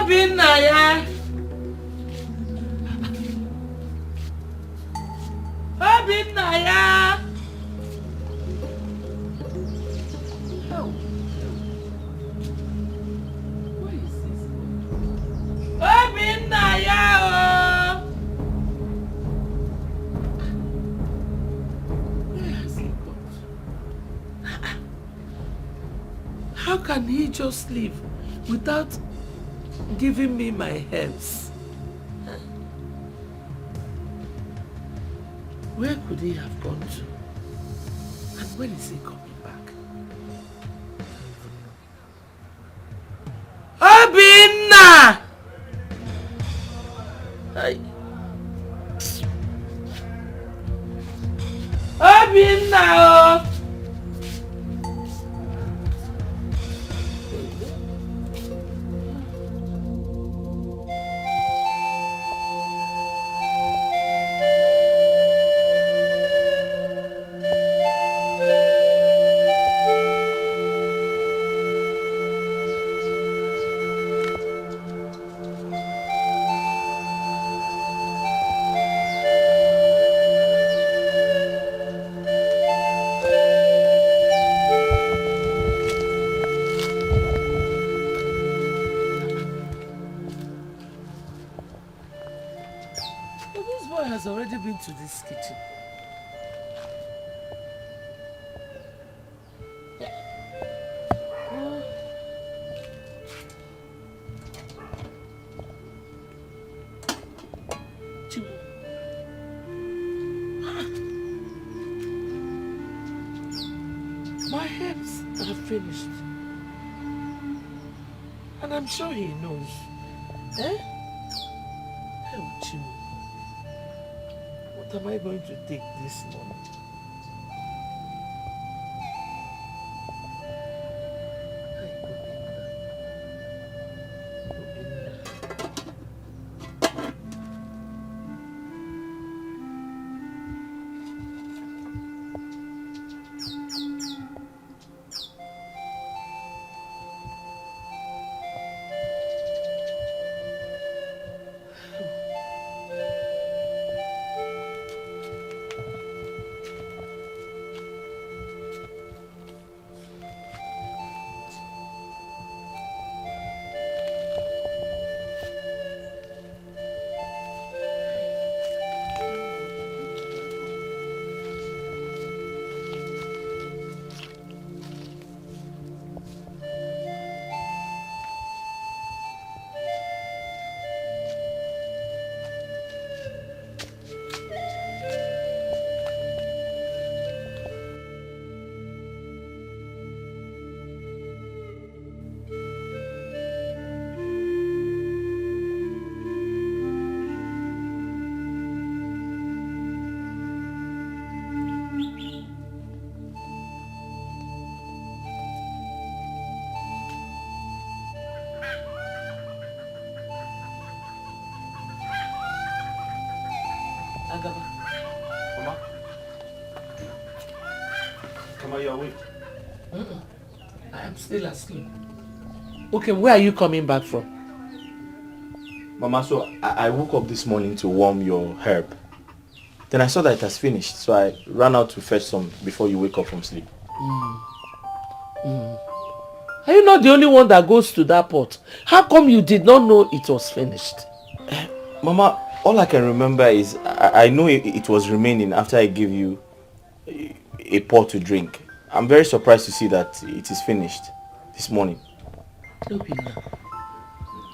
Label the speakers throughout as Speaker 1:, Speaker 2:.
Speaker 1: Obinna ya. Obinna ya. Where is this? Obinna ya. Where has he gone? How can he just leave without giving me my herbs? Where could he have gone to? And when is he coming back? Obinna! Obinna! Oh! Has already been to this kitchen. My herbs are finished. And I'm sure he knows. Eh? Oh, Chimu. What am I going to take this morning?
Speaker 2: Mama? Mama, you're awake.
Speaker 1: I am still asleep. Okay, where are you coming back from?
Speaker 2: Mama, so I woke up this morning to warm your herb. Then I saw that it has finished, so I ran out to fetch some before you wake up from sleep.
Speaker 1: Are you not the only one that goes to that pot? How come you did not know it was finished?
Speaker 2: Mama, all I can remember is I know it was remaining after I gave you a pot to drink. I'm very surprised to see that it is finished this morning.
Speaker 1: Obinna,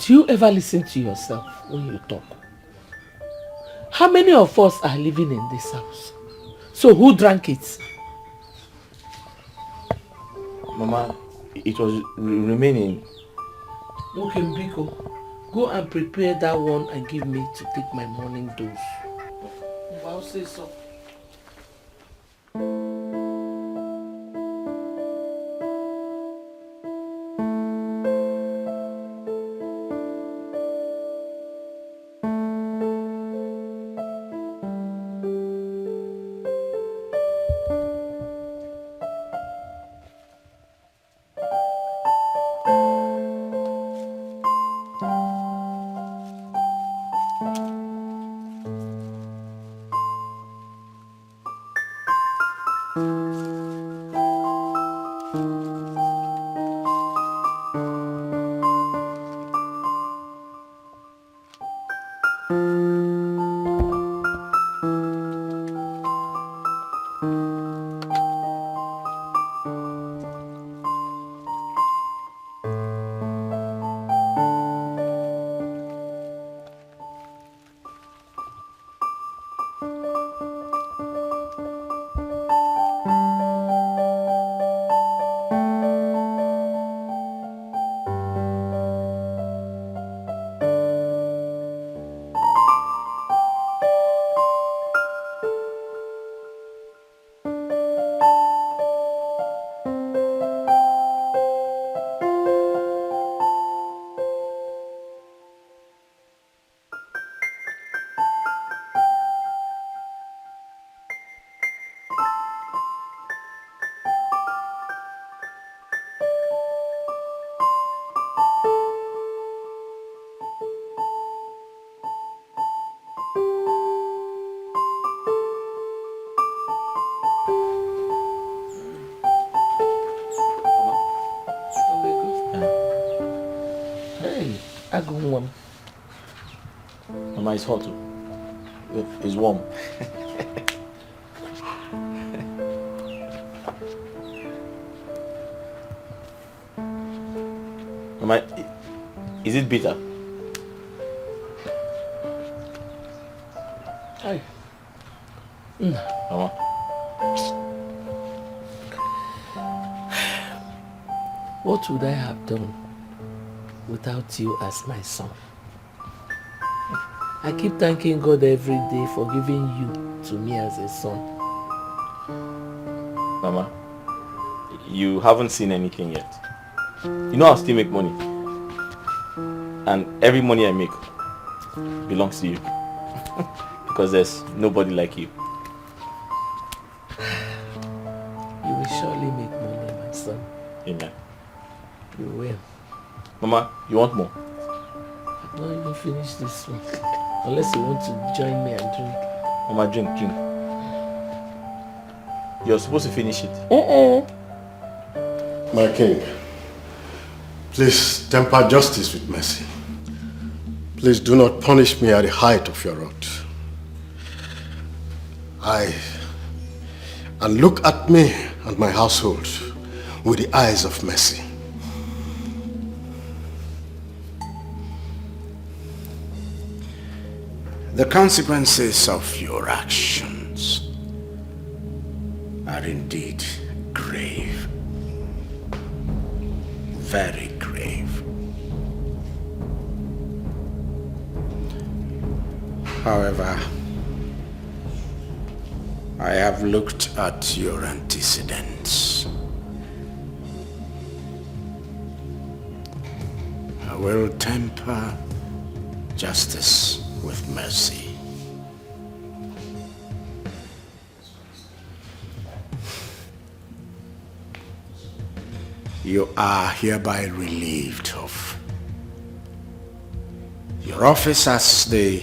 Speaker 1: do you ever listen to yourself when you talk? How many of us are living in this house? So who drank it?
Speaker 2: Mama, it was remaining.
Speaker 1: Okay, Biko, go and prepare that one and give me to take my morning dose. I'll say so. Hey, Agumwam.
Speaker 2: Mama, it's hot too. It's warm. Mama, is it bitter?
Speaker 1: Hey.
Speaker 2: Mama.
Speaker 1: What would I have done without you as my son? I keep thanking God every day for giving you to me as a son.
Speaker 2: Mama, you haven't seen anything yet. You know I'll still make money. And every money I make belongs to you. Because there's nobody like you.
Speaker 1: You will surely make money, my son.
Speaker 2: Amen.
Speaker 1: You will.
Speaker 2: Mama, you want more?
Speaker 1: I've not even finished this one. Unless you want to join me and drink.
Speaker 2: Mama, drink. You're supposed to finish it.
Speaker 3: My king, please temper justice with mercy. Please do not punish me at the height of your wrath. And look at me and my household with the eyes of mercy.
Speaker 4: The consequences of your actions are indeed grave. Very grave. However, I have looked at your antecedents. I will temper justice with mercy. You are hereby relieved of your office as the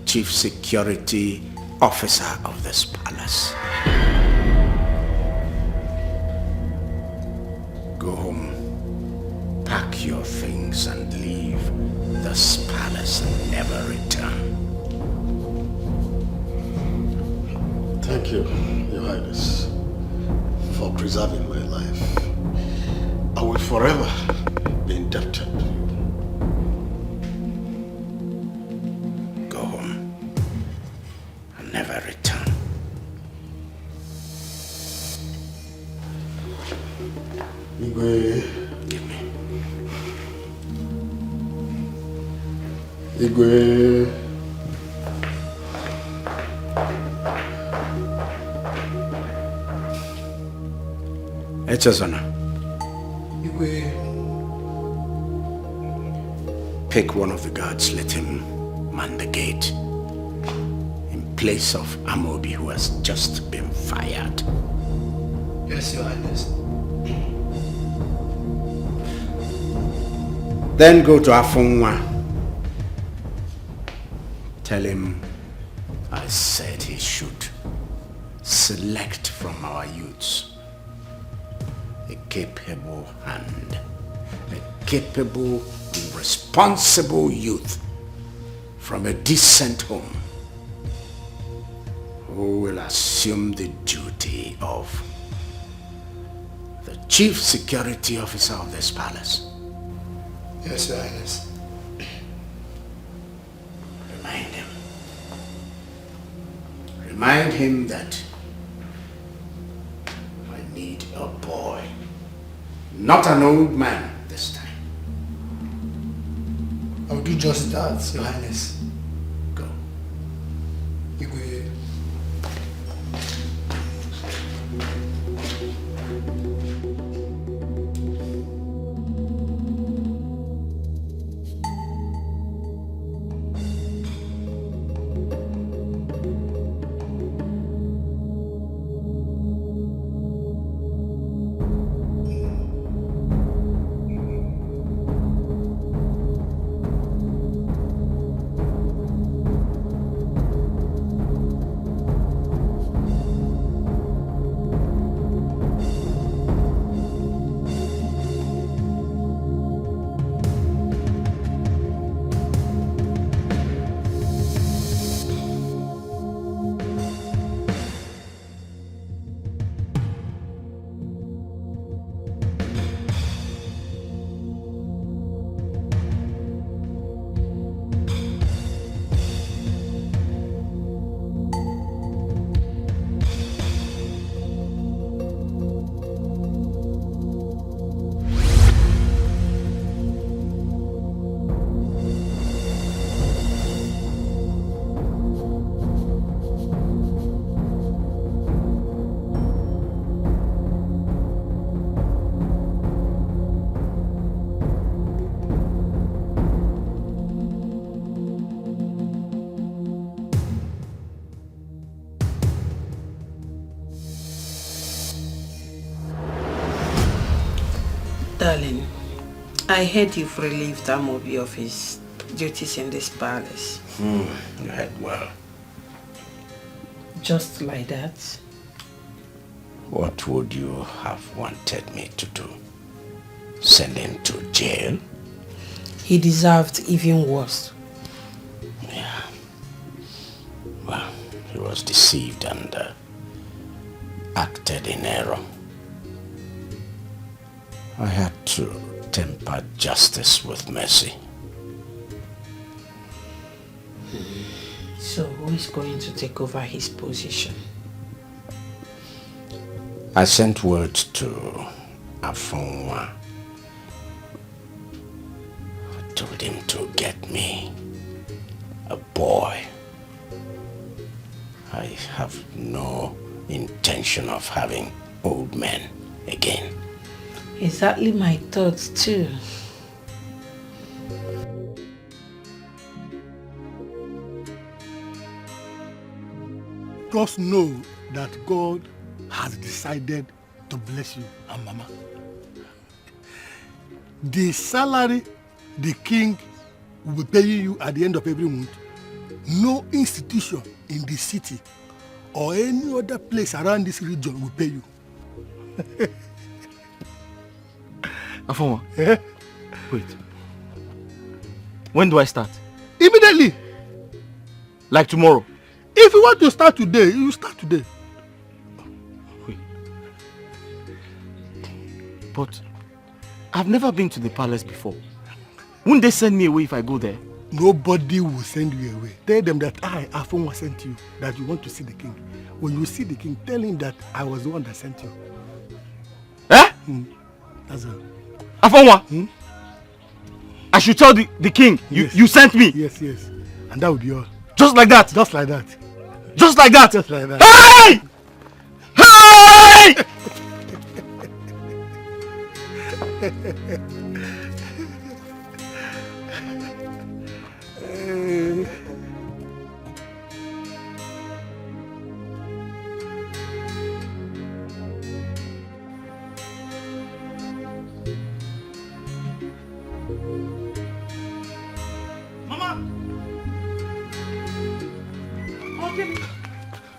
Speaker 4: Chief Security Officer of this palace. Go home, pack your things and leave this palace and never return.
Speaker 3: Thank you, Your Highness, for preserving my life. I will forever be indebted to you.
Speaker 4: Go home and never return.
Speaker 3: Igwe.
Speaker 4: Give me.
Speaker 3: Igwe.
Speaker 4: Echezona,
Speaker 3: Igwe.
Speaker 4: pick one of the guards, let him man the gate in place of Amobi, who has just been fired.
Speaker 5: Yes, Your Highness.
Speaker 4: Then go to Afunwa. Tell him I said he should select from our youths a capable hand, a capable, responsible youth from a decent home who will assume the duty of the Chief Security Officer of this palace.
Speaker 5: Yes, Your Highness.
Speaker 4: Remind him. Remind him that I need a boy, not an old man this time.
Speaker 5: I'll do just that, Your Highness.
Speaker 4: Go.
Speaker 5: Igwe.
Speaker 6: I heard you've relieved Amobi of his duties in this palace.
Speaker 4: You heard well.
Speaker 6: Just like that?
Speaker 4: What would you have wanted me to do? Send him to jail?
Speaker 6: He deserved even worse.
Speaker 4: Yeah. Well, he was deceived and acted in error. I had to temper justice with mercy.
Speaker 6: So who is going to take over his position?
Speaker 4: I sent word to Afonwa. I told him to get me a boy. I have no intention of having old men again.
Speaker 6: Exactly my thoughts too.
Speaker 3: Just know that God has decided to bless you and Mama. The salary the king will be paying you at the end of every month, no institution in the city or any other place around this region will pay you.
Speaker 2: Afonwa, wait. When do I start?
Speaker 3: Immediately.
Speaker 2: Like tomorrow?
Speaker 3: If you want to start today, you start today.
Speaker 2: Wait. But I've never been to the palace before. Wouldn't they send me away if I go there?
Speaker 3: Nobody will send you away. Tell them that I, Afonwa, sent you, that you want to see the king. When you see the king, tell him that I was the one that sent you.
Speaker 2: Eh?
Speaker 3: That's all.
Speaker 2: Afonwa? I should tell the king
Speaker 3: Yes.
Speaker 2: you sent me?
Speaker 3: Yes, yes. And that would be all.
Speaker 2: Just like that?
Speaker 3: Just like that.
Speaker 2: Just like that?
Speaker 3: Just like that.
Speaker 2: Hey! Hey!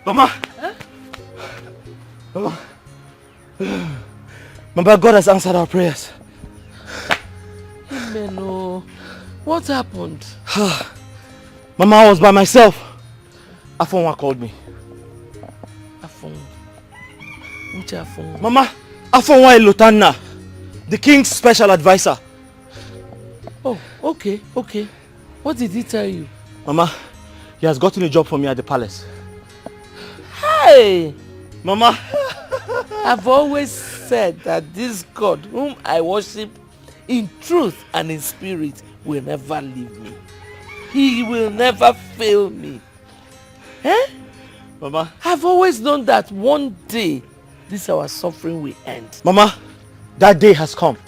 Speaker 2: Mama! Huh? Mama! Mama, God has answered our prayers.
Speaker 1: Amen. Oh, what happened?
Speaker 2: Mama, I was by myself. Afonwa called me.
Speaker 1: Afonwa? Which Afonwa?
Speaker 2: Mama, Afonwa Elotana, the king's special advisor.
Speaker 1: Oh, okay. What did he tell you?
Speaker 2: Mama, he has gotten a job for me at the palace.
Speaker 1: Hey!
Speaker 2: Mama!
Speaker 1: I've always said that this God whom I worship in truth and in spirit will never leave me. He will never fail me. Eh?
Speaker 2: Mama?
Speaker 1: I've always known that one day this our suffering will end.
Speaker 2: Mama, that day has come.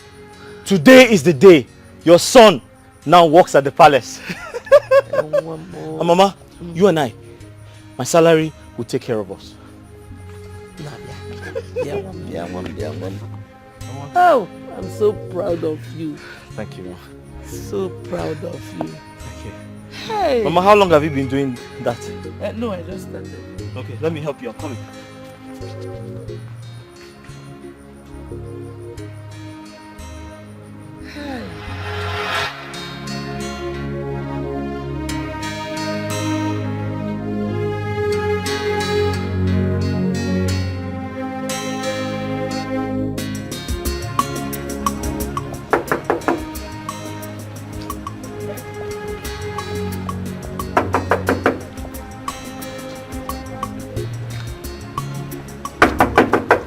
Speaker 2: Today is the day your son now works at the palace. Mama, you and I, my salary will take care of us.
Speaker 1: Oh, I'm so proud of you.
Speaker 2: Thank you, Mama.
Speaker 1: So proud of you.
Speaker 2: Thank you.
Speaker 1: Hey.
Speaker 2: Mama, how long have you been doing that?
Speaker 1: No, I just started.
Speaker 2: Okay, let me help you. I'm coming.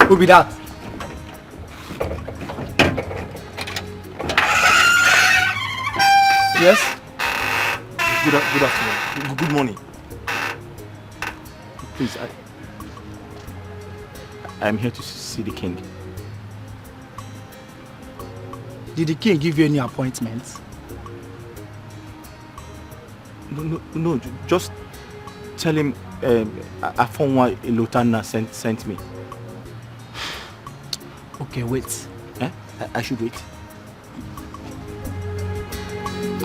Speaker 5: Who be that?
Speaker 2: Yes? Good afternoon. Good morning. Please, I'm here to see the king.
Speaker 5: Did the king give you any appointments?
Speaker 2: No, just tell him Afonwa Elotana sent me.
Speaker 5: Okay, wait.
Speaker 2: Eh? I should wait.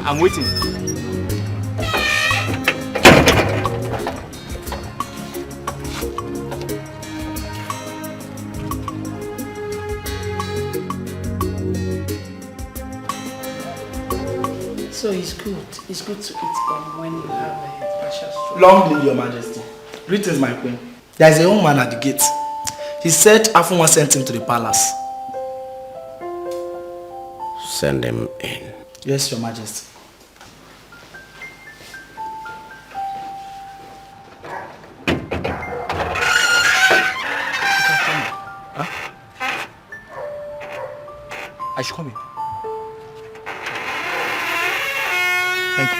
Speaker 2: I'm waiting.
Speaker 6: So it's good. It's good to eat gum when you have a partial stroke.
Speaker 5: Long live your majesty. Greetings, my queen. There is a young man at the gate. He said Afunwa sent him to the palace.
Speaker 4: Send him in.
Speaker 5: Yes, your majesty.
Speaker 2: I should come in. Thank you.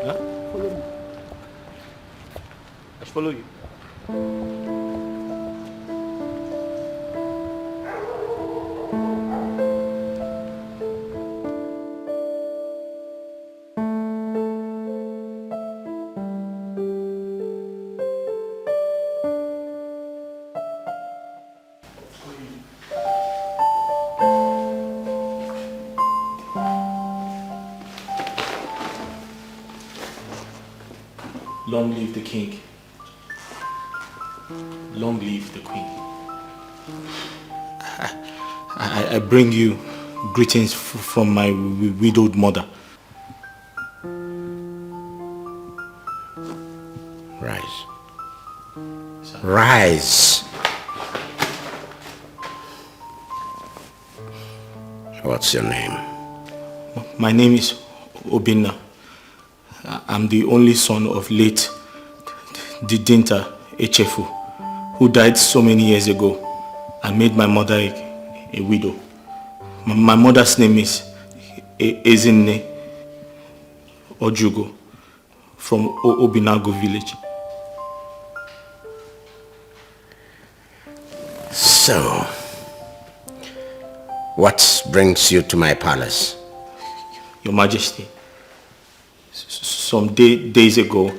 Speaker 2: Huh? Follow me. I should follow you. Long live the king. Long live the queen. I bring you greetings from my widowed mother.
Speaker 4: Rise. Rise. What's your name?
Speaker 2: My name is Obinna. I'm the only son of late Didinta Echefu, who died so many years ago and made my mother a widow. My mother's name is Ezinne Ojugo from Obinago village.
Speaker 4: So, what brings you to my palace?
Speaker 2: Your Majesty, some days ago,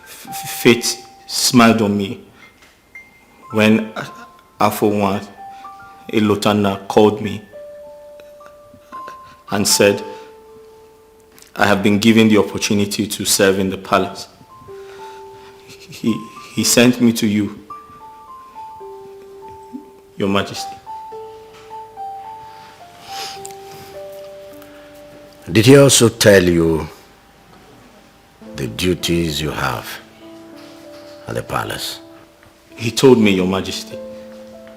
Speaker 2: fate smiled on me when Afonwa Elotana called me and said, I have been given the opportunity to serve in the palace. He sent me to you, Your Majesty.
Speaker 4: Did he also tell you the duties you have at the palace?
Speaker 2: He told me, Your Majesty.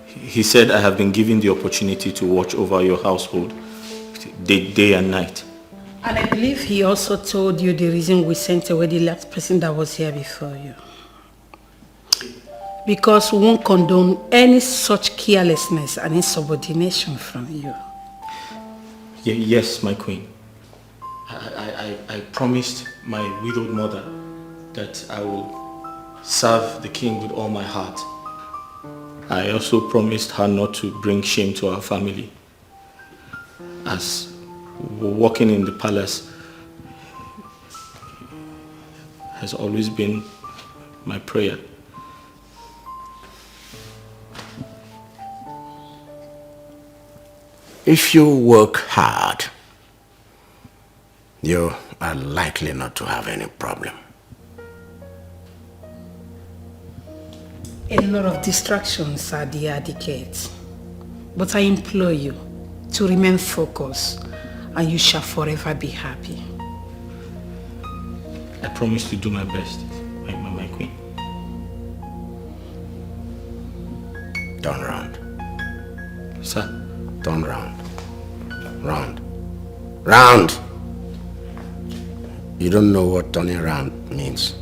Speaker 2: He said I have been given the opportunity to watch over your household day and night.
Speaker 6: And I believe he also told you the reason we sent away the last person that was here before you. Because we won't condone any such carelessness and insubordination from you.
Speaker 2: Yes, my queen. I promised my widowed mother that I will serve the king with all my heart. I also promised her not to bring shame to our family, as working in the palace has always been my prayer.
Speaker 4: If you work hard, you are likely not to have any problem.
Speaker 6: A lot of distractions are the advocates. But I implore you to remain focused and you shall forever be happy.
Speaker 2: I promise to do my best, my queen.
Speaker 4: Turn round.
Speaker 2: Sir?
Speaker 4: Turn round. Round. Round! You don't know what turning around means.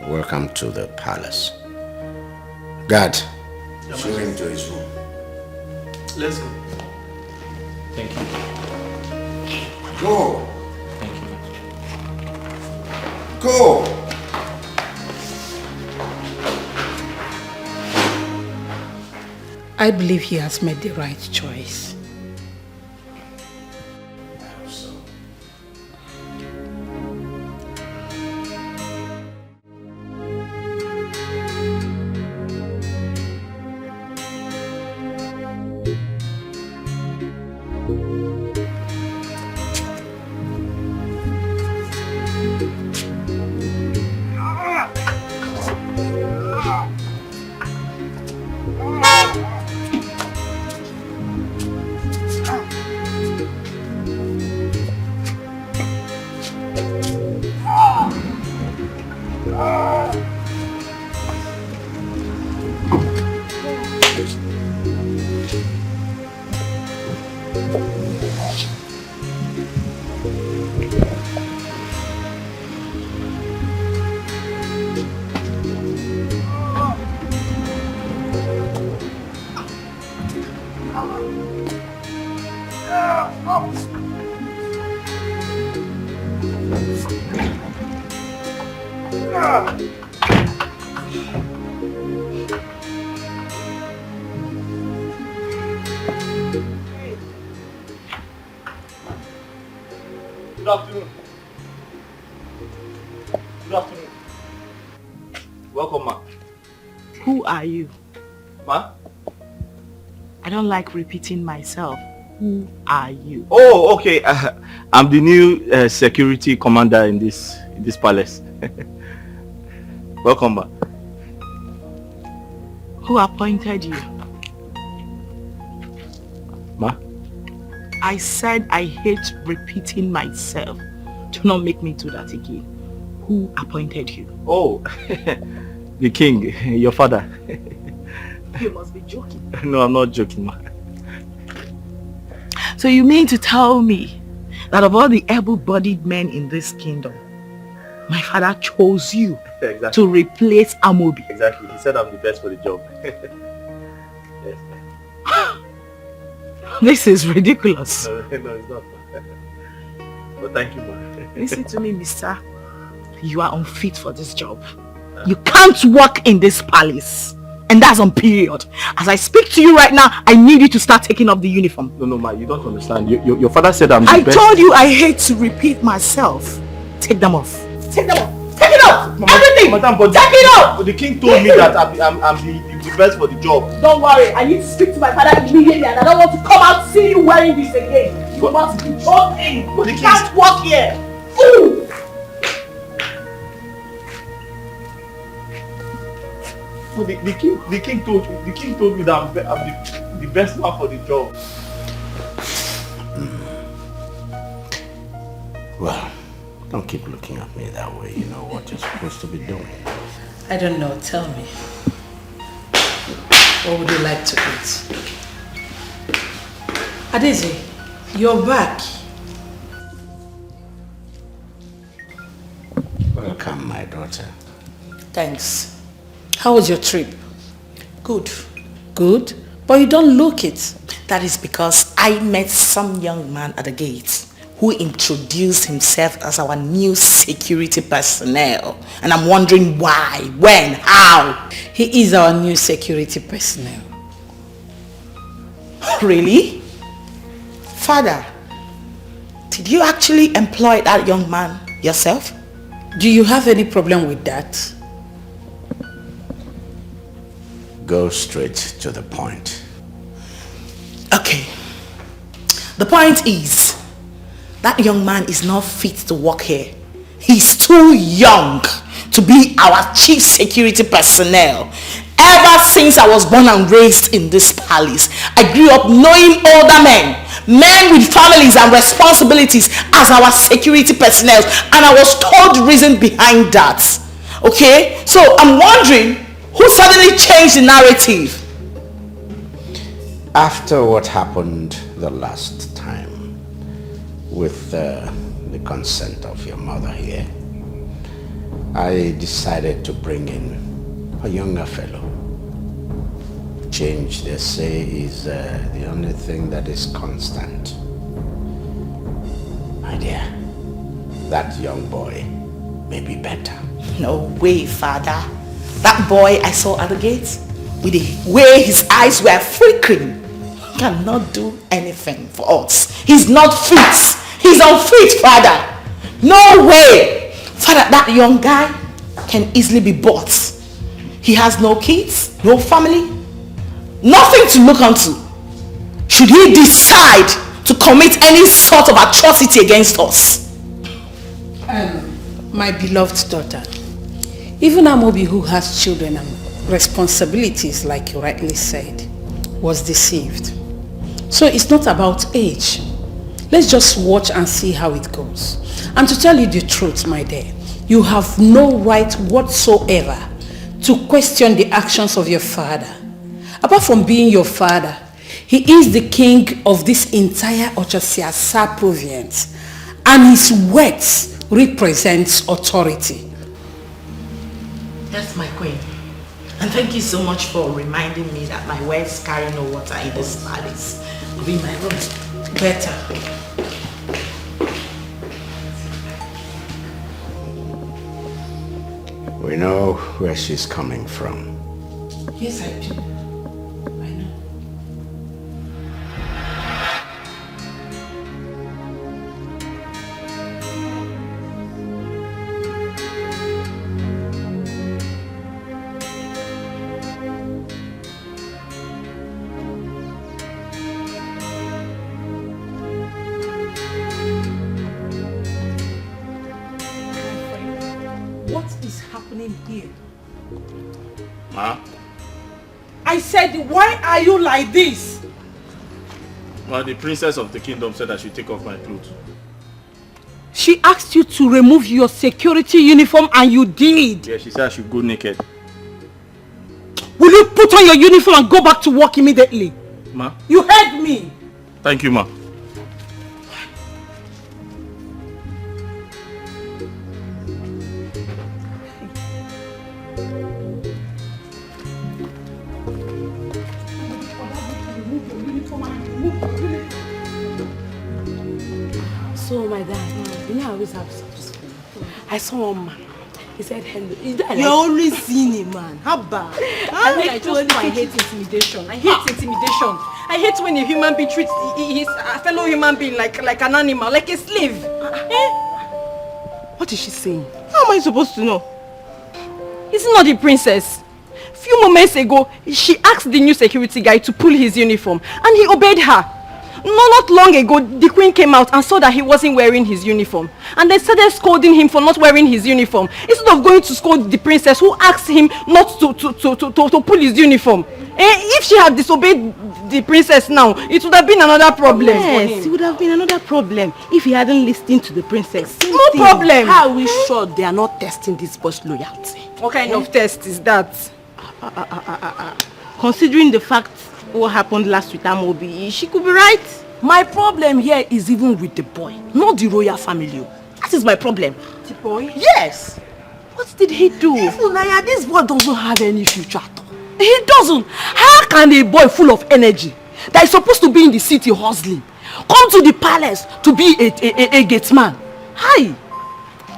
Speaker 4: Welcome to the palace. Guard, show him to his room.
Speaker 2: Let's go. Thank you.
Speaker 4: Go!
Speaker 2: Thank you.
Speaker 4: Go!
Speaker 6: I believe he has made the right choice.
Speaker 2: Good afternoon. Good afternoon. Welcome, ma.
Speaker 7: Who are you?
Speaker 2: Ma?
Speaker 7: I don't like repeating myself. Who are you?
Speaker 2: Oh, okay. I'm the new security commander in this palace. Welcome, ma.
Speaker 7: Who appointed you?
Speaker 2: Ma?
Speaker 7: I said I hate repeating myself. Do not make me do that again. Who appointed you?
Speaker 2: Oh, the king, your father.
Speaker 7: You must be joking.
Speaker 2: No, I'm not joking, ma.
Speaker 7: So you mean to tell me that of all the able-bodied men in this kingdom, my father chose you
Speaker 2: Exactly.
Speaker 7: to replace Amobi?
Speaker 2: Exactly. He said I'm the best for the job. Yes.
Speaker 7: This is ridiculous.
Speaker 2: No, it's not. But thank you, ma.
Speaker 7: Listen to me, mister. You are unfit for this job. You can't work in this palace. And that's on period. As I speak to you right now, I need you to start taking off the uniform.
Speaker 2: No, ma, you don't understand. Your father said I'm the best.
Speaker 7: I told you I hate to repeat myself. Take them off. Take them off. Take it off.
Speaker 2: Mama,
Speaker 7: Everything.
Speaker 2: Madam, but
Speaker 7: take it off.
Speaker 2: But the king told me that I'm the best for the job.
Speaker 7: Don't worry. I need to speak to my father immediately and I don't want to come out see you wearing this again. You must be joking.
Speaker 2: But the
Speaker 7: You
Speaker 2: king
Speaker 7: can't work here. Ooh.
Speaker 2: But the king told me that I'm the best man for the job.
Speaker 4: Well, don't keep looking at me that way. You know what you're supposed to be doing.
Speaker 6: I don't know. Tell me. What would you like to eat? Adeze, you're back.
Speaker 4: Welcome, my daughter.
Speaker 6: Thanks. How was your trip? Good. Good? But you don't look it.
Speaker 7: That is because I met some young man at the gate who introduced himself as our new security personnel. And I'm wondering why, when, how.
Speaker 6: He is our new security personnel.
Speaker 7: Really? Father, did you actually employ that young man yourself?
Speaker 6: Do you have any problem with that?
Speaker 4: Go straight to the point.
Speaker 7: Okay. The point is, that young man is not fit to work here. He's too young to be our chief security personnel. Ever since I was born and raised in this palace, I grew up knowing older men with families and responsibilities as our security personnel, and I was told the reason behind that. Okay? So I'm wondering, who suddenly changed the narrative?
Speaker 4: After what happened the last time, with the consent of your mother here, I decided to bring in a younger fellow. Change, they say, is the only thing that is constant. My dear, that young boy may be better.
Speaker 7: No way, Father. That boy I saw at the gate, with the way his eyes were flickering, cannot do anything for us. He's not fit. He's unfit, Father. No way. Father, that young guy can easily be bought. He has no kids, no family, nothing to look onto. Should he decide to commit any sort of atrocity against us?
Speaker 6: My beloved daughter, even Amobi, who has children and responsibilities, like you rightly said, was deceived. So it's not about age. Let's just watch and see how it goes. And to tell you the truth, my dear, you have no right whatsoever to question the actions of your father. Apart from being your father, he is the king of this entire Ochosia province, and his words represents authority.
Speaker 7: Yes, my queen. And thank you so much for reminding me that my words carry no water in this palace. I'll be in my room.
Speaker 6: Better.
Speaker 4: We know where she's coming from.
Speaker 6: Yes, I do. I know. What is happening here?
Speaker 2: Ma?
Speaker 6: I said, why are you like this?
Speaker 2: Well, the princess of the kingdom said I should take off my clothes.
Speaker 6: She asked you to remove your security uniform and you did.
Speaker 2: Yeah, she said I should go naked.
Speaker 6: Will you put on your uniform and go back to work immediately?
Speaker 2: Ma?
Speaker 6: You heard me.
Speaker 2: Thank you, ma.
Speaker 8: So my dad, you know I always have such school. I saw one man. He said hello.
Speaker 9: You're only seeing a man. How bad?
Speaker 8: I hate intimidation. I hate intimidation. I hate when a human being treats his fellow human being like an animal, like a slave.
Speaker 9: What is she saying? How am I supposed to know?
Speaker 8: Is it not the princess? A few moments ago, she asked the new security guy to pull his uniform and he obeyed her. Not long ago, the queen came out and saw that he wasn't wearing his uniform. And they started scolding him for not wearing his uniform. Instead of going to scold the princess who asked him not to pull his uniform. If she had disobeyed the princess now, it would have been another problem for him.
Speaker 9: Yes, it would have been another problem if he hadn't listened to the princess.
Speaker 8: No problem.
Speaker 9: How are we sure they are not testing this boy's loyalty?
Speaker 8: What kind of test is that?
Speaker 9: Considering the fact what happened last with Amobi, she could be right. My problem here is even with the boy, not the royal family. That is my problem.
Speaker 8: The boy?
Speaker 9: Yes.
Speaker 8: What did he do?
Speaker 9: Naya, this boy doesn't have any future at all. He doesn't. How can a boy full of energy that is supposed to be in the city hustling come to the palace to be a gatesman? Hi.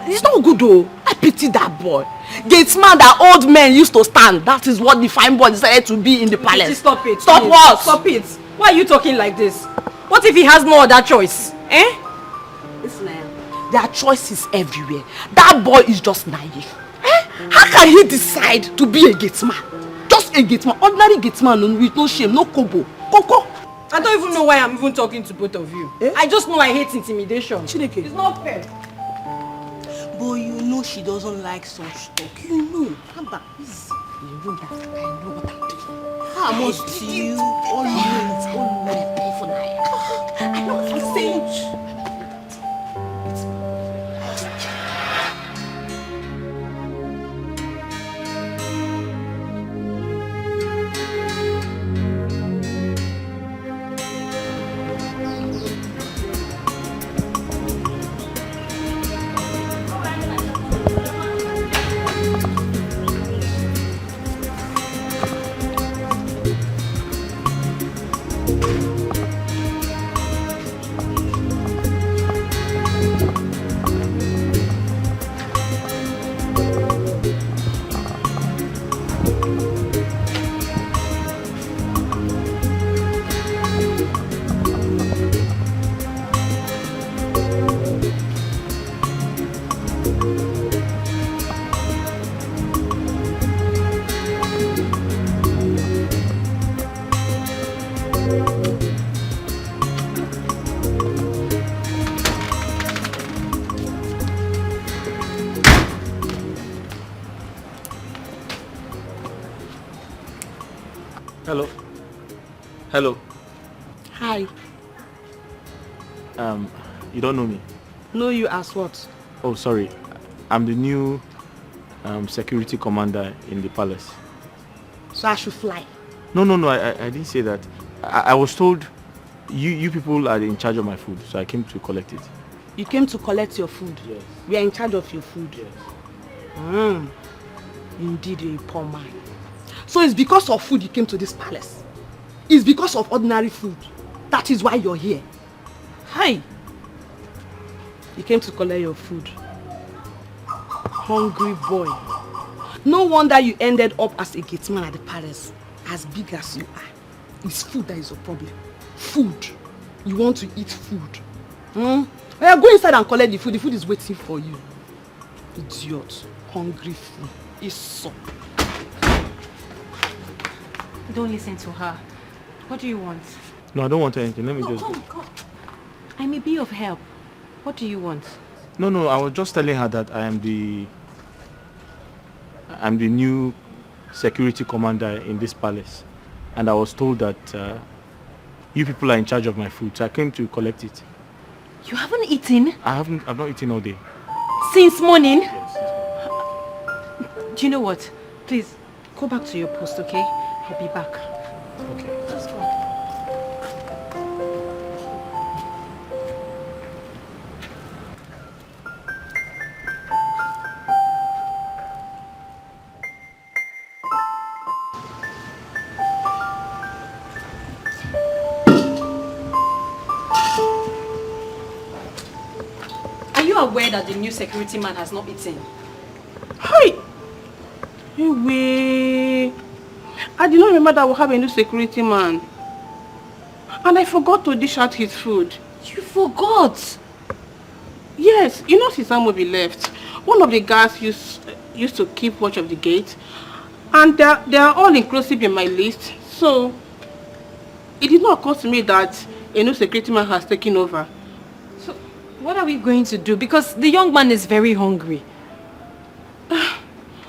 Speaker 9: It's not good though. I pity that boy. Gatesman that old men used to stand. That is what the fine boy decided to be in the palace.
Speaker 8: Stop it.
Speaker 9: Stop
Speaker 8: please.
Speaker 9: what?
Speaker 8: Stop it. Why are you talking like this? What if he has no other choice?
Speaker 9: Listen, their choice is everywhere. That boy is just naive. How can he decide to be a gatesman? Just a gatesman. Ordinary gatesman with no shame, no kobo. Koko.
Speaker 8: I don't even know why I'm even talking to both of you. I just know I hate intimidation.
Speaker 9: Chineke.
Speaker 8: It's not fair.
Speaker 9: But you know she doesn't like such talk. You know. Haba, please. You know that I know what I'm doing. How much do you always pay for that? I know what I'm saying.
Speaker 2: Hello. Hello.
Speaker 9: Hi.
Speaker 2: You don't know me?
Speaker 9: Know you as what?
Speaker 2: Oh, sorry. I'm the new security commander in the palace.
Speaker 9: So I should fly?
Speaker 2: No, I didn't say that. I was told you people are in charge of my food, so I came to collect it.
Speaker 9: You came to collect your food?
Speaker 2: Yes.
Speaker 9: We are in charge of your food?
Speaker 2: Yes.
Speaker 9: Indeed, you're a poor man. So it's because of food you came to this palace? It's because of ordinary food? That is why you're here? Hi! You came to collect your food. Hungry boy. No wonder you ended up as a gateman at the palace. As big as you are. It's food that is your problem. Food. You want to eat food. Well, go inside and collect the food. The food is waiting for you. Idiot. Hungry food. It's so.
Speaker 8: Don't listen to her. What do you want?
Speaker 2: No, I don't want anything. Let me just...
Speaker 8: Come. I may be of help. What do you want?
Speaker 2: No, I was just telling her that I'm the new security commander in this palace. And I was told that you people are in charge of my food, so I came to collect it.
Speaker 8: You haven't eaten?
Speaker 2: I've not eaten all day.
Speaker 8: Since morning?
Speaker 2: Yes.
Speaker 8: Do you know what? Please, go back to your post, okay? I'll be back.
Speaker 2: Okay.
Speaker 8: Just go. Are you aware that the new security man has not eaten?
Speaker 9: Hi! Hey, I did not remember that we'll have a new security man. And I forgot to dish out his food.
Speaker 8: You forgot?
Speaker 9: Yes, you know since Amobi left, one of the guards used to keep watch of the gate. And they are all inclusive in my list. So, it did not occur to me that a new security man has taken over.
Speaker 8: So, what are we going to do? Because the young man is very hungry.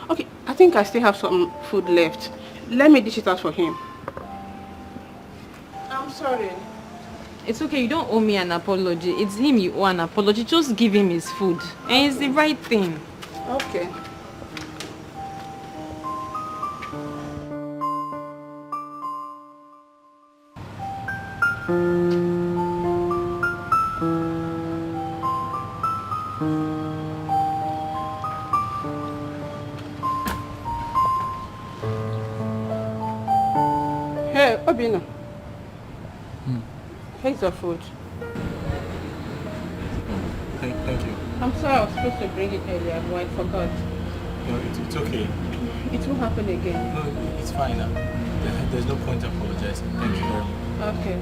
Speaker 9: Okay, I think I still have some food left. Let me dish it out for him. I'm sorry.
Speaker 8: It's okay, you don't owe me an apology. It's him you owe an apology. Just give him his food. And it's the right thing.
Speaker 9: Okay. Hey, Obinna. Here's your food.
Speaker 2: Thank you.
Speaker 9: I'm sorry I was supposed to bring it earlier, but I forgot.
Speaker 2: No, it's okay.
Speaker 9: It won't happen again.
Speaker 2: No, it's fine now. There's no point apologizing. Thank you very much.
Speaker 9: Okay.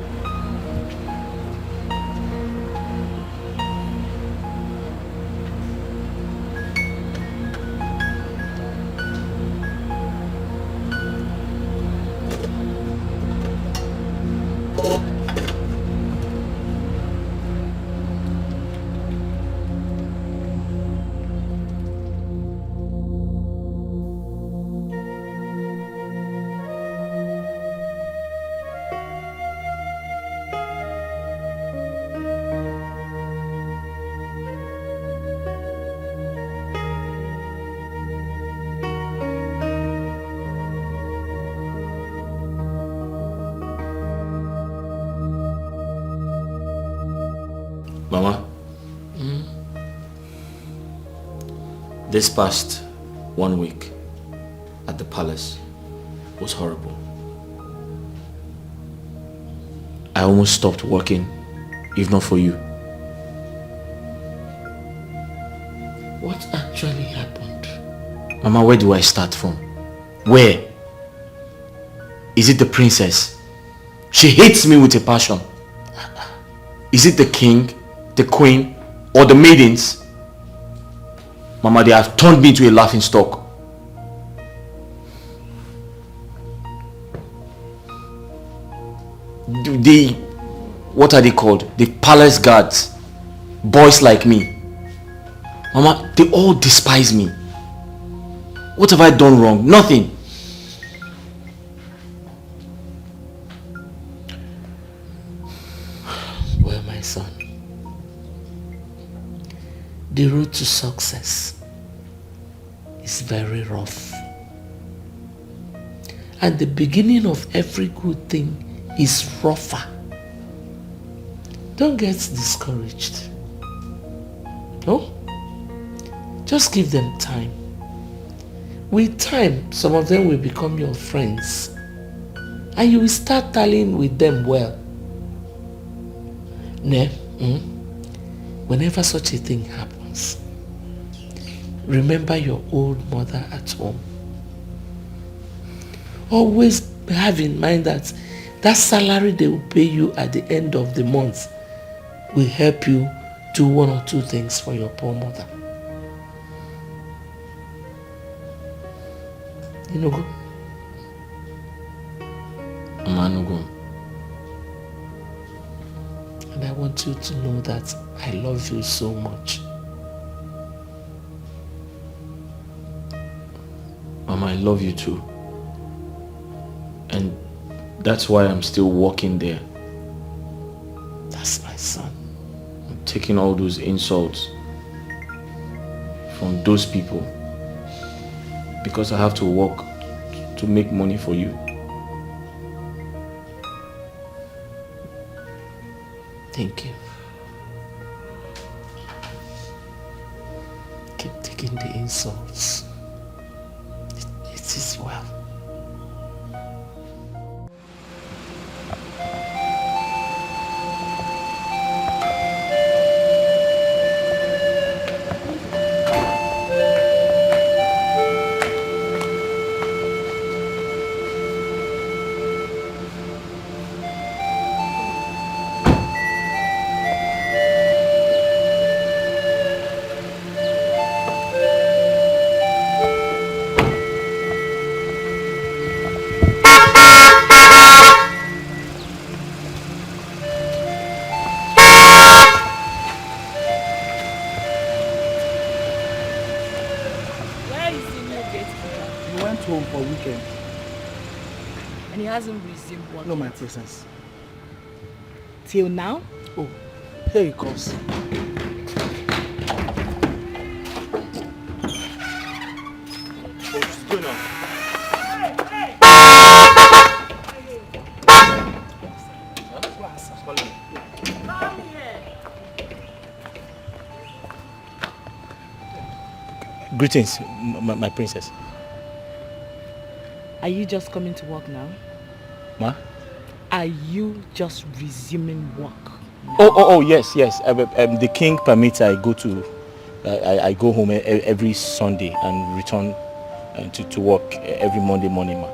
Speaker 2: Mama, this past 1 week at the palace was horrible. I almost stopped working, if not for you.
Speaker 4: What actually happened?
Speaker 2: Mama, where do I start from? Where? Is it the princess? She hates me with a passion. Is it the king, the queen, or the maidens? Mama, they have turned me into a laughing stock. What are they called? The palace guards. Boys like me. Mama, they all despise me. What have I done wrong? Nothing.
Speaker 1: son, the road to success is very rough. And the beginning of every good thing is rougher. Don't get discouraged. No? Just give them time. With time, some of them will become your friends. And you will start tallying with them well. Whenever such a thing happens, remember your old mother at home. Always have in mind that salary they will pay you at the end of the month will help you do one or two things for your poor mother. You know, go.
Speaker 2: Manugo.
Speaker 1: And I want you to know that I love you so much.
Speaker 2: Mama, I love you too. And that's why I'm still walking there.
Speaker 1: That's my son.
Speaker 2: I'm taking all those insults from those people because I have to work to make money for you.
Speaker 1: Thank you. Keep taking the insults. It is well.
Speaker 5: No, my presence.
Speaker 7: Till now?
Speaker 5: Oh, here he comes.
Speaker 2: What's going on?
Speaker 5: Greetings, my princess.
Speaker 7: Are you just coming to work now?
Speaker 5: Ma?
Speaker 7: Are you just resuming work?
Speaker 5: Oh, yes. The king permits I go to, I go home every Sunday and return to work every Monday morning, ma.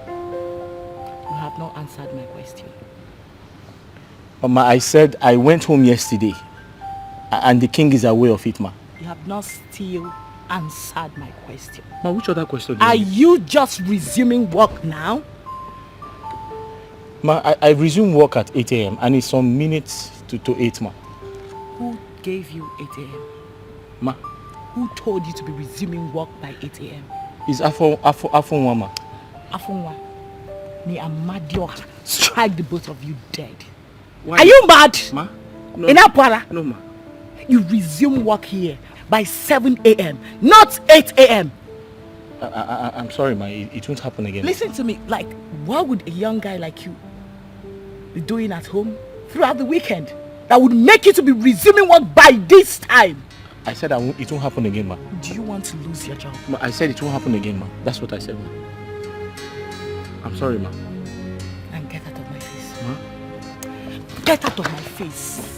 Speaker 7: You have not answered my question.
Speaker 5: Ma, I said I went home yesterday, and the king is aware of it, ma.
Speaker 7: You have not still answered my question.
Speaker 5: Ma, which other question?
Speaker 7: Are you just resuming work now?
Speaker 5: Ma, I resume work at 8 a.m. and it's some minutes to 8, ma.
Speaker 7: Who gave you 8 a.m.?
Speaker 5: Ma.
Speaker 7: Who told you to be resuming work by 8 a.m.?
Speaker 5: It's Afonwa, ma.
Speaker 7: Afonwa, may Amadio strike the both of you dead.
Speaker 5: Why?
Speaker 7: Are you mad?
Speaker 5: Ma? No.
Speaker 7: In Apara?
Speaker 5: No, ma.
Speaker 7: You resume work here by 7 a.m., not 8 a.m.
Speaker 5: I'm sorry, ma. It won't happen again.
Speaker 7: Listen to me. Like, what would a young guy like you be doing at home throughout the weekend that would make you to be resuming work by this time?
Speaker 5: I said it won't happen again, ma.
Speaker 7: Do you want to lose your job?
Speaker 5: Ma, I said it won't happen again, ma. That's what I said, ma. I'm sorry, ma.
Speaker 7: And get out of my face.
Speaker 5: Ma?
Speaker 7: Get out of my face.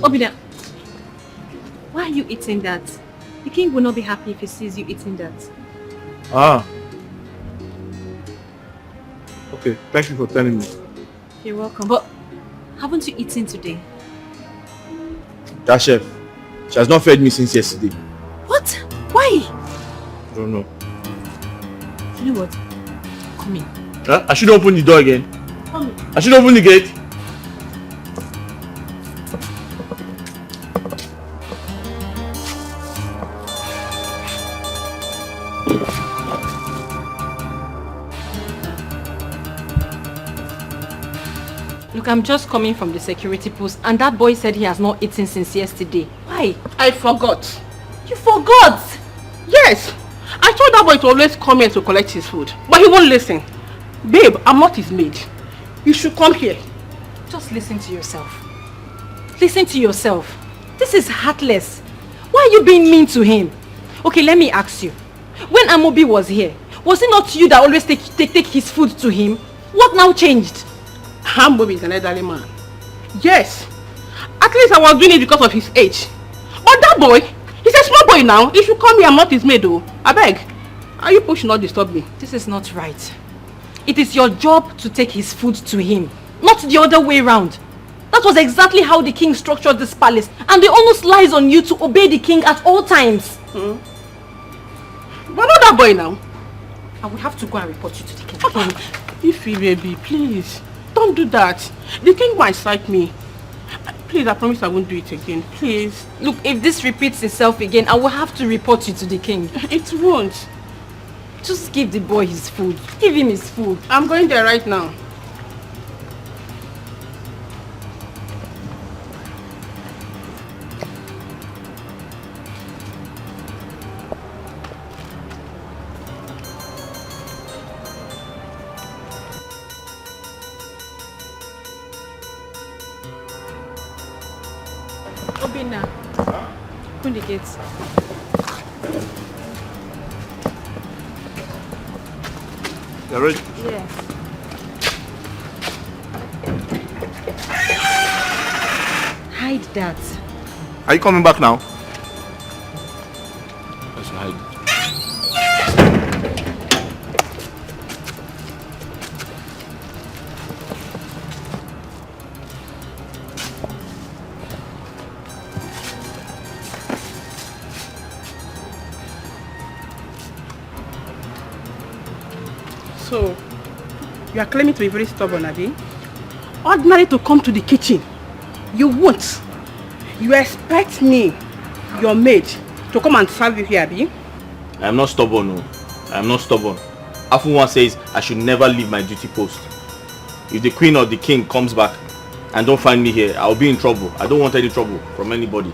Speaker 8: Obinna, why are you eating that? The king will not be happy if he sees you eating that.
Speaker 5: Ah. Okay, thank you for telling me.
Speaker 8: You're welcome. But haven't you eaten today?
Speaker 5: That chef, she has not fed me since yesterday.
Speaker 8: What? Why?
Speaker 5: I don't know.
Speaker 8: You know what? Come in.
Speaker 5: Huh? I should open the door again.
Speaker 8: Come in.
Speaker 5: I should open the gate.
Speaker 8: Look, I'm just coming from the security post and that boy said he has not eaten since yesterday. Why?
Speaker 9: I forgot.
Speaker 8: You forgot!
Speaker 9: Yes. I told that boy to always come here to collect his food. But he won't listen. Babe, I'm not his maid. You should come here.
Speaker 8: Just listen to yourself. Listen to yourself. This is heartless. Why are you being mean to him? Okay, let me ask you. When Amobi was here, was it not you that always take his food to him? What now changed?
Speaker 9: Amobi is an elderly man. Yes. At least I was doing it because of his age. But that boy, he's a small boy now. He should come here. I'm not his maid though. I beg. Are you pushing not disturb me?
Speaker 8: This is not right. It is your job to take his food to him, not the other way around. That was exactly how the king structured this palace, and the onus lies on you to obey the king at all times.
Speaker 9: But not that boy now.
Speaker 8: I will have to go and report you to the king.
Speaker 9: Ify, baby, please. Don't do that. The king might strike me. Please, I promise I won't do it again. Please.
Speaker 8: Look, if this repeats itself again, I will have to report you to the king.
Speaker 9: It won't.
Speaker 8: Just give the boy his food. Give him his food.
Speaker 9: I'm going there right now.
Speaker 8: Obinna, open the gates.
Speaker 5: You're ready?
Speaker 8: Yes. Hide that.
Speaker 5: Are you coming back now? Let's hide.
Speaker 9: So, you are claiming to be very stubborn, Abi? Ordinary to come to the kitchen. You won't. You expect me, your maid, to come and serve you here, Abi?
Speaker 2: I am not stubborn, no. I am not stubborn. Afunwa says I should never leave my duty post. If the queen or the king comes back and don't find me here, I'll be in trouble. I don't want any trouble from anybody.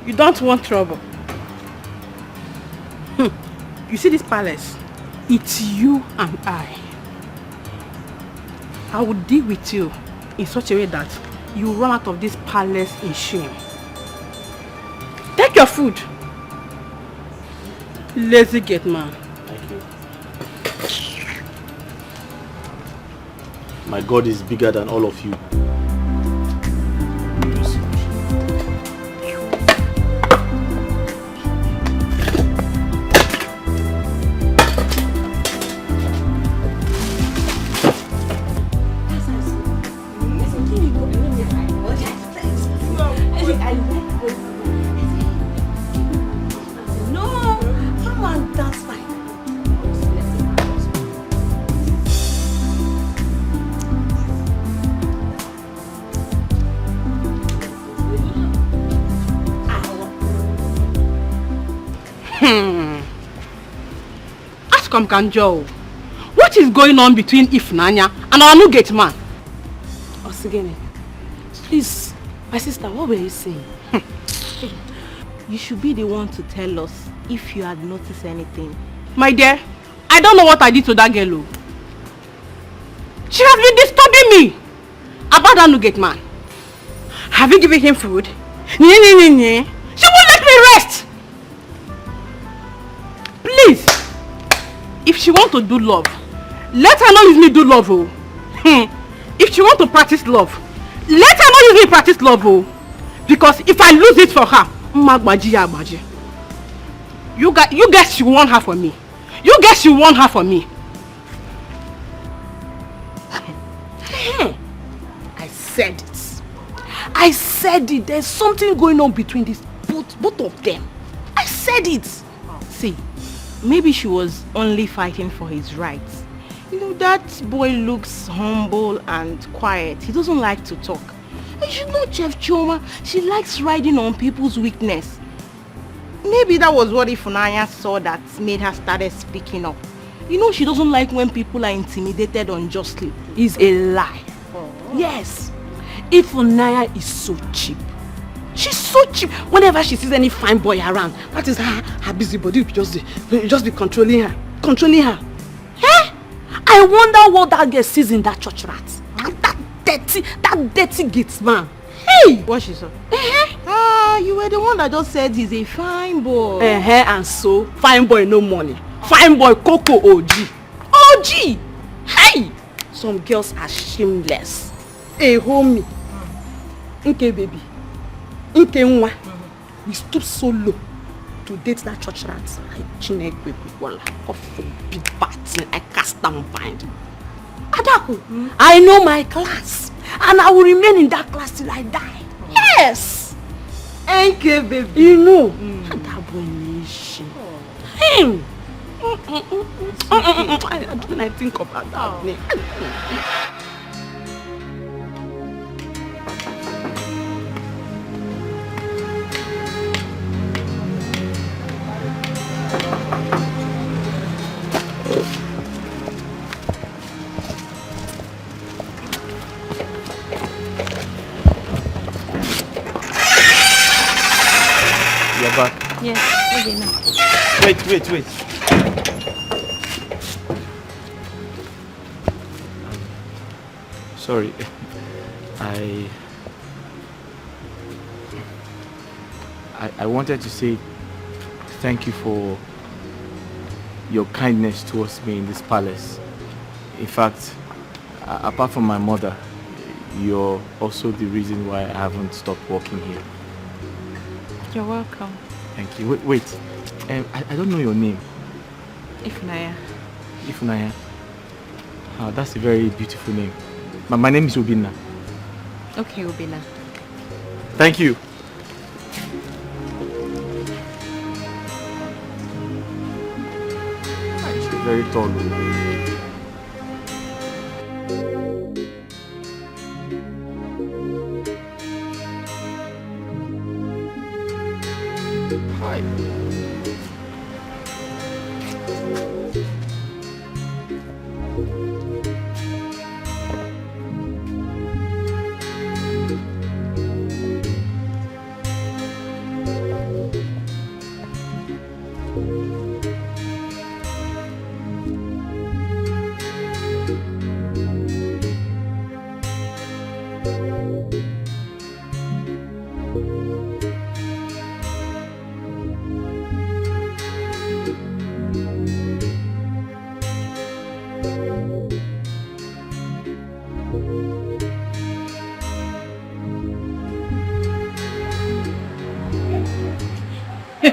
Speaker 9: You don't want trouble. You see this palace? It's you and I. I will deal with you in such a way that you run out of this palace in shame. Take your food. Lazy gate man.
Speaker 2: Thank you. My God is bigger than all of you.
Speaker 9: Kanjo, what is going on between Ifnanya and our new gate man?
Speaker 10: Osigene, please, my sister, what were you saying? You should be the one to tell us if you had noticed anything.
Speaker 9: My dear, I don't know what I did to that girl. She has been disturbing me about that new gate man. Have you given him food? She won't let me rest. Please. If she wants to do love, let her not use me do love. If she wants to practice love, Let her not use me to practice love, oh. Because if I lose it for her, you guess you want her for me. You guess you want her for me. I said it. I said it. There's something going on between these both of them. I said it.
Speaker 8: See, maybe she was only fighting for his rights. You know, that boy looks humble and quiet. He doesn't like to talk. And you know, Chef Choma, she likes riding on people's weakness. Maybe that was what Ifunanya saw that made her started speaking up. You know, she doesn't like when people are intimidated unjustly.
Speaker 9: It's a lie.
Speaker 8: Oh.
Speaker 9: Yes. Ifunanya is so cheap. She's so cheap. Whenever she sees any fine boy around, that is her busybody just be controlling her. Controlling her. Eh? I wonder what that girl sees in that church rat. That dirty gate man. Hey!
Speaker 8: What she saw? You were the one that just said he's a fine boy.
Speaker 9: And so, fine boy no money. Fine boy Coco OG. OG! Hey! Some girls are shameless. Hey, homie. Okay, baby. Okay, nwa. We stoop so low to date that church rat. I forbid bad. I cast down bind. Adaku, I know my class. And I will remain in that class till I die. Yes! Okay, baby. You know. That boy nation. Him. I think about that name.
Speaker 5: You're back.
Speaker 8: Yes,
Speaker 5: Wait. Sorry. I wanted to say thank you for your kindness towards me in this palace. In fact, apart from my mother, you're also the reason why I haven't stopped working here.
Speaker 8: You're welcome.
Speaker 5: Thank you. Wait. I don't know your name.
Speaker 8: Ifunanya.
Speaker 5: Oh, that's a very beautiful name. My name is Obinna.
Speaker 8: Okay, Obinna.
Speaker 5: Thank you. She's very tall. Hi.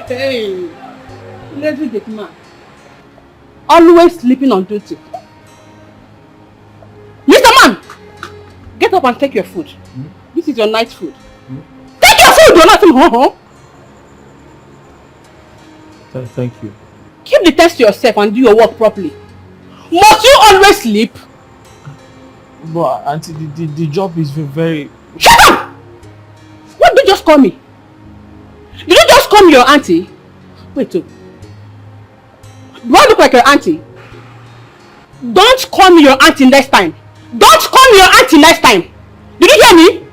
Speaker 9: Hey, lazy gate man. Always sleeping on duty. Mr. Man! Get up and take your food. This is your night food. Take your food! You're not in
Speaker 5: Thank you.
Speaker 9: Keep the test to yourself and do your work properly. Must you always sleep?
Speaker 5: But auntie, the job is very...
Speaker 9: Shut up! What did you just call me? Did you just call me your auntie? Wait, do I look like your auntie? Don't call me your auntie next time. Don't call me your auntie next time. Did you hear me?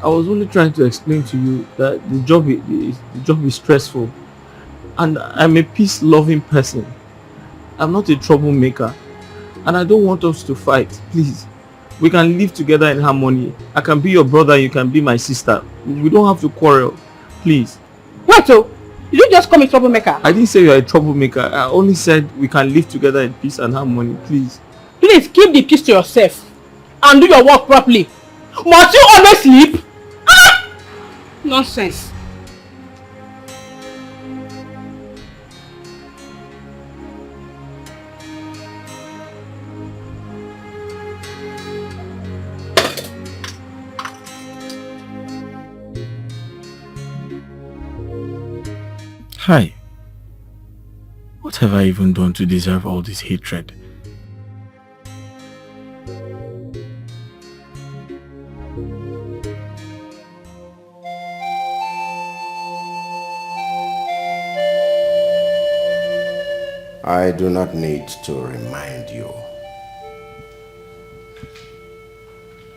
Speaker 5: I was only trying to explain to you that the job is stressful, and I'm a peace-loving person. I'm not a troublemaker, and I don't want us to fight. Please, we can live together in harmony. I can be your brother, you can be my sister. We don't have to quarrel. Please.
Speaker 9: What? So you didn't just call me troublemaker.
Speaker 5: I didn't say you're a troublemaker. I only said we can live together in peace and harmony. Please.
Speaker 9: Please keep the peace to yourself and do your work properly. Must you always sleep? Ah! Nonsense.
Speaker 5: Hi. What have I even done to deserve all this hatred?
Speaker 4: I do not need to remind you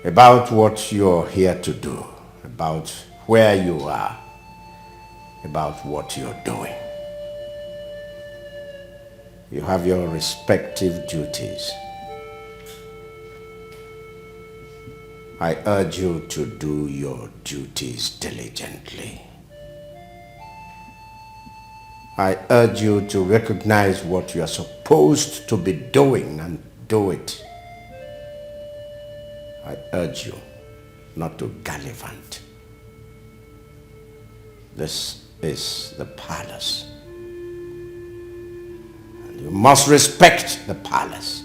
Speaker 4: about what you're here to do, about where you are, about what you're doing. You have your respective duties. I urge you to do your duties diligently. I urge you to recognize what you are supposed to be doing and do it. I urge you not to gallivant. This is the palace. And you must respect the palace.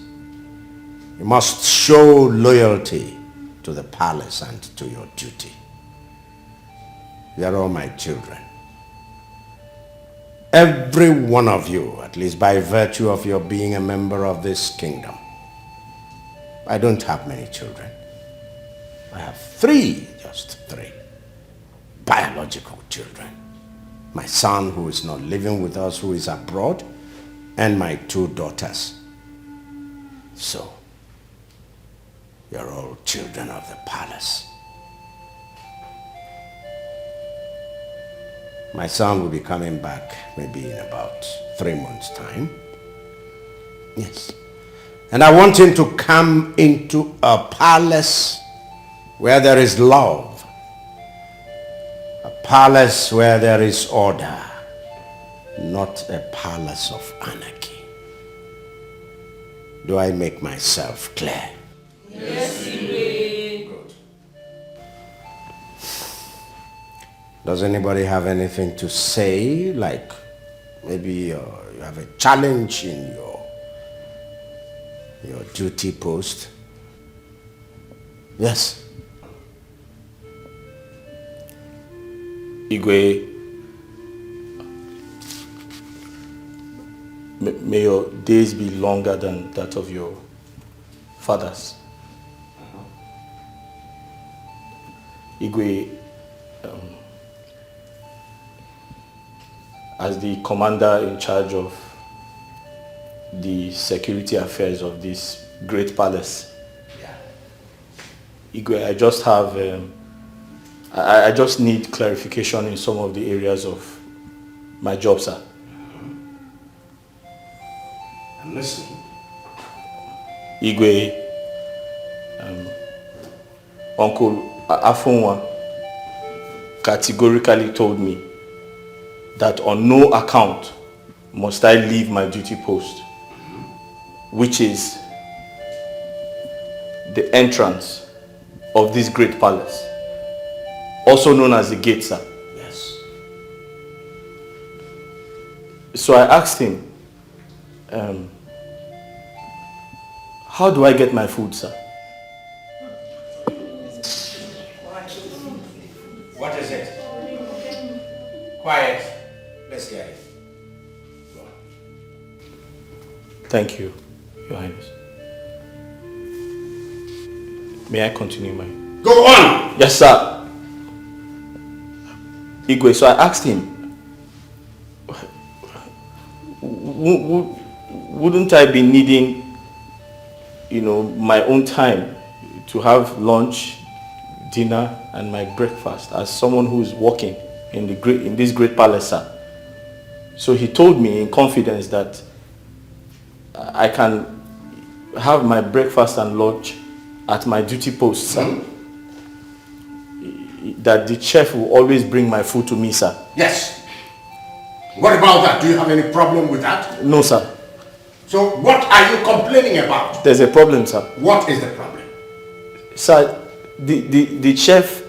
Speaker 4: You must show loyalty to the palace and to your duty. They are all my children. Every one of you, at least by virtue of your being a member of this kingdom. I don't have many children. I have three, just three, biological children. My son, who is not living with us, who is abroad, and my two daughters. So, you're all children of the palace. My son will be coming back maybe in about 3 months' time. Yes. And I want him to come into a palace where there is love. A palace where there is order. Not a palace of anarchy. Do I make myself clear?
Speaker 1: Yes, you will.
Speaker 4: Good. Does anybody have anything to say? Like maybe you have a challenge in your duty post? Yes.
Speaker 2: Igwe, may your days be longer than that of your fathers. Igwe, as the commander in charge of the security affairs of this great palace, Igwe, I just have, I just need clarification in some of the areas of my job, sir.
Speaker 4: I'm listening.
Speaker 2: Igwe, Uncle Afonwa categorically told me that on no account must I leave my duty post, which is the entrance of this great palace, also known as the gate, sir.
Speaker 4: Yes.
Speaker 2: So I asked him, how do I get my food, sir?
Speaker 4: What is it? Quiet. Let's hear it. Go on.
Speaker 2: Thank you, Your Highness. May I continue my...
Speaker 4: Go on!
Speaker 2: Yes, sir. Igwe, so I asked him, wouldn't I be needing, my own time to have lunch, dinner, and my breakfast as someone who is working in this great palace, sir? So he told me in confidence that I can have my breakfast and lunch at my duty post, sir. That the chef will always bring my food to me, sir.
Speaker 4: Yes. What about that? Do you have any problem with that?
Speaker 2: No, sir.
Speaker 4: So what are you complaining about?
Speaker 2: There's a problem, sir.
Speaker 4: What is the problem?
Speaker 2: Sir, the chef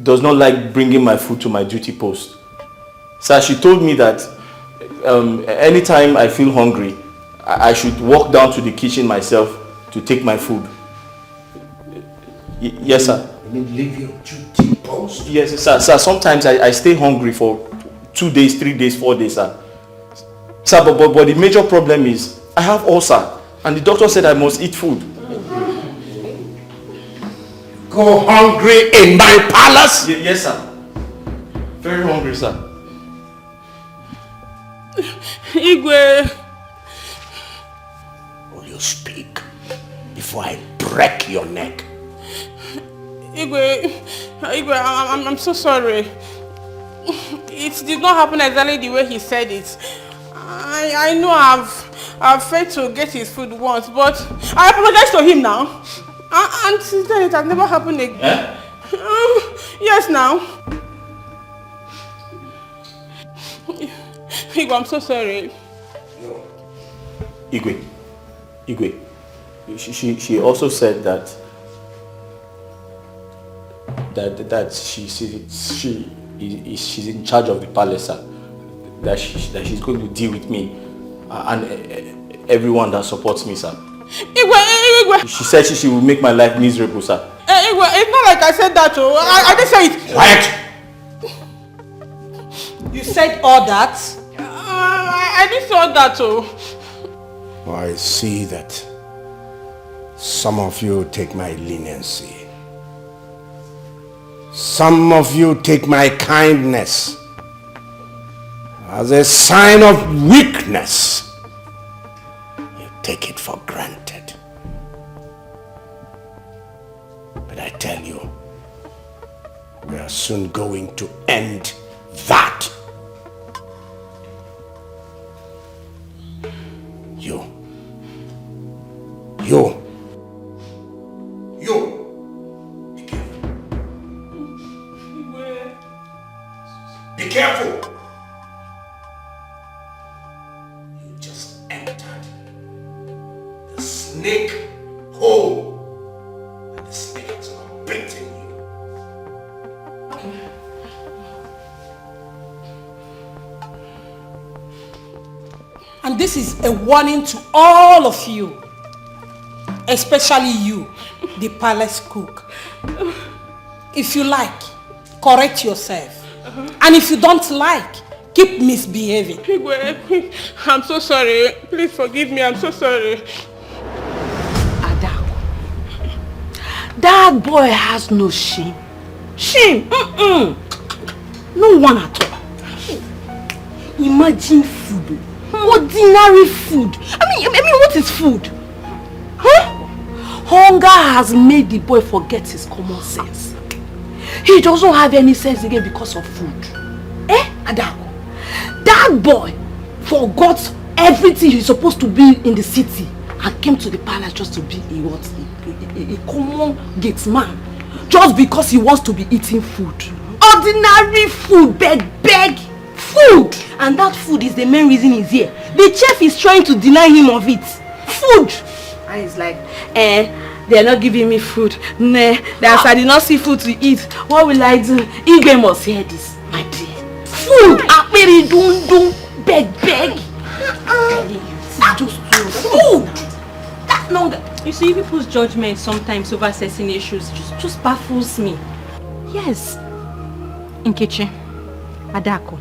Speaker 2: does not like bringing my food to my duty post. Sir, she told me that anytime I feel hungry, I should walk down to the kitchen myself to take my food. Yes, sir.
Speaker 4: You mean leave your duty post?
Speaker 2: Yes, sir. Sir, sometimes I stay hungry for 2 days, 3 days, 4 days, sir. Sir, but the major problem is I have ulcer, and the doctor said I must eat food.
Speaker 4: Go hungry in my palace?
Speaker 2: Yes, sir. Very hungry, sir.
Speaker 6: Igwe.
Speaker 4: Will you speak before I break your neck?
Speaker 6: Igwe, I'm so sorry. It did not happen exactly the way he said it. I know I've failed to get his food once, but I apologize to him now. And since then it has never happened again.
Speaker 2: Eh?
Speaker 6: Yes, now. Igwe, I'm so sorry.
Speaker 2: Igwe. She also said that she's in charge of the palace, sir. That she's going to deal with me and everyone that supports me, sir.
Speaker 6: Igwe.
Speaker 2: She said she will make my life miserable, sir.
Speaker 6: Igwe, it's not like I said that, oh. I didn't say it.
Speaker 4: Quiet!
Speaker 7: You said all that?
Speaker 6: I didn't say all that, oh.
Speaker 4: I see that some of you take my leniency. Some of you take my kindness as a sign of weakness. You take it for granted. But I tell you, we are soon going to end that. You. Be careful. You just entered the snake hole, and the snake has now bitten you.
Speaker 6: And this is a warning to all of you, especially you, the palace cook. If you like, correct yourself. And if you don't like, keep misbehaving. I'm so sorry. Please forgive me. I'm so sorry.
Speaker 9: Ada, that boy has no shame. Shame? No one at all. Imagine food. Ordinary food. I mean, what is food? Huh? Hunger has made the boy forget his common sense. He doesn't have any sense again because of food. Adako? That boy forgot everything he's supposed to be in the city and came to the palace just to be a common gate man. Just because he wants to be eating food. Ordinary food, beg food. And that food is the main reason he's here. The chef is trying to deny him of it. Food. And he's like, they are not giving me food. Nah, that's I did not see food to eat. What will I do? Igwe must hear this, my dear. Food! Akperi dun beg. Just food! That longer.
Speaker 8: You see, people's judgment sometimes over certain issues just baffles me. Yes. Nkechi, Adako,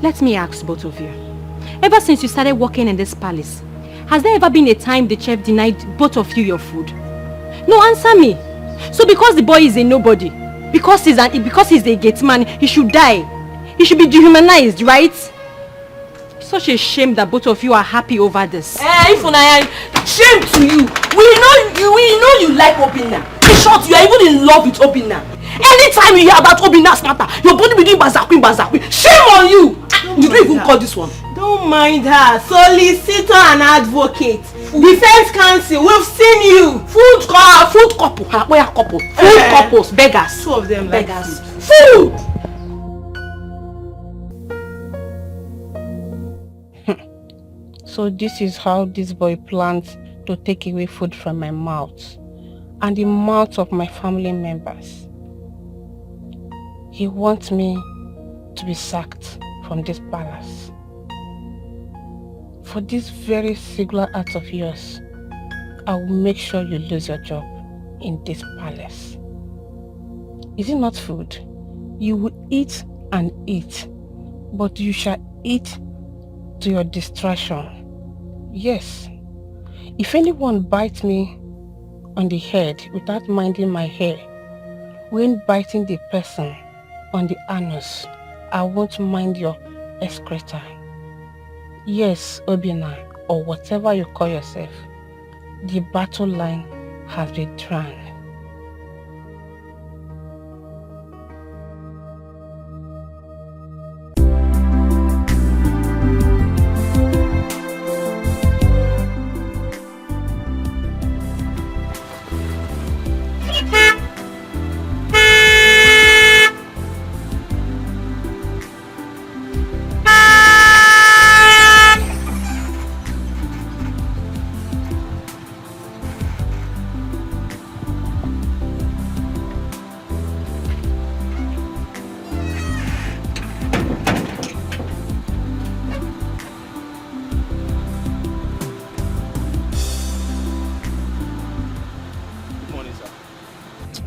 Speaker 8: let me ask both of you. Ever since you started working in this palace, has there ever been a time the chef denied both of you your food? No, answer me. So because the boy is a nobody, because he's a gate man, he should die. He should be dehumanized, right? Such a shame that both of you are happy over this.
Speaker 9: Shame to you. We know you like Obinna. In short, you are even in love with Obinna. Anytime you hear about Obinna's matter, your body be doing bazakwi. Shame on you. You don't even call this one.
Speaker 10: Don't mind her. Solicitor and advocate. Defense counsel, we've seen you.
Speaker 9: Food couple. Where are couple? Food couples, beggars.
Speaker 10: Two of them like
Speaker 9: beggars.
Speaker 10: Food.
Speaker 6: So this is how this boy plans to take away food from my mouth.
Speaker 8: and the mouth of my family members. He wants me to be sacked from this palace. For this very singular act of yours, I will make sure you lose your job in this palace. Is it not food? You will eat and eat, but you shall eat to your distraction. Yes. If anyone bites me on the head without minding my hair, when biting the person on the anus, I won't mind your excreta. Yes, Obinna, or whatever you call yourself, the battle line has been drawn.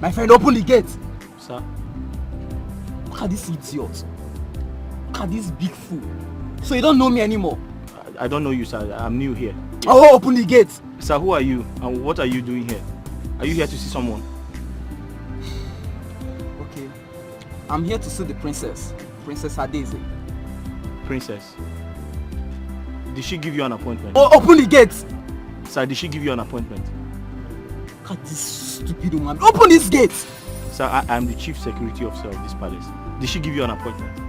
Speaker 11: My friend, open the gate.
Speaker 2: Sir?
Speaker 11: Look at this idiot. Look at this big fool. So you don't know me anymore?
Speaker 2: I don't know you, sir. I'm new here.
Speaker 11: Oh, open the gate.
Speaker 2: Sir, who are you? And what are you doing here? Are you here to see someone?
Speaker 11: Okay. I'm here to see the princess. Princess Adeze.
Speaker 2: Princess? Did she give you an appointment?
Speaker 11: Oh, open the gate.
Speaker 2: Sir, did she give you an appointment?
Speaker 11: Look at this stupid woman. Open this gate.
Speaker 2: Sir, I am the chief security officer of this palace. Did she give you an appointment?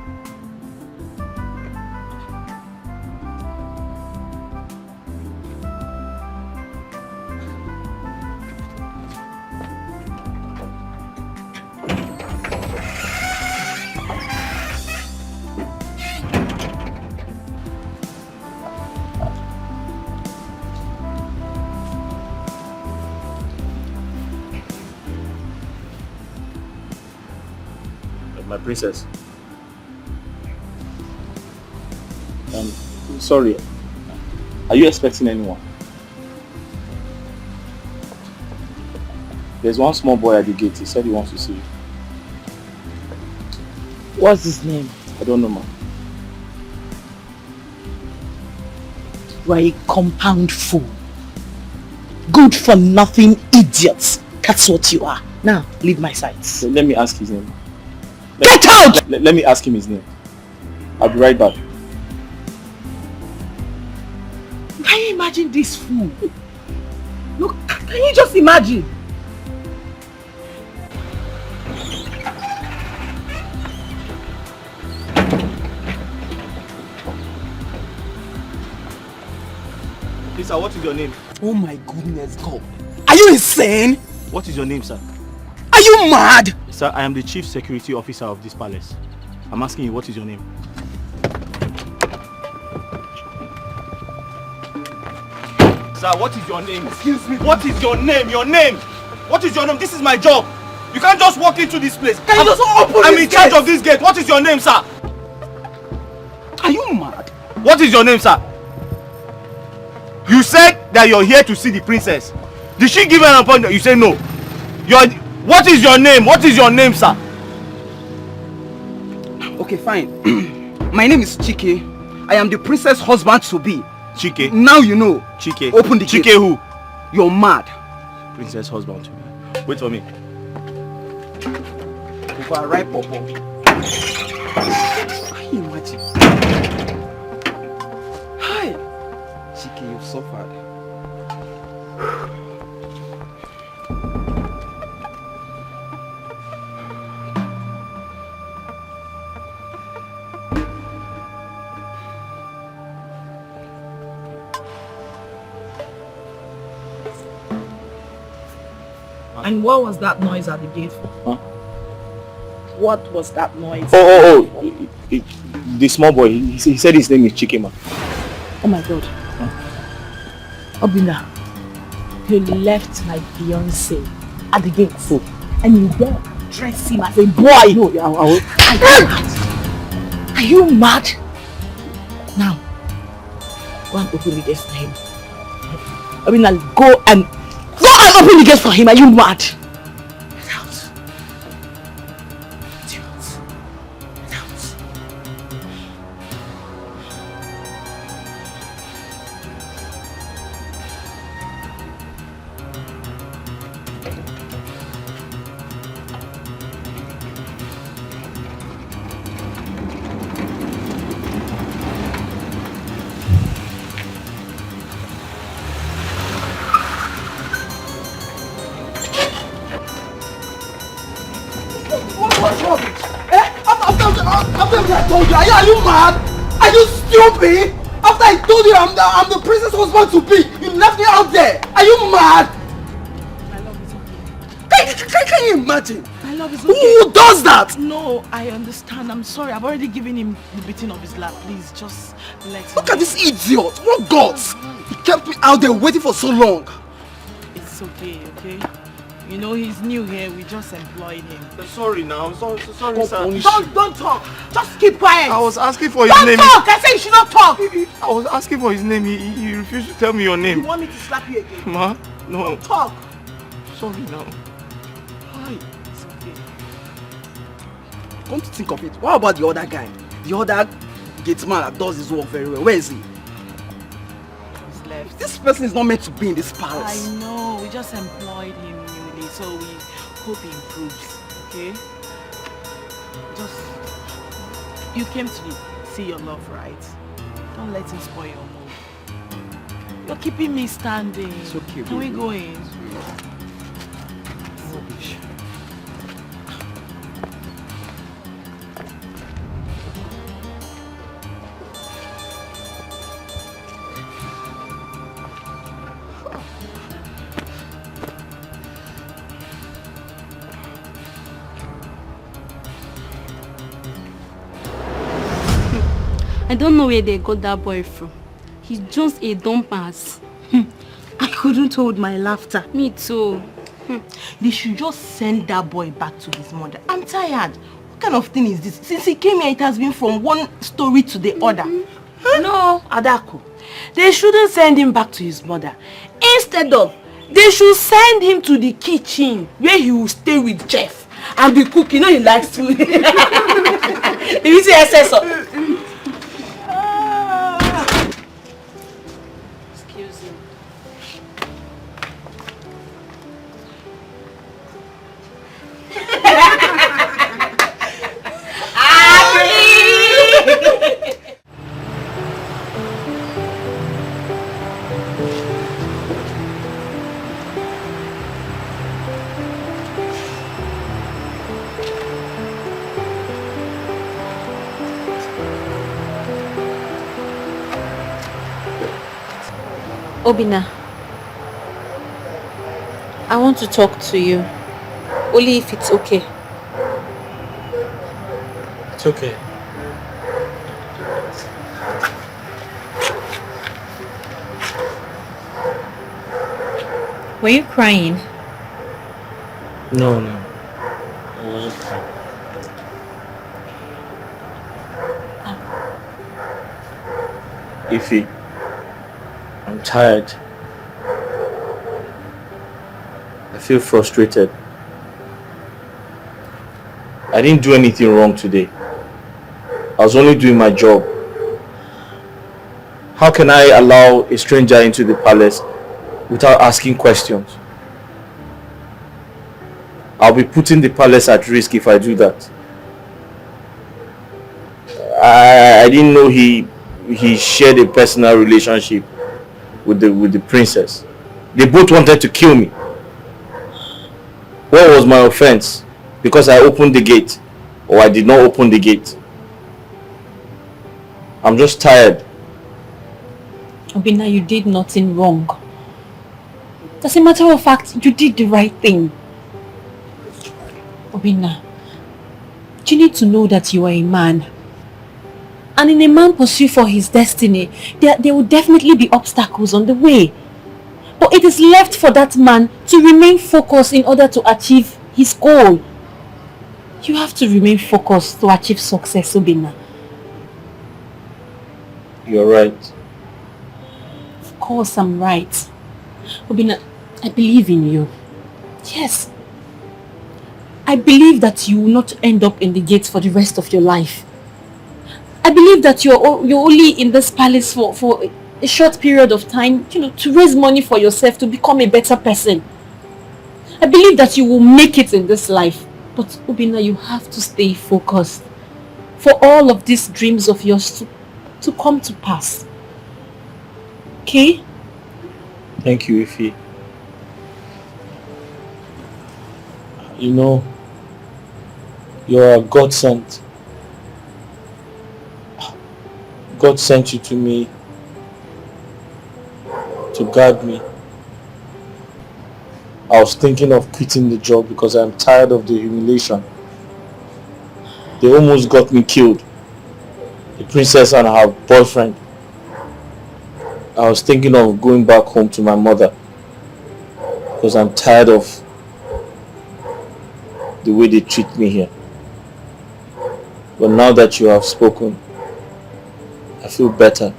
Speaker 2: My princess. Sorry. Are you expecting anyone? There's one small boy at the gate. He said he wants to see you.
Speaker 9: What's his name?
Speaker 2: I don't know, ma'am.
Speaker 7: You are a compound fool. Good for nothing idiots. That's what you are. Now, leave my sight.
Speaker 2: Let me ask his name.
Speaker 7: Get out!
Speaker 2: Let me ask him his name. I'll be right back.
Speaker 9: Can you imagine this fool? Look, can you just imagine?
Speaker 2: Please, sir, what is your name?
Speaker 11: Oh my goodness, God. Are you insane?
Speaker 2: What is your name, sir?
Speaker 11: Are you mad?
Speaker 2: Sir, I am the chief security officer of this palace. I'm asking you, what is your name? Sir, what is your name?
Speaker 11: Excuse me.
Speaker 2: What is your name? Your name? What is your name? This is my job. You can't just walk into this place.
Speaker 11: Can you just open
Speaker 2: I'm
Speaker 11: this
Speaker 2: in charge
Speaker 11: gate?
Speaker 2: of this gate. What is your name, sir?
Speaker 11: Are you mad?
Speaker 2: What is your name, sir? You said that you're here to see the princess. Did she give you an appointment? You say no. What is your name? What is your name, sir?
Speaker 11: Okay, fine. My name is Chike. I am the princess husband to be.
Speaker 2: Chike.
Speaker 11: Now you know.
Speaker 2: Chike.
Speaker 11: Open the gate.
Speaker 2: Chike who?
Speaker 11: You're mad.
Speaker 2: Princess husband to be. Wait for me.
Speaker 11: Over right, Popo. Can you imagine? Hi. Chike, you've suffered.
Speaker 9: And what was that noise at the gate for?
Speaker 2: Huh?
Speaker 9: What was that noise?
Speaker 2: The small boy, he said his name is Chikema.
Speaker 9: Oh my God. Obinna, you left my fiancé at the gate. So, and you there dress him as a boy.
Speaker 11: No, I will.
Speaker 9: Are you mad? Now, go and open the gate for him. I mean, I'll go and open the gate for him. Are you mad? Get out. Get out.
Speaker 11: What's wrong? After I told you, are you mad? Are you stupid? After I told you I'm the princess husband to be, you left me out there. Are you mad?
Speaker 8: My love is okay.
Speaker 11: Can you imagine?
Speaker 8: My love is okay.
Speaker 11: Who does that?
Speaker 8: No, I understand. I'm sorry. I've already given him the beating of his lap. Please, just let him.
Speaker 11: Look at this idiot. What guts? He kept me out there waiting for so long.
Speaker 8: It's okay, okay? You know, he's new here. We just employed him.
Speaker 2: Sorry now. Sorry, sir.
Speaker 9: Don't talk. Just keep quiet.
Speaker 2: I was asking for his name.
Speaker 9: Don't talk. I said you should not talk.
Speaker 2: I was asking for his name. He refused to tell me your name.
Speaker 9: You want me to slap you again?
Speaker 2: Ma? No.
Speaker 9: Don't talk.
Speaker 2: Sorry now.
Speaker 11: Why? It's okay. Come to think of it, what about the other guy? The other gate man that does his work very well. Where is he?
Speaker 8: He's left.
Speaker 11: This person is not meant to be in this palace.
Speaker 8: I know. We just employed him newly, so we hope he improves. Okay? Just... You came to see your love, right? Don't let him spoil your mood. You're keeping me standing.
Speaker 11: It's okay,
Speaker 8: Can we
Speaker 11: baby.
Speaker 8: go in?
Speaker 11: Rubbish.
Speaker 10: I don't know where they got that boy from. He's just a dumb ass.
Speaker 7: I couldn't hold my laughter.
Speaker 10: Me too.
Speaker 7: They should just send that boy back to his mother. I'm tired. What kind of thing is this? Since he came here, it has been from one story to the other.
Speaker 9: No, Adako. They shouldn't send him back to his mother. Instead of, they should send him to the kitchen where he will stay with Jeff and be cooking. You know he likes food. If you see excess of...
Speaker 10: Excuse me. Obinna, I want to talk to you, only if it's okay.
Speaker 5: It's okay.
Speaker 10: Were you crying?
Speaker 5: No. I wasn't crying.
Speaker 2: Ify, I'm tired. I feel frustrated. I didn't do anything wrong today. I was only doing my job. How can I allow a stranger into the palace without asking questions? I'll be putting the palace at risk if I do that. I didn't know he shared a personal relationship with the princess. They both wanted to kill me. What was my offense? Because I opened the gate, or I did not open the gate? I'm just tired.
Speaker 10: Obinna, you did nothing wrong. As a matter of fact, you did the right thing. Obinna, you need to know that you are a man. And in a man pursuit for his destiny, there will definitely be obstacles on the way. But it is left for that man to remain focused in order to achieve his goal. You have to remain focused to achieve success, Obinna.
Speaker 5: You're right.
Speaker 10: Of course I'm right. Obinna, I believe in you. Yes. I believe that you will not end up in the gates for the rest of your life. I believe that you're only in this palace for a short period of time, to raise money for yourself, to become a better person. I believe that you will make it in this life. But Obinna, you have to stay focused for all of these dreams of yours to come to pass. Okay?
Speaker 5: Thank you, Ify. You know, you're a godsend. God sent you to me to guide me. I was thinking of quitting the job because I'm tired of the humiliation. They almost got me killed. The princess and her boyfriend. I was thinking of going back home to my mother because I'm tired of the way they treat me here. But now that you have spoken, I feel better.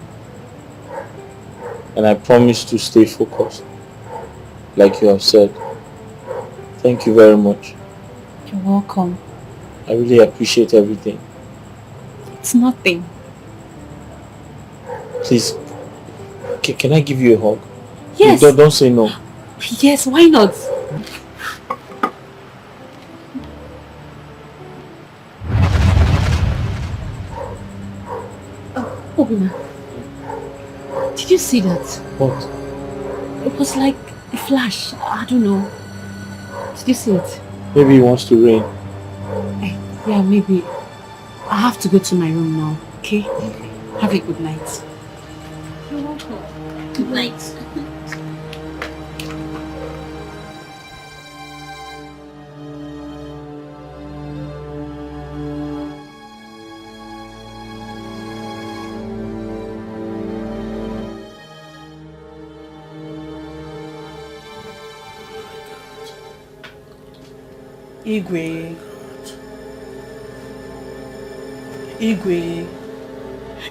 Speaker 5: And I promise to stay focused, like you have said. Thank you very much.
Speaker 10: You're welcome.
Speaker 5: I really appreciate everything.
Speaker 10: It's nothing.
Speaker 5: Please, can I give you a hug?
Speaker 10: Yes.
Speaker 5: Don't say no.
Speaker 10: Yes, why not? Obinna, did you see that?
Speaker 5: What?
Speaker 10: It was like a flash. I don't know. Did you see it?
Speaker 5: Maybe he wants to rain.
Speaker 10: Yeah, maybe. I have to go to my room now, okay? Have a good night. You're welcome. Good night.
Speaker 9: Igwe,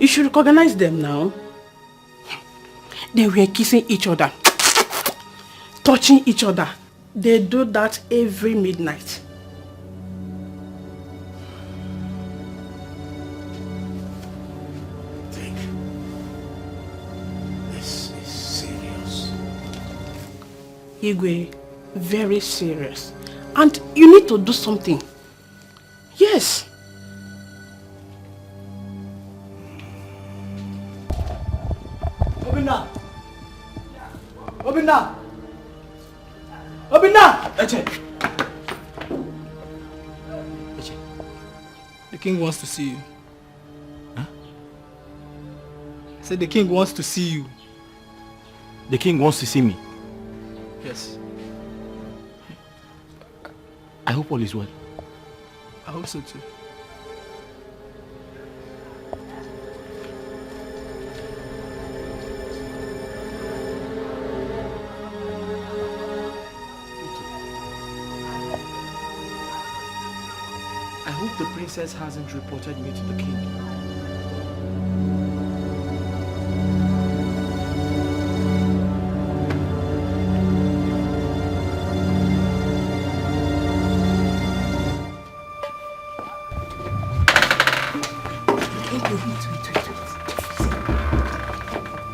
Speaker 9: you should recognize them now. They were kissing each other, touching each other. They do that every midnight.
Speaker 4: This is serious.
Speaker 9: Igwe, very serious. And you need to do something. Yes.
Speaker 11: Obinna! Obinna! Obinna! Eche! The king wants to see you.
Speaker 2: Huh?
Speaker 11: I said the king wants to see you.
Speaker 2: The king wants to see me.
Speaker 11: Yes.
Speaker 2: I hope all is well.
Speaker 11: I hope so too.
Speaker 2: I hope the princess hasn't reported me to the king.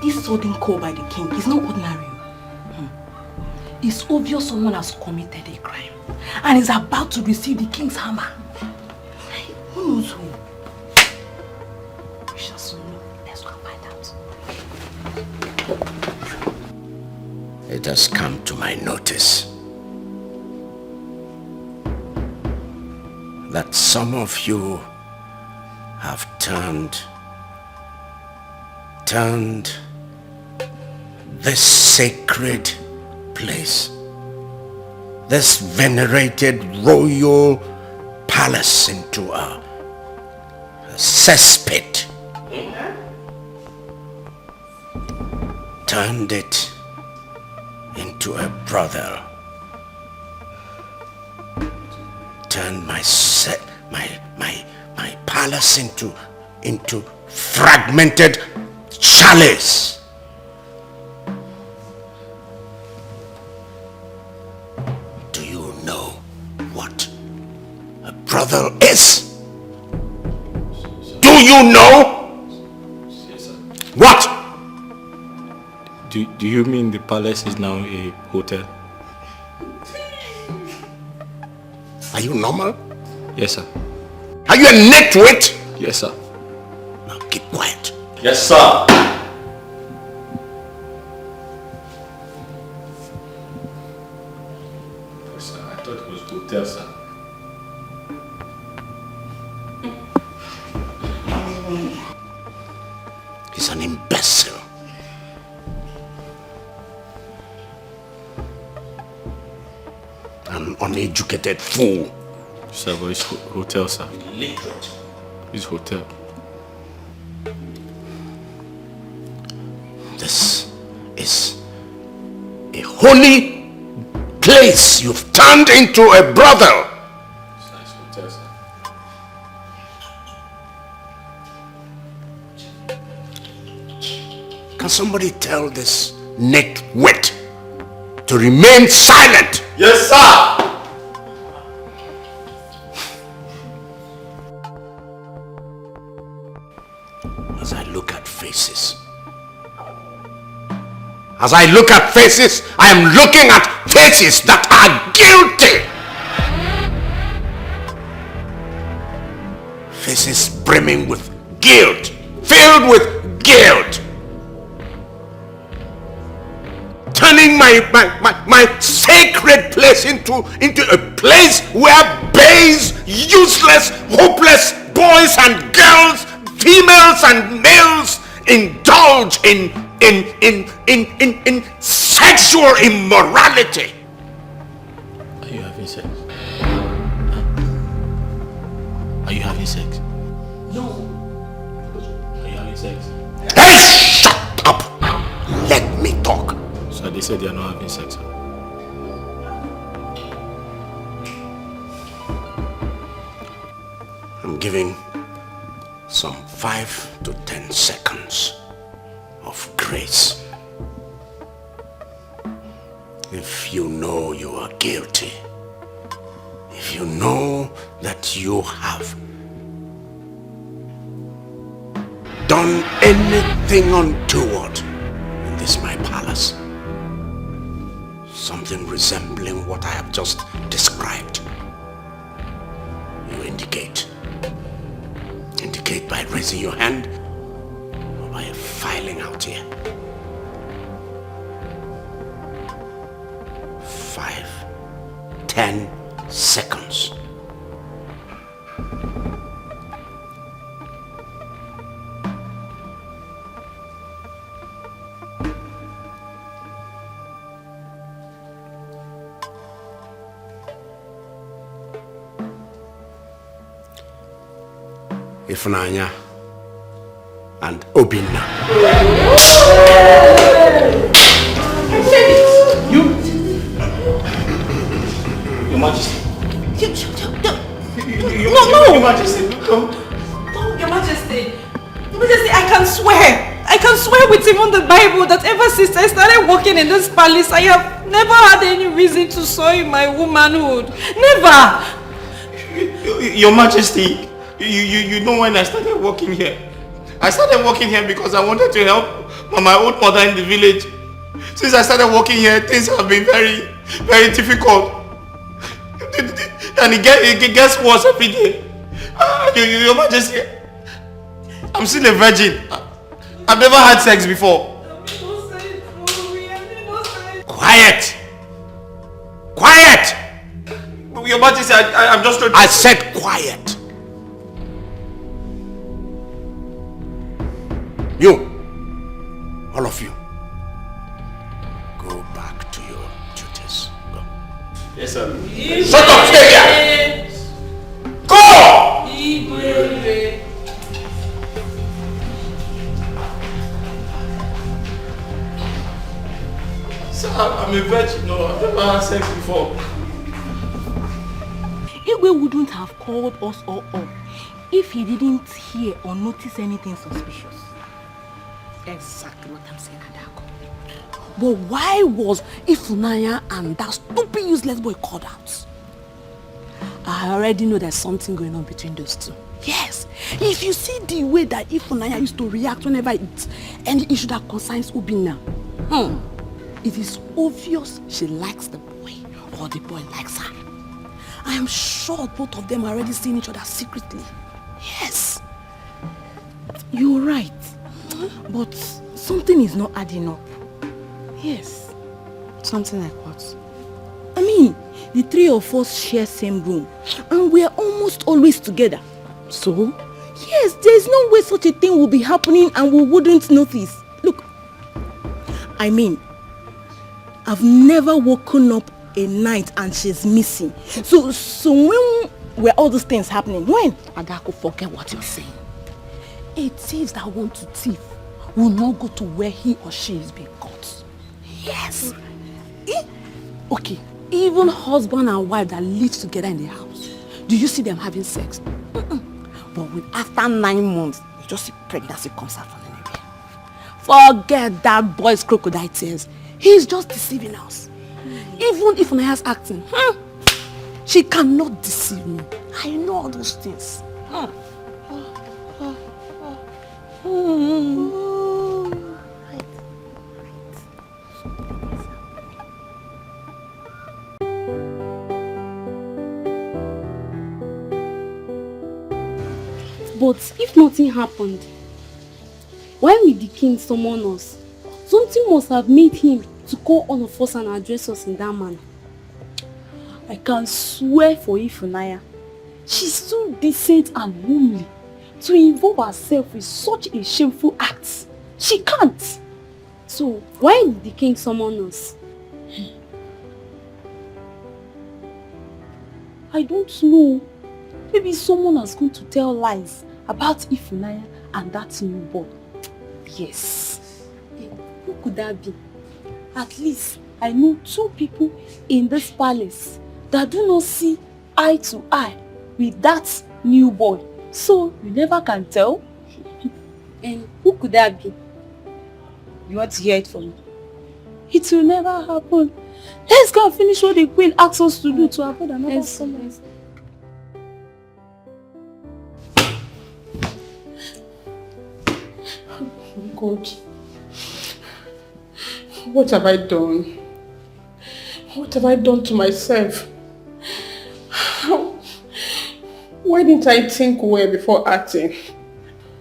Speaker 9: This sudden call by the king is not ordinary. It's obvious someone has committed a crime and is about to receive the king's hammer. Who knows who? We shall soon know. Let's go and find out.
Speaker 4: It has come to my notice that some of you have turned this sacred place, this venerated royal palace, into a cesspit. Turned it into a brothel. Turned my palace into fragmented chalice. Do you know what a brothel is? Do you know? What?
Speaker 2: Do you mean the palace is now a hotel?
Speaker 4: Are you normal?
Speaker 2: Yes, sir.
Speaker 4: Are you a nitwit?
Speaker 2: Yes, sir.
Speaker 4: Now keep quiet.
Speaker 2: Yes, sir. Sir, I thought it was hotel, sir.
Speaker 4: He's an imbecile. An uneducated fool.
Speaker 2: Sir, but it's hotel, sir.
Speaker 4: Illiterate.
Speaker 2: It's hotel.
Speaker 4: This is a holy place you've turned into a brothel.
Speaker 2: Sir, it's hotel, sir.
Speaker 4: Can somebody tell this nitwit to remain silent?
Speaker 2: Yes, sir!
Speaker 4: As I look at faces, I am looking at faces that are guilty. Faces brimming with guilt, filled with guilt. Turning my sacred place into a place where base, useless, hopeless boys and girls, females and males indulge in sexual immorality.
Speaker 2: Are you having sex? Are you having sex?
Speaker 1: No.
Speaker 2: Are you having sex?
Speaker 4: Hey, shut up! Let me talk.
Speaker 2: So they said they are not having sex, sir.
Speaker 4: I'm giving some 5 to 10 seconds of grace. If you know you are guilty, if you know that you have done anything untoward in this my palace, something resembling what I have just described, you indicate by raising your hand or by filing out here. 5, 10 seconds. Ifunanya and Obinna.
Speaker 2: Your Majesty.
Speaker 8: No.
Speaker 2: Your Majesty, come.
Speaker 8: No, Your Majesty. Your Majesty, I can swear with even the Bible that ever since I started working in this palace, I have never had any reason to soil my womanhood. Never.
Speaker 2: Your Majesty, you know when I started working here? I started working here because I wanted to help my old mother in the village. Since I started working here, things have been very, very difficult. And it gets worse every day. Your Majesty, I'm still a virgin. I've never had sex before.
Speaker 4: Quiet! Quiet!
Speaker 2: Your Majesty, I'm just trying to...
Speaker 4: I said quiet. You, all of you, go back to your duties. Go.
Speaker 2: Yes, sir.
Speaker 4: Shut up, stay here! Go!
Speaker 2: Sir,
Speaker 5: I'm a virgin, no, I've never had sex before.
Speaker 9: Igwe wouldn't have called us all up if he didn't hear or notice anything suspicious. Exactly what I'm saying, Adako. But why was Ifunanya and that stupid useless boy called out? I already know there's something going on between those two. Yes, if you see the way that Ifunanya used to react whenever it's any issue that concerns Obinna, it is obvious she likes the boy or the boy likes her. I am sure both of them are already seeing each other secretly. Yes. You're right. But something is not adding up. Yes.
Speaker 7: Something like what?
Speaker 9: I mean, the three of us share same room and we are almost always together. So, yes, there's no way such a thing will be happening and we wouldn't notice. Look, I mean, I've never woken up a night and she's missing. So when were all these things happening? When? Adako, forget what you're saying. A thief that wants to thief will not go to where he or she is being caught. Yes. Okay, even husband and wife that live together in the house, do you see them having sex? But after 9 months, you just see pregnancy comes out from anywhere. Forget that boy's crocodile tears. He's just deceiving us. Even if Unaya's acting, she cannot deceive me. I know all those things.
Speaker 10: But if nothing happened, why would the king summon us? Something must have made him to call all of us and address us in that manner.
Speaker 9: I can swear for Ifunanya, she's too decent and homely to involve herself with such a shameful act. She can't.
Speaker 10: So why did the king summon us?
Speaker 9: I don't know. Maybe someone is going to tell lies about Ifunanya and that new boy. Yes.
Speaker 10: Who could that be? At least I know 2 people in this palace that do not see eye to eye with that new boy.
Speaker 9: So you never can tell.
Speaker 10: And who could that be?
Speaker 9: You want to hear it from me? It will never happen. Let's go and finish what the queen asked us to do to avoid another summer.
Speaker 12: God, what have I done? What have I done to myself? Why didn't I think well before acting?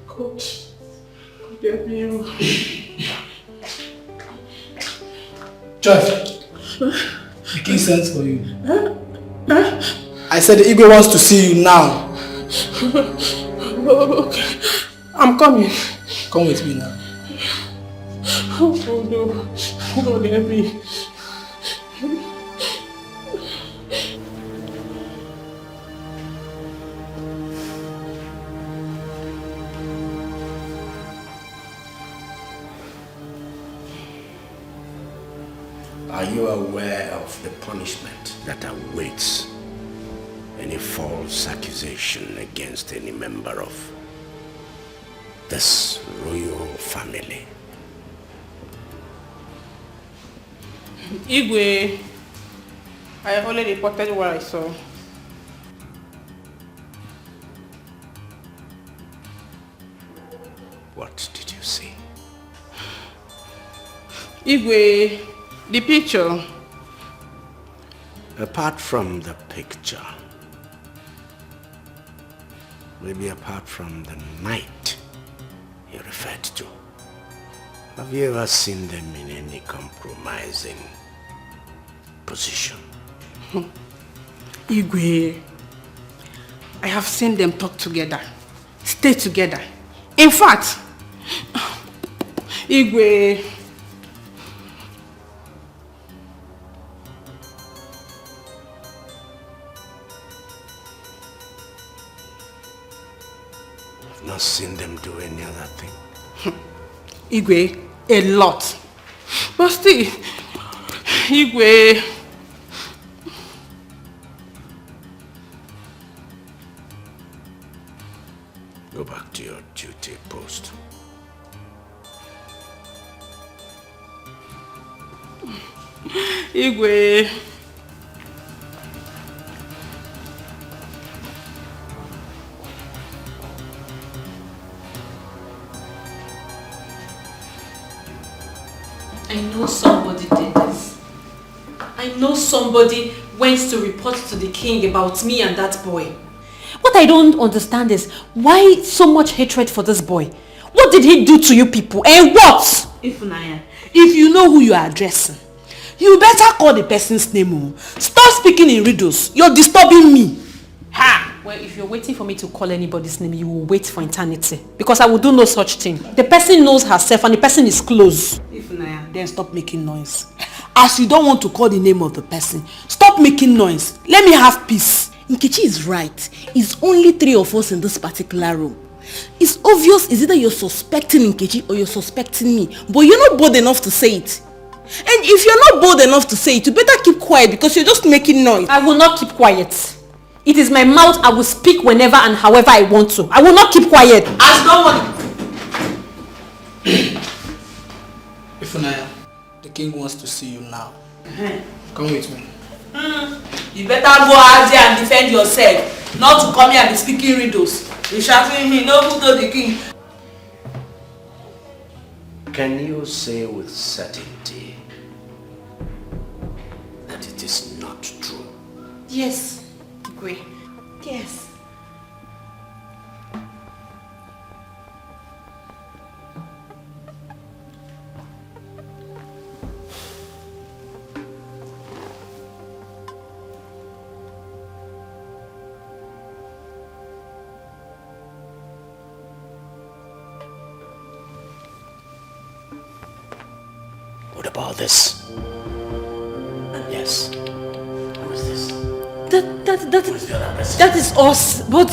Speaker 12: God, forgive me.
Speaker 11: Joy, the king sends for you. I said the Igwe wants to see you now.
Speaker 12: Okay, I'm coming.
Speaker 11: Come with me now.
Speaker 12: Oh no, God help me.
Speaker 4: Are you aware of the punishment that awaits any false accusation against any member of this royal family?
Speaker 12: Igwe, I already reported what I saw.
Speaker 4: What did you see?
Speaker 12: Igwe, the picture.
Speaker 4: Apart from the picture, maybe apart from the night you referred to, have you ever seen them in any compromising position?
Speaker 12: Igwe, I have seen them talk together, stay together. In fact, Igwe,
Speaker 4: I've not seen them do any other thing.
Speaker 12: Igwe, a lot. But still, Igwe.
Speaker 4: Go back to your duty post.
Speaker 12: Igwe.
Speaker 10: I know somebody did this. I know somebody went to report to the king about me and that boy. What I don't understand is why so much hatred for this boy? What did he do to you people? And what?
Speaker 9: Ifunanya, if you know who you are addressing, you better call the person's name. Stop speaking in riddles. You're disturbing me. Ha!
Speaker 10: Well, if you're waiting for me to call anybody's name, you will wait for eternity. Because I will do no such thing. The person knows herself and the person is close.
Speaker 9: Ifunanya, then stop making noise. As you don't want to call the name of the person, stop making noise. Let me have peace. Nkechi is right. It's only 3 of us in this particular room. It's obvious it's either you're suspecting Nkechi or you're suspecting me. But you're not bold enough to say it. And if you're not bold enough to say it, you better keep quiet because you're just making noise.
Speaker 10: I will not keep quiet. It is my mouth. I will speak whenever and however I want to. I will not keep quiet.
Speaker 9: As no one...
Speaker 11: Ifunanya, the king wants to see you now. Come with me.
Speaker 9: You better go out there and defend yourself. Not to come here and be speaking riddles. You're shouting him, no food to the king.
Speaker 4: Can you say with certainty that it is not true?
Speaker 10: Yes, agree. Yes.
Speaker 4: What about this? Yes. Who is this?
Speaker 10: That is us. But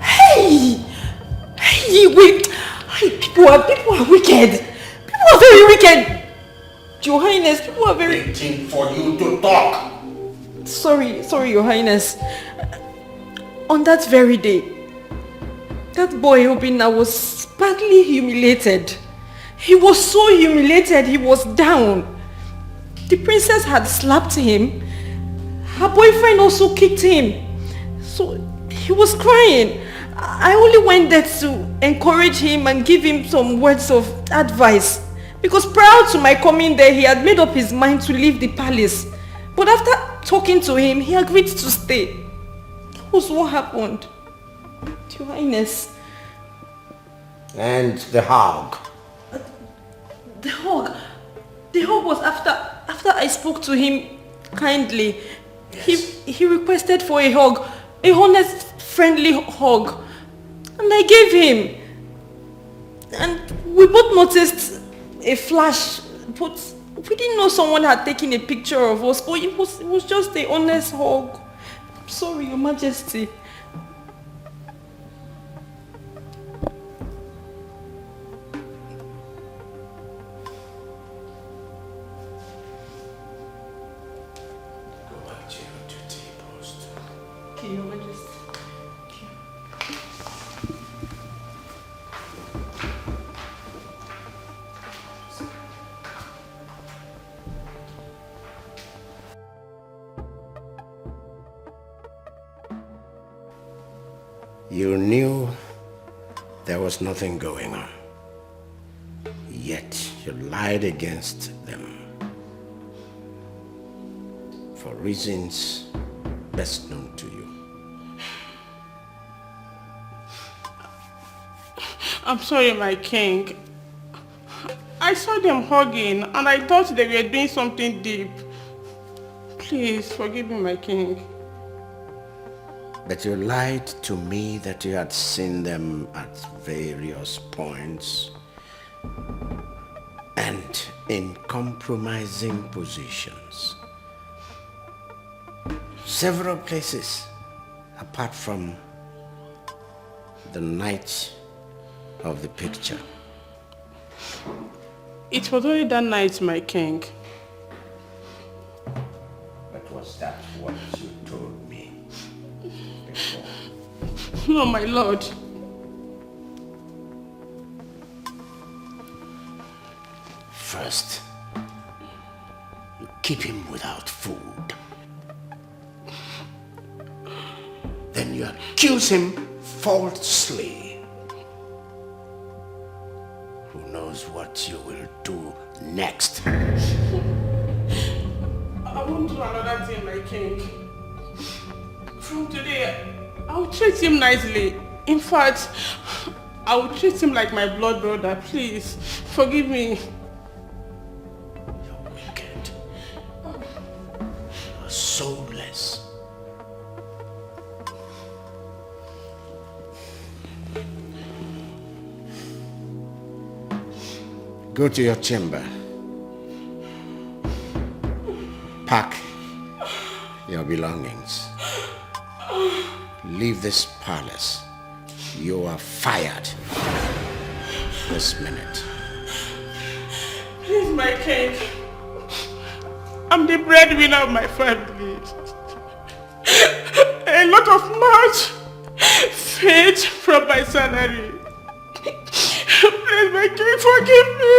Speaker 10: hey, people are wicked. People are very wicked. Your Highness, people are very.
Speaker 4: Waiting for you to talk.
Speaker 10: Sorry, Your Highness. On that very day, that boy Obinna was badly humiliated. He was so humiliated, he was down. The princess had slapped him. Her boyfriend also kicked him. So he was crying. I only went there to encourage him and give him some words of advice. Because prior to my coming there, he had made up his mind to leave the palace. But after talking to him, he agreed to stay. That was what happened. Your Highness.
Speaker 4: And the hug.
Speaker 10: The hug was after I spoke to him kindly. Yes. He requested for a hug, a honest, friendly hug, and I gave him. And we both noticed a flash, but we didn't know someone had taken a picture of us. But it was just a honest hug. I'm sorry, Your Majesty. Your Majesty.
Speaker 4: You knew there was nothing going on, yet you lied against them for reasons best known to you.
Speaker 12: I'm sorry, my king. I saw them hugging and I thought they were doing something deep. Please forgive me, my king.
Speaker 4: But you lied to me that you had seen them at various points and in compromising positions. Several places apart from the night of the picture.
Speaker 12: It was only that night, my king.
Speaker 4: what you told me before.
Speaker 12: No, my lord.
Speaker 4: First, you keep him without food. Then you accuse him falsely. Who knows what you will do next?
Speaker 12: I won't do another thing, my king. From today, I'll treat him nicely. In fact, I will treat him like my blood brother. Please, forgive me.
Speaker 4: You're wicked. You're soulless. Go to your chamber. Pack your belongings. Leave this palace. You are fired this minute.
Speaker 12: Please, my king. I'm the breadwinner of my family. A lot of much fed from my salary. Please, my king, forgive me.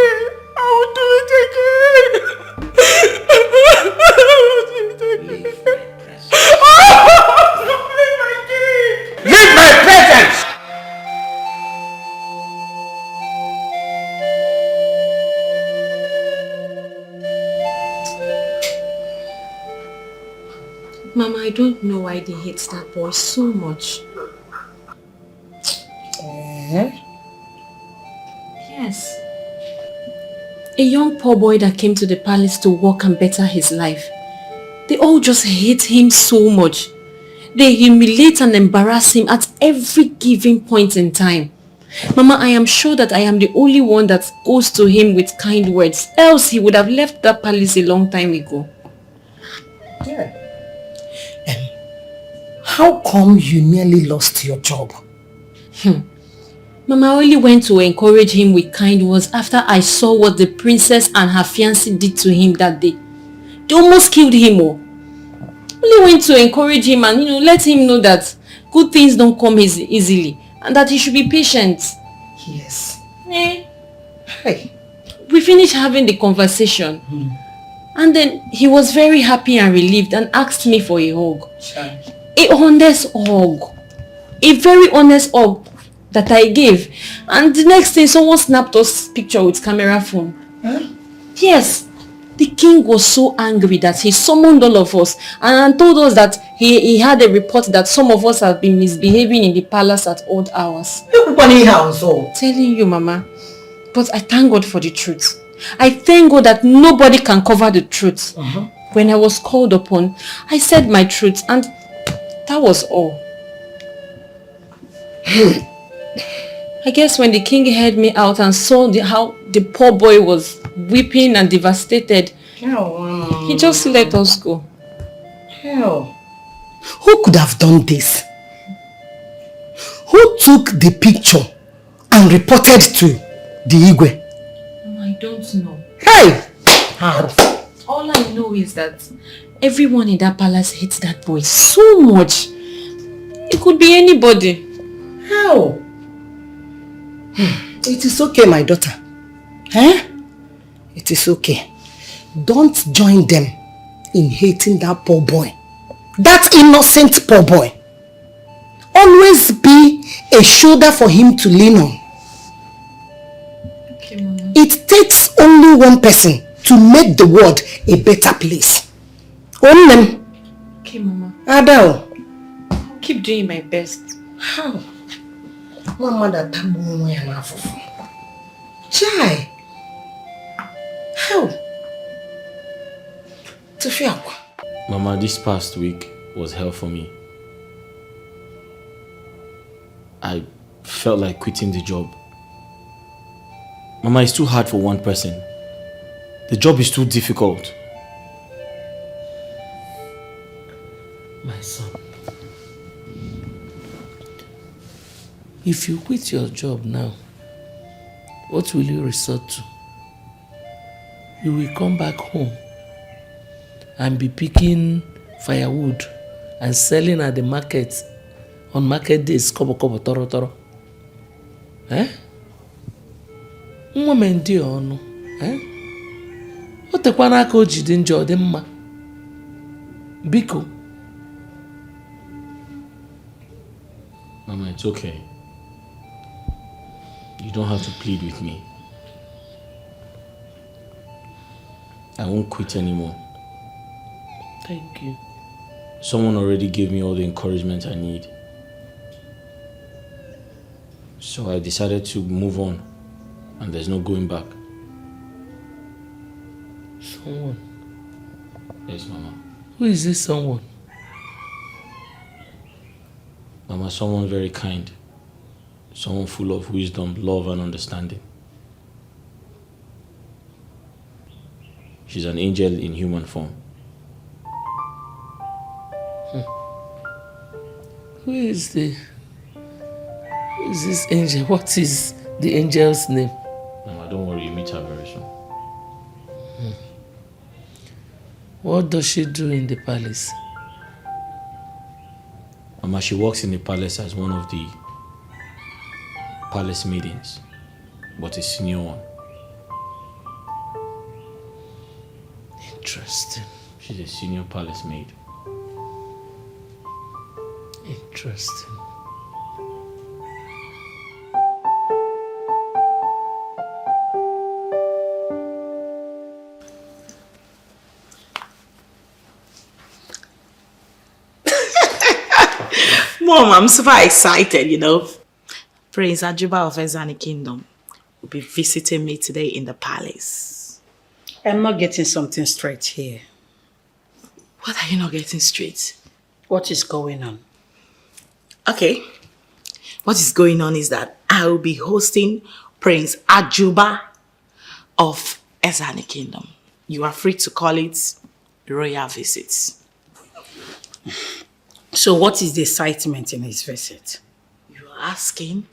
Speaker 12: I will do it again.
Speaker 4: Leave my presence.
Speaker 12: Please, my king.
Speaker 4: Leave my presence!
Speaker 10: Mama, I don't know why they hate that boy so much. Yes. A young poor boy that came to the palace to work and better his life. They all just hate him so much. They humiliate and embarrass him at every given point in time. Mama, I am sure that I am the only one that goes to him with kind words. Else he would have left that palace a long time ago.
Speaker 7: Yeah. How come you nearly lost your job?
Speaker 10: Mama, I only went to encourage him with kind words after I saw what the princess and her fiancé did to him that day. They almost killed him. Only went to encourage him and let him know that good things don't come easily and that he should be patient.
Speaker 7: Yes.
Speaker 10: Hey. We finished having the conversation and then he was very happy and relieved and asked me for a hug. A honest hug. A very honest hug that I gave. And the next thing, someone snapped us picture with camera phone. Yes. The king was so angry that he summoned all of us and told us that he had a report that some of us have been misbehaving in the palace at odd hours. Telling you, Mama. But I thank God for the truth. I thank God that nobody can cover the truth. When I was called upon, I said my truth and that was all. I guess when the king heard me out and saw how the poor boy was weeping and devastated, he just let us go.
Speaker 7: Who could have done this? Who took the picture and reported to the Igwe?
Speaker 10: I don't know.
Speaker 7: Hey!
Speaker 10: All I know is that everyone in that palace hates that boy so much. It could be anybody.
Speaker 7: How? It is okay, my daughter. It is okay. Don't join them in hating that poor boy. That innocent poor boy. Always be a shoulder for him to lean on.
Speaker 10: Okay, Mama.
Speaker 7: It takes only one person to make the world a better place. Only.
Speaker 10: Okay, Mama.
Speaker 7: Adele.
Speaker 10: I'll keep doing my best.
Speaker 7: How? Mama that Chai. How?
Speaker 2: Mama, this past week was hell for me. I felt like quitting the job. Mama, it's too hard for one person. The job is too difficult.
Speaker 1: My son, if you quit your job now, what will you resort to? You will come back home and be picking firewood and selling at the market on market days kobo toro toro. Nwa ndị ọnụ. O tekwana aka o jide njọ dị mma. Biko.
Speaker 2: Mama, it's okay. You don't have to plead with me. I won't quit anymore.
Speaker 1: Thank you.
Speaker 2: Someone already gave me all the encouragement I need. So I decided to move on, and there's no going back.
Speaker 1: Someone?
Speaker 2: Yes, Mama.
Speaker 1: Who is this someone?
Speaker 2: Mama, someone very kind. Someone full of wisdom, love, and understanding. She's an angel in human form.
Speaker 1: Who is this angel? What is the angel's name?
Speaker 2: Mama, don't worry, you meet her very soon.
Speaker 1: What does she do in the palace?
Speaker 2: Mama, she works in the palace as one of the palace maidens, but a senior one.
Speaker 1: Interesting.
Speaker 2: She's a senior palace maid.
Speaker 1: Interesting.
Speaker 7: Mom, I'm super excited, you know. Prince Ajuba of Ezani Kingdom will be visiting me today in the palace.
Speaker 6: I'm not getting something straight here.
Speaker 7: What are you not getting straight?
Speaker 6: What is going on?
Speaker 7: Okay. What is going on is that I will be hosting Prince Ajuba of Ezani Kingdom. You are free to call it royal visits.
Speaker 6: So what is the excitement in his visit?
Speaker 7: You are asking?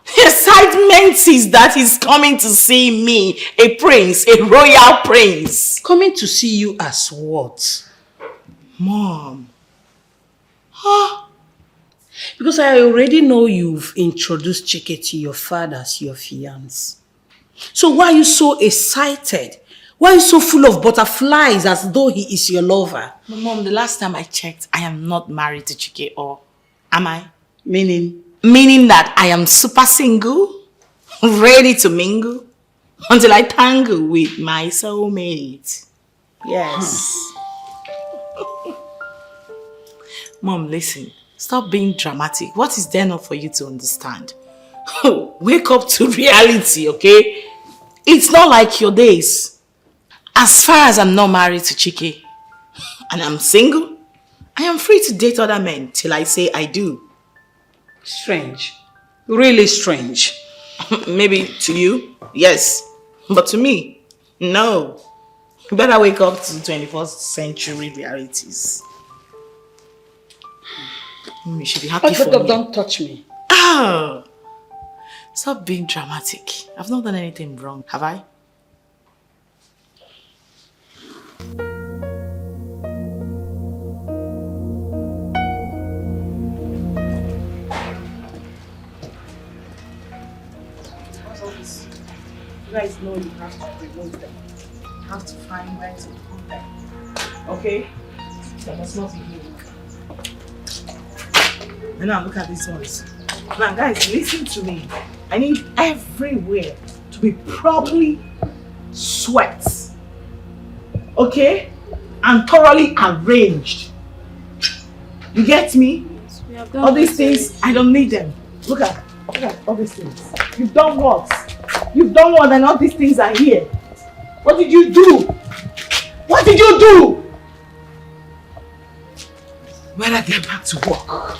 Speaker 7: The excitement is that he's coming to see me, a prince, a royal prince.
Speaker 6: Coming to see you as what?
Speaker 7: Mom.
Speaker 6: Because I already know you've introduced Chike to your father as your fiancé. So why are you so excited? Why are you so full of butterflies as though he is your lover?
Speaker 7: Mom, the last time I checked, I am not married to Chike, or am I?
Speaker 6: Meaning?
Speaker 7: Meaning that I am super single, ready to mingle, until I tangle with my soulmate. Yes. Mom, listen. Stop being dramatic. What is there not for you to understand? Wake up to reality, okay? It's not like your days. As far as I'm not married to Chike, and I'm single, I am free to date other men till I say I do.
Speaker 6: Strange. Really strange.
Speaker 7: Maybe to you, yes. But to me, no. You better wake up to 21st century realities. You should be happy for me.
Speaker 6: Don't touch me.
Speaker 7: Oh! Stop being dramatic. I've not done anything wrong, have I? You guys know you have to remove them. You have to find where to put them. Okay? That must not be here. And now look at these ones. Now guys, listen to me. I need everywhere to be properly swept. Okay? And thoroughly arranged. You get me? All these things, I don't need them. Look at all these things. You've done what? You've done what and all these things are here. What did you do? What did you do? When I get back to work.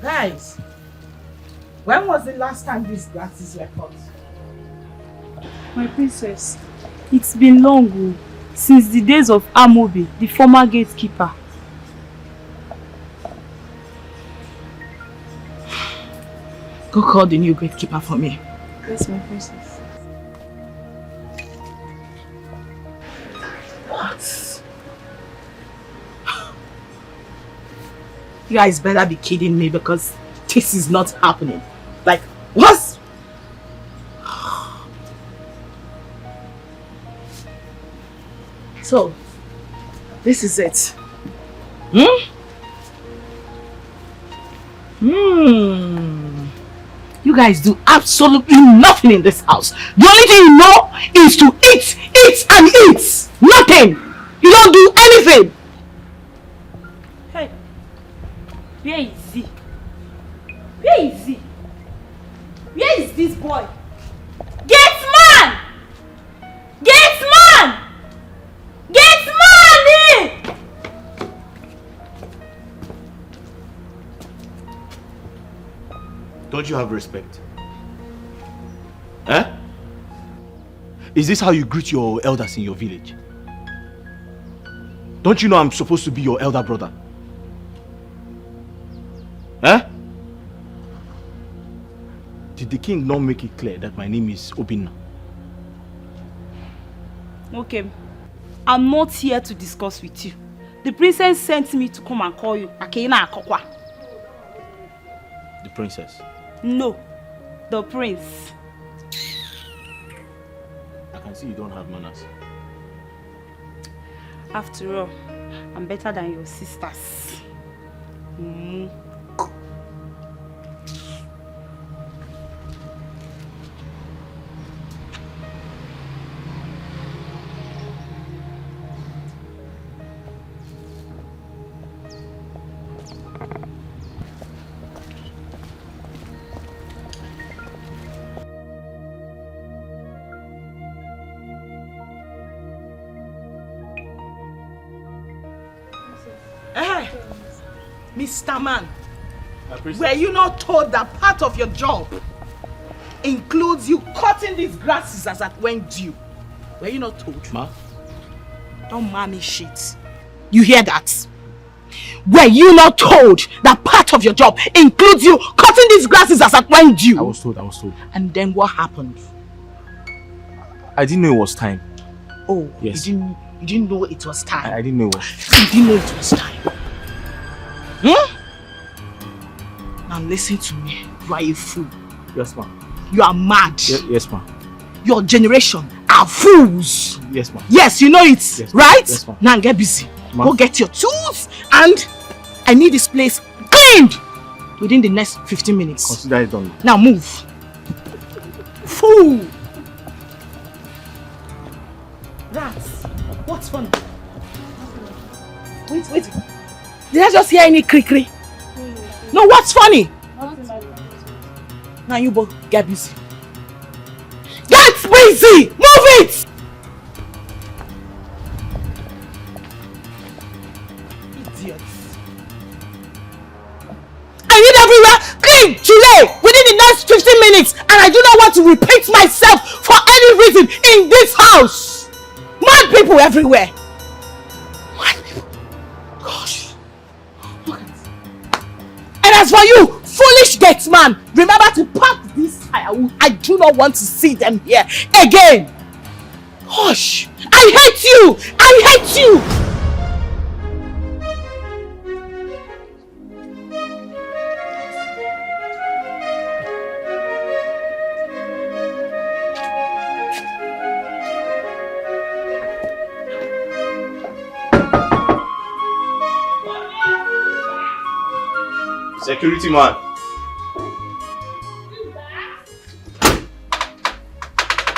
Speaker 7: Guys, when was the last time these glasses were cut?
Speaker 8: My princess, it's been long, since the days of Amobi, the former gatekeeper.
Speaker 7: Go call the new gatekeeper for me.
Speaker 10: Yes, my princess.
Speaker 7: What? You guys better be kidding me because this is not happening. Like, what? So, this is it. You guys do absolutely nothing in this house. The only thing you know is to eat, eat, and eat. Nothing. You don't do anything.
Speaker 10: Hey, where is he? Where is he? Where is this boy? Get man! Get man! Get money!
Speaker 2: Don't you have respect? Eh? Is this how you greet your elders in your village? Don't you know I'm supposed to be your elder brother? Eh? Did the king not make it clear that my name is Obinna?
Speaker 9: Okay, I'm not here to discuss with you. The princess sent me to come and call you. Akina Akokwa.
Speaker 2: The princess?
Speaker 9: No, the prince.
Speaker 2: I can see you don't have manners.
Speaker 9: After all, I'm better than your sisters. Mr. Man, were you not told that part of your job includes you cutting these grasses as at when due? Were you not told?
Speaker 2: Ma?
Speaker 7: Don't mommy shit. You hear that? Were you not told that part of your job includes you cutting these grasses as at when due?
Speaker 2: I was told.
Speaker 7: And then what happened?
Speaker 2: I didn't know it was time.
Speaker 7: Oh,
Speaker 2: yes.
Speaker 7: You didn't know it was time?
Speaker 2: I didn't know it was.
Speaker 7: You didn't know it was time? Now listen to me. You are a fool.
Speaker 2: Yes, ma'am.
Speaker 7: You are mad.
Speaker 2: Yes, ma'am.
Speaker 7: Your generation are fools.
Speaker 2: Yes, ma'am.
Speaker 7: Yes, you know it,
Speaker 2: yes,
Speaker 7: right?
Speaker 2: Yes, ma'am.
Speaker 7: Now get busy. Go get your tools and I need this place cleaned within the next 15 minutes.
Speaker 2: Consider it done.
Speaker 7: Now move. Fool. Rats. What's funny? Wait. Did I just hear any creakery? No, what's funny? Now you both get busy. Get busy! Move it! Idiots. I need everywhere clean today within the next 15 minutes and I do not want to repeat myself for any reason in this house. Mad people everywhere. Mad people. Gosh. Look at this. And as for you, foolish gate man, remember to pack this firewood. I do not want to see them here again. Gosh, I hate you. I hate you.
Speaker 2: Security man.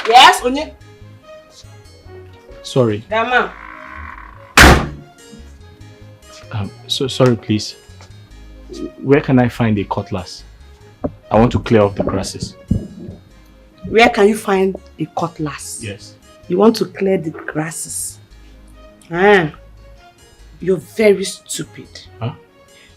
Speaker 9: Yes, Onye.
Speaker 5: Sorry.
Speaker 9: Dama.
Speaker 5: So sorry, please. Where can I find a cutlass? I want to clear off the grasses.
Speaker 9: Where can you find a cutlass?
Speaker 5: Yes.
Speaker 9: You want to clear the grasses? You're very stupid.
Speaker 5: Huh?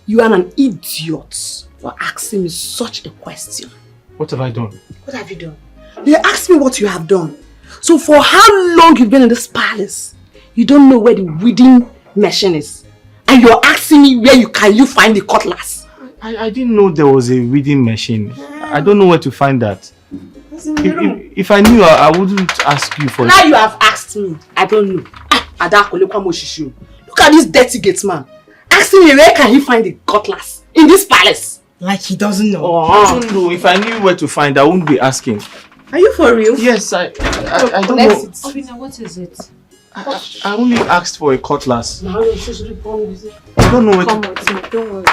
Speaker 9: You are an idiot for asking me such a question.
Speaker 5: What have I done?
Speaker 9: What have you done? They asked me what you have done. So for how long you've been in this palace, you don't know where the weeding machine is. And you're asking me where you find the cutlass.
Speaker 5: I didn't know there was a weeding machine.
Speaker 2: I don't know where to find that. If I knew, I wouldn't ask you for it.
Speaker 9: Now you have asked me. I don't know. Look at this dirty gate man. Asking me where can he find the cutlass in this palace?
Speaker 7: Like he doesn't know.
Speaker 2: I don't know. If I knew where to find, I wouldn't be asking.
Speaker 7: Are you for real?
Speaker 2: Yes, I don't know.
Speaker 10: Obinna, what is it?
Speaker 2: I only asked for a cutlass.
Speaker 9: Now you're just replying.
Speaker 2: I don't know where
Speaker 10: Come
Speaker 2: to...
Speaker 10: on, don't worry.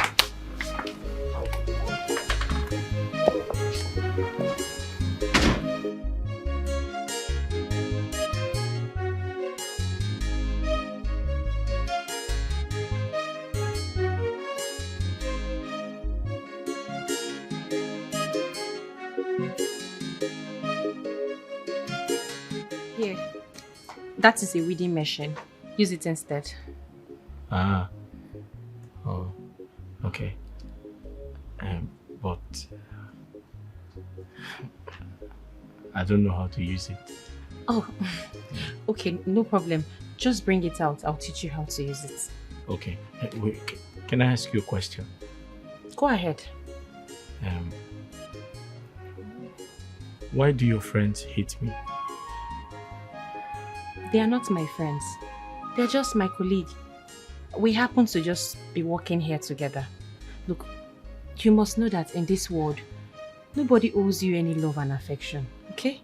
Speaker 10: Here, that is a weeding machine. Use it instead.
Speaker 2: Ah. Oh. Okay. But I don't know how to use it.
Speaker 10: Oh, okay, no problem. Just bring it out. I'll teach you how to use it.
Speaker 2: Okay. Wait, can I ask you a question?
Speaker 10: Go ahead.
Speaker 2: Why do your friends hate me?
Speaker 10: They are not my friends. They're just my colleague. We happen to just be working here together. Look, you must know that in this world, nobody owes you any love and affection, okay?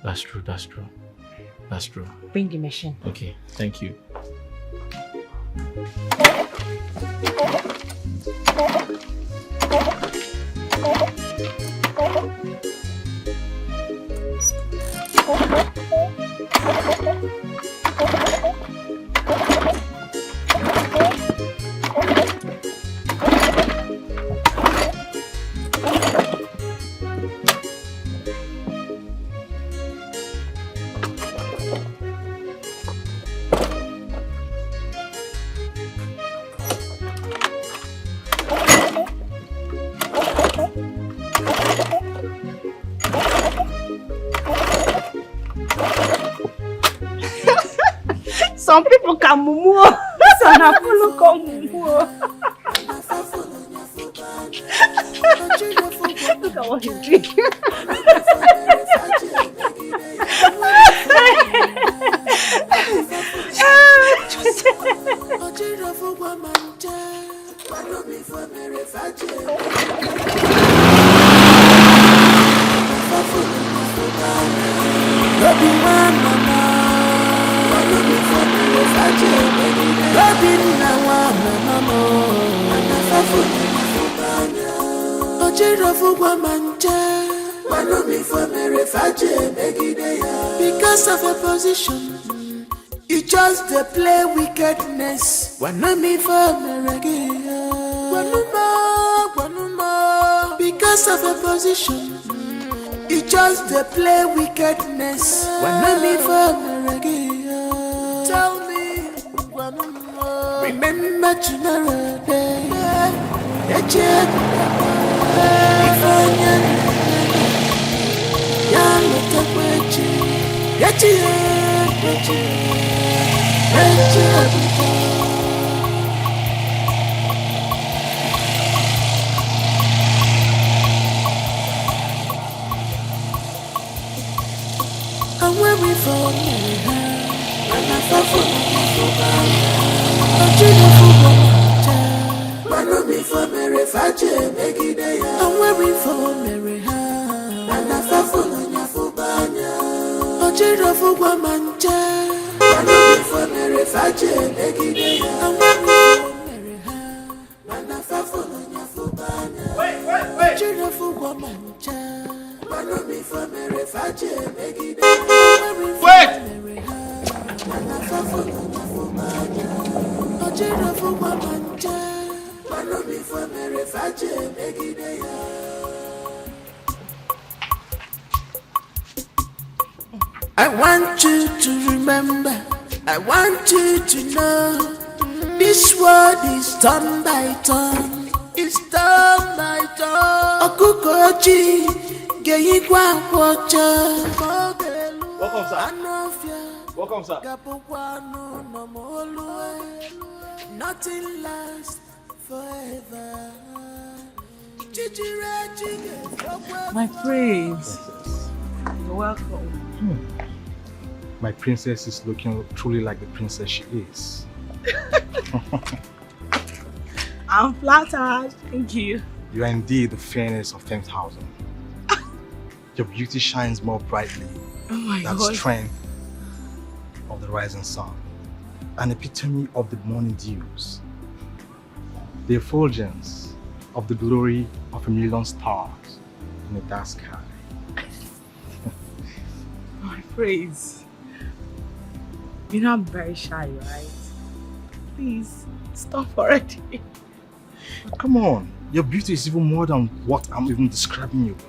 Speaker 2: That's true, that's true. That's true.
Speaker 10: Bring the machine.
Speaker 2: Okay, thank you.
Speaker 9: Some people can mumu. Some people can mumu. Look at what he's drinking.
Speaker 11: Because of a position, you just play wickedness. Wanna for because of a position, you just play wickedness. Wanna for tell me, remember tomorrow day. If I'm weary for me, and I fall for I'm weary for Mary, and I fall for Fubanya. Ojiro Fubamanja, I'm weary for Mary Faje, Megidea. I'm weary for Mary, and I fall for Fubanya. Ojiro Fubamanja, I'm weary for Mary Faje, Megidea.
Speaker 2: Wait!
Speaker 11: And I fall for Fubanya. Ojiro Fubamanja. I want you to remember, I want you to know, this world is turn by turn, it's turn by turn. Okukochi, Geyigwa Wacha.
Speaker 2: Welcome, sir. Welcome, sir.
Speaker 11: Nothing lasts forever.
Speaker 9: My prince. You're welcome.
Speaker 13: My princess is looking truly like the princess she is.
Speaker 9: I'm flattered. Thank you.
Speaker 13: You are indeed the fairness of 10,000. Your beauty shines more brightly than the strength of the rising sun, an epitome of the morning dews, the effulgence of the glory of a million stars in the dark sky.
Speaker 9: My praise. You know I'm very shy, right? Please, stop already.
Speaker 13: Come on, your beauty is even more than what I'm even describing you with.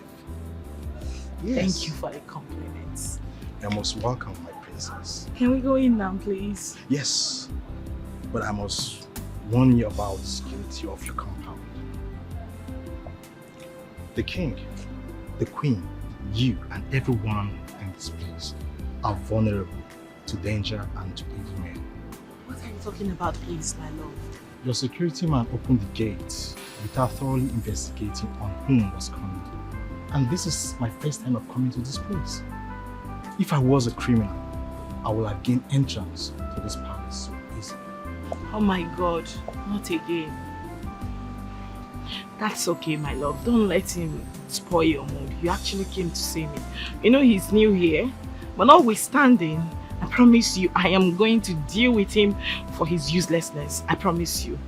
Speaker 13: Yes.
Speaker 9: Thank you for the compliments.
Speaker 13: You're most welcome, my princess.
Speaker 9: Can we go in now, please?
Speaker 13: Yes, but I must warn you about the security of your compound. The king, the queen, you and everyone in this place are vulnerable to danger and to evil men.
Speaker 9: What are you talking about, please, my love?
Speaker 13: Your security man opened the gates without thoroughly investigating on whom was coming. And this is my first time of coming to this place. If I was a criminal, I would have gained entrance to this palace so easily.
Speaker 9: Oh my God, not again. That's okay, my love. Don't let him spoil your mood. You actually came to see me. You know he's new here, but notwithstanding, I promise you I am going to deal with him for his uselessness. I promise you.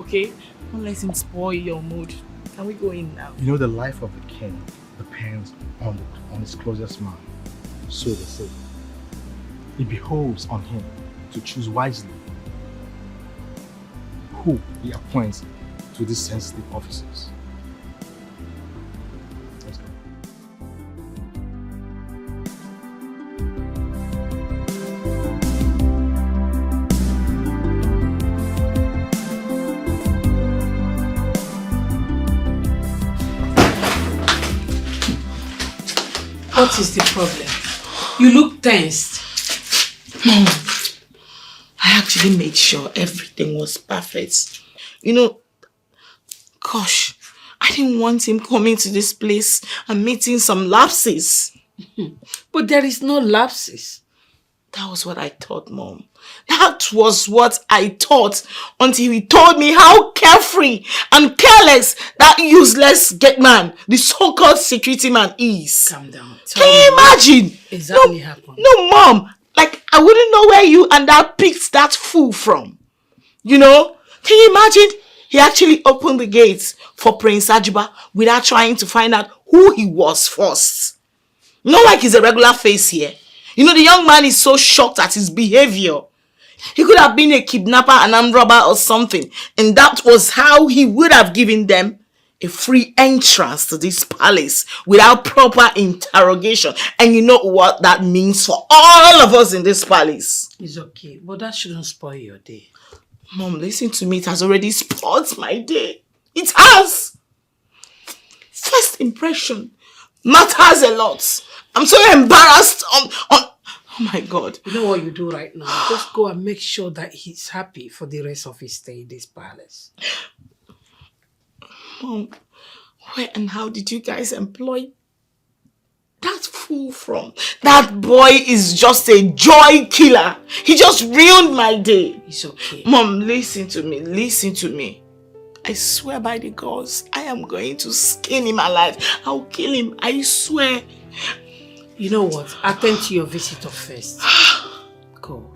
Speaker 9: Okay? Don't let him spoil your mood. Can we go in now?
Speaker 13: You know the life of the king depends on his closest man. So they say. It behoves on him to choose wisely who he appoints to these sensitive offices. Let's go.
Speaker 6: What is the problem? You look tensed.
Speaker 7: Mom, I actually made sure everything was perfect. You know, gosh, I didn't want him coming to this place and meeting some lapses.
Speaker 6: But there is no lapses.
Speaker 7: That was what I thought, Mom. That was what I thought until he told me how carefree and careless that useless man, the so-called security man is.
Speaker 6: Calm down.
Speaker 7: Can you imagine?
Speaker 6: Exactly happened.
Speaker 7: No, Mom. Like, I wouldn't know where you and that picked that fool from. You know? Can you imagine? He actually opened the gates for Prince Ajiba without trying to find out who he was first. Not like he's a regular face here. You know, the young man is so shocked at his behavior. He could have been a kidnapper, an armed robber or something. And that was how he would have given them a free entrance to this palace without proper interrogation. And you know what that means for all of us in this palace.
Speaker 6: It's okay, but that shouldn't spoil your day.
Speaker 7: Mom, listen to me. It has already spoiled my day. It has. First impression matters a lot. I'm so embarrassed oh my God.
Speaker 6: You know what you do right now? Just go and make sure that he's happy for the rest of his stay in this palace.
Speaker 7: Mom, where and how did you guys employ that fool from? That boy is just a joy killer. He just ruined my day.
Speaker 6: It's okay.
Speaker 7: Mom, listen to me. Listen to me. I swear by the gods, I am going to skin him alive. I'll kill him. I swear.
Speaker 6: You know what? Attend to your visitor first. Go.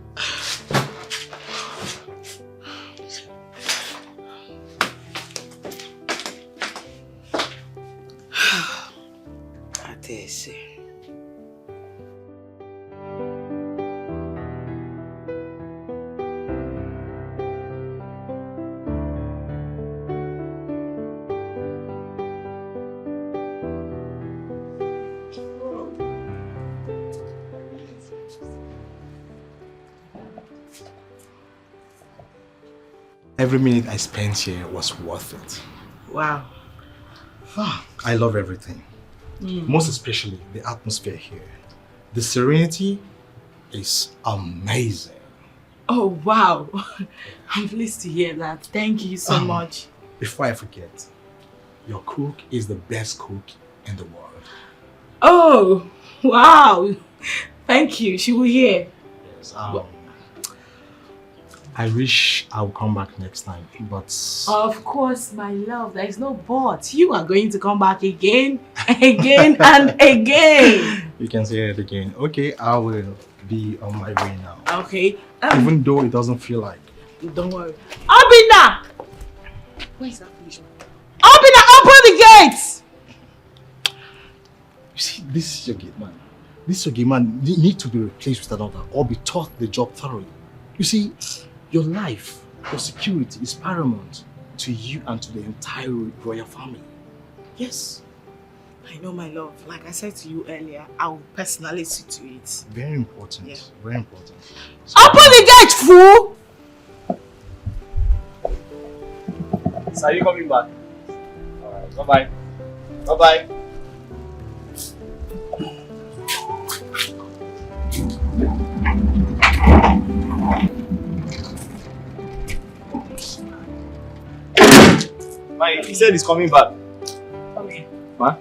Speaker 6: I dare say.
Speaker 13: Every minute I spent here was worth it.
Speaker 6: Wow.
Speaker 13: I love everything. Most especially the atmosphere here. The serenity is amazing.
Speaker 9: Oh, wow. I'm pleased to hear that. Thank you so much.
Speaker 13: Before I forget, Your cook is the best cook in the world.
Speaker 7: Oh, wow. Thank you. She will hear.
Speaker 13: Yes, I wish I would come back next time, but...
Speaker 7: Of course, my love. There is no but. You are going to come back again, again, and again.
Speaker 13: You can say it again. Okay, I will be on my way now.
Speaker 7: Okay.
Speaker 13: Even though it doesn't feel like.
Speaker 7: Don't worry. Obinna! Where is that foolish man? Obinna, open the gates!
Speaker 13: You see, this is your gate man. This your gate man need to be replaced with another or be taught the job thoroughly. You see, your life, your security is paramount to you and to the entire royal family. Yes.
Speaker 7: I know, my love. Like I said to you earlier, I will personally see to it.
Speaker 13: Very important. Yeah. Very important.
Speaker 7: So, open the gate, fool!
Speaker 5: So are you coming back? Alright, bye-bye. Bye-bye. He said he's coming back.
Speaker 7: Okay.
Speaker 5: What?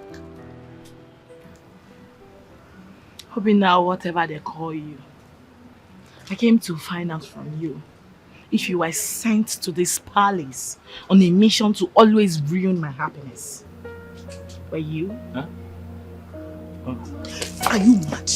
Speaker 7: Obinna, whatever they call you, I came to find out from you if you were sent to this palace on a mission to always ruin my happiness. Were you?
Speaker 5: Huh?
Speaker 7: Oh. Are you mad?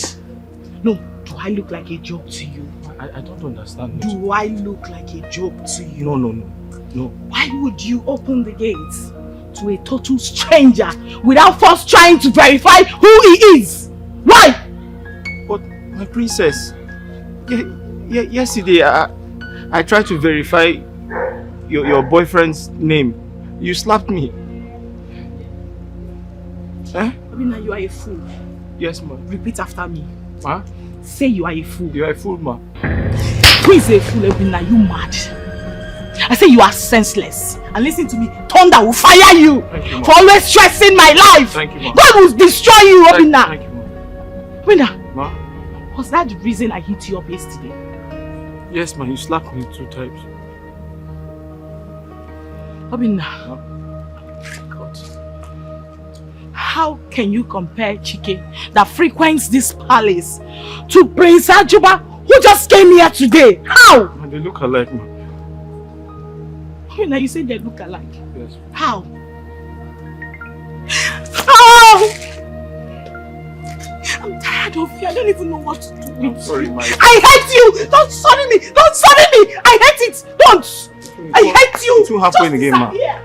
Speaker 7: No, do I look like a joke to you?
Speaker 5: I don't understand.
Speaker 7: Do I look like a joke to you?
Speaker 5: No.
Speaker 7: Why would you open the gates to a total stranger without first trying to verify who he is? Why?
Speaker 5: But my princess, yesterday I tried to verify your boyfriend's name. You slapped me. Huh?
Speaker 7: Obinna, you are a fool.
Speaker 5: Yes, ma.
Speaker 7: Repeat after me.
Speaker 5: Huh?
Speaker 7: Say you are a fool.
Speaker 5: You are a fool, ma.
Speaker 7: Who is a fool, Obinna? You mad? I say you are senseless. And listen to me, thunder will fire you, for always stressing my life.
Speaker 5: Thank you, ma.
Speaker 7: God will destroy you, Obinna.
Speaker 5: Thank you, ma.
Speaker 7: Obinna,
Speaker 5: Ma?
Speaker 7: was that the reason I hit you up yesterday?
Speaker 5: Yes, ma. You slapped me 2 times.
Speaker 7: Obinna. God. How can you compare Chike that frequents this palace to Prince Ajuba who just came here today? How?
Speaker 5: Ma, they look alike, ma.
Speaker 7: Now you say they look alike.
Speaker 5: Yes.
Speaker 7: How? How? I'm tired of you. I don't even know what to do with you.
Speaker 5: Sorry, my...
Speaker 7: I hate you! Don't sorry me! Don't sorry me! I hate it! Don't! I hate you!
Speaker 5: It's too halfway in the game, ma.
Speaker 7: Here.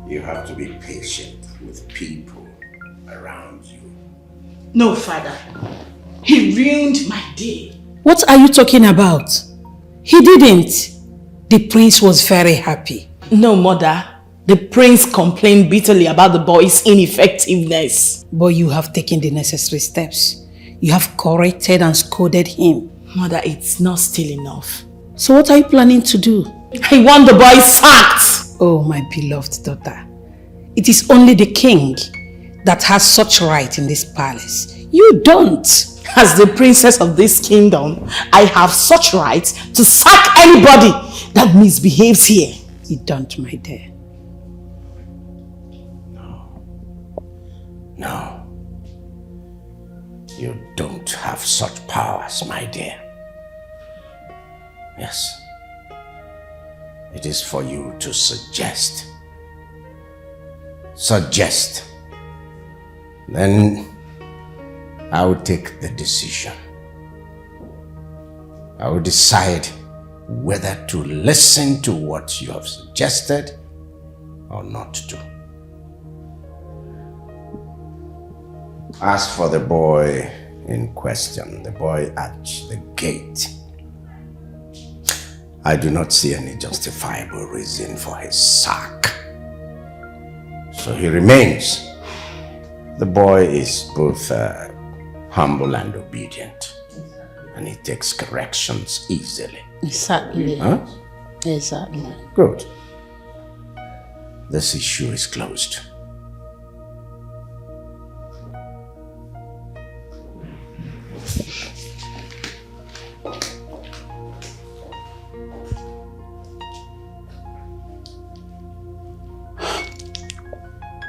Speaker 4: You have to be patient with people around you.
Speaker 7: No, father. He ruined my day.
Speaker 6: What are you talking about? He didn't. The prince was very happy.
Speaker 7: No, mother. The prince complained bitterly about the boy's ineffectiveness.
Speaker 6: But you have taken the necessary steps. You have corrected and scolded him.
Speaker 7: Mother, it's not still enough.
Speaker 6: So what are you planning to do?
Speaker 7: I want the boy sacked.
Speaker 6: Oh, my beloved daughter. It is only the king that has such right in this palace. You don't.
Speaker 7: As the princess of this kingdom, I have such right to sack anybody that misbehaves here.
Speaker 6: You don't, my dear.
Speaker 4: No. You don't have such powers, my dear. Yes. It is for you to suggest. Suggest. Then I will take the decision. I will decide whether to listen to what you have suggested or not to. As for the boy in question, the boy at the gate, I do not see any justifiable reason for his sack. So he remains. The boy is both humble and obedient. and he takes corrections easily.
Speaker 6: Exactly.
Speaker 4: Huh?
Speaker 6: Exactly.
Speaker 4: Good. This issue is closed.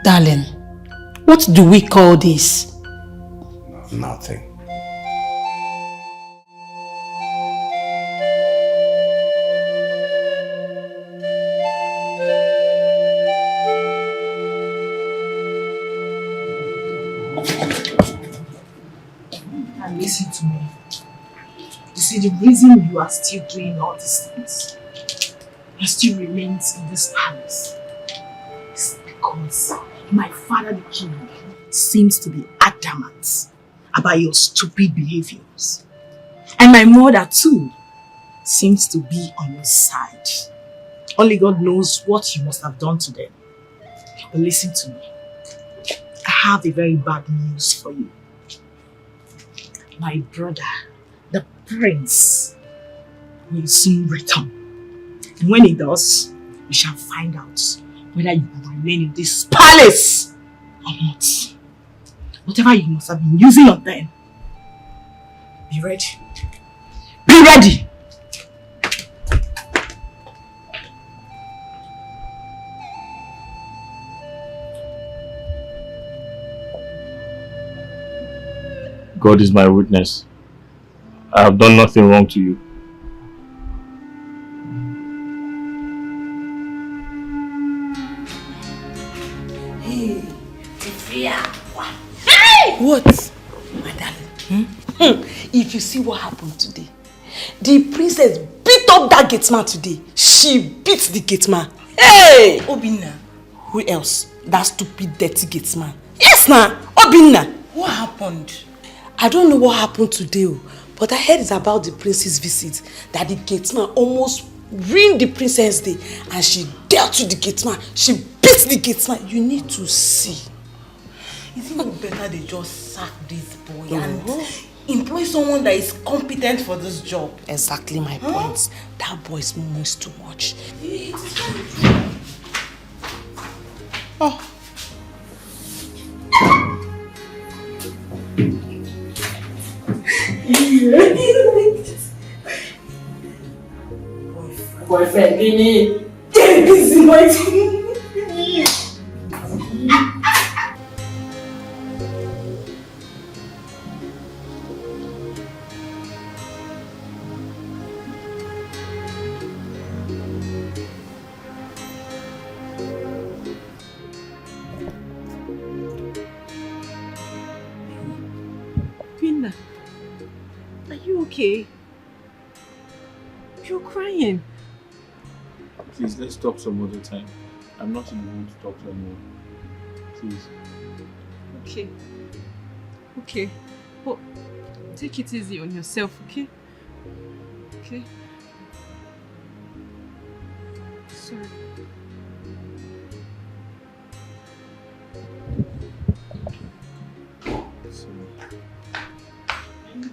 Speaker 6: Darling, what do we call this?
Speaker 4: Nothing.
Speaker 7: And listen to me. You see, the reason you are still doing all these things, you still remains in this palace, is because my father the king seems to be adamant about your stupid behaviors. And my mother too seems to be on your side. Only God knows what you must have done to them. But listen to me. I have a very bad news for you. My brother, the prince, will soon return. And when he does, you shall find out whether you will remain in this palace or not. Whatever you must have been using on them, be ready. Be ready!
Speaker 5: God is my witness. I have done nothing wrong to you.
Speaker 6: Hey, what? My darling, if you see what happened today, the princess beat up that gate man today. She beat the gate man. Hey! Obinna. Who else? That stupid dirty gate man. Yes, now. Obinna. What happened? I don't know what happened today, but I heard it's about the prince's visit, that the gate man almost ruined the princess' day, and she dealt with the gate man. She beat the gate man. You need to see.
Speaker 7: Is it not better they just sack this boy and employ someone that is competent for this job?
Speaker 6: Exactly my point. That boy is almost too much.
Speaker 7: Oh.
Speaker 9: Boyfriend, Nini. Get busy, my team.
Speaker 8: Obinna, are you okay? You're crying.
Speaker 5: Please, let's talk some other time. I'm not in the mood to talk to anyone. Please.
Speaker 8: Okay. Okay. But take it easy on yourself, okay? Okay? Sorry.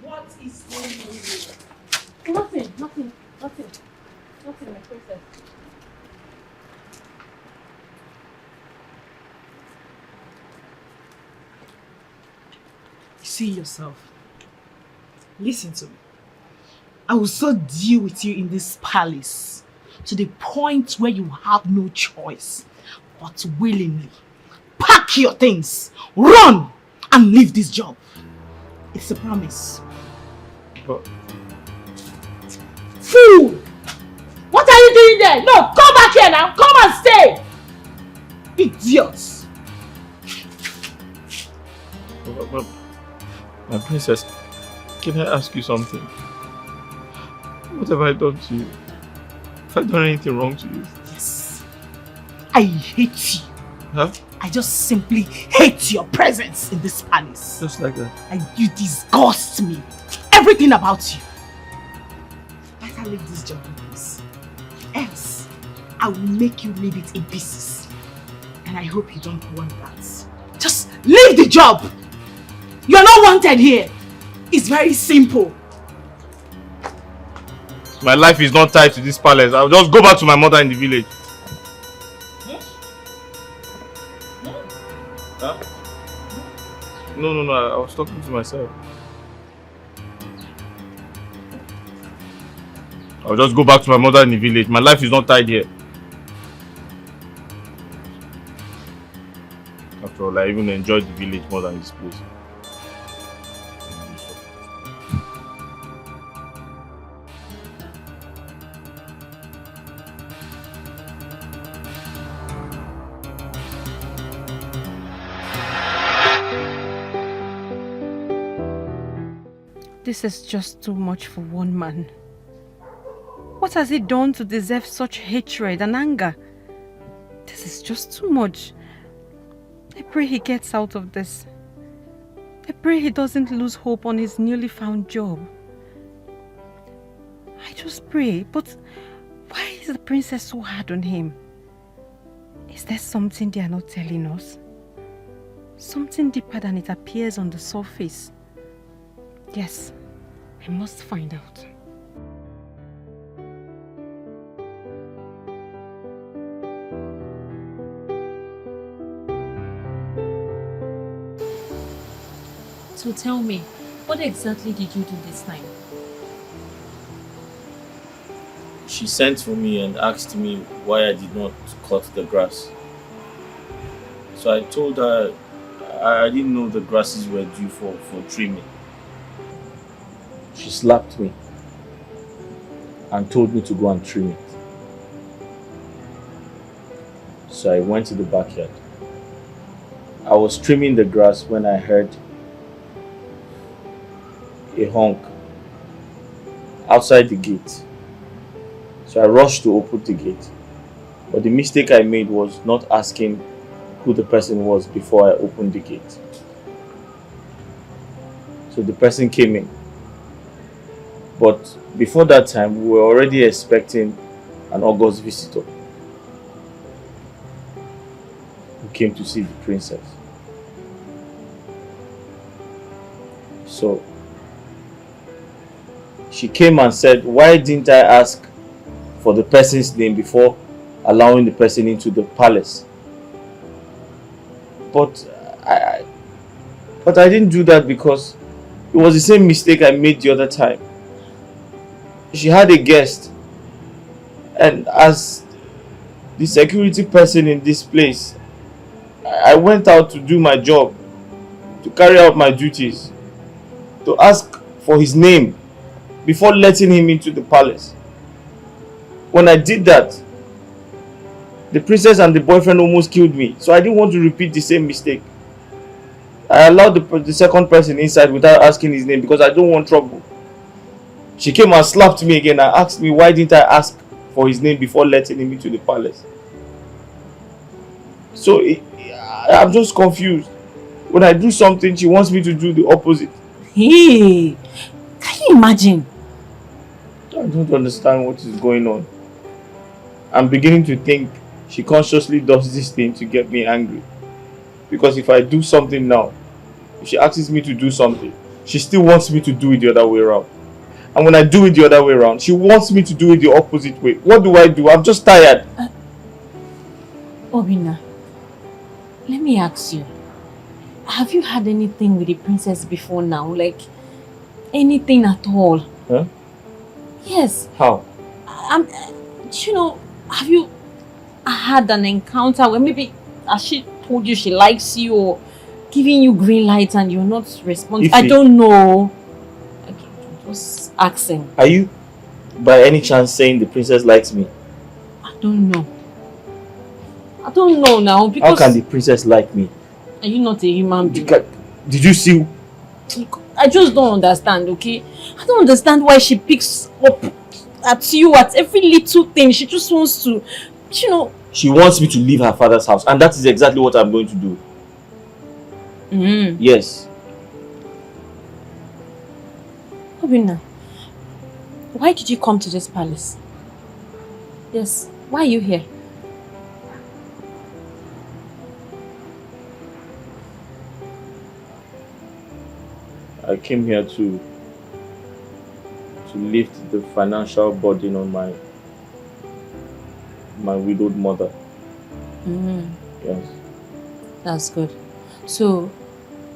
Speaker 9: What is going on here? Nothing, nothing, nothing. Nothing, my princess.
Speaker 7: See yourself. Listen to me. I will so deal with you in this palace to the point where you have no choice but to willingly pack your things, run, and leave this job. It's a promise.
Speaker 5: But
Speaker 9: Fool! What are you doing there? No, come back here now. Come and stay.
Speaker 7: Idiots.
Speaker 5: My princess, can I ask you something? What have I done to you? Have I done anything wrong to you?
Speaker 7: Yes. I hate you.
Speaker 5: Huh?
Speaker 7: I just simply hate your presence in this palace.
Speaker 5: Just like that?
Speaker 7: And you disgust me. Everything about you. Better leave this job in peace. Else, I will make you leave it in pieces. And I hope you don't want that. Just leave the job. You're not wanted here. It's very simple.
Speaker 13: My life is not tied to this palace. I'll just go back to my mother in the village. Huh? No, I was talking to myself. I'll just go back to my mother in the village. My life is not tied here. After all, I even enjoy the village more than this place.
Speaker 8: This is just too much for one man. What has he done to deserve such hatred and anger? This is just too much. I pray he gets out of this. I pray he doesn't lose hope on his newly found job. I just pray, but why is the princess so hard on him? Is there something they are not telling us? Something deeper than it appears on the surface? Yes, I must find out.
Speaker 10: So tell me, what exactly did you do this time?
Speaker 2: She sent for me and asked me why I did not cut the grass. So I told her I didn't know the grasses were due for trimming. She slapped me and told me to go and trim it. So I went to the backyard. I was trimming the grass when I heard a honk outside the gate. So I rushed to open the gate. But the mistake I made was not asking who the person was before I opened the gate. So the person came in. But before that time, we were already expecting an August visitor who came to see the princess. So she came and said, why didn't I ask for the person's name before allowing the person into the palace? But I didn't do that because it was the same mistake I made the other time. She had a guest, and as the security person in this place, I went out to do my job, to carry out my duties, to ask for his name before letting him into the palace. When I did that, the princess and the boyfriend almost killed me, so I didn't want to repeat the same mistake. I allowed the second person inside without asking his name because I don't want trouble. She came and slapped me again and asked me why didn't I ask for his name before letting him into the palace. So I'm just confused. When I do something, she wants me to do the opposite.
Speaker 10: Hey, can you imagine?
Speaker 2: I don't understand what is going on. I'm beginning to think she consciously does this thing to get me angry. Because if I do something now, if she asks me to do something, she still wants me to do it the other way around. And when I do it the other way around, she wants me to do it the opposite way. What do I do? I'm just tired.
Speaker 10: Obinna, let me ask you. Have you had anything with the princess before now? Like, anything at all?
Speaker 2: Huh?
Speaker 10: Yes.
Speaker 2: How?
Speaker 10: You know, have you had an encounter where maybe has she told you she likes you or giving you green lights and you're not responding? I don't know. Just asking.
Speaker 2: Are you by any chance saying the princess likes me?
Speaker 10: I don't know. I don't know now because...
Speaker 2: How can the princess like me?
Speaker 10: Are you not a human being?
Speaker 2: Did you see?
Speaker 10: I just don't understand, okay? I don't understand why she picks up at you at every little thing. She just wants to, you know...
Speaker 2: She wants me to leave her father's house, and that is exactly what I'm going to do. Yes.
Speaker 10: Obinna, why did you come to this palace? Yes, why are you here?
Speaker 2: I came here to
Speaker 5: to lift the financial burden on my widowed mother. Yes.
Speaker 10: That's good. So,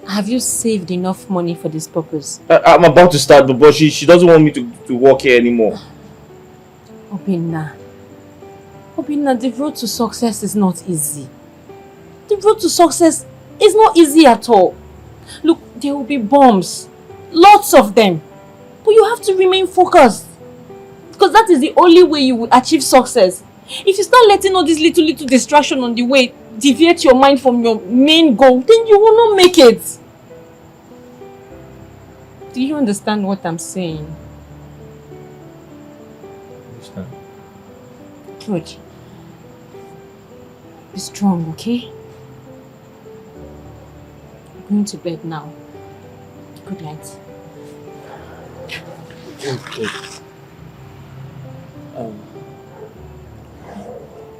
Speaker 10: have you saved enough money for this purpose?
Speaker 5: I'm about to start, but she doesn't want me to work here anymore.
Speaker 10: Obinna, the road to success is not easy. The road to success is not easy at all. Look, there will be bombs. Lots of them. But you have to remain focused. Because that is the only way you will achieve success. If you start letting all these little distractions on the way deviate your mind from your main goal, then you will not make it. Do you understand what I'm saying?
Speaker 5: Understand.
Speaker 10: Good. Be strong, okay? I'm going to bed now. Good night.
Speaker 5: Okay.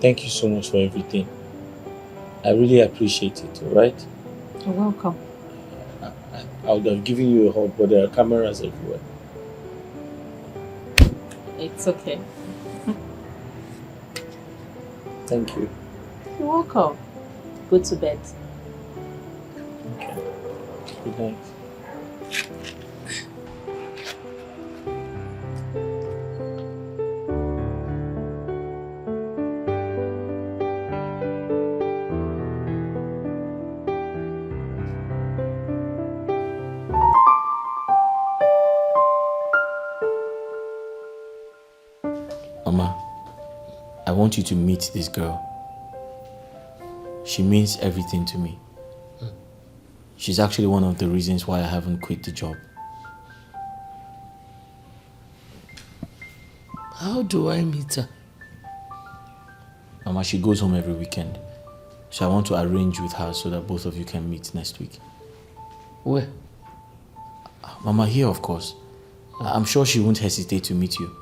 Speaker 5: Thank you so much for everything. I really appreciate it, alright?
Speaker 10: You're welcome.
Speaker 5: I would have given you a hug, but there are cameras everywhere.
Speaker 10: It's okay.
Speaker 5: Thank you.
Speaker 10: You're welcome. Go to bed.
Speaker 5: Okay. Good night.
Speaker 2: Mama, I want you to meet this girl. She means everything to me. She's actually one of the reasons why I haven't quit the job.
Speaker 1: How do I meet her?
Speaker 2: Mama, she goes home every weekend. So I want to arrange with her so that both of you can meet next week.
Speaker 1: Where?
Speaker 2: Mama, here of course. I'm sure she won't hesitate to meet you.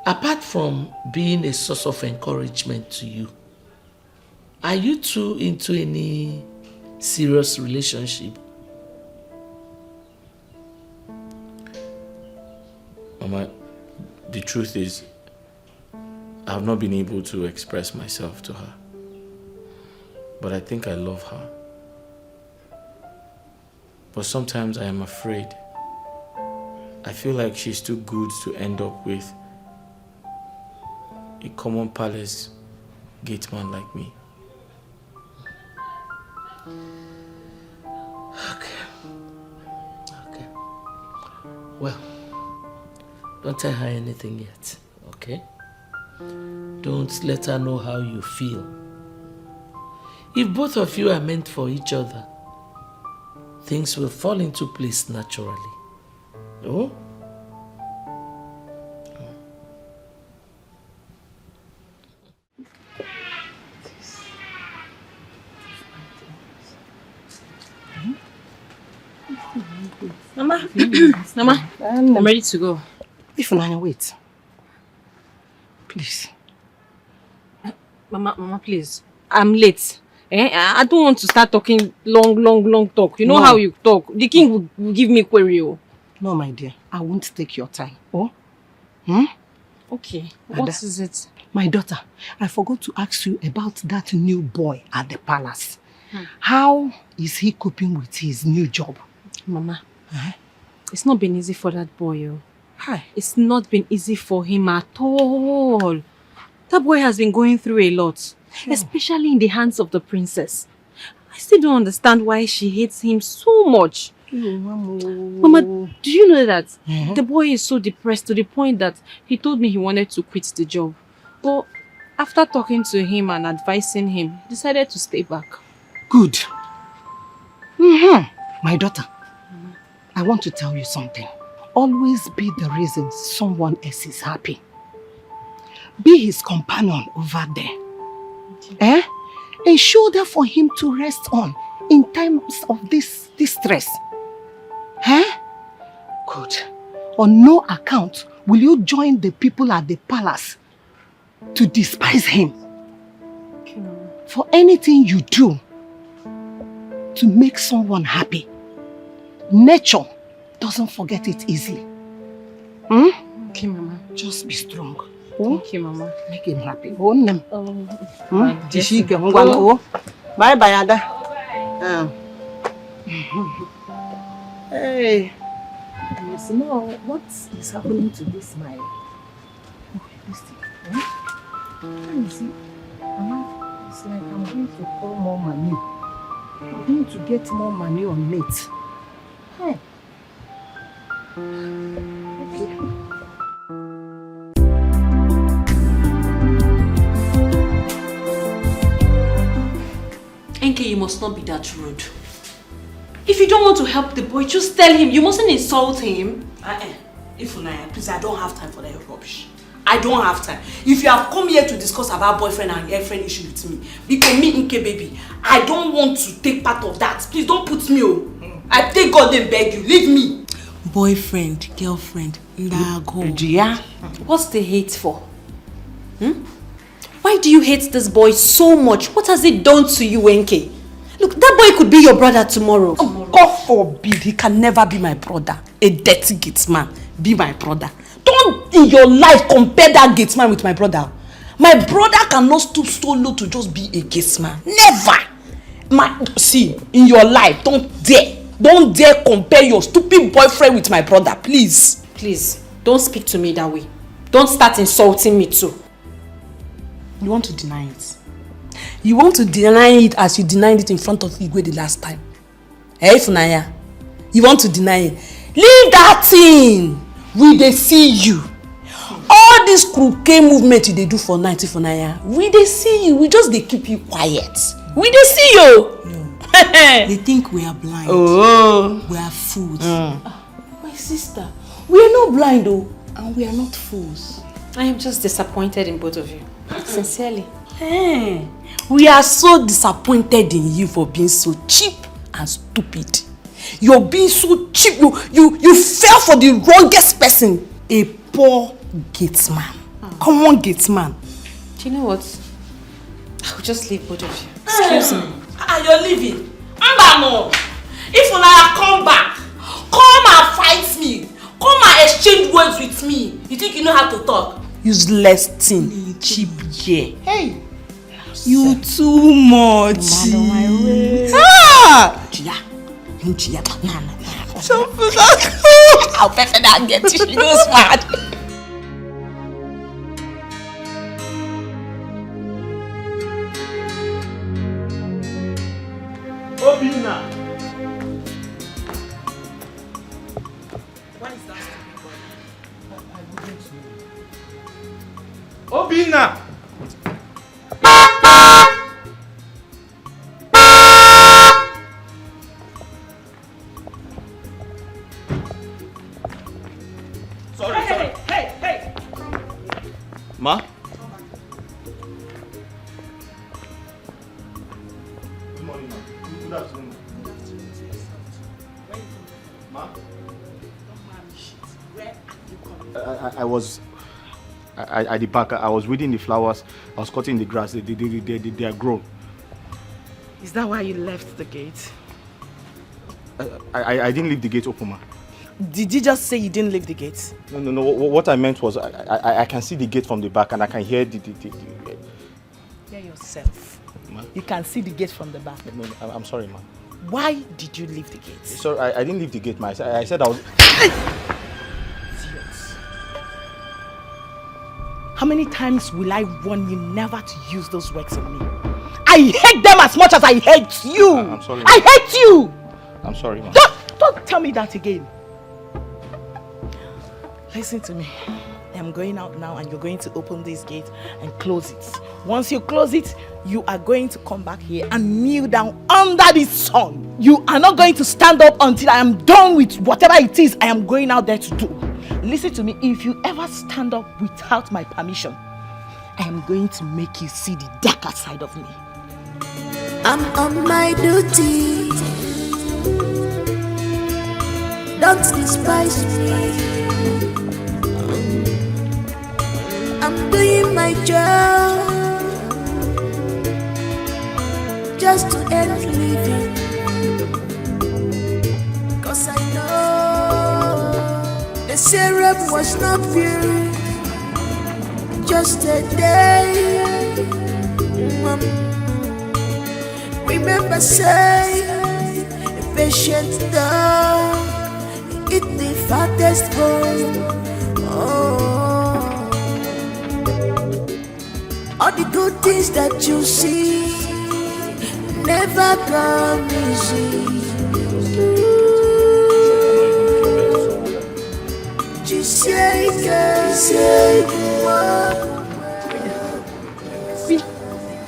Speaker 1: Apart from being a source of encouragement to you, are you two into any serious relationship?
Speaker 2: Mama, the truth is, I have not been able to express myself to her. But I think I love her. But sometimes I am afraid. I feel like she's too good to end up with a common palace gateman like me.
Speaker 1: Okay. Well, don't tell her anything yet, okay? Don't let her know how you feel. If both of you are meant for each other, things will fall into place naturally. Oh?
Speaker 10: Mama, Mama, I'm ready to go.
Speaker 9: If Nanya, wait. Please.
Speaker 10: Mama, please. I'm late. I don't want to start talking long talk. You know how you talk. The king will give me query.
Speaker 9: No, my dear. I won't take your time. Oh?
Speaker 10: Okay. What is it?
Speaker 9: My daughter, I forgot to ask you about that new boy at the palace. How is he coping with his new job?
Speaker 10: Mama, it's not been easy for that boy.
Speaker 9: Hi.
Speaker 10: It's not been easy for him at all. That boy has been going through a lot, especially in the hands of the princess. I still don't understand why she hates him so much. Mama, do you know that the boy is so depressed to the point that he told me he wanted to quit the job. But after talking to him and advising him, he decided to stay back.
Speaker 9: Good. My daughter, I want to tell you something. Always be the reason someone else is happy. Be his companion over there. A shoulder for him to rest on in times of this stress. Good. On no account will you join the people at the palace to despise him. For anything you do to make someone happy, nature doesn't forget it easily. Hmm?
Speaker 10: Okay, Mama.
Speaker 9: Just be strong.
Speaker 10: Thank you, Mama.
Speaker 9: Make him happy. Bye bye, Ada. Hey. You know what is happening to this smile? Listen. You see, Mama, it's like I'm going to pour more money. I'm going to get more money on it. Hey. Okay.
Speaker 10: Enke, you must not be that rude. If you don't want to help the boy, just tell him. You mustn't insult him.
Speaker 7: Ifunanya, please, I don't have time for that rubbish. I don't have time. If you have come here to discuss about boyfriend and girlfriend issue with me, because me, Nke baby, I don't want to take part of that. Please don't put me on. I take God and beg you, leave me. Boyfriend, girlfriend, Ndago.
Speaker 10: Yeah. What's the hate for? Why do you hate this boy so much? What has he done to you, Enke? Look, that boy could be your brother tomorrow.
Speaker 7: Oh, God forbid, he can never be my brother. A dirty gate man be my brother. Don't in your life compare that gate man with my brother. My brother cannot stoop so low to just be a gate man. Never. See, in your life, don't dare compare your stupid boyfriend with my brother, please.
Speaker 10: Please, don't speak to me that way. Don't start insulting me too.
Speaker 7: You want to deny it? You want to deny it as you denied it in front of Igwe the last time? Hey, Funaya, you want to deny it? Leave that thing. We dey see you. All this crooked movement they do for night, Funaya. We dey see you. We just dey keep you quiet. We dey see you. No. They think we are blind. Oh. We are fools. My sister, we are not blind though, and we are not fools.
Speaker 10: I am just disappointed in both of you. Sincerely.
Speaker 7: Hey, we are so disappointed in you for being so cheap and stupid. You're being so cheap. You fell for the wrongest person. A poor gate man. Come on, gate man.
Speaker 10: Do you know what? I'll just leave both of you. Excuse me.
Speaker 7: You're leaving. Mbano. If Unaya come back, come and fight me. Come and exchange words with me. You think you know how to talk? Useless thing. Cheap yeah. Hey. You too much. I'll better not get you. She knows mad.
Speaker 2: Obinna.
Speaker 7: What is that?
Speaker 2: Obinna. Sorry.
Speaker 7: Hey.
Speaker 2: Ma? Good morning, ma. Good afternoon. Ma? I was at the park. I was weeding the flowers. I was cutting the grass. They are grown.
Speaker 9: Is that why you left the gate?
Speaker 2: I didn't leave the gate open, ma.
Speaker 7: Did you just say you didn't leave the gate?
Speaker 2: No. What I meant was I can see the gate from the back and I can hear the
Speaker 7: Hear yourself.
Speaker 2: Ma?
Speaker 7: You can see the gate from the back.
Speaker 2: No, I'm sorry, ma.
Speaker 7: Why did you leave the gate?
Speaker 2: Sorry, I didn't leave the gate, ma. I said I was...
Speaker 7: Idiots. How many times will I warn you never to use those words on me? I hate them as much as I hate you.
Speaker 2: I'm sorry, ma.
Speaker 7: I hate you.
Speaker 2: I'm sorry, ma.
Speaker 7: Don't tell me that again. Listen to me. I'm going out now and you're going to open this gate and close it. Once you close it, you are going to come back here and kneel down under this sun. You are not going to stand up until I am done with whatever it is I am going out there to do. Listen to me. If you ever stand up without my permission, I am going to make you see the darker side of me.
Speaker 14: I'm on my duty. Don't despise me. I'm doing my job just to earn a living. 'Cause I syrup was not pure, just a day. Remember, say, a patient dog eat the fattest bone. All the good things that you see never come easy.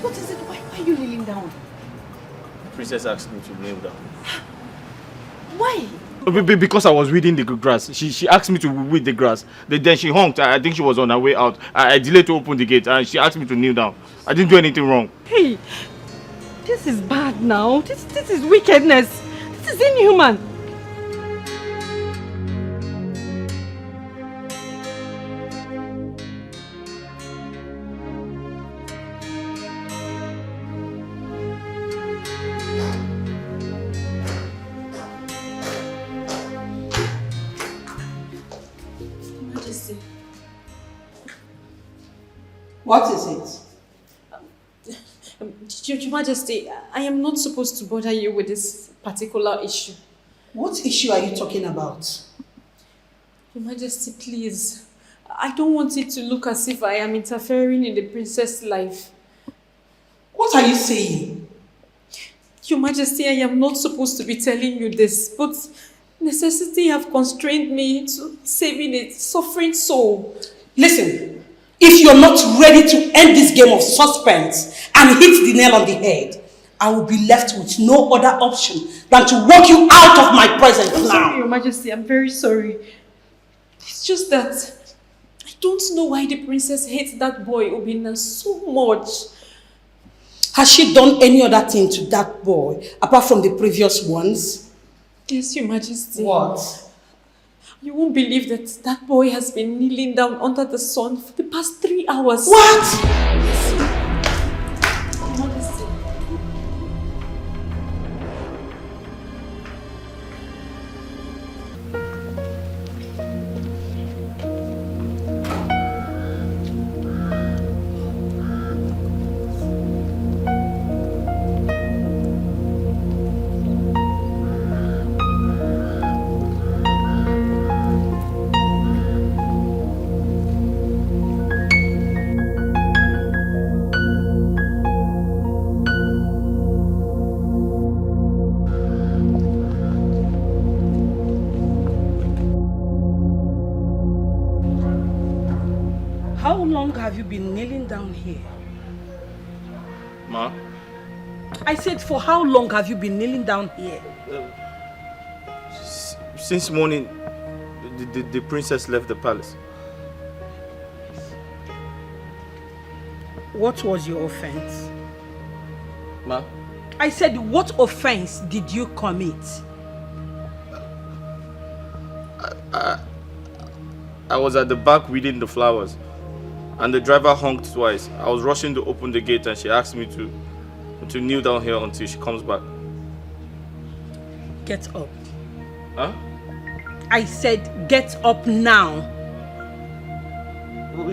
Speaker 9: What is it? Why are you kneeling down?
Speaker 2: The princess asked me to kneel down.
Speaker 9: Why?
Speaker 2: Because I was weeding the grass. She asked me to weed the grass. Then she honked. I think she was on her way out. I delayed to open the gate and she asked me to kneel down. I didn't do anything wrong.
Speaker 8: Hey, this is bad now. This is wickedness. This is inhuman.
Speaker 6: What is it?
Speaker 10: Your Majesty, I am not supposed to bother you with this particular issue.
Speaker 6: What issue are you talking about?
Speaker 10: Your Majesty, please. I don't want it to look as if I am interfering in the princess' life.
Speaker 6: What are you saying?
Speaker 10: Your Majesty, I am not supposed to be telling you this, but necessity have constrained me to saving a suffering soul.
Speaker 6: Listen. If you're not ready to end this game of suspense and hit the nail on the head, I will be left with no other option than to walk you out of my presence now.
Speaker 10: Sorry, Your Majesty, I'm very sorry. It's just that I don't know why the princess hates that boy, Obinna, so much.
Speaker 6: Has she done any other thing to that boy apart from the previous ones?
Speaker 10: Yes, Your Majesty.
Speaker 6: What?
Speaker 10: You won't believe that boy has been kneeling down under the sun for the past 3 hours.
Speaker 6: What?
Speaker 10: Your Majesty.
Speaker 6: Have you been kneeling down here?
Speaker 2: Ma?
Speaker 6: I said, for how long have you been kneeling down here?
Speaker 2: Since morning, the princess left the palace.
Speaker 6: What was your offense?
Speaker 2: Ma?
Speaker 6: I said, what offense did you commit?
Speaker 2: I was at the back weeding the flowers. And the driver honked twice. I was rushing to open the gate and she asked me to kneel down here until she comes back.
Speaker 6: Get up.
Speaker 2: Huh?
Speaker 6: I said get up now.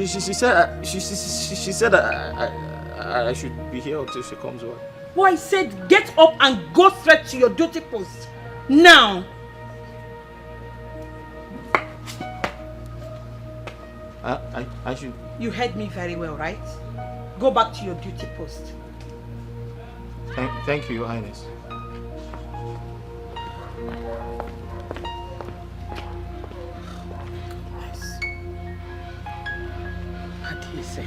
Speaker 2: She said I should be here until she comes back.
Speaker 6: Oh, I said get up and go straight to your duty post. Now.
Speaker 2: I should...
Speaker 6: You heard me very well, right? Go back to your duty post.
Speaker 2: Thank you, Your Highness.
Speaker 6: Yes. What do you say?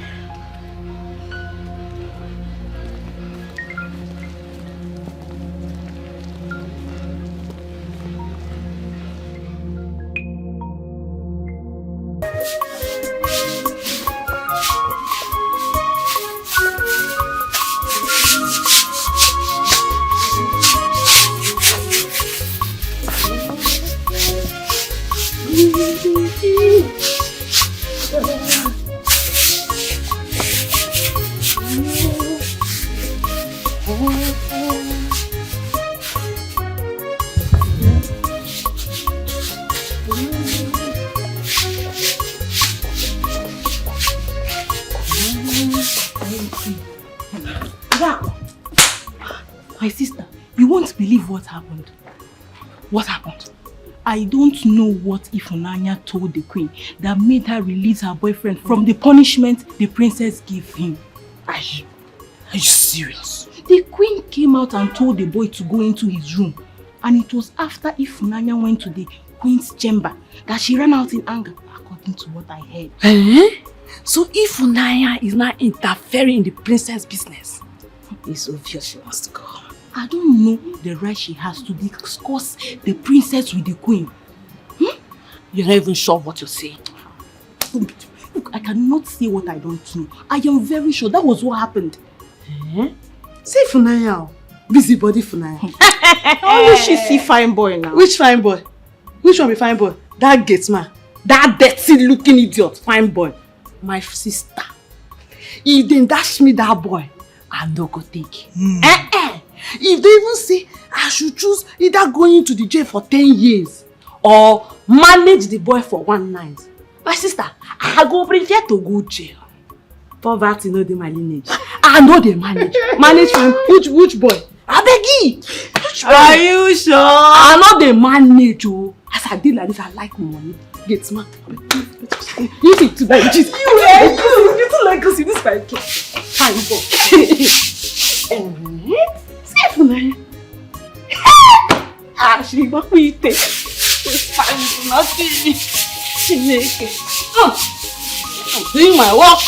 Speaker 9: believe what happened. What happened? I don't know what Ifunanya told the queen that made her release her boyfriend from the punishment the princess gave him.
Speaker 7: Are you serious?
Speaker 9: The queen came out and told the boy to go into his room. And it was after Ifunanya went to the queen's chamber that she ran out in anger, according to what I heard.
Speaker 10: So Ifunanya is not interfering in the princess' business.
Speaker 9: It's obvious she wants to go. I don't know the right she has to discuss the princess with the queen.
Speaker 10: You're not even sure what you're saying.
Speaker 9: Look, I cannot say what I don't know. I am very sure that was what happened.
Speaker 7: Say Funanya. Busybody Funanya.
Speaker 9: Only she see fine boy now.
Speaker 7: Which fine boy? Which one be fine boy? That gate man. That dirty looking idiot. Fine boy. My sister. If they dash me that boy, I no go take. If they even say I should choose either going into the jail for 10 years or manage the boy for 1 night, my sister, I go prefer to go jail. Poverty no dey my lineage. I know they manage. Manage from which boy? I beg you.
Speaker 10: Are you sure?
Speaker 7: I know they manage. Oh. As I did like this, I like money. Get man. You need to like this. You too like us in this like fine boy. Say Funanya. She got me take. Fine, nothing. She make it. I'm doing my work.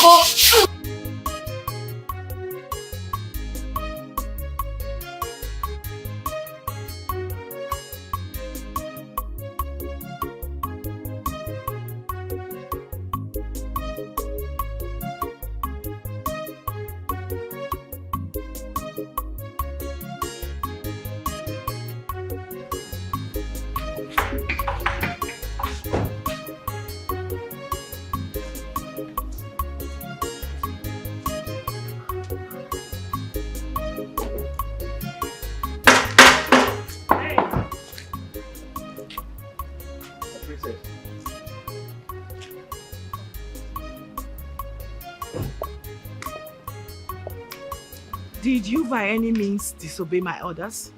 Speaker 9: Did you by any means disobey my orders?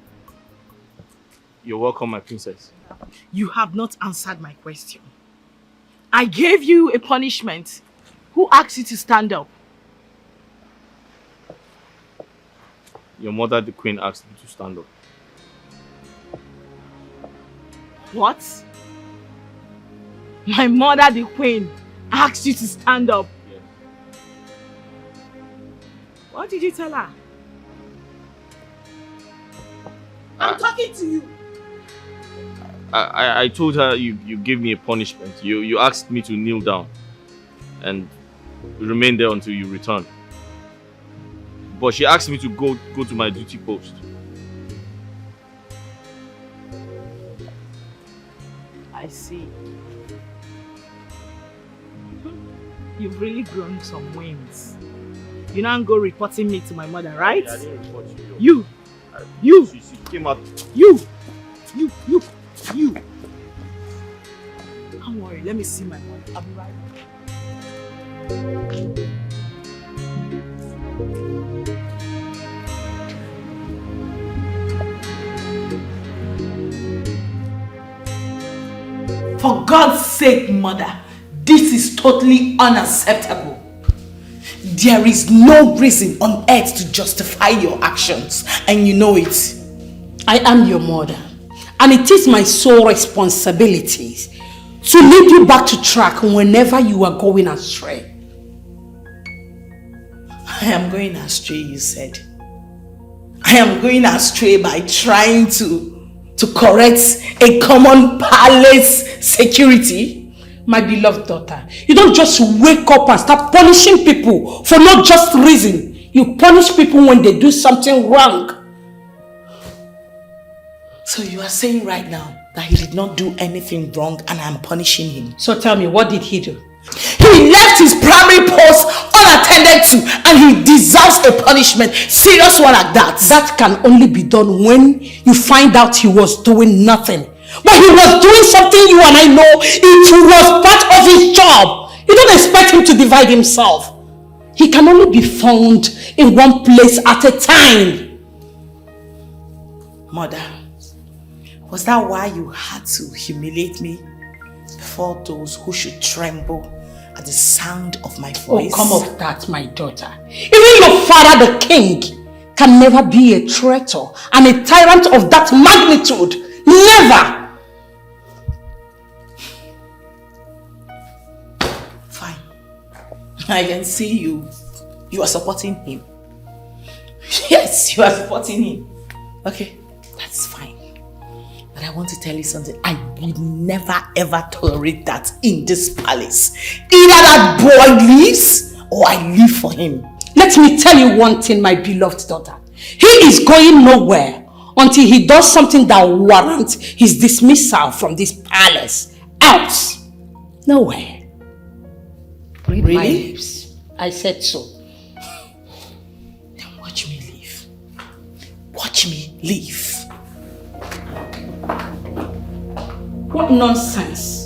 Speaker 5: You're welcome, my princess.
Speaker 9: You have not answered my question. I gave you a punishment. Who asked you to stand up?
Speaker 5: Your mother, the queen, asked me to stand up.
Speaker 9: What? My mother, the queen, asked you to stand up?
Speaker 5: Yes.
Speaker 9: What did you tell her? I'm talking to you.
Speaker 5: I told her you gave me a punishment. You asked me to kneel down and remain there until you return. But she asked me to go to my duty post.
Speaker 9: I see. You've really grown some wings. You now go reporting me to my mother, right?
Speaker 5: Yeah, I didn't report you.
Speaker 9: You!
Speaker 5: She came out.
Speaker 9: You! Don't worry, let me see my mother. I'll be right
Speaker 7: back. For God's sake, mother, this is totally unacceptable. There is no reason on earth to justify your actions, and you know it. I am your mother, and it is my sole responsibility to lead you back to track whenever you are going astray. I am going astray, you said. I am going astray by trying to correct a common palace security. My beloved daughter, you don't just wake up and start punishing people for no just reason. You punish people when they do something wrong. So you are saying right now that he did not do anything wrong and I'm punishing him. So tell me, what did he do? He left his primary post unattended to and he deserves a punishment. Serious one like that. That can only be done when you find out he was doing nothing. But he was doing something you and I know it was part of his job. You don't expect him to divide himself. He can only be found in one place at a time. Mother, Was that why you had to humiliate me before those who should tremble at the sound of my voice?
Speaker 6: Oh, come off that, my daughter. Even your father, the king, can never be a traitor and a tyrant of that magnitude. Never!
Speaker 7: Fine. I can see you. You are supporting him. Yes, you are supporting him. Okay, that's fine. But I want to tell you something. I would never ever tolerate that in this palace. Either that boy leaves or I leave for him.
Speaker 6: Let me tell you one thing, my beloved daughter. He is going nowhere until he does something that warrants his dismissal from this palace. Else, nowhere. Read
Speaker 7: Really?
Speaker 6: my lips. I said so.
Speaker 7: Then watch me leave. Watch me leave.
Speaker 6: What nonsense.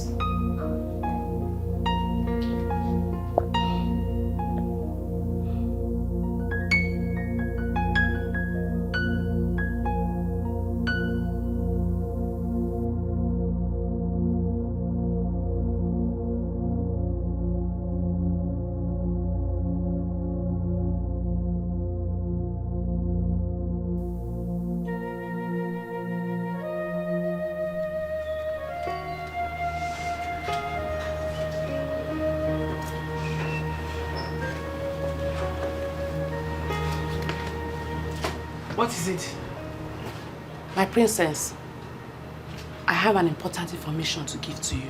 Speaker 9: What is it? My princess, I have an important information to give to you.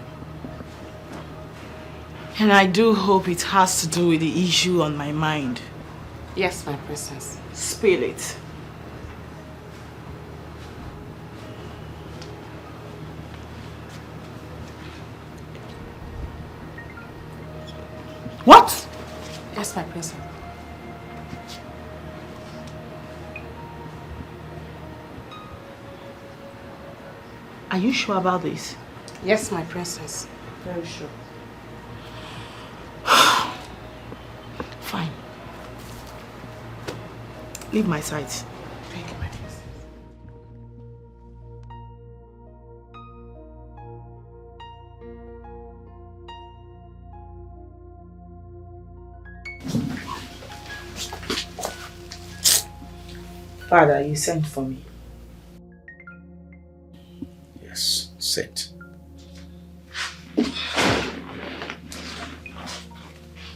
Speaker 7: And I do hope it has to do with the issue on my mind.
Speaker 9: Yes, my princess.
Speaker 7: Spill it. What?
Speaker 9: Yes, my princess.
Speaker 7: Are you sure about this?
Speaker 9: Yes, my princess. Very sure.
Speaker 7: Fine. Leave my side.
Speaker 9: Thank you, my princess.
Speaker 7: Father, you sent for me.
Speaker 4: Yes, sit.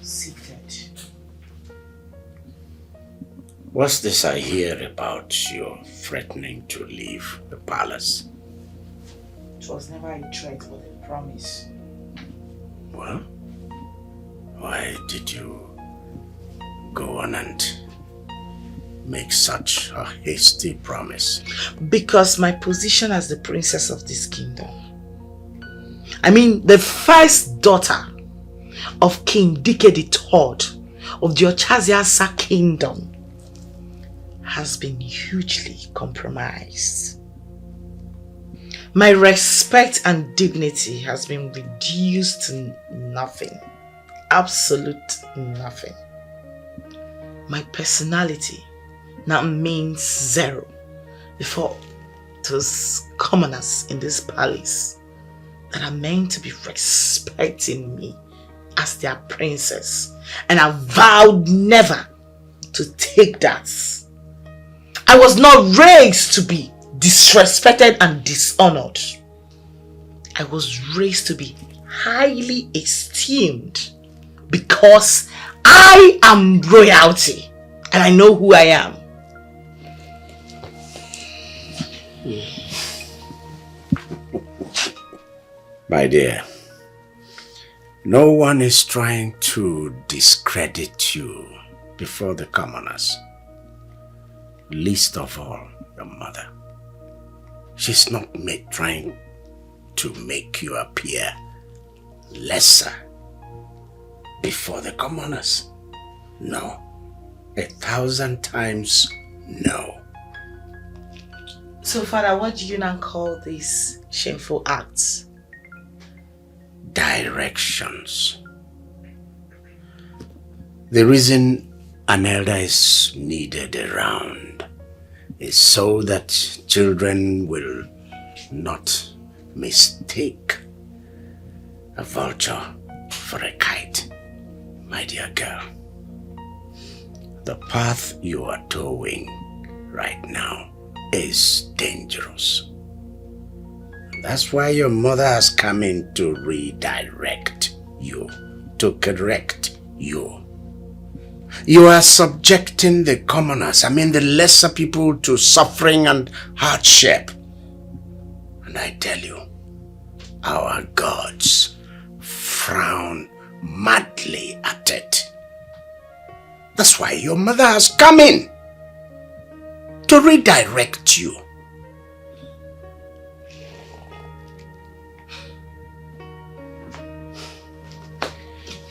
Speaker 7: Seated.
Speaker 4: What's this I hear about your threatening to leave the palace?
Speaker 7: It was never a threat but a promise.
Speaker 4: Well, why did you go on and make such a hasty promise?
Speaker 7: Because my position as the princess of this kingdom, I mean the first daughter of King Dike III of the Ochaziasa kingdom, has been hugely compromised. My respect and dignity has been reduced to nothing. Absolute nothing. My personality now means zero before those commoners in this palace that are meant to be respecting me as their princess, and I vowed never to take that. I was not raised to be disrespected and dishonored. I was raised to be highly esteemed because I am royalty and I know who I am.
Speaker 4: My dear, no one is trying to discredit you before the commoners. Least of all, your mother. She's not trying to make you appear lesser before the commoners. No. 1,000 times no.
Speaker 7: So, Father, what do you now call these shameful acts?
Speaker 4: Directions. The reason an elder is needed around is so that children will not mistake a vulture for a kite, my dear girl. The path you are towing right now is dangerous. That's why your mother has come in to redirect you, to correct you. You are subjecting the commoners, the lesser people, to suffering and hardship. And I tell you, our gods frown madly at it. That's why your mother has come in to redirect you.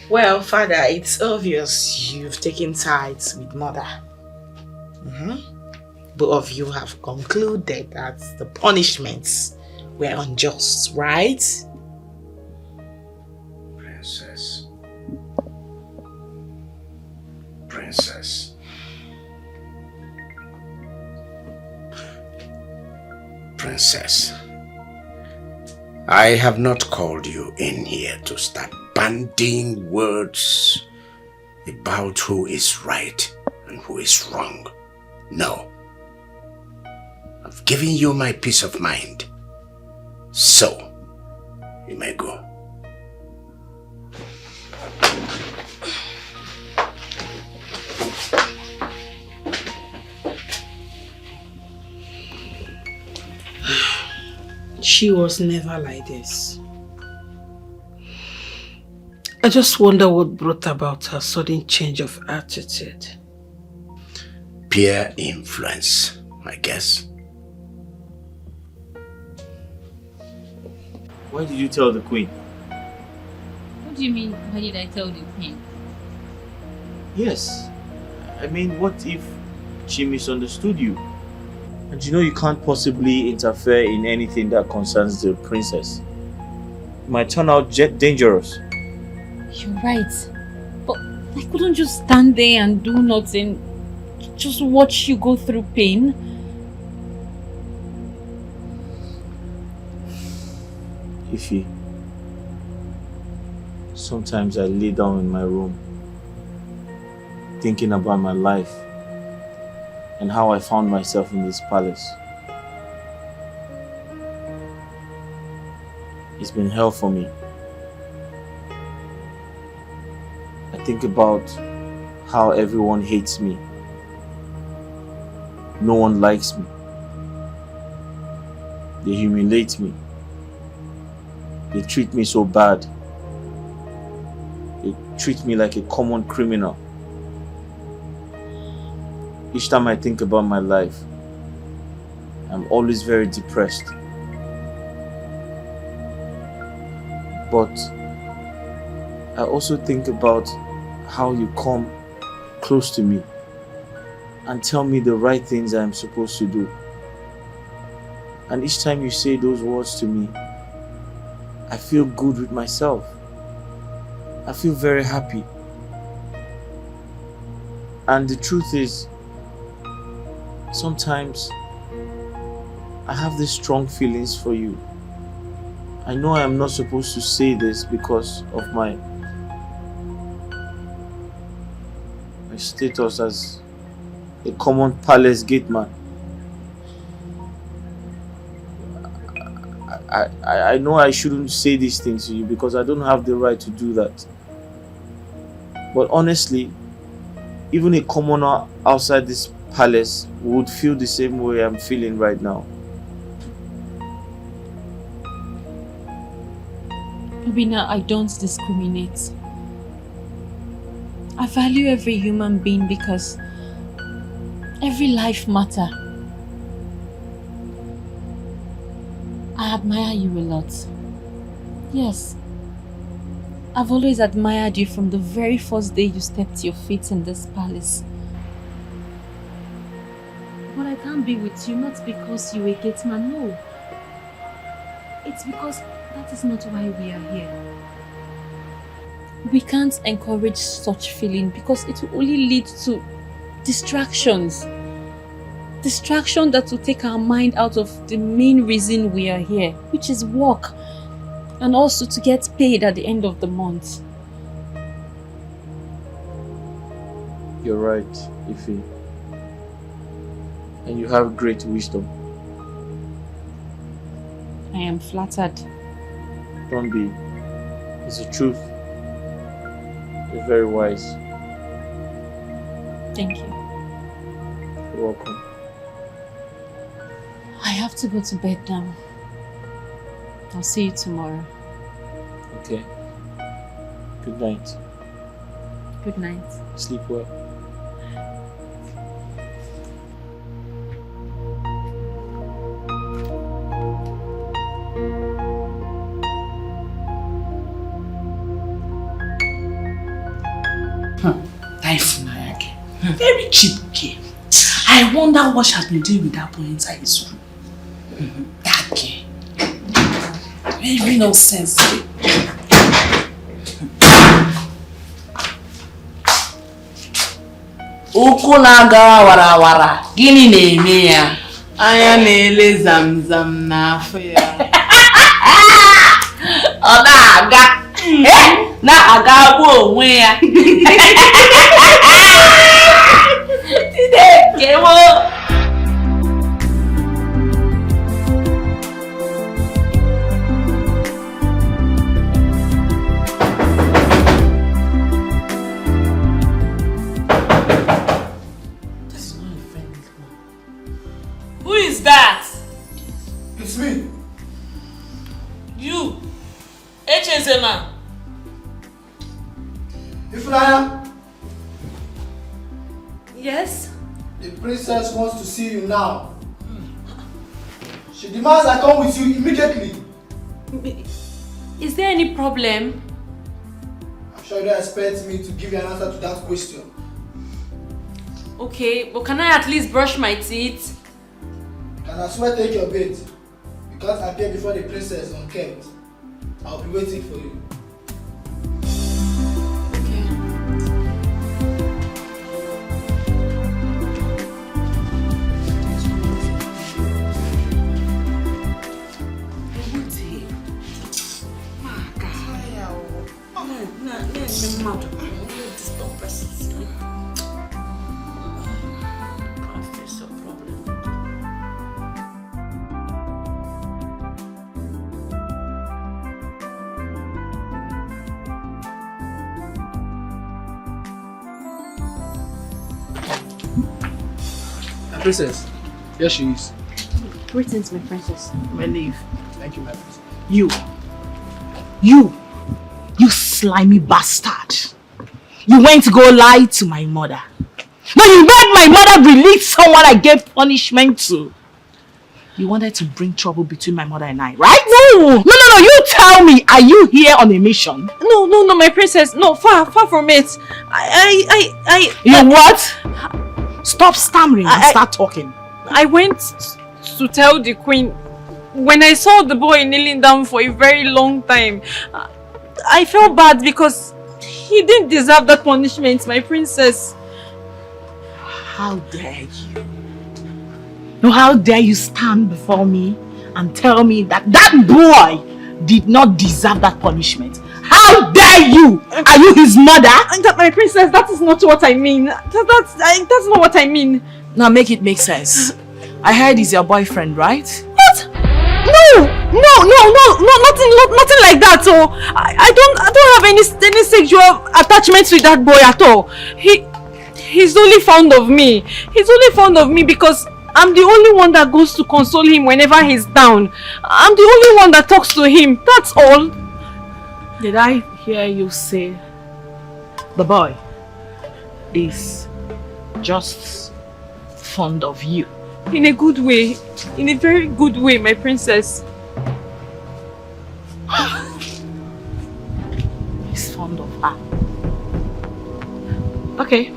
Speaker 7: Well, Father, it's obvious you've taken sides with Mother. Both of you have concluded that the punishments were unjust, right?
Speaker 4: Princess. Princess, I have not called you in here to start bandying words about who is right and who is wrong. No. I've given you my peace of mind. So, you may go.
Speaker 6: She was never like this. I just wonder what brought about her sudden change of attitude.
Speaker 4: Peer influence, I guess.
Speaker 2: Why did you tell the queen?
Speaker 10: What do you mean, why did I tell the queen?
Speaker 2: Yes. What if she misunderstood you? And you can't possibly interfere in anything that concerns the princess. It might turn out dangerous.
Speaker 10: You're right. But I couldn't just stand there and do nothing. Just watch you go through pain.
Speaker 2: Ify, sometimes I lay down in my room thinking about my life and how I found myself in this palace. It's been hell for me. I think about how everyone hates me. No one likes me. They humiliate me. They treat me so bad. They treat me like a common criminal. Each time I think about my life, I'm always very depressed. But I also think about how you come close to me and tell me the right things I'm supposed to do. And each time you say those words to me, I feel good with myself. I feel very happy. And the truth is, sometimes I have these strong feelings for you. I know I am not supposed to say this because of my status as a common palace gate man. I know I shouldn't say these things to you because I don't have the right to do that. But honestly, even a commoner outside this palace would feel the same way I'm feeling right now.
Speaker 10: Obinna, I don't discriminate. I value every human being because every life matters. I admire you a lot. Yes. I've always admired you from the very first day you stepped your feet in this palace. But I can't be with you not because you're a gate man, no. It's because that is not why we are here. We can't encourage such feeling because it will only lead to distractions. distraction that will take our mind out of the main reason we are here, which is work. And also to get paid at the end of the month.
Speaker 5: You're right, Ife. And you have great wisdom.
Speaker 10: I am flattered.
Speaker 5: Don't be. It's the truth. You're very wise.
Speaker 10: Thank you.
Speaker 5: You're welcome.
Speaker 10: I have to go to bed now. I'll see you tomorrow.
Speaker 5: Okay. Good night.
Speaker 10: Good night.
Speaker 5: Sleep well.
Speaker 7: Very cheap girl. I wonder what she has been doing with that boy inside his room. That girl. Very no sense. Ụkwụ na-aga warawara, gịnị na-eme ya?
Speaker 12: Anya na-ele zamzam n'afọ ya.
Speaker 7: Ọ na-aga. Na-aga bụ onwe ya.
Speaker 12: Who is that?
Speaker 11: It's me.
Speaker 12: You, Echezema.
Speaker 11: Ifnaya,
Speaker 10: Yes?
Speaker 11: the princess wants to see you now. She demands I come with you immediately.
Speaker 10: Is there any problem?
Speaker 11: I'm sure you don't expect me to give you an answer to that question.
Speaker 10: Okay, but can I at least brush my teeth?
Speaker 11: Can I swear take your bait? You can't appear before the princess unkempt. I'll be waiting for you.
Speaker 15: Princess, here she is.
Speaker 10: Greetings, my princess.
Speaker 15: My leave. Thank you, my princess.
Speaker 7: You slimy bastard. You went to go lie to my mother. No, you made my mother release someone I gave punishment to. You wanted to bring trouble between my mother and I, right? No, you tell me, are you here on a mission?
Speaker 10: No, my princess. No, far from it.
Speaker 7: You what? Stop stammering and start talking.
Speaker 10: I went to tell the queen when I saw the boy kneeling down for a very long time. I felt bad because he didn't deserve that punishment, my princess.
Speaker 7: How dare you? No, how dare you stand before me and tell me that that boy did not deserve that punishment? How dare you? Are you his mother?
Speaker 10: My princess, that is not what I mean. That's not what I mean.
Speaker 7: Now make it make sense. I heard he's your boyfriend, right?
Speaker 10: What? No, nothing like that. So I don't have any sexual attachments with that boy at all. He's only fond of me. He's only fond of me because I'm the only one that goes to console him whenever he's down. I'm the only one that talks to him. That's all.
Speaker 7: Did I hear you say the boy is just fond of you?
Speaker 10: In a good way. In a very good way, my princess.
Speaker 7: He's fond of her. Okay.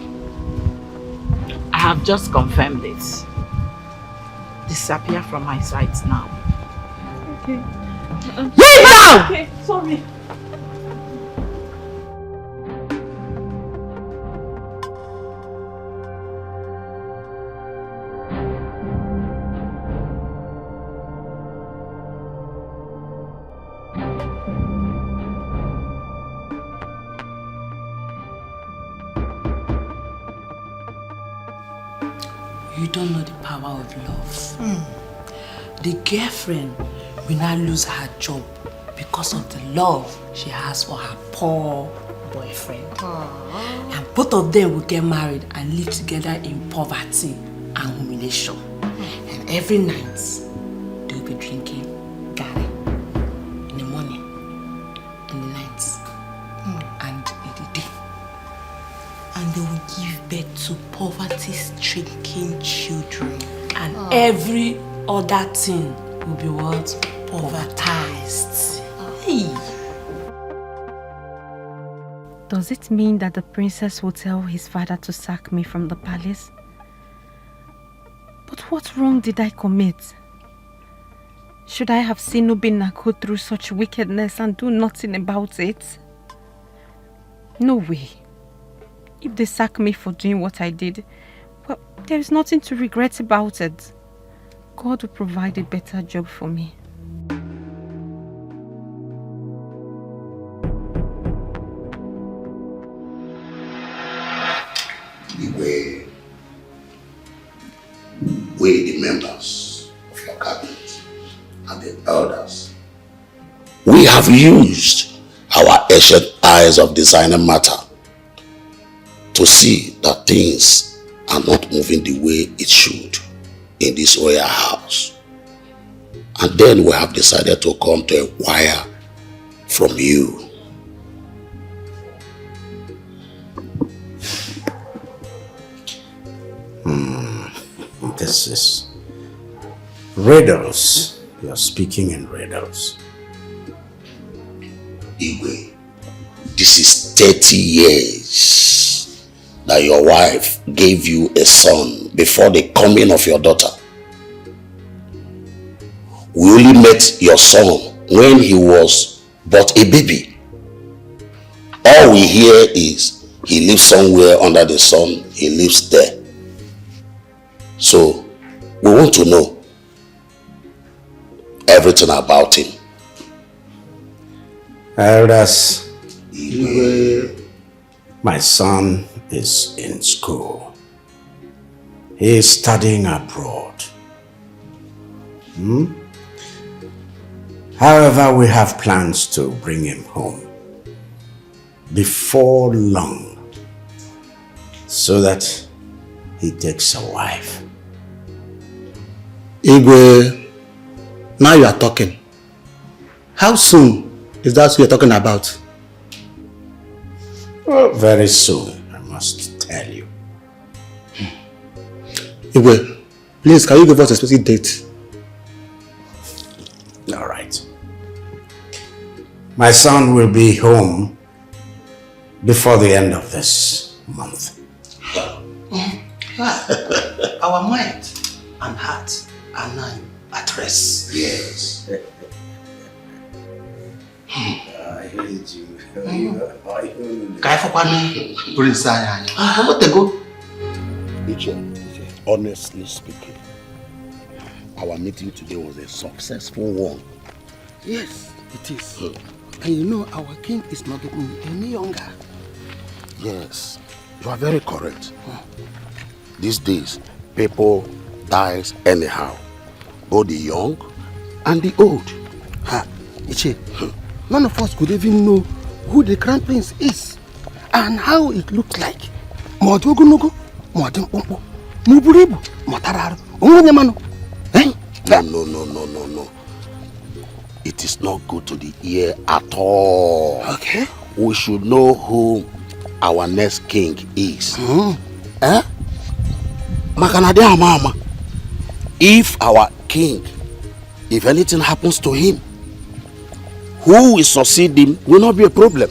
Speaker 7: I have just confirmed this. Disappear from my sight now.
Speaker 10: Okay.
Speaker 7: Leave now!
Speaker 10: Okay, sorry.
Speaker 6: You don't know the power of love. The girlfriend will now lose her job because of the love she has for her poor boyfriend. And both of them will get married and live together in poverty and humiliation. And every night, they'll be drinking gari in the morning, in the night, and in the day. And they will give birth to poverty-stricken children. And every other thing will be what? Povertized. Hey.
Speaker 10: Does it mean that the princess will tell his father to sack me from the palace? But what wrong did I commit? Should I have seen Obinna go through such wickedness and do nothing about it? No way. If they sack me for doing what I did, well, there is nothing to regret about it. God will provide a better job for me.
Speaker 4: We, the members of your cabinet and the elders, we have used our ancient eyes of designing matter to see that things are not moving the way it should in this royal house. And then we have decided to come to inquire from you. This is riddles. You're speaking in riddles. Igwe, this is 30 years that your wife gave you a son before the coming of your daughter. We only met your son when he was but a baby. All we hear is he lives somewhere under the sun, he lives there. So, we want to know everything about him. Elders, my son is in school. He is studying abroad. However, we have plans to bring him home before long so that he takes a wife.
Speaker 11: Igwe, now you are talking. How soon is that you're talking about?
Speaker 4: Well, very soon, I must tell you.
Speaker 11: Igwe, please, can you give us a specific date?
Speaker 4: All right. My son will be home before the end of this month.
Speaker 11: Our mind and heart are now at rest.
Speaker 4: Yes. I hate you.
Speaker 16: Honestly speaking, our meeting today was a successful one.
Speaker 11: Yes, it is. And you know, our king is not getting any younger.
Speaker 16: Yes, you are very correct. These days, people dies anyhow. Both the young and the old.
Speaker 11: Iche, none of us could even know who the crown prince is and how it looks like. No.
Speaker 16: It is not good to the ear at all.
Speaker 11: Okay.
Speaker 16: We should know who our next king is. If our king, if anything happens to him, who will succeed him will not be a problem.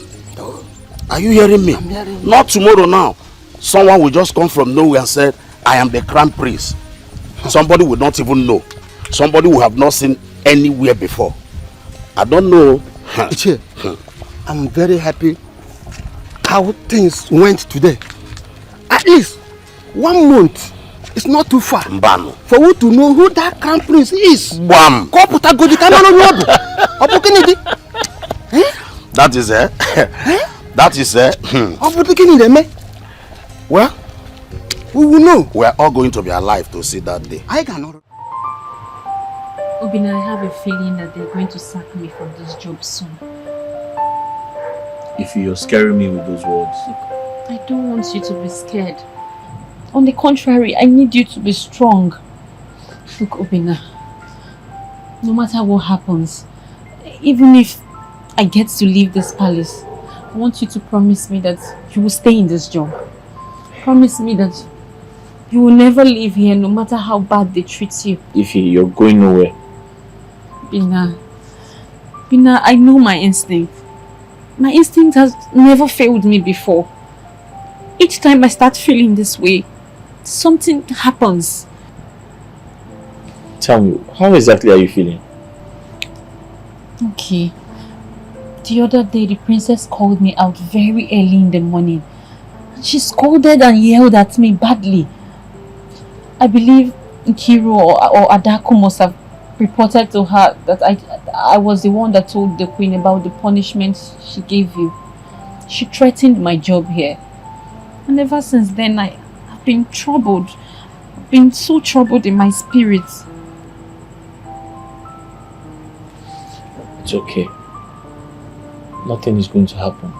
Speaker 16: Are you hearing me?
Speaker 11: I'm hearing you.
Speaker 16: Not tomorrow now. Someone will just come from nowhere and say, I am the crown prince. Somebody will not even know. Somebody will have not seen anywhere before. I don't know.
Speaker 11: Iche, I'm very happy how things went today. At least 1 month is not too far for you to know who that crown prince is.
Speaker 16: Bam. That is it. That is it.
Speaker 11: Well,
Speaker 3: We will know.
Speaker 16: We are all going to be alive to see that day.
Speaker 3: I cannot.
Speaker 10: Obinna, I have a feeling that they're going to sack me from this job soon.
Speaker 2: If you're scaring me with those words.
Speaker 10: I don't want you to be scared. On the contrary, I need you to be strong. Look, Obinna, no matter what happens, even if I get to leave this palace, I want you to promise me that you will stay in this job. Promise me that you will never leave here no matter how bad they treat you.
Speaker 2: Ify, you're going nowhere.
Speaker 10: Obinna, I know my instinct. My instinct has never failed me before. Each time I start feeling this way, something happens.
Speaker 2: Tell me, how exactly are you feeling?
Speaker 10: Okay. The other day, the princess called me out very early in the morning. She scolded and yelled at me badly. I believe Nkiru or Adaku must have reported to her that I was the one that told the queen about the punishment she gave you. She threatened my job here. And ever since then, I've been troubled. I've been so troubled in my spirit.
Speaker 2: It's okay. Nothing is going to happen.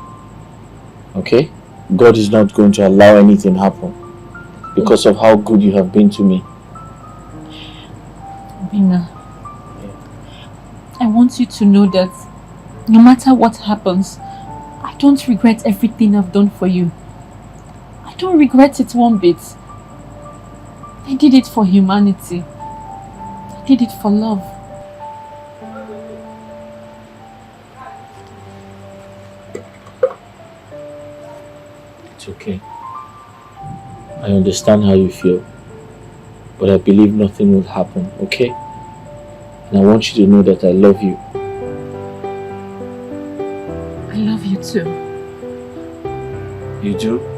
Speaker 2: Okay? God is not going to allow anything to happen because of how good you have been to me.
Speaker 10: Obinna, I want you to know that no matter what happens, I don't regret everything I've done for you. I don't regret it one bit. I did it for humanity. I did it for love.
Speaker 2: It's okay. I understand how you feel, but I believe nothing will happen, okay? And I want you to know that I love you.
Speaker 10: I love you too.
Speaker 2: You do?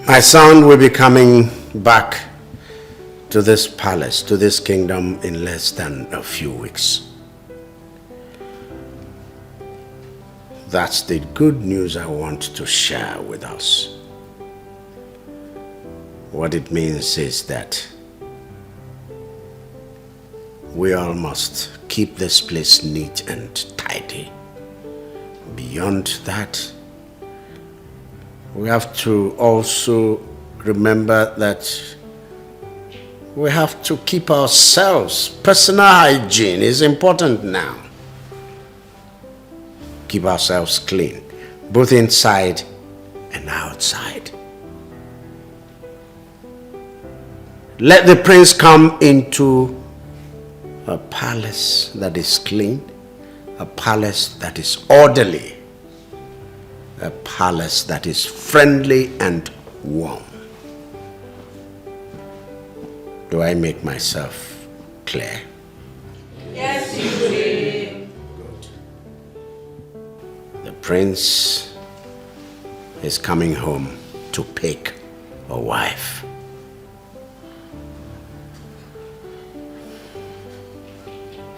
Speaker 4: My son will be coming back to this palace, to this kingdom in less than a few weeks. That's the good news I want to share with us. What it means is that we all must keep this place neat and tidy. Beyond that, we have to also remember that we have to keep ourselves. Personal hygiene is important now. Keep ourselves clean, both inside and outside. Let the prince come into a palace that is clean, a palace that is orderly, a palace that is friendly and warm. Do I make myself clear?
Speaker 14: Yes, you did.
Speaker 4: Good. The prince is coming home to pick a wife.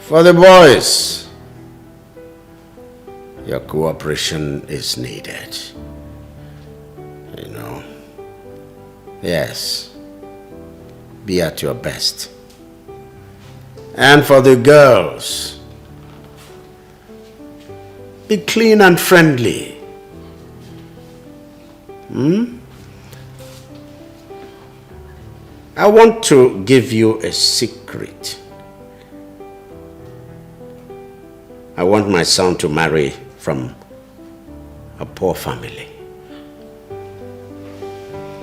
Speaker 4: For the boys, your cooperation is needed. You know. Yes. Be at your best. And for the girls, be clean and friendly. I want to give you a secret. I want my son to marry from a poor family.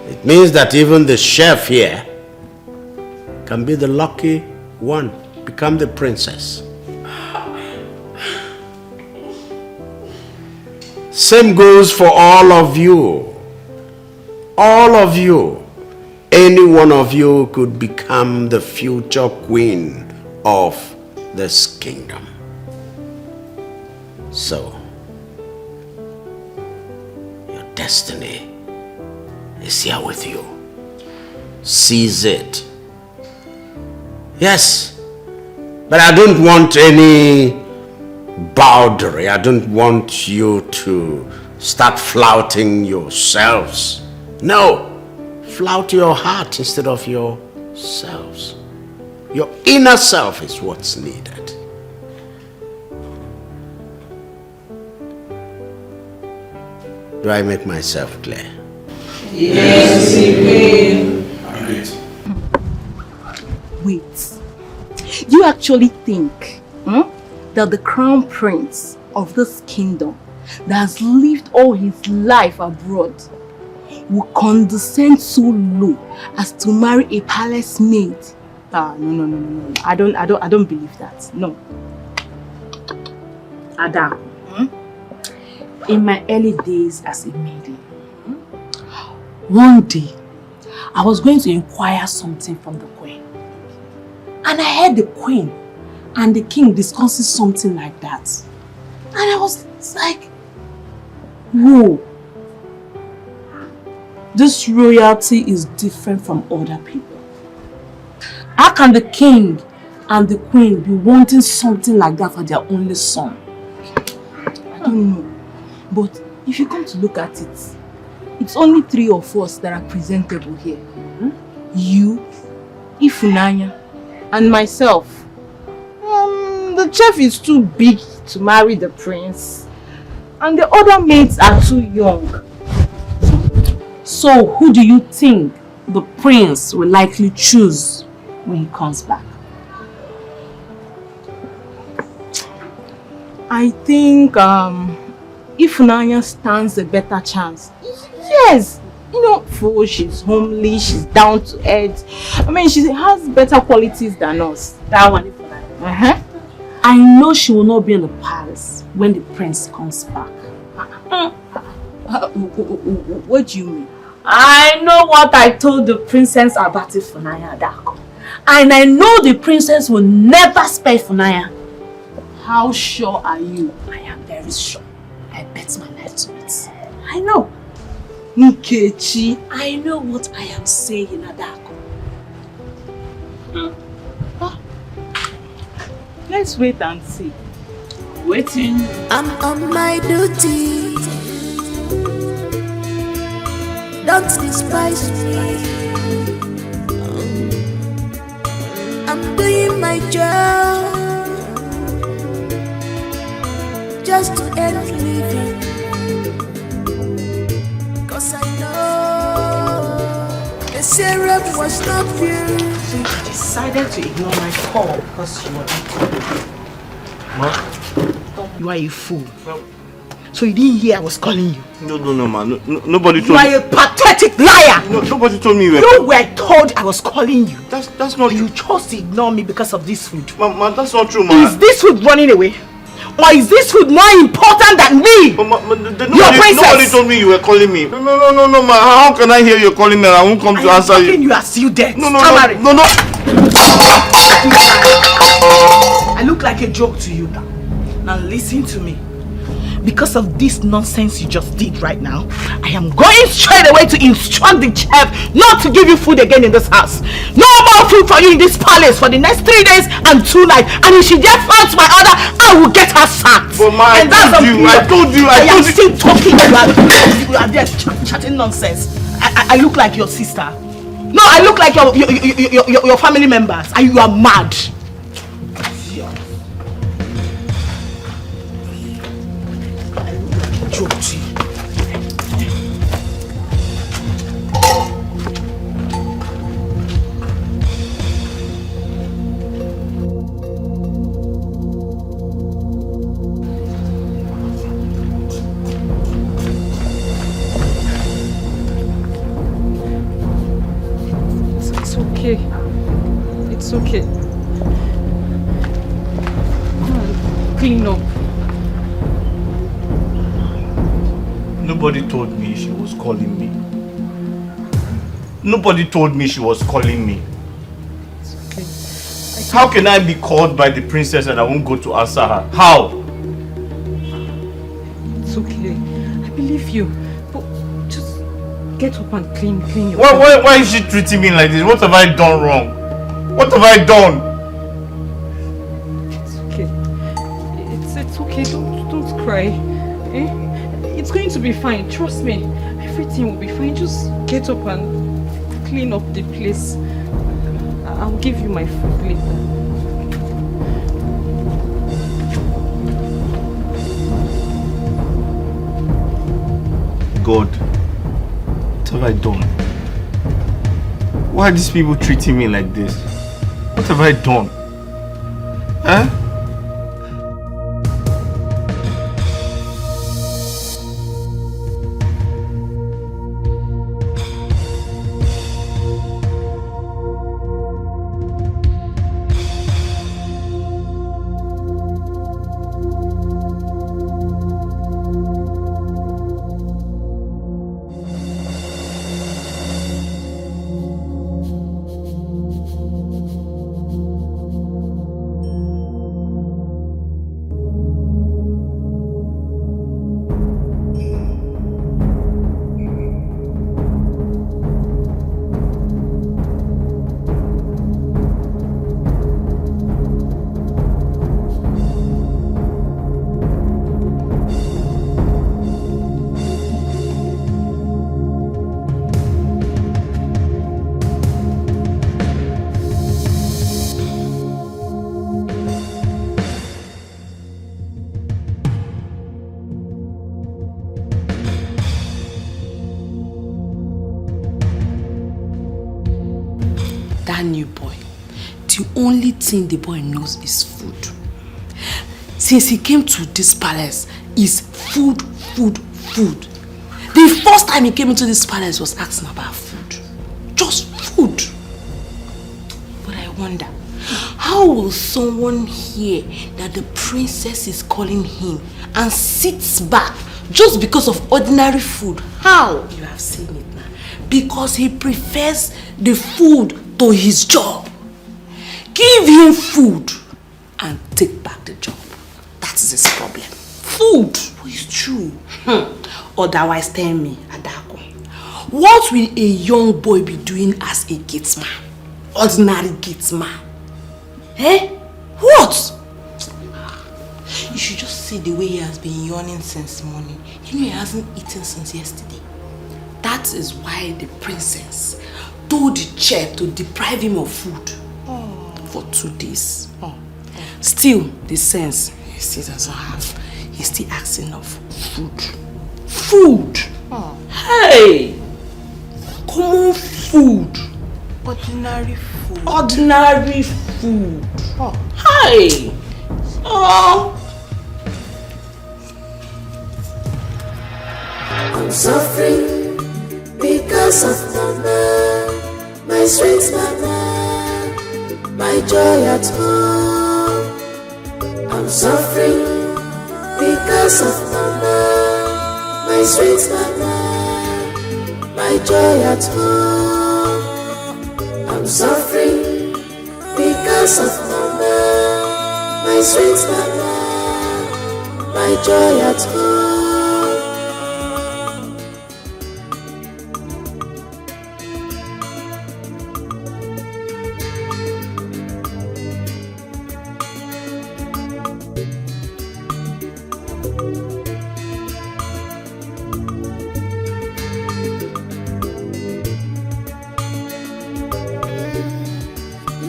Speaker 4: It means that even the chef here can be the lucky one, become the princess. Same goes for all of you. All of you. Any one of you could become the future queen of this kingdom. So, your destiny is here with you. Seize it. Yes, but I don't want any boundary. I don't want you to start flouting yourselves. No, flout your heart instead of yourselves. Your inner self is what's needed. Do I make myself clear?
Speaker 8: Yes, you will.
Speaker 9: Wait. You actually think that the crown prince of this kingdom that has lived all his life abroad will condescend so low as to marry a palace maid? No. I don't believe that. No.
Speaker 10: Ada, in my early days as a maiden, one day I was going to inquire something from the queen. And I heard the queen and the king discussing something like that. And I was like, whoa. This royalty is different from other people. How can the king and the queen be wanting something like that for their only son?
Speaker 9: I don't know. But if you come to look at it, it's only 3 of us that are presentable here. You, Ifunanya, and myself. The chef is too big to marry the prince. And the other maids are too young.
Speaker 10: So who do you think the prince will likely choose when he comes back?
Speaker 9: I think Ifunanya stands a better chance. Yes! You know, for she's homely, she's down to earth. I mean, she has better qualities than us.
Speaker 10: That one, Ifunanya. I know she will not be in the palace when the prince comes back.
Speaker 9: What do you mean?
Speaker 10: I know what I told the princess about Ifunanya Adako. And I know the princess will never spare Ifunanya.
Speaker 9: How sure are you?
Speaker 10: I am very sure. I bet my life to it. I know.
Speaker 9: Nkechi,
Speaker 10: I know what I am saying, Adako.
Speaker 9: Let's wait and see.
Speaker 10: Waiting.
Speaker 14: I'm on my duty. Don't despise me. I'm doing my job just to earn living. Cause I know the syrup was not pure.
Speaker 7: I decided to ignore my call because you were not calling.
Speaker 2: Ma?
Speaker 7: You are a fool. So you didn't hear I was calling you?
Speaker 2: No, ma. Nobody told me.
Speaker 7: You are a pathetic liar!
Speaker 2: No, nobody told me you were...
Speaker 7: You were told I was calling you.
Speaker 2: That's not true.
Speaker 7: You chose to ignore me because of this food.
Speaker 2: Ma, that's not true, ma.
Speaker 7: Is this food running away? Or is this food more important than me?
Speaker 2: Nobody told me you were calling me. No, ma. How can I hear you calling me and I won't come to answer you?
Speaker 7: You are still dead.
Speaker 2: No.
Speaker 7: I look like a joke to you now. Now listen to me. Because of this nonsense you just did right now, I am going straight away to instruct the chef not to give you food again in this house. No more food for you in this palace for the next 3 days and 2 nights. And if she just faults my order, I will get her sacked.
Speaker 2: But ma, I told you.
Speaker 7: I am still talking. You are there chatting nonsense. I look like your sister. No, I look like your family members. And you are mad. Joke to you.
Speaker 8: It's okay. It's okay. Come on, clean up.
Speaker 2: Nobody told me she was calling me. Nobody told me she was calling me.
Speaker 8: It's okay.
Speaker 2: How can I be called by the princess and I won't go to answer her? How?
Speaker 8: It's okay. I believe you. But get up and clean your
Speaker 2: Why is she treating me like this? What have I done wrong? What have I done?
Speaker 8: It's okay. It's okay. Don't cry. Eh? It's going to be fine. Trust me. Everything will be fine. Just get up and clean up the place. I'll give you my food later.
Speaker 2: God, what have I done? Why are these people treating me like this? What have I done? Huh?
Speaker 9: That new boy, the only thing the boy knows is food. Since he came to this palace, is food, food, food. The first time he came into this palace was asking about food. Just food. But I wonder, how will someone hear that the princess is calling him and sits back just because of ordinary food? How? You have seen it now. Because he prefers the food to his job. Give him food and take back the job. That is his problem. Food. It's true. Otherwise, tell me, Adako, what will a young boy be doing as a gatesman? Ordinary gatesman. Eh? What? You should just see the way he has been yawning since morning. You know he hasn't eaten since yesterday. That is why the princess told the chef to deprive him of food for 2 days. Still, the sense he still doesn't have. He's still asking of food. Food! Hey! Common food. Ordinary food. Ordinary food. Hey!
Speaker 14: I'm suffering because of mama, my sweet mama, my joy at home. I'm suffering because of mama, my sweet mama, my joy at home. I'm suffering because of mama, my sweet mama, my joy at home.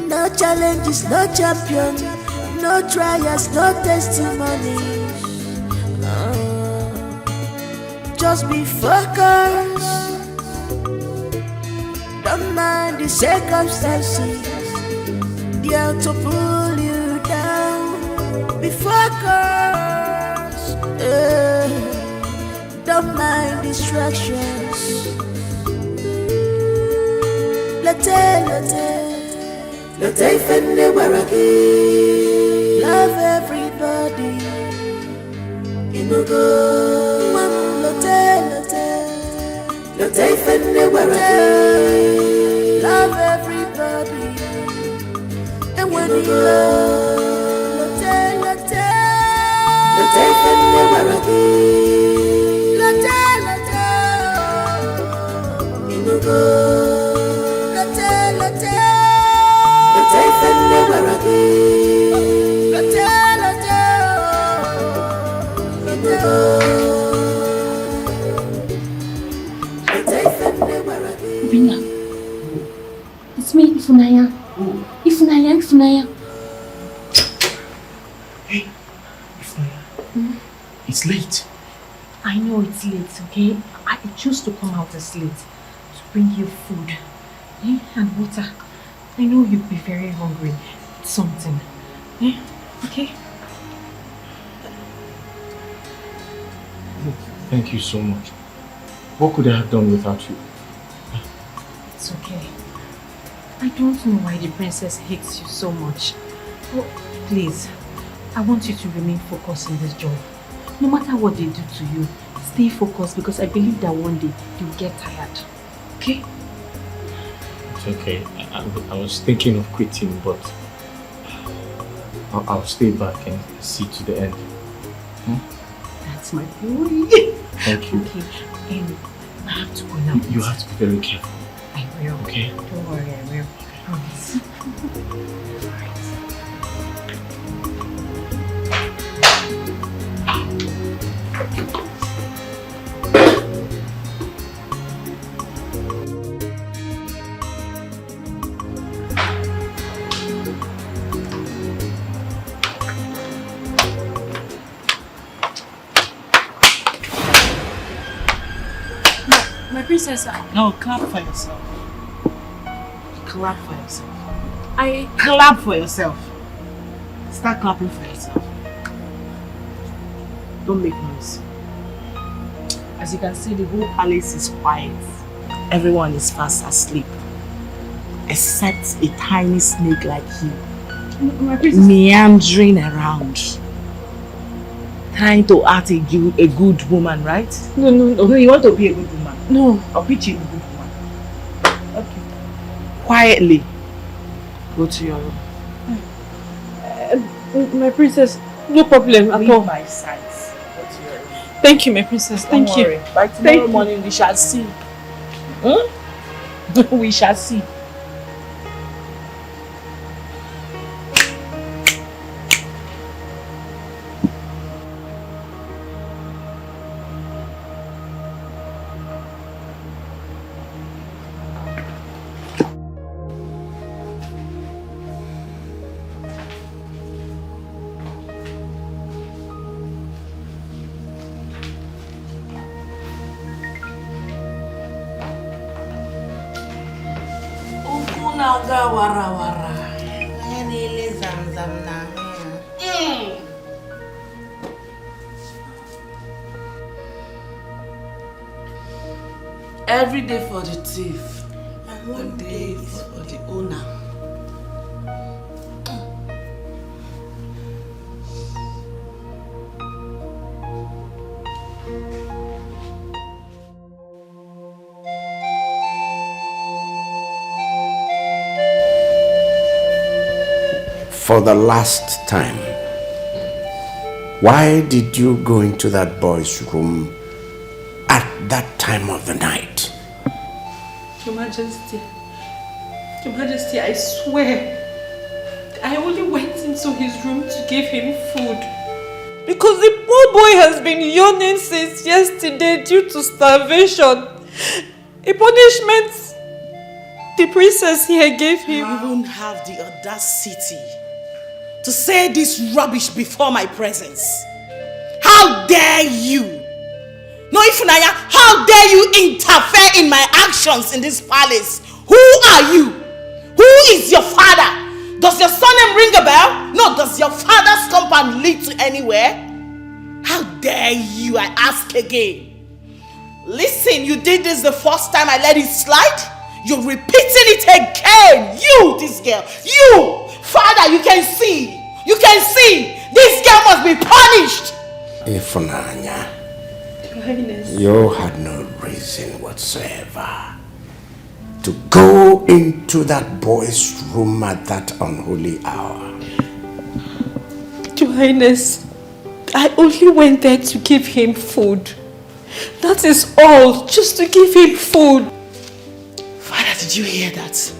Speaker 14: No challenges, no champion, no trials, no testimony. Just be focused. Don't mind the circumstances. They're to pull you down. Be focused. Don't mind distractions. Late fenne waragi. Love everybody. Inugo. Late fenne waragi. Love everybody. And when you love, late fenne waragi.
Speaker 5: Hey, it's late.
Speaker 10: I know it's late, okay? I choose to come out as late to bring you food and water. I know you'd be very hungry. It's something. Okay?
Speaker 5: Thank you so much. What could I have done without you?
Speaker 10: It's okay. I don't know why the princess hates you so much. But please, I want you to remain focused in this job. No matter what they do to you, stay focused because I believe that one day you'll get tired. Okay?
Speaker 5: It's okay. I was thinking of quitting, but I'll stay back and see to the end.
Speaker 10: That's my boy.
Speaker 5: Thank you.
Speaker 10: Okay, I have to go now.
Speaker 5: You have to be very careful.
Speaker 10: I will.
Speaker 5: Okay?
Speaker 10: Don't worry, I will. I promise.
Speaker 9: My princess,
Speaker 7: No, clap for yourself. Clap for yourself.
Speaker 9: I
Speaker 7: Clap for yourself. Start clapping for yourself. Don't make noise. As you can see, the whole palace is quiet. Everyone is fast asleep. Except a tiny snake like you.
Speaker 9: My princess,
Speaker 7: Meandering around. Trying to act a good woman, right?
Speaker 9: no,
Speaker 7: No, you want to be a good woman.
Speaker 9: no.
Speaker 7: I'll pitch you a good woman. Okay. Quietly. Go to your room.
Speaker 9: My princess, no problem at
Speaker 7: Leave
Speaker 9: all.
Speaker 7: my sight. Go to your room.
Speaker 9: Thank you, my princess. Thank
Speaker 7: Don't
Speaker 9: you.
Speaker 7: worry. By tomorrow
Speaker 9: Thank you.
Speaker 7: morning we shall see. We shall see.
Speaker 17: Naga wara wara. Nile zamzam na.
Speaker 1: Every day for the thief,
Speaker 17: And one day is for the owner.
Speaker 4: For the last time, why did you go into that boy's room at that time of the night?
Speaker 8: Your Majesty, I swear, I only went into his room to give him food. Because the poor boy has been yawning since yesterday due to starvation. A punishment the princess here gave him.
Speaker 7: You even have the audacity to say this rubbish before my presence. How dare you? No, Ifunanya, how dare you interfere in my actions in this palace? Who are you? Who is your father? Does your surname ring a bell? No, does your father's compound lead to anywhere? How dare you, I ask again. Listen, you did this the first time I let it slide. You're repeating it again. You, this girl. You, father, you can see. You can see. This girl must be punished.
Speaker 4: Ifunanya, you had no reason whatsoever to go into that boy's room at that unholy hour.
Speaker 8: Your Highness, I only went there to give him food. That is all, just to give him food.
Speaker 7: Father, did you hear that?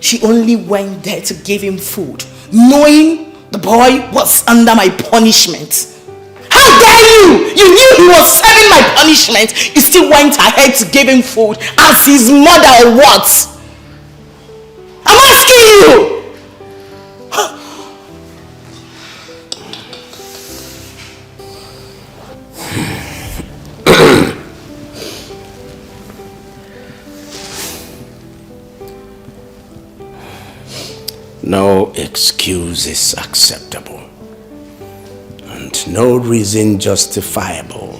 Speaker 7: She only went there to give him food, knowing the boy was under my punishment. How dare you! You knew he was serving my punishment. You still went ahead to give him food as his mother or what? I'm asking you!
Speaker 4: No excuse is acceptable, and no reason justifiable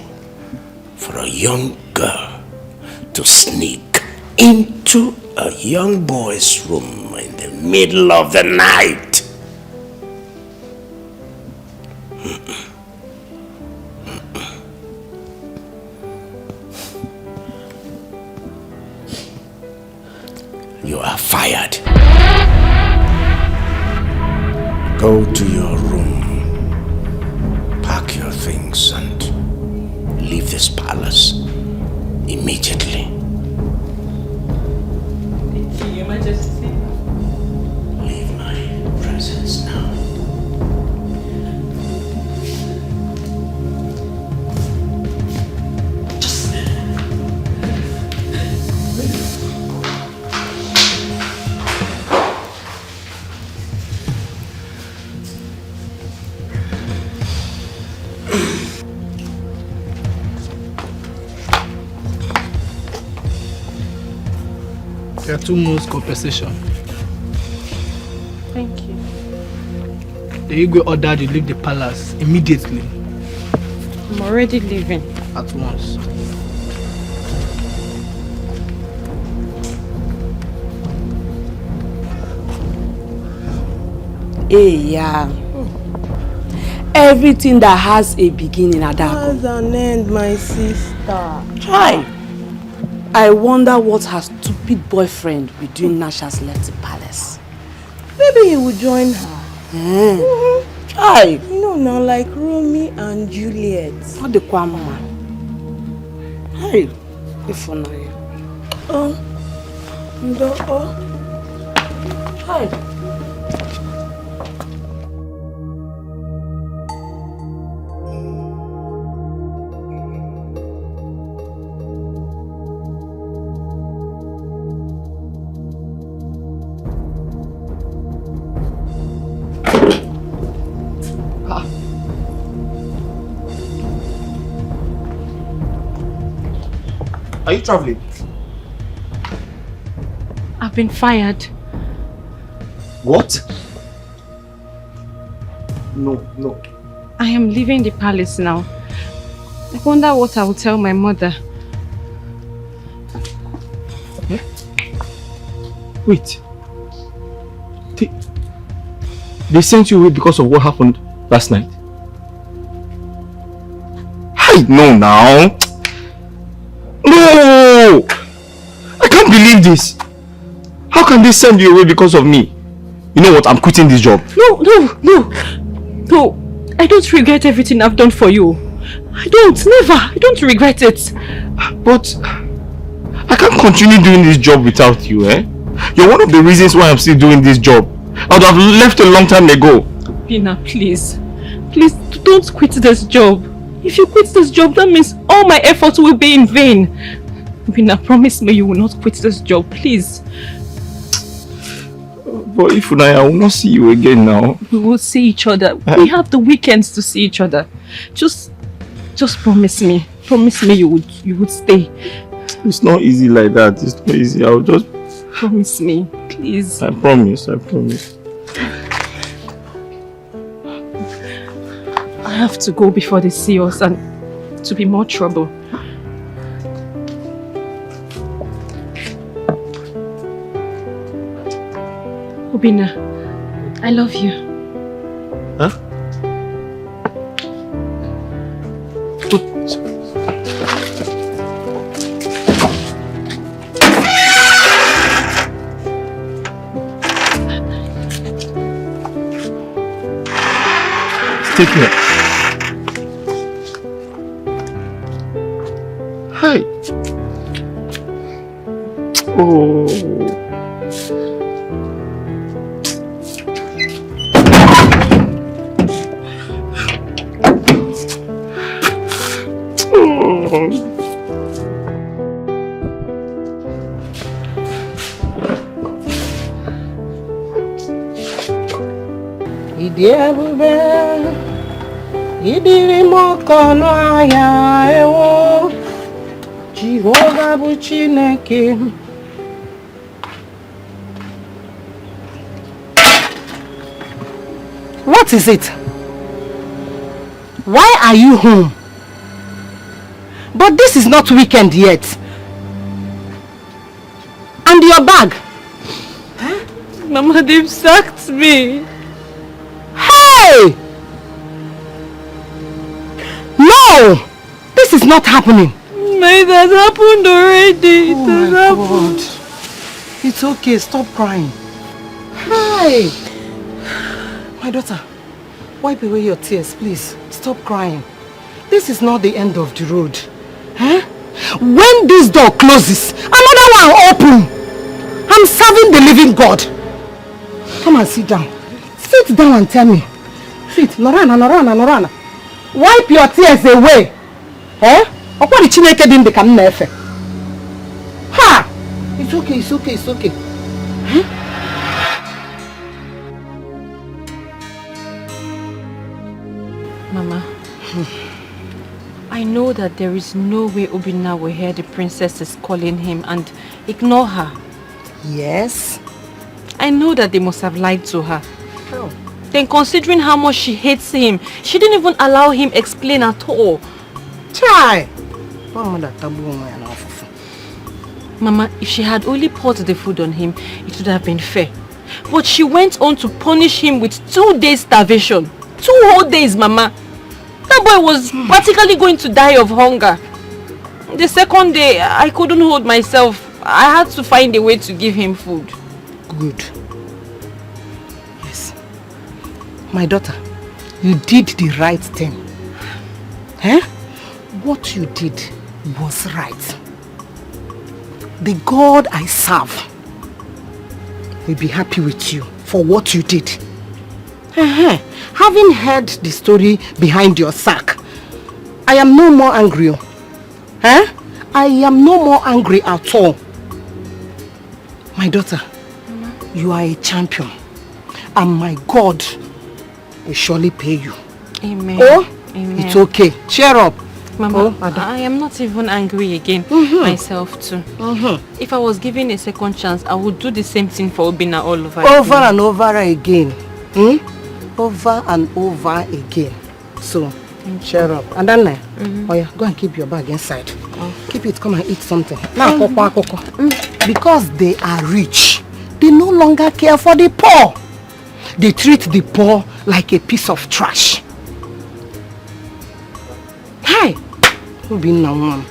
Speaker 4: for a young girl to sneak into a young boy's room in the middle of the night. You are fired. Go to your room, pack your things, and leave this palace immediately.
Speaker 8: Thank you, Your Majesty.
Speaker 4: Leave my presence now.
Speaker 15: There are 2 months compensation.
Speaker 8: Thank you.
Speaker 15: The Igwe ordered you leave the palace immediately.
Speaker 8: I'm already leaving.
Speaker 15: At once.
Speaker 9: Hey, yeah. Everything that has a beginning, Adako.
Speaker 17: Has an end, my sister.
Speaker 9: Try. I wonder what her stupid boyfriend will do now she has left the palace.
Speaker 17: Maybe he will join her.
Speaker 9: Try.
Speaker 17: You know now, like Romeo and Juliet.
Speaker 9: What the mama? Hey, if you know. Hi.
Speaker 13: Are you traveling?
Speaker 8: I've been fired.
Speaker 13: What? No.
Speaker 8: I am leaving the palace now. I wonder what I will tell my mother.
Speaker 5: Wait. They sent you away because of what happened last night? I know now. No! I can't believe this. How can they send you away because of me? You know what? I'm quitting this job.
Speaker 8: No. I don't regret everything I've done for you. I don't. Never. I don't regret it.
Speaker 5: But I can't continue doing this job without you, eh? You're one of the reasons why I'm still doing this job. I would have left a long time ago.
Speaker 8: Obinna, please. Please don't quit this job. If you quit this job, that means all my efforts will be in vain. Obinna, promise me you will not quit this job, please.
Speaker 5: But if I will not see you again now.
Speaker 8: We will see each other. We have the weekends to see each other. Just promise me. Promise me you would stay.
Speaker 5: It's not easy like that. It's not easy. I'll just...
Speaker 8: Promise me, please.
Speaker 5: I promise.
Speaker 8: I have to go before they see us and to be more trouble. Obinna, I love you.
Speaker 5: Huh? Take care. Hey. Oh.
Speaker 17: Idiri mokono aya ewo Jehovah bụ Chineke What is it? Why are you home? But this is not weekend yet. And your bag?
Speaker 8: Huh? Mama, they've sacked me.
Speaker 17: Hey! No! This is not happening.
Speaker 8: It has happened already.
Speaker 17: Oh my God. It's okay, stop crying. Hi! My daughter, wipe away your tears, please. Stop crying. This is not the end of the road. Huh? When this door closes, another one open. I'm serving the living God. Come and sit down. Sit down and tell me. Sit. Norana, Norana, Norana. Wipe your tears away. Eh? What did Chineke din become nefe? Ha! It's okay, it's okay, it's okay. Huh?
Speaker 8: Mama, I know that there is no way Obinna will hear the princess is calling him and ignore her.
Speaker 17: Yes?
Speaker 8: I know that they must have lied to her.
Speaker 17: How?
Speaker 8: Then considering how much she hates him, she didn't even allow him explain at all.
Speaker 17: Try!
Speaker 8: Mama, if she had only poured the food on him, it would have been fair. But she went on to punish him with 2 days starvation. 2 whole days, Mama. That boy was practically going to die of hunger. The second day, I couldn't hold myself. I had to find a way to give him food.
Speaker 17: Good. Yes. My daughter, you did the right thing. Eh? What you did was right. The God I serve will be happy with you for what you did. Having heard the story behind your sack, I am no more angry. I am no more angry at all. My daughter, you are a champion, and my God will surely pay you.
Speaker 8: Amen.
Speaker 17: Oh,
Speaker 8: Amen.
Speaker 17: It's okay. Cheer up.
Speaker 8: Mama, I am not even angry again, myself too. If I was given a second chance, I would do the same thing for Obinna all over again.
Speaker 17: Over and over again. Over and over again. So, cheer up. And then, oh yeah, go and keep your bag inside. Keep it, come and eat something. Now, because they are rich, they no longer care for the poor. They treat the poor like a piece of trash. Hi! Obinna woman.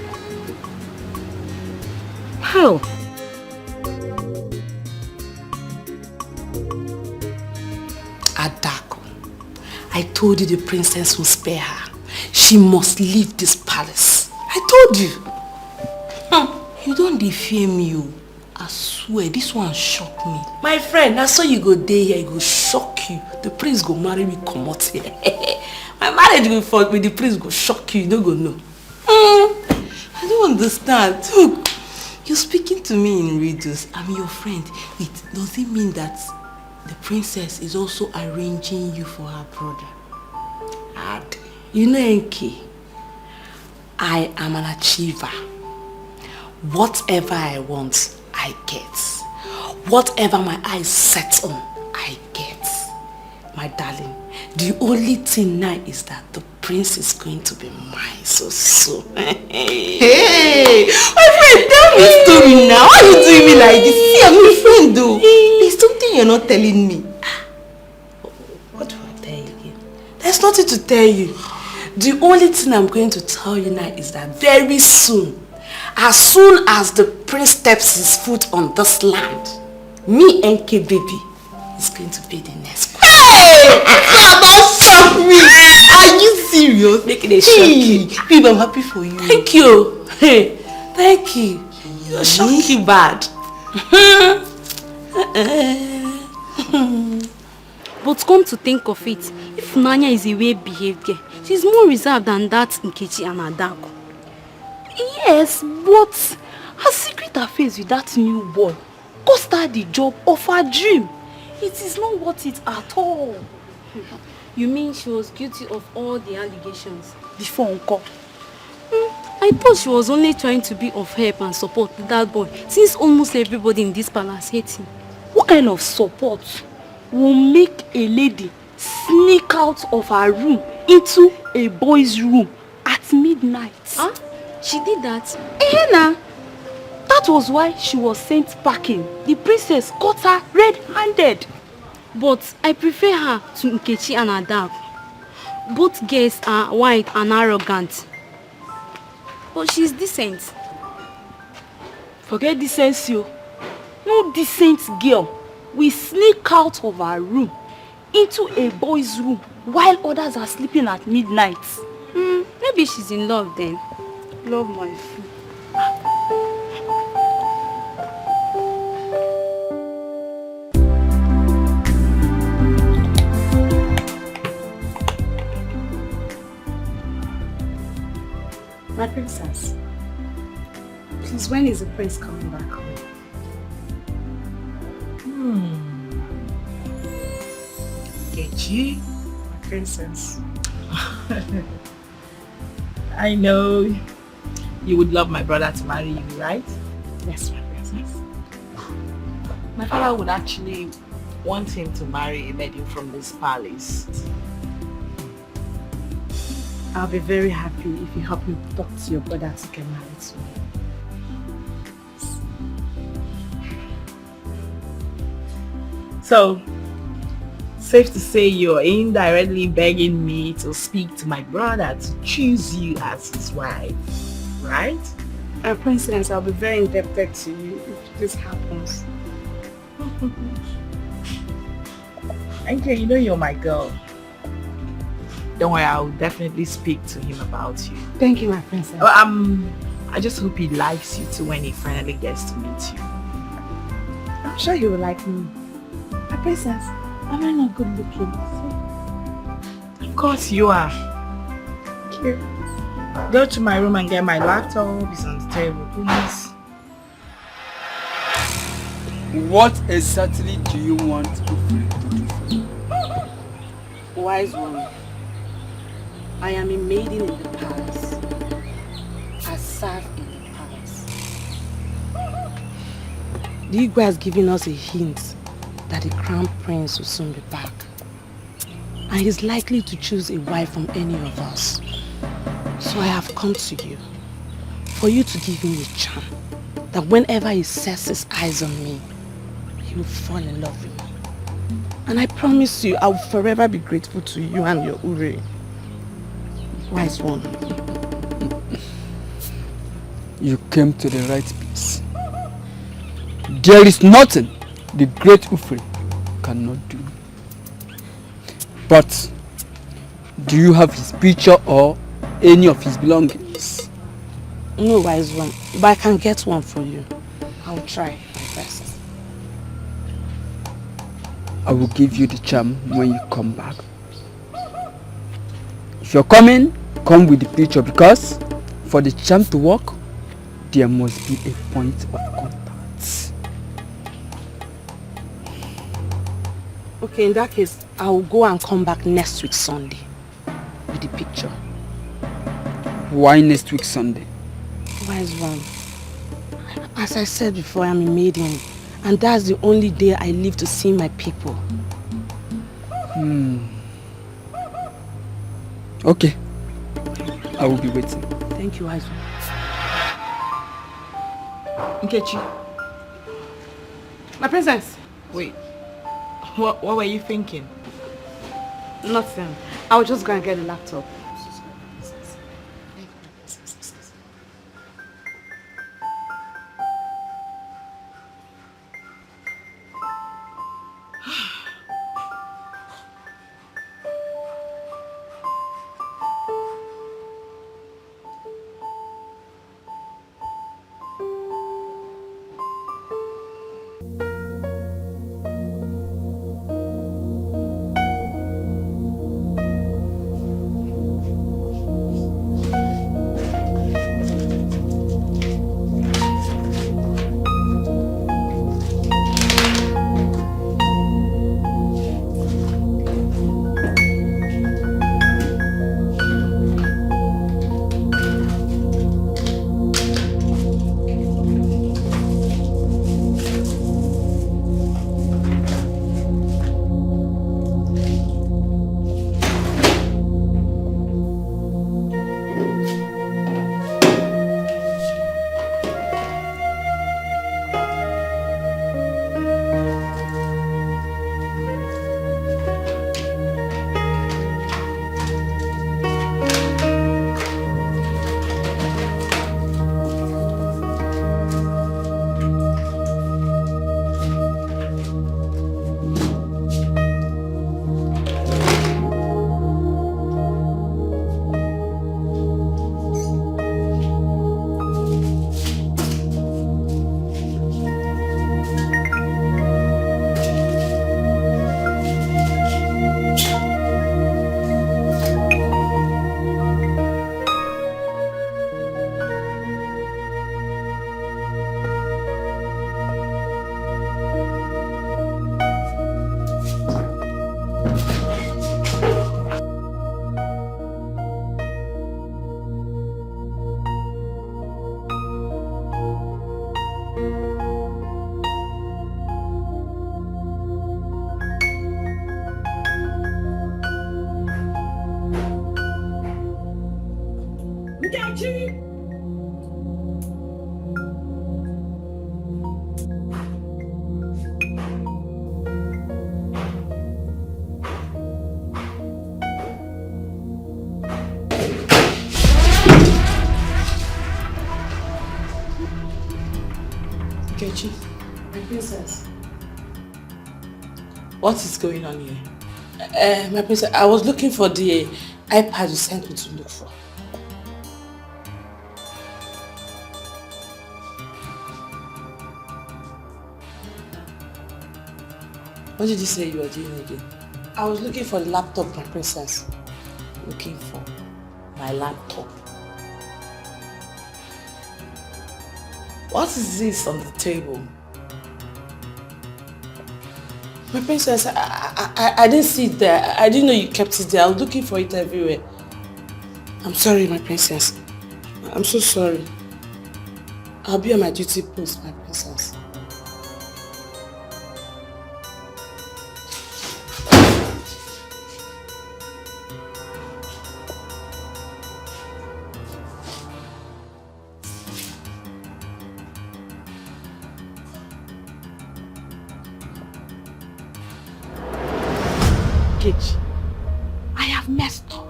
Speaker 17: How?
Speaker 7: Adako, I told you the princess will spare her. She must leave this palace. I told you. You don't fear me. I swear, this one shocked me. My friend, that's how you go there here, it go shock you. The prince go marry me, come out here. My marriage with the prince go shock you, you don't go know. I don't understand. Look, you're speaking to me in riddles. I'm your friend. Does it mean that the princess is also arranging you for her brother? And you know, Enki, I am an achiever. Whatever I want, I get. Whatever my eyes set on, I get. My darling, the only thing now is that the prince is going to be mine so. Hey, my friend, tell me a story now. Why are you doing me like this? See, I'm your friend though. There's something you're not telling me. What do I tell you again? There's nothing to tell you. The only thing I'm going to tell you now is that very soon, as soon as the prince steps his foot on this land, me and K baby is going to be the next queen. Hey! Don't shock me! Are you serious? Making a shock. Babe, I'm happy for you. Thank you. Hey, thank you. You're shocking bad.
Speaker 10: But come to think of it, if Nanya is a well-behaved girl, she's more reserved than that Nkechi and Adako. Yes, but her secret affairs with that new boy cost her the job of her dream. It is not worth it at all. You mean she was guilty of all the allegations before Uncle? I thought she was only trying to be of help and support to that boy, since almost everybody in this palace hates him. What kind of support will make a lady
Speaker 9: sneak out of her room into a boy's room at midnight.
Speaker 10: Huh? She did that?
Speaker 9: Ehena! That was why she was sent packing. The princess caught her red-handed.
Speaker 10: But I prefer her to Nkechi and Ada. Both girls are white and arrogant. But she's decent.
Speaker 9: Forget decency. No decent girl will sneak out of her room into a boy's room while others are sleeping at midnight.
Speaker 10: Maybe she's in love then.
Speaker 9: Love my food.
Speaker 6: My princess, please, when is the prince coming back home?
Speaker 7: Nkechi,
Speaker 6: My princess.
Speaker 7: I know you would love my brother to marry you, right?
Speaker 6: Yes, my princess.
Speaker 7: My father would actually want him to marry a lady from this palace.
Speaker 6: I'll be very happy if you help me talk to your brother to get married to me.
Speaker 7: So, safe to say you're indirectly begging me to speak to my brother to choose you as his wife, right?
Speaker 6: Princess, I'll be very indebted to you if this happens.
Speaker 7: Okay, you know you're my girl. Don't worry, I'll definitely speak to him about you.
Speaker 6: Thank you, my princess.
Speaker 7: I just hope he likes you too when he finally gets to meet you.
Speaker 6: I'm sure you will like me. My princess, am I not good looking?
Speaker 7: Of course you are.
Speaker 6: Thank you.
Speaker 7: Go to my room and get my laptop. It's on the table, please.
Speaker 18: What exactly do you want Ufre to do for you?
Speaker 6: Wise one, I am a maiden in the palace. I serve in the palace. The Igwe has given us a hint that the crown prince will soon be back. And he's likely to choose a wife from any of us. So I have come to you for you to give me a charm that whenever he sets his eyes on me, he will fall in love with me. And I promise you, I will forever be grateful to you and your Ure. Wise one.
Speaker 18: You came to the right place. There is nothing the great Ufre cannot do. But do you have his picture or any of his belongings?
Speaker 6: No, wise one, but I can get one for you. I'll try my best.
Speaker 18: I will give you the charm when you come back. If you're coming, come with the picture, because for the charm to work, there must be a point of contact.
Speaker 6: Okay, in that case, I will go and come back next week Sunday with the picture.
Speaker 18: Why next week Sunday?
Speaker 6: Wise one, as I said before, I'm a maiden, and that's the only day I live to see my people.
Speaker 18: Okay, I will be waiting.
Speaker 6: Thank you, wise one.
Speaker 7: Nkechi.
Speaker 6: My princess.
Speaker 7: Wait, what were you thinking?
Speaker 6: Nothing. I'll just go and get the laptop.
Speaker 7: Kechi, my princess. What is going on here?
Speaker 6: My princess, I was looking for the iPad you sent me to look for.
Speaker 7: What did you say you were doing again?
Speaker 6: I was looking for the laptop, my princess.
Speaker 7: Looking for my laptop. What is this on the table?
Speaker 6: My princess, I didn't see it there. I didn't know you kept it there. I was looking for it everywhere. I'm sorry, my princess. I'm so sorry. I'll be on my duty post, my princess.
Speaker 9: I have messed up.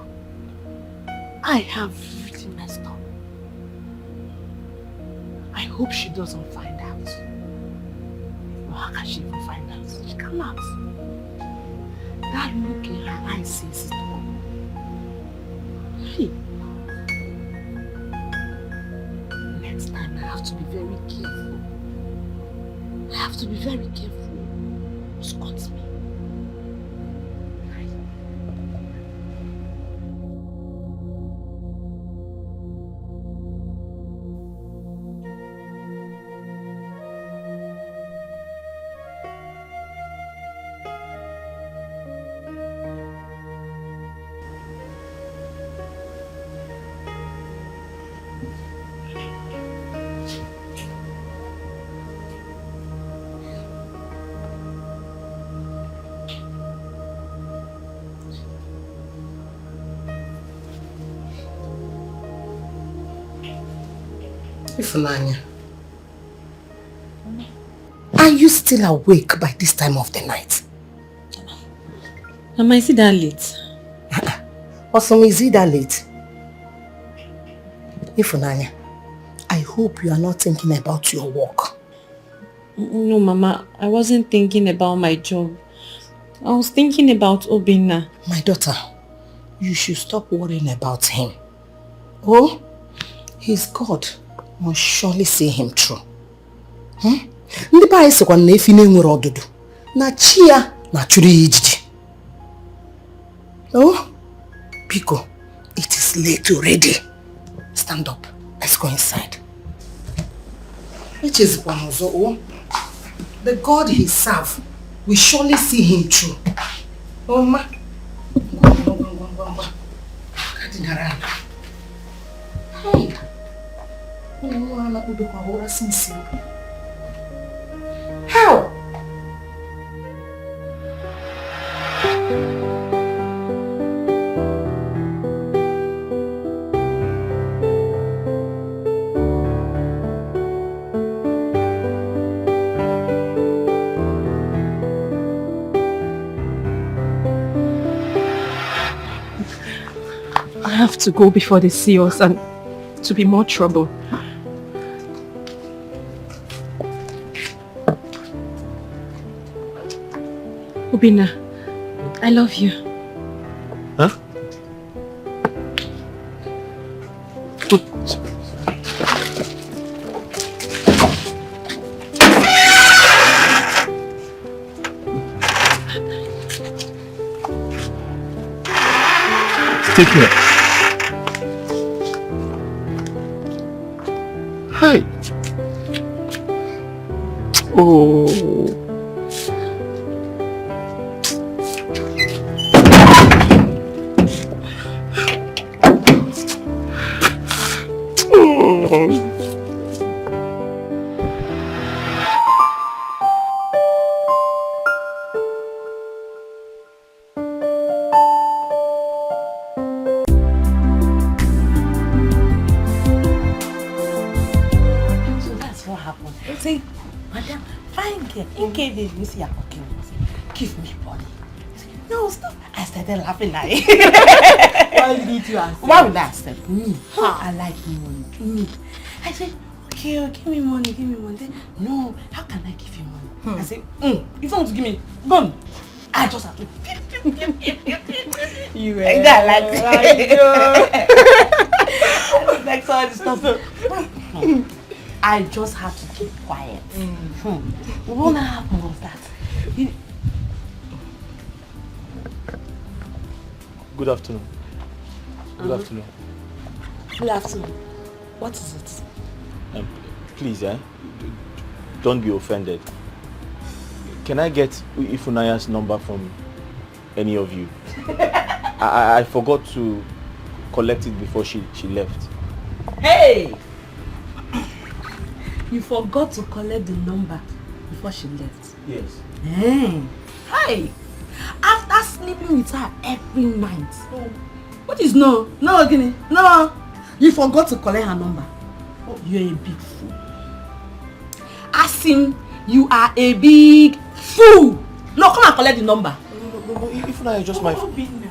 Speaker 9: I have really messed up. I hope she doesn't find out. Or how can she even find out? She cannot. That look in her eyes says it all. Hey. Next time I have to be very careful. I have to be very careful. Scott me.
Speaker 17: Ifunanya, are you still awake by this time of the night?
Speaker 10: Am I see that late?
Speaker 17: Also, is it that late? Ifunanya, I hope you are not thinking about your work.
Speaker 10: No, Mama, I wasn't thinking about my job. I was thinking about Obinna.
Speaker 17: My daughter, you should stop worrying about him. Oh, his God must surely see him through. Ndị pa anyị sịkwa na efi na-enwere ọdụdụ na chi ya na chụrụ ya ijiji. Oh, Biko, it is late already. Stand up. Let's go inside. Which is one also. The God he serves will surely see him through. Oh, ma. Hey. How?
Speaker 8: I have to go before they see us and to be more trouble. Obinna, I love you.
Speaker 5: Huh? Take care. Hey. Oh.
Speaker 7: happened. Say, madam, fine girl, in case you see her talking, give me money. No, stop. I started laughing at it.
Speaker 9: Why did you accept?
Speaker 7: Why would I accept? Me. I like money. Me. I said, okay, give me money, give me money. Then, no, how can I give you money? I said, if you want to give me, go. I just have to.
Speaker 9: You were
Speaker 7: like that, like like all this stuff. I just have to keep quiet. What happened was that.
Speaker 2: Good afternoon. Good afternoon.
Speaker 7: Good afternoon. What is it?
Speaker 2: Please, don't be offended. Can I get Ifunaya's number from any of you? I forgot to collect it before she left.
Speaker 7: Hey! You forgot to collect the number before she left?
Speaker 2: Yes.
Speaker 7: Hey! After sleeping with her every night. What is no? No, Guinea. No! You forgot to collect her number. You're a big fool. Ask him, you are a big fool. No, come and collect the number.
Speaker 2: No, Ifunaya is just my...
Speaker 7: Obinna.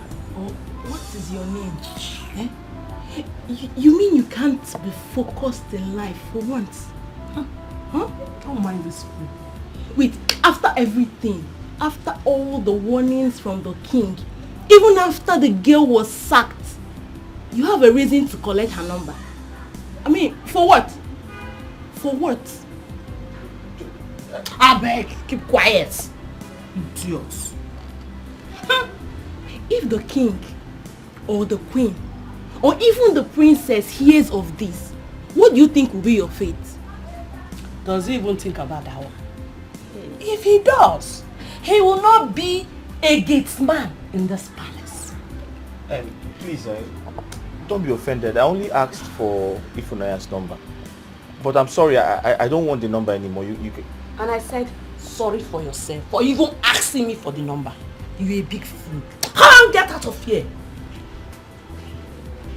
Speaker 7: What is your name? You mean you can't be focused in life for once? Don't mind this fool. Wait, after everything, after all the warnings from the king, even after the girl was sacked, you have a reason to collect her number. I mean, for what? For what? I beg, keep quiet. Idiots. If the king or the queen or even the princess hears of this, what do you think will be your fate? Does he even think about that one? If he does, he will not be a gatesman in this palace.
Speaker 2: Please, don't be offended. I only asked for Ifunaya's number. But I'm sorry, I don't want the number anymore. You can...
Speaker 7: And I said, sorry for yourself for even asking me for the number. You're a big fool. Come on, get out of here.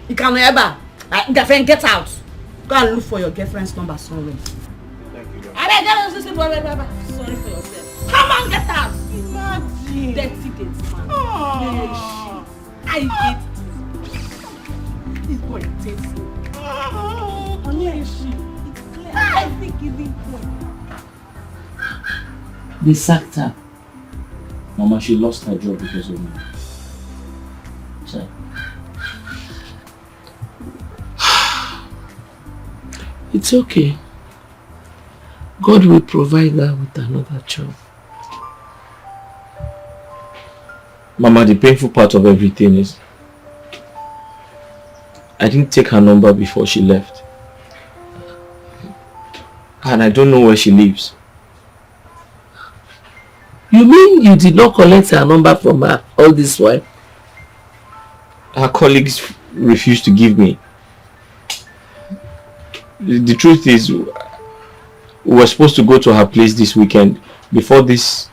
Speaker 7: You can never. Girlfriend, get out. Go and look for your girlfriend's number somewhere.
Speaker 2: Thank you.
Speaker 7: Sorry for yourself. Come on, get out. Imagine. Dirty gates, man. I hate this boy takes me. I think he's in point.
Speaker 5: They sacked her. Mama, she lost her job because of me. So. It's okay. God will provide her with another job. Mama, the painful part of everything is I didn't take her number before she left. And I don't know where she lives. You mean you did not collect her number from her all this while? Her colleagues refused to give me. The truth is, we were supposed to go to her place this weekend before this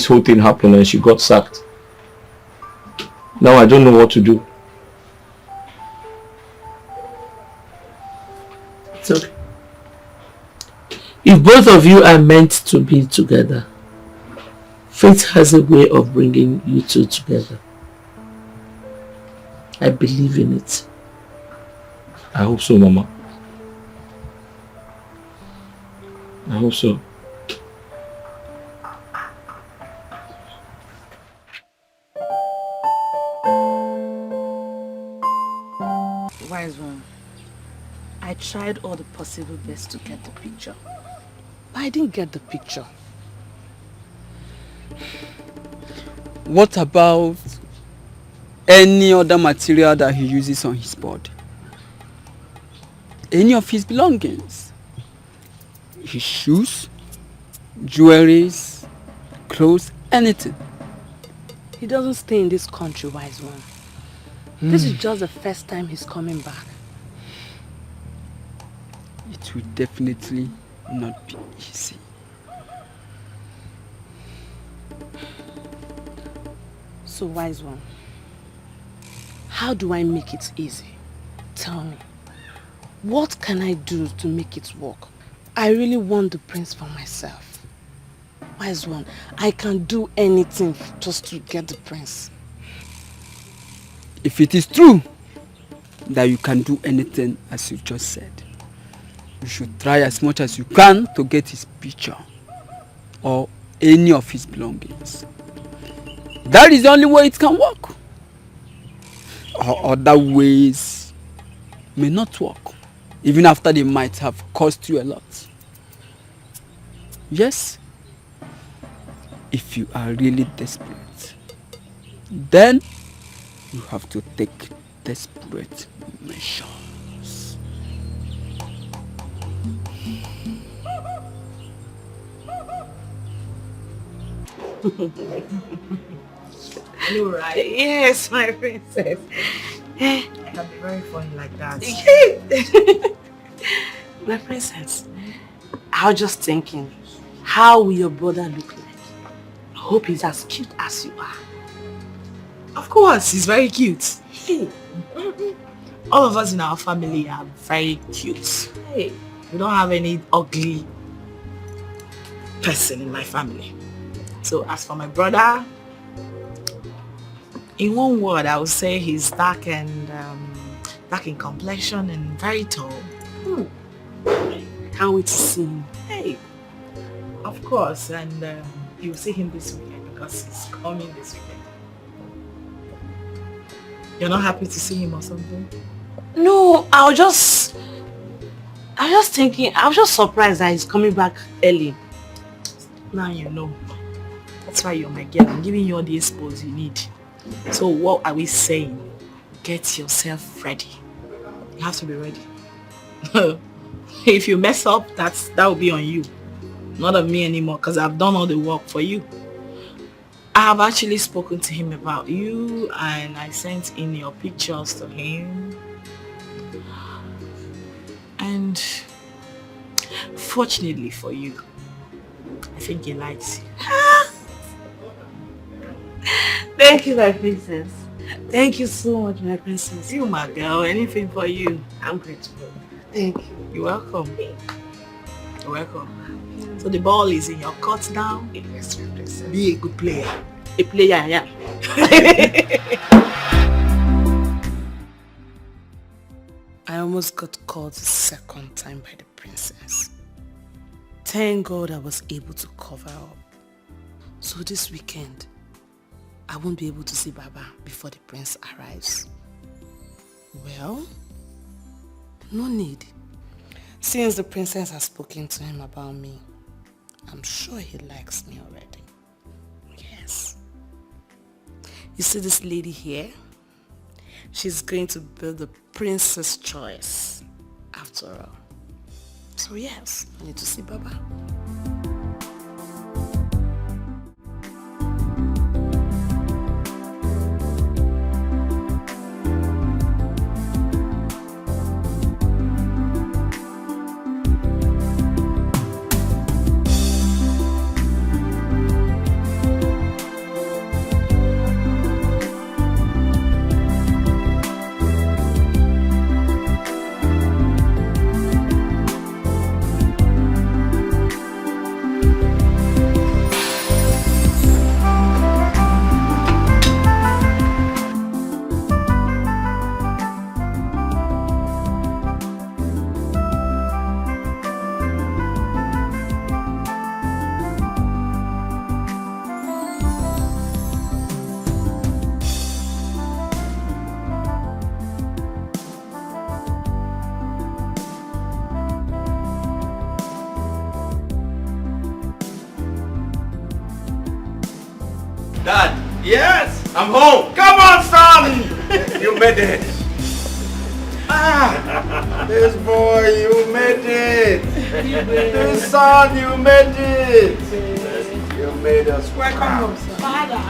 Speaker 5: whole thing happened and she got sacked. Now I don't know what to do. It's okay. If both of you are meant to be together, fate has a way of bringing you two together. I believe in it. I hope so, Mama. I hope so.
Speaker 7: Wise one. I tried all the possible best to get the picture. But I didn't get the picture.
Speaker 18: What about any other material that he uses on his board? Any of his belongings? His shoes, jewelries, clothes, anything.
Speaker 7: He doesn't stay in this country, wise one. This is just the first time he's coming back.
Speaker 18: It will definitely not be easy.
Speaker 7: So, wise one, how do I make it easy? Tell me. What can I do to make it work?
Speaker 9: I really want the prince for myself. Wise one, I can do anything just to get the prince.
Speaker 18: If it is true that you can do anything as you just said, you should try as much as you can to get his picture or any of his belongings. That is the only way it can work. Or other ways may not work, even after they might have cost you a lot. Yes, if you are really desperate, then you have to take desperate measures.
Speaker 7: You're right. Yes, my princess. I can be very funny like that.
Speaker 9: My princess, I was just thinking, how will your brother look like? I hope he's as cute as you are.
Speaker 7: Of course, he's very cute. All of us in our family are very cute. Hey, we don't have any ugly person in my family. So as for my brother, in one word, I would say he's dark and dark in complexion and very tall.
Speaker 9: Can't wait to see him.
Speaker 7: Hey, of course, and you'll see him this weekend because he's coming this weekend. You're not happy to see him or something?
Speaker 9: No, I was just thinking, I was just surprised that he's coming back early.
Speaker 7: Now you know. That's why you're my girl. I'm giving you all the expos you need. So what are we saying? Get yourself ready. You have to be ready. If you mess up, that will be on you. Not on me anymore, because I've done all the work for you. I have actually spoken to him about you, and I sent in your pictures to him. And fortunately for you, I think he likes you.
Speaker 9: Thank you, my princess. Thank you so much, my princess.
Speaker 7: You, my girl, anything for you.
Speaker 9: I'm grateful. Thank you.
Speaker 7: You're welcome. You're welcome. So the ball is in your court now.
Speaker 9: Yes, my princess.
Speaker 7: Be a good player.
Speaker 9: A player, yeah. I almost got caught the second time by the princess. Thank God I was able to cover up. So this weekend, I won't be able to see Baba before the prince arrives. Well, no need. Since the princess has spoken to him about me, I'm sure he likes me already. Yes. You see this lady here? She's going to be the princess' choice after all. So yes, I need to see Baba.
Speaker 2: Dad, yes, I'm home. Come on, son. You made it. This boy, you made it. This son, you made it. You made us proud.
Speaker 9: Welcome home, sir. Father.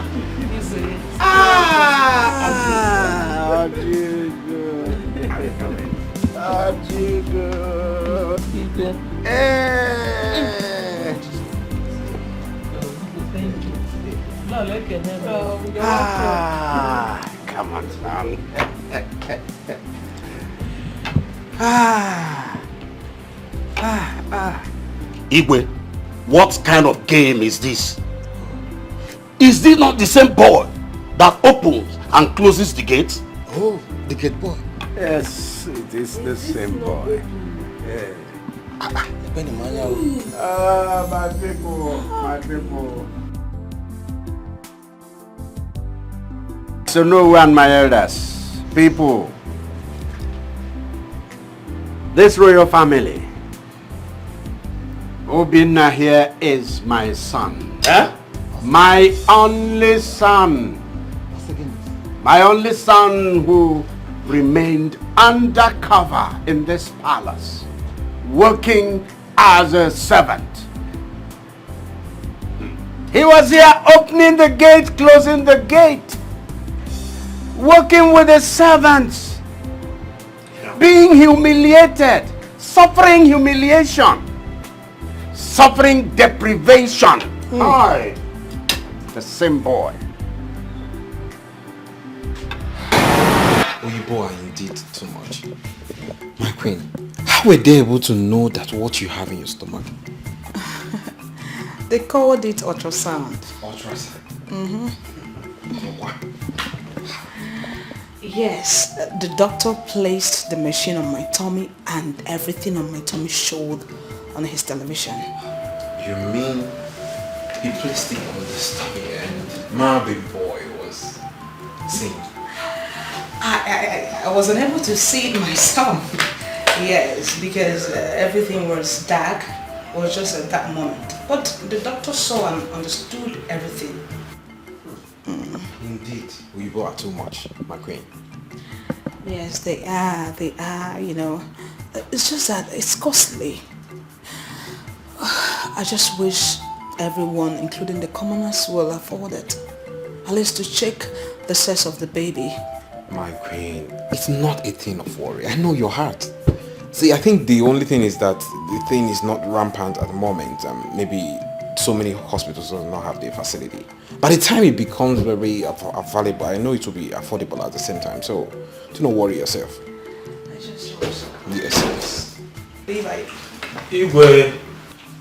Speaker 16: Come on, son. Igwe, what kind of game is this? Is this not the same boy that opens and closes the gate?
Speaker 3: Oh, the gate boy.
Speaker 4: Yes, it is the same boy. Yeah. My people. So no one, my elders, people, this royal family, Obinna here is my son.
Speaker 16: Eh?
Speaker 4: My only son. My only son who remained undercover in this palace, working as a servant. He was here opening the gate, closing the gate, working with the servants, being humiliated, suffering humiliation, suffering deprivation. Aye, the same boy.
Speaker 19: Oyibo are indeed too much. My queen, how were they able to know that what you have in your stomach?
Speaker 6: They called it ultrasound.
Speaker 19: Ultrasound?
Speaker 6: Mm-hmm. Yes, the doctor placed the machine on my tummy and everything on my tummy showed on his television.
Speaker 19: You mean he placed it on the stomach and my big boy was seeing?
Speaker 6: I wasn't able to see it myself. Yes, because everything was dark. It was just at that moment. But the doctor saw and understood everything.
Speaker 19: Indeed, we are too much, my queen.
Speaker 6: Yes, they are, you know. It's just that it's costly. I just wish everyone, including the commoners, will afford it. At least to check the sex of the baby.
Speaker 19: My queen, it's not a thing of worry. I know your heart. See, I think the only thing is that the thing is not rampant at the moment. Maybe so many hospitals do not have the facility. By the time it becomes very available, I know it will be affordable at the same time. So, do not worry yourself.
Speaker 6: I just hope so.
Speaker 19: Yes.
Speaker 20: Igwe,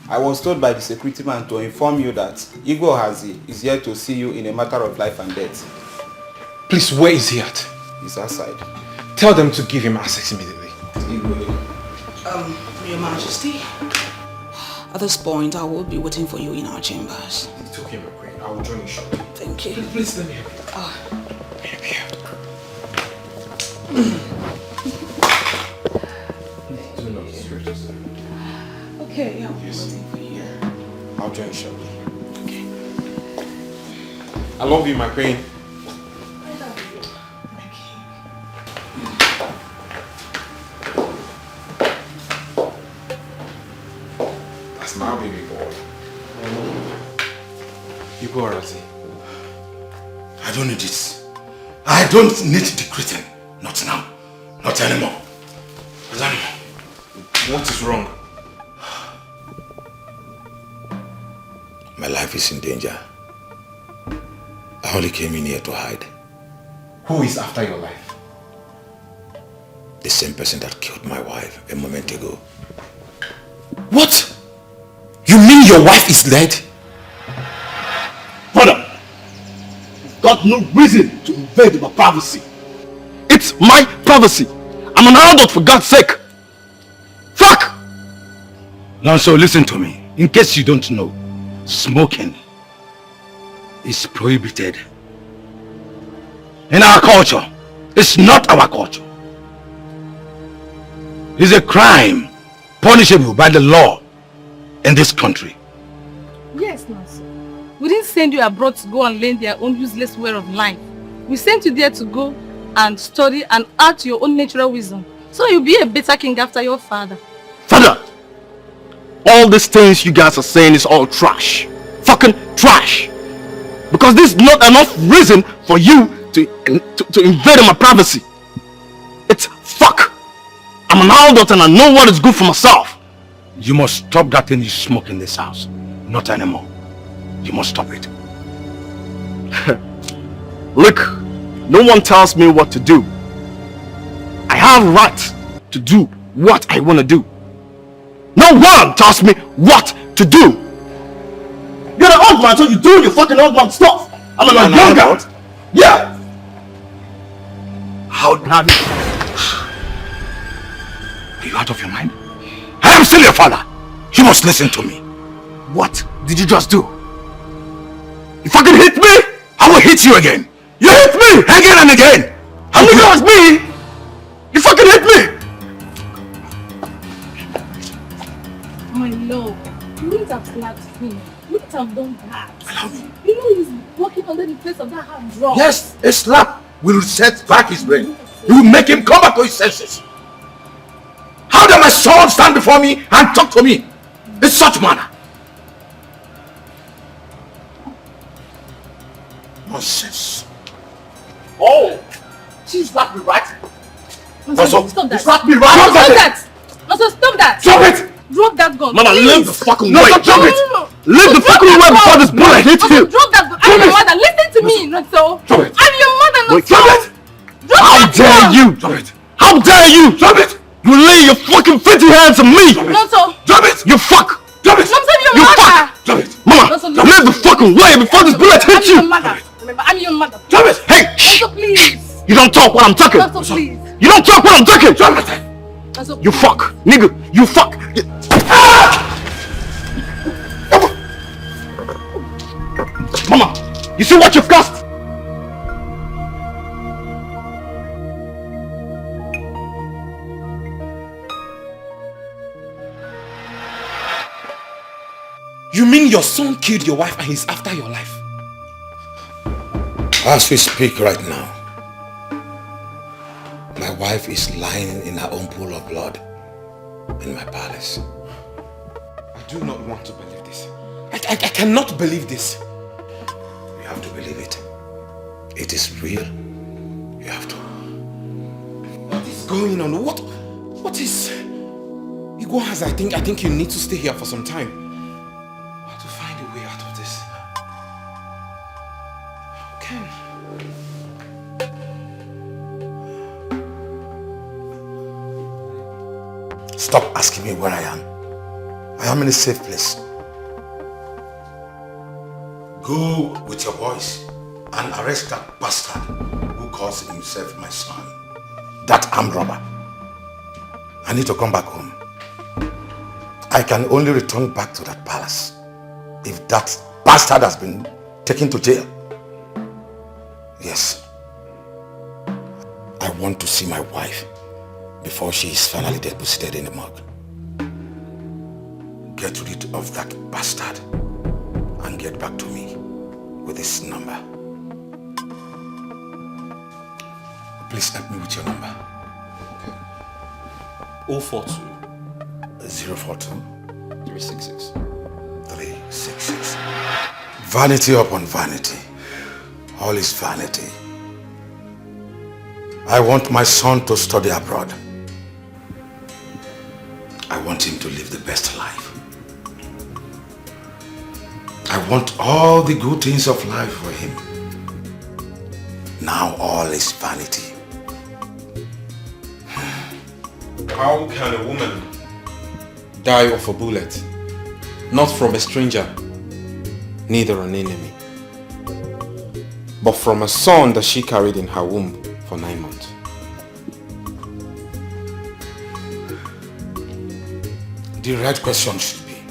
Speaker 20: I was told by the security man to inform you that Igwe is here to see you in a matter of life and death.
Speaker 19: Please, where is he at?
Speaker 20: He's outside.
Speaker 19: Tell them to give him access immediately.
Speaker 6: Your Majesty, at this point I will be waiting for you in our chambers.
Speaker 19: It's okay, my queen. I will join you shortly.
Speaker 6: Thank you.
Speaker 19: Please let me help you. Do not distress yourself.
Speaker 6: Okay, I'm
Speaker 19: Yes.
Speaker 6: waiting for you.
Speaker 19: I'll join you shortly. Okay. I love you, my queen. That's my baby boy. You go, Razi.
Speaker 16: I don't need this. I don't need the greeting. Not now. Not anymore. Not anymore.
Speaker 19: What is wrong?
Speaker 16: My life is in danger. I only came in here to hide.
Speaker 19: Who is after your life?
Speaker 16: The same person that killed my wife a moment ago. What? You mean your wife is dead? Father, you've got no reason to invade my privacy. It's my privacy. I'm an adult, for God's sake. Fuck! Now, so listen to me. In case you don't know, smoking is prohibited. In our culture, it's not our culture. It's a crime punishable by the law in this country.
Speaker 8: Yes, Nancy. We didn't send you abroad to go and learn their own useless way of life. We sent you there to go and study and add to your own natural wisdom. So you'll be a better king after your father.
Speaker 16: Father, all these things you guys are saying is all trash. Fucking trash. Because this is not enough reason for you to invade my privacy. It's fuck. I'm an adult and I know what is good for myself. You must stop that thing you smoke in this house. Not anymore. You must stop it. Look, no one tells me what to do. I have right to do what I want to do. No one tells me what to do. You're an old man, so you do your fucking old man stuff. I'm a younger. Yeah. How now? Are you out of your mind? I am still your father. You must listen to me. What did you just do? You fucking hit me, I will hit you again. You hit me again and again. And if it was me, you fucking hit me.
Speaker 10: My love, you wouldn't have slapped him. You wouldn't have done that.
Speaker 16: Allow me.
Speaker 10: You know he's walking under the place of that hard drug.
Speaker 16: Yes, a slap will set back his brain. You will make him come back to his senses. How dare my son stand before me and talk to me in such manner? Nonsense. Oh, she slapped me, right?
Speaker 10: Stop that.
Speaker 16: You slapped me, right?
Speaker 10: Stop that. Stop that.
Speaker 16: Drop it.
Speaker 10: Drop that gun.
Speaker 16: Mama,
Speaker 10: please.
Speaker 16: leave the fucking way. Drop it. Leave the fucking way before this bullet hits you.
Speaker 10: Drop that gun. I'm your mother. Listen to me, not so.
Speaker 16: Drop it.
Speaker 10: I'm your mother, not so.
Speaker 16: Drop it. How dare you? Drop it. How dare you? Drop it. You lay your fucking filthy hands on me.
Speaker 10: Not so.
Speaker 16: Drop it. You fuck. Drop it.
Speaker 10: Not so, your
Speaker 16: You
Speaker 10: mother.
Speaker 16: fuck. Drop it. Mama, leave the fucking way before this bullet hits you.
Speaker 10: I'm your mother. Remember, I'm your mother.
Speaker 16: Drop it. Hey.
Speaker 10: Not so, please.
Speaker 16: You don't talk when I'm talking.
Speaker 10: Not so, please.
Speaker 16: You don't talk when I'm talking. Drop it.
Speaker 10: Not so,
Speaker 16: You fuck. Nigga. You fuck. Mama, you see what you've cost?
Speaker 19: You mean your son killed your wife and he's after your life?
Speaker 4: As we speak right now, my wife is lying in her own pool of blood in my palace.
Speaker 19: I do not want to believe this. I cannot believe this.
Speaker 4: You have to believe it. It is real. You have to.
Speaker 19: What is going on? What is... Igbo has, I think you need to stay here for some time. I have to find a way out of this. Okay.
Speaker 4: Stop asking me where I am. I am in a safe place. Go with your boys and arrest that bastard who calls himself my son. That armed robber. I need to come back home. I can only return back to that palace if that bastard has been taken to jail. Yes. I want to see my wife before she is finally deposited in the morgue. Get rid of that bastard and get back to me with this number. Please help me with your number.
Speaker 19: 042
Speaker 4: 042
Speaker 19: 366
Speaker 4: 366. Vanity upon vanity. All is vanity. I want my son to study abroad. I want him to live the best life. I want all the good things of life for him. Now all is vanity.
Speaker 19: How can a woman die of a bullet? Not from a stranger, neither an enemy, but from a son that she carried in her womb for 9 months.
Speaker 4: The right question should be,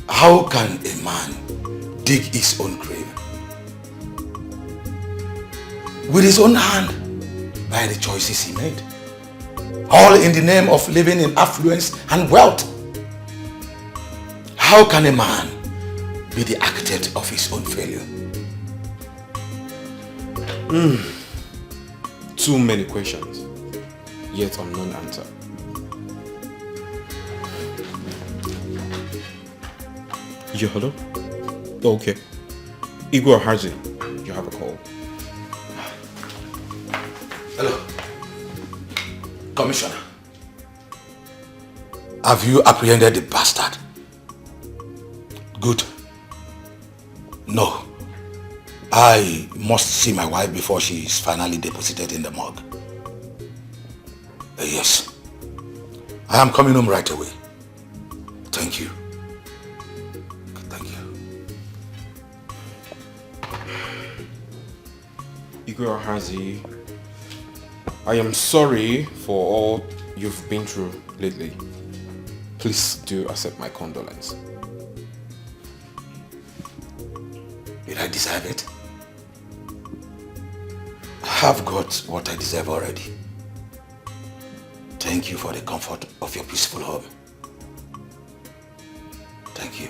Speaker 4: how can a man dig his own grave? With his own hand, by the choices he made. All in the name of living in affluence and wealth. How can a man be the architect of his own failure?
Speaker 19: Too many questions, yet unknown answer. Yeah, hello? Okay. Igor Harzi, you have a call.
Speaker 4: Hello. Commissioner. Have you apprehended the bastard? Good. No. I must see my wife before she is finally deposited in the morgue. Yes. I am coming home right away. Thank you.
Speaker 19: Igwe Ohazi, I am sorry for all you've been through lately. Please do accept my condolence.
Speaker 4: Did I deserve it? I have got what I deserve already. Thank you for the comfort of your peaceful home. Thank you.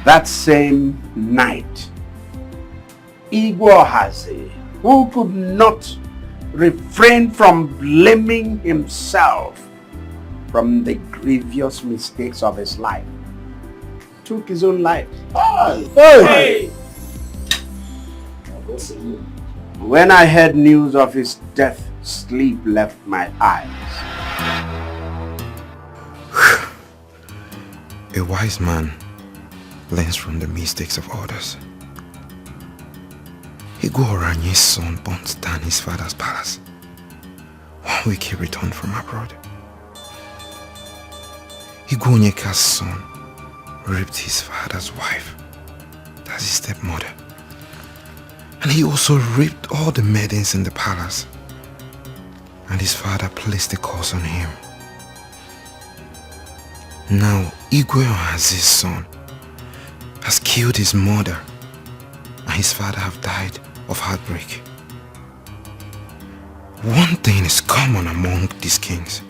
Speaker 4: That same night, Igwe Ohazi, who could not refrain from blaming himself from the grievous mistakes of his life, took his own life. Hey! When I heard news of his death, sleep left my eyes.
Speaker 19: A wise man learns from the mistakes of others. Igwe Oranye's son burnt down his father's palace 1 week he returned from abroad. Igwe Onyeka's son raped his father's wife, that's his stepmother. And he also raped all the maidens in the palace. And his father placed a curse on him. Now Igwe Ohazi's son has killed his mother, and his father have died of heartbreak. One thing is common among these kings.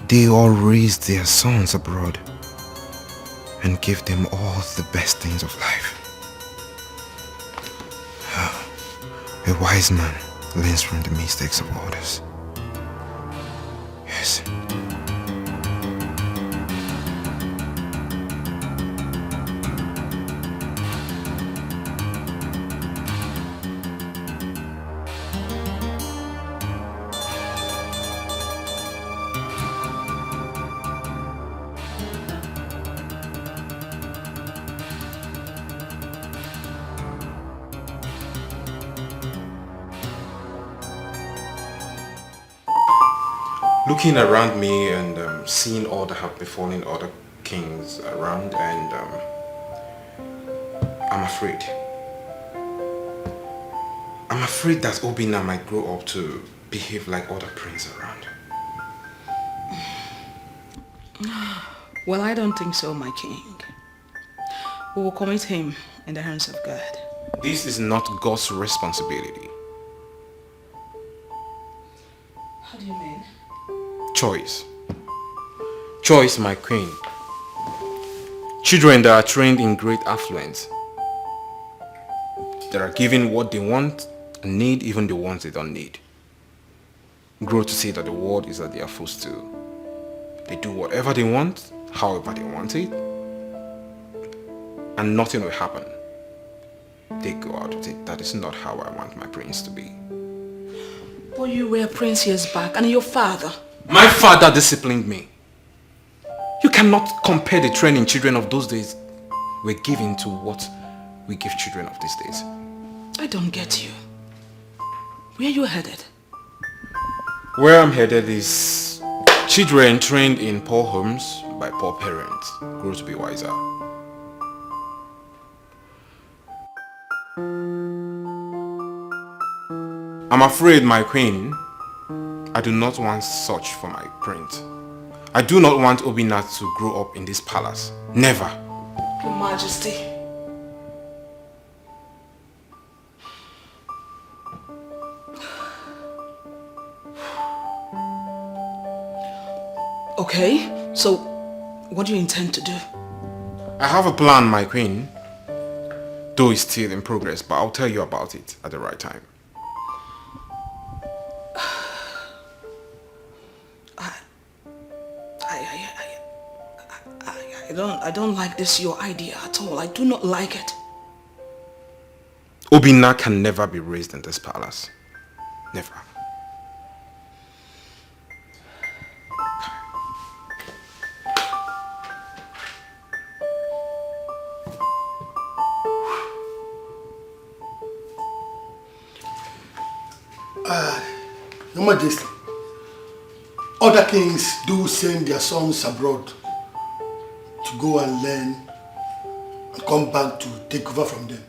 Speaker 19: They all raised their sons abroad and gave them all the best things of life. A wise man learns from the mistakes of others. Yes. Looking around me and seeing all that have befallen other kings around, and I'm afraid. I'm afraid that Obinna might grow up to behave like other princes around.
Speaker 7: Well, I don't think so, my king. We will commit him in the hands of God.
Speaker 19: This is not God's responsibility.
Speaker 7: How do you mean?
Speaker 19: Choice. Choice, my queen. Children that are trained in great affluence, that are given what they want and need, even the ones they don't need, grow to see that the world is at their footstool. They do whatever they want, however they want it, and nothing will happen. They go out with it. That is not how I want my prince to be.
Speaker 7: But you were a prince years back, and your father.
Speaker 19: My father disciplined me. You cannot compare the training children of those days were given to what we give children of these days.
Speaker 7: I don't get you. Where are you headed?
Speaker 19: Where I'm headed is children trained in poor homes by poor parents grow to be wiser. I'm afraid, my queen, I do not want such for my prince. I do not want Obinna to grow up in this palace. Never.
Speaker 7: Your Majesty. Okay, so what do you intend to do?
Speaker 19: I have a plan, my queen. Though it's still in progress, but I'll tell you about it at the right time.
Speaker 7: I don't like this, your idea at all. I do not like it.
Speaker 19: Obinna can never be raised in this palace. Never.
Speaker 3: Your Majesty, Other kings do send their sons abroad to go and learn and come back to take over from them.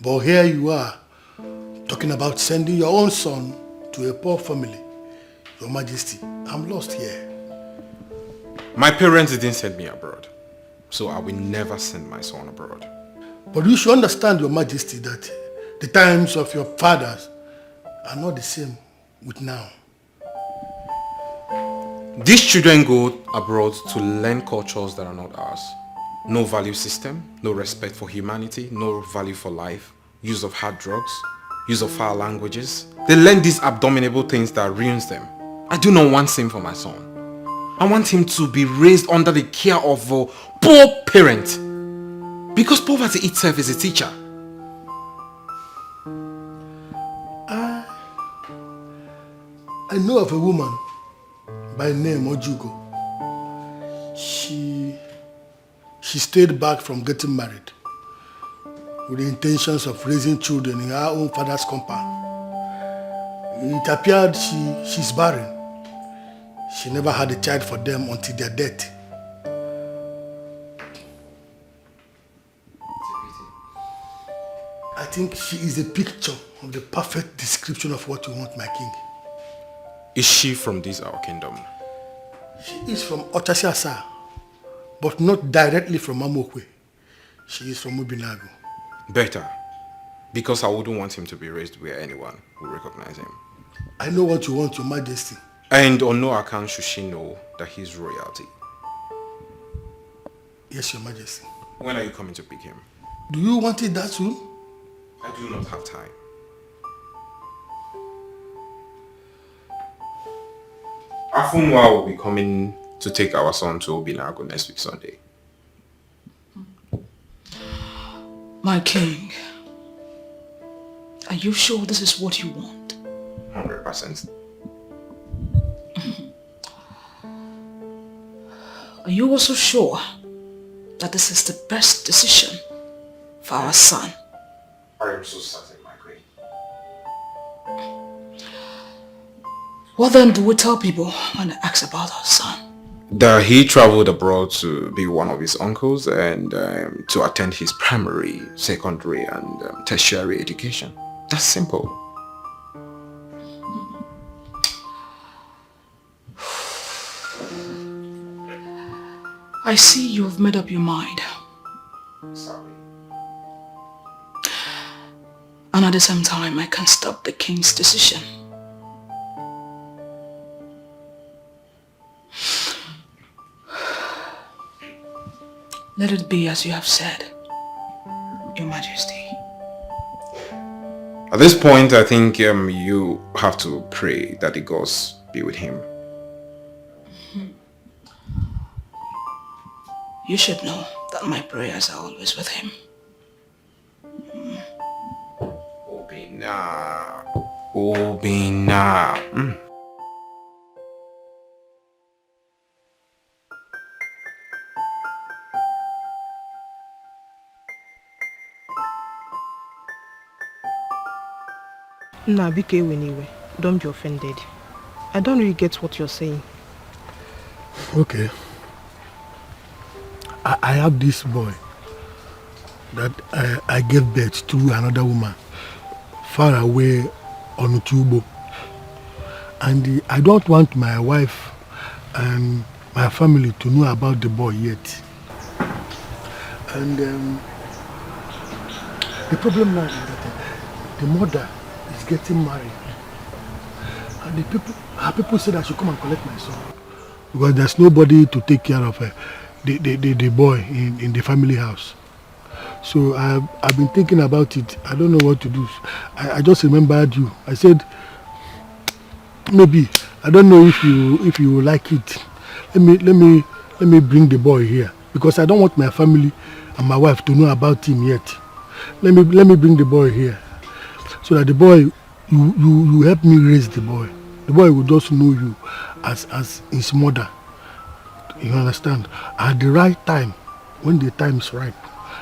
Speaker 3: But here you are, talking about sending your own son to a poor family. Your Majesty, I'm lost here.
Speaker 19: My parents didn't send me abroad, so I will never send my son abroad.
Speaker 3: But you should understand, Your Majesty, that the times of your fathers are not the same with now.
Speaker 19: These children go abroad to learn cultures that are not ours. No value system, no respect for humanity, no value for life, use of hard drugs, use of foul languages. They learn these abominable things that ruins them. I do not want same for my son. I want him to be raised under the care of a poor parent. Because poverty itself is a teacher.
Speaker 3: I know of a woman by name Ojugo. She stayed back from getting married with the intentions of raising children in her own father's compound. It appeared she's barren. She never had a child for them until their death. I think she is a picture of the perfect description of what you want, my king.
Speaker 19: Is she from this our kingdom?
Speaker 3: She is from Otasiasa, but not directly from Amokwe. She is from Obinna.
Speaker 19: Better, because I wouldn't want him to be raised where anyone will recognize him.
Speaker 3: I know what you want, Your Majesty.
Speaker 19: And on no account should she know that he's royalty.
Speaker 3: Yes, Your Majesty.
Speaker 19: When are you coming to pick him?
Speaker 3: Do you want it that soon?
Speaker 19: I do not have time. Afunwa will be coming to take our son to Obinna next week Sunday.
Speaker 7: My king, are you sure this is what you want?
Speaker 19: 100%.
Speaker 7: Are you also sure that this is the best decision for our son?
Speaker 19: I am so certain, my queen.
Speaker 7: What then do we tell people when they ask about our son?
Speaker 19: That he traveled abroad to be one of his uncles and to attend his primary, secondary and tertiary education. That's simple.
Speaker 7: I see you have made up your mind.
Speaker 19: Sorry.
Speaker 7: And at the same time, I can't stop the king's decision. Let it be as you have said, Your Majesty.
Speaker 19: At this point, I think you have to pray that the gods be with him.
Speaker 7: You should know that my prayers are always with him.
Speaker 19: Obinna. Obinna.
Speaker 21: Nah, BK anyway. Don't be offended. I don't really get what you're saying.
Speaker 3: Okay. I have this boy that I gave birth to another woman far away on Utubo. And I don't want my wife and my family to know about the boy yet. And the problem now is that the mother is getting married. And her people said I should come and collect my son. Because there's nobody to take care of her. The boy in the family house. So I've been thinking about it. I don't know what to do. I just remembered you. I said, maybe, I don't know if you like it. Let me bring the boy here. Because I don't want my family and my wife to know about him yet. Let me bring the boy here. So that the boy, you help me raise the boy. The boy will just know you as his mother. You understand? At the right time, when the time is ripe,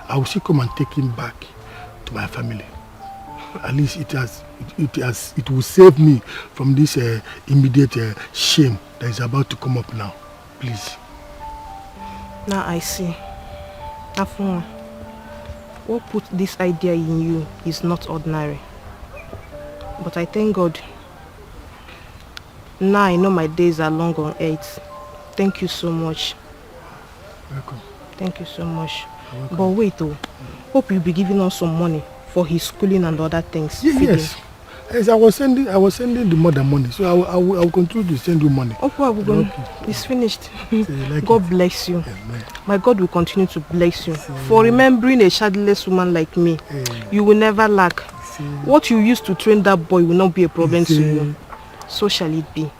Speaker 3: I will still come and take him back to my family. At least it will save me from this immediate shame that is about to come up now. Please.
Speaker 21: Now I see. Afunwa, what put this idea in you is not ordinary. But I thank God. Now I know my days are long on earth. Thank you so much.
Speaker 3: Welcome.
Speaker 21: Thank you so much. But wait though. Hope you'll be giving us some money for his schooling and other things.
Speaker 3: Yes. Yes, I was sending the mother money, so I will continue to send you money.
Speaker 21: Okay, it's finished. God bless you.
Speaker 3: Amen.
Speaker 21: My God will continue to bless you. For remembering a childless woman like me, you will never lack. What you used to train that boy will not be a problem to you. So shall it be.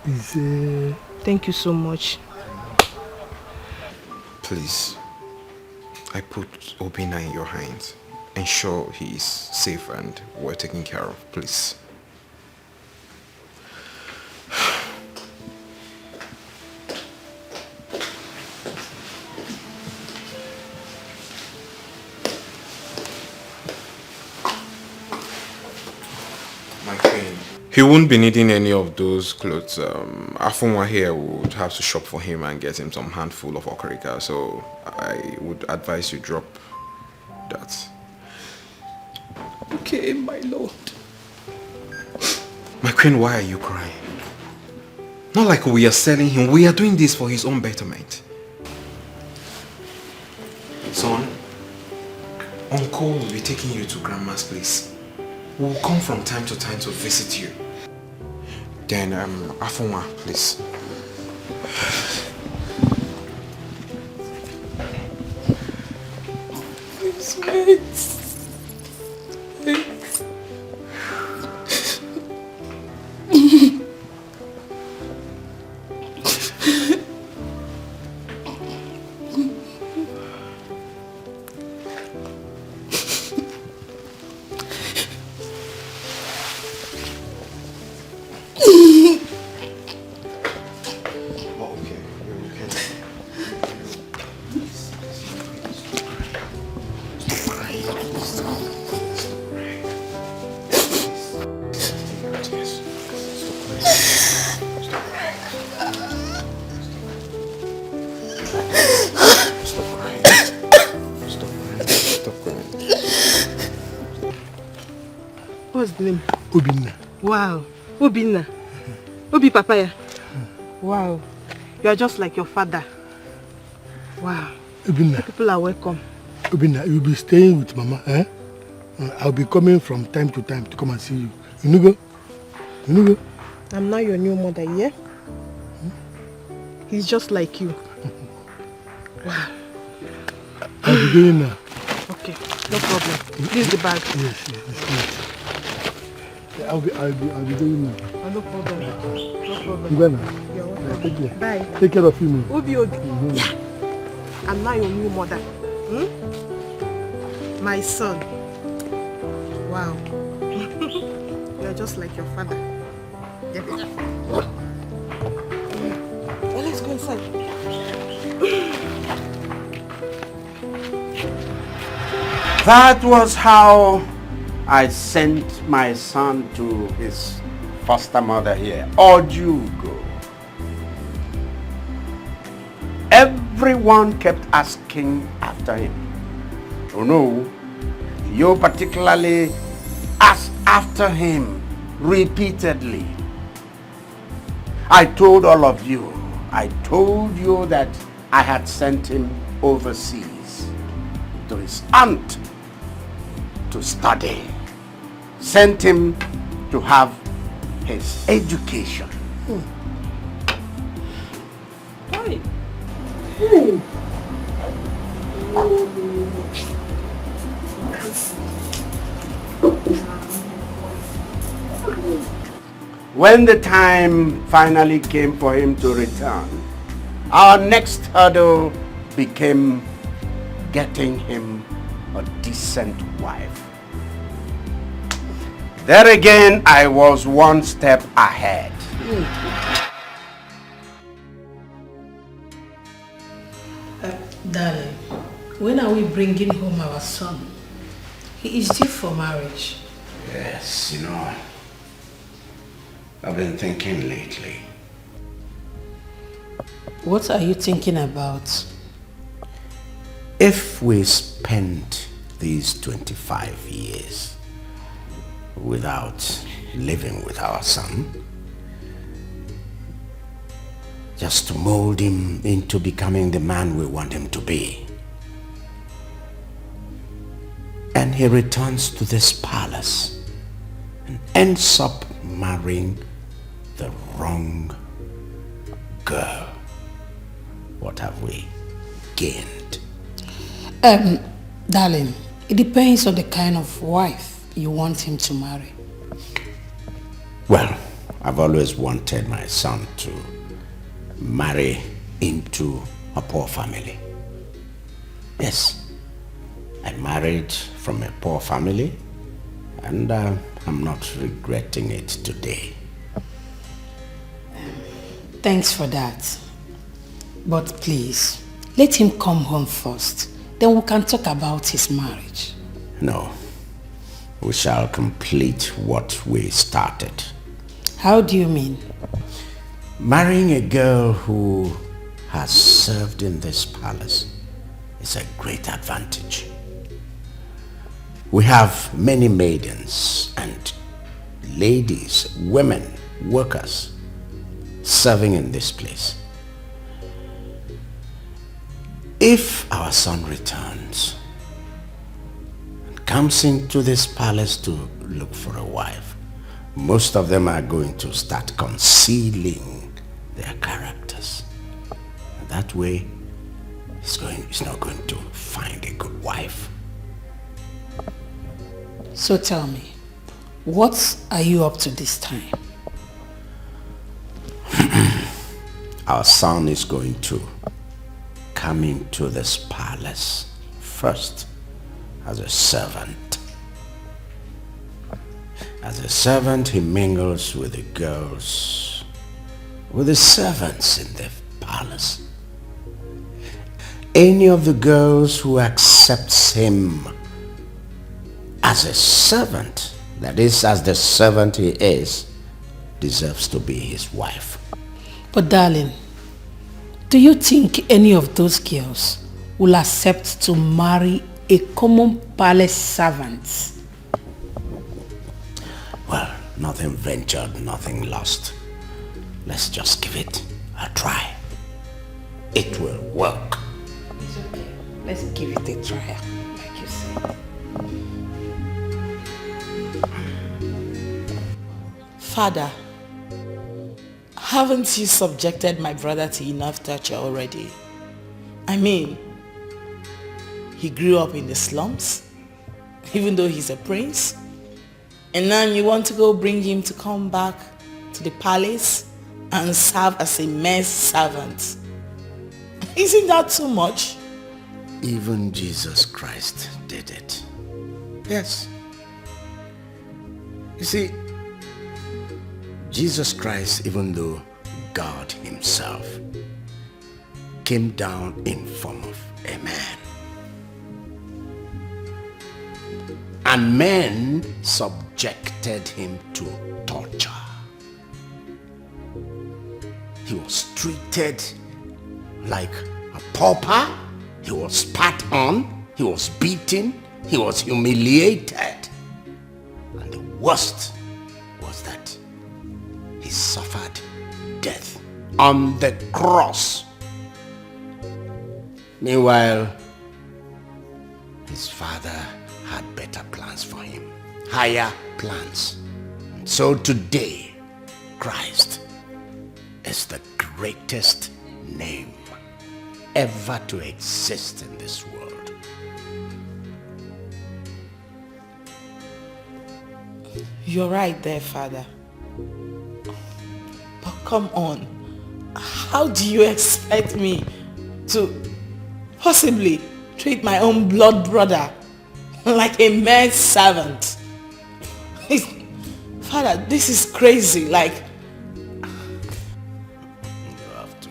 Speaker 21: Thank you so much.
Speaker 19: Please, I put Obinna in your hands. Ensure he is safe and well taken care of, please. My queen. He won't be needing any of those clothes. Afunwa here would have to shop for him and get him some handful of okarika, so I would advise you drop that.
Speaker 9: Okay, my lord.
Speaker 19: My queen, why are you crying? Not like we are selling him. We are doing this for his own betterment. Son, Uncle will be taking you to Grandma's place. We will come from time to time to visit you. Then, Afunwa, please.
Speaker 9: Please, Maid.
Speaker 21: What's the name?
Speaker 3: Obinna.
Speaker 21: Wow. Obinna. Obi Papaya. Wow. You are just like your father. Wow.
Speaker 3: Obinna.
Speaker 21: People are welcome.
Speaker 3: Obinna, you'll be staying with Mama, eh? I'll be coming from time to time to come and see you. You know go? You know go?
Speaker 21: I'm now your new mother, yeah? He's just like you. Wow.
Speaker 3: I'll be going now.
Speaker 21: Okay, no problem. This is the bag.
Speaker 3: Yes, it's good. I'll be going now.
Speaker 21: Oh, no problem. No problem.
Speaker 3: You go now.
Speaker 21: You're welcome.
Speaker 3: Take care.
Speaker 21: Bye.
Speaker 3: Take care of you, man.
Speaker 21: Obi. Yeah. I'm now your new mother. My son. Wow. You're just like your father. Yeah. Well, let's go inside.
Speaker 4: That was how I sent my son to his foster mother here. Or you go. Everyone kept asking after him. Oh no, you particularly asked after him repeatedly. I told all of you that I had sent him overseas to his aunt to study. Sent him to have his education.
Speaker 9: Hi.
Speaker 4: When the time finally came for him to return, our next hurdle became getting him a decent wife. There again, I was one step ahead.
Speaker 6: Darling, when are we bringing home our son? He is due for marriage.
Speaker 4: Yes, you know, I've been thinking lately.
Speaker 6: What are you thinking about?
Speaker 4: If we spend these 25 years without living with our son, just to mold him into becoming the man we want him to be, and he returns to this palace and ends up marrying the wrong girl, what have we gained?
Speaker 6: Darling, it depends on the kind of wife you want him to marry.
Speaker 4: Well, I've always wanted my son to marry into a poor family. Yes, I married from a poor family, and I'm not regretting it today.
Speaker 6: Thanks for that. But please, let him come home first. Then we can talk about his marriage.
Speaker 4: No, we shall complete what we started.
Speaker 6: How do you mean?
Speaker 4: Marrying a girl who has served in this palace is a great advantage. We have many maidens and ladies, women, workers serving in this place. If our son returns and comes into this palace to look for a wife, most of them are going to start concealing their characters. And that way, he's not going to find a good wife.
Speaker 6: So tell me, what are you up to this time?
Speaker 4: Our son is going to come into this palace first as a servant. As a servant, he mingles with the girls, with the servants in the palace. Any of the girls who accepts him as a servant, that is, as the servant he is, deserves to be his wife.
Speaker 6: But darling, do you think any of those girls will accept to marry a common palace servant?
Speaker 4: Well, nothing ventured, nothing lost. Let's just give it a try. It will work.
Speaker 6: It's okay. Let's give it a try, like you say. Father, haven't you subjected my brother to enough torture already? I mean, he grew up in the slums, even though he's a prince. And now you want to go bring him to come back to the palace and serve as a mere servant. Isn't that too much?
Speaker 4: Even Jesus Christ did it. Yes. You see, Jesus Christ, even though God himself, came down in form of a man. And men subjected him to torture. He was treated like a pauper. He was spat on. He was beaten. He was humiliated. And the worst was that he suffered death on the cross. Meanwhile, his father had better plans for him, higher plans. And so today, Christ is the greatest name ever to exist in this world.
Speaker 6: You're right there, Father. But come on, how do you expect me to possibly treat my own blood brother like a mere servant? Father, this is crazy, like...
Speaker 4: You have to.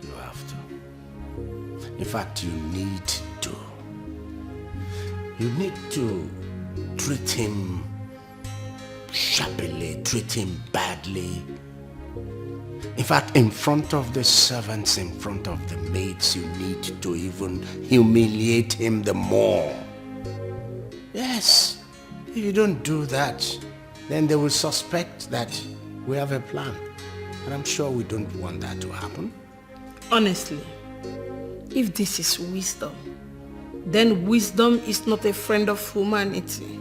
Speaker 4: You have to. In fact, you need to. You need to treat him sharply, treat him badly. In fact, in front of the servants, in front of the maids, you need to even humiliate him the more. Yes, if you don't do that, then they will suspect that we have a plan. And I'm sure we don't want that to happen.
Speaker 6: Honestly, if this is wisdom, then wisdom is not a friend of humanity.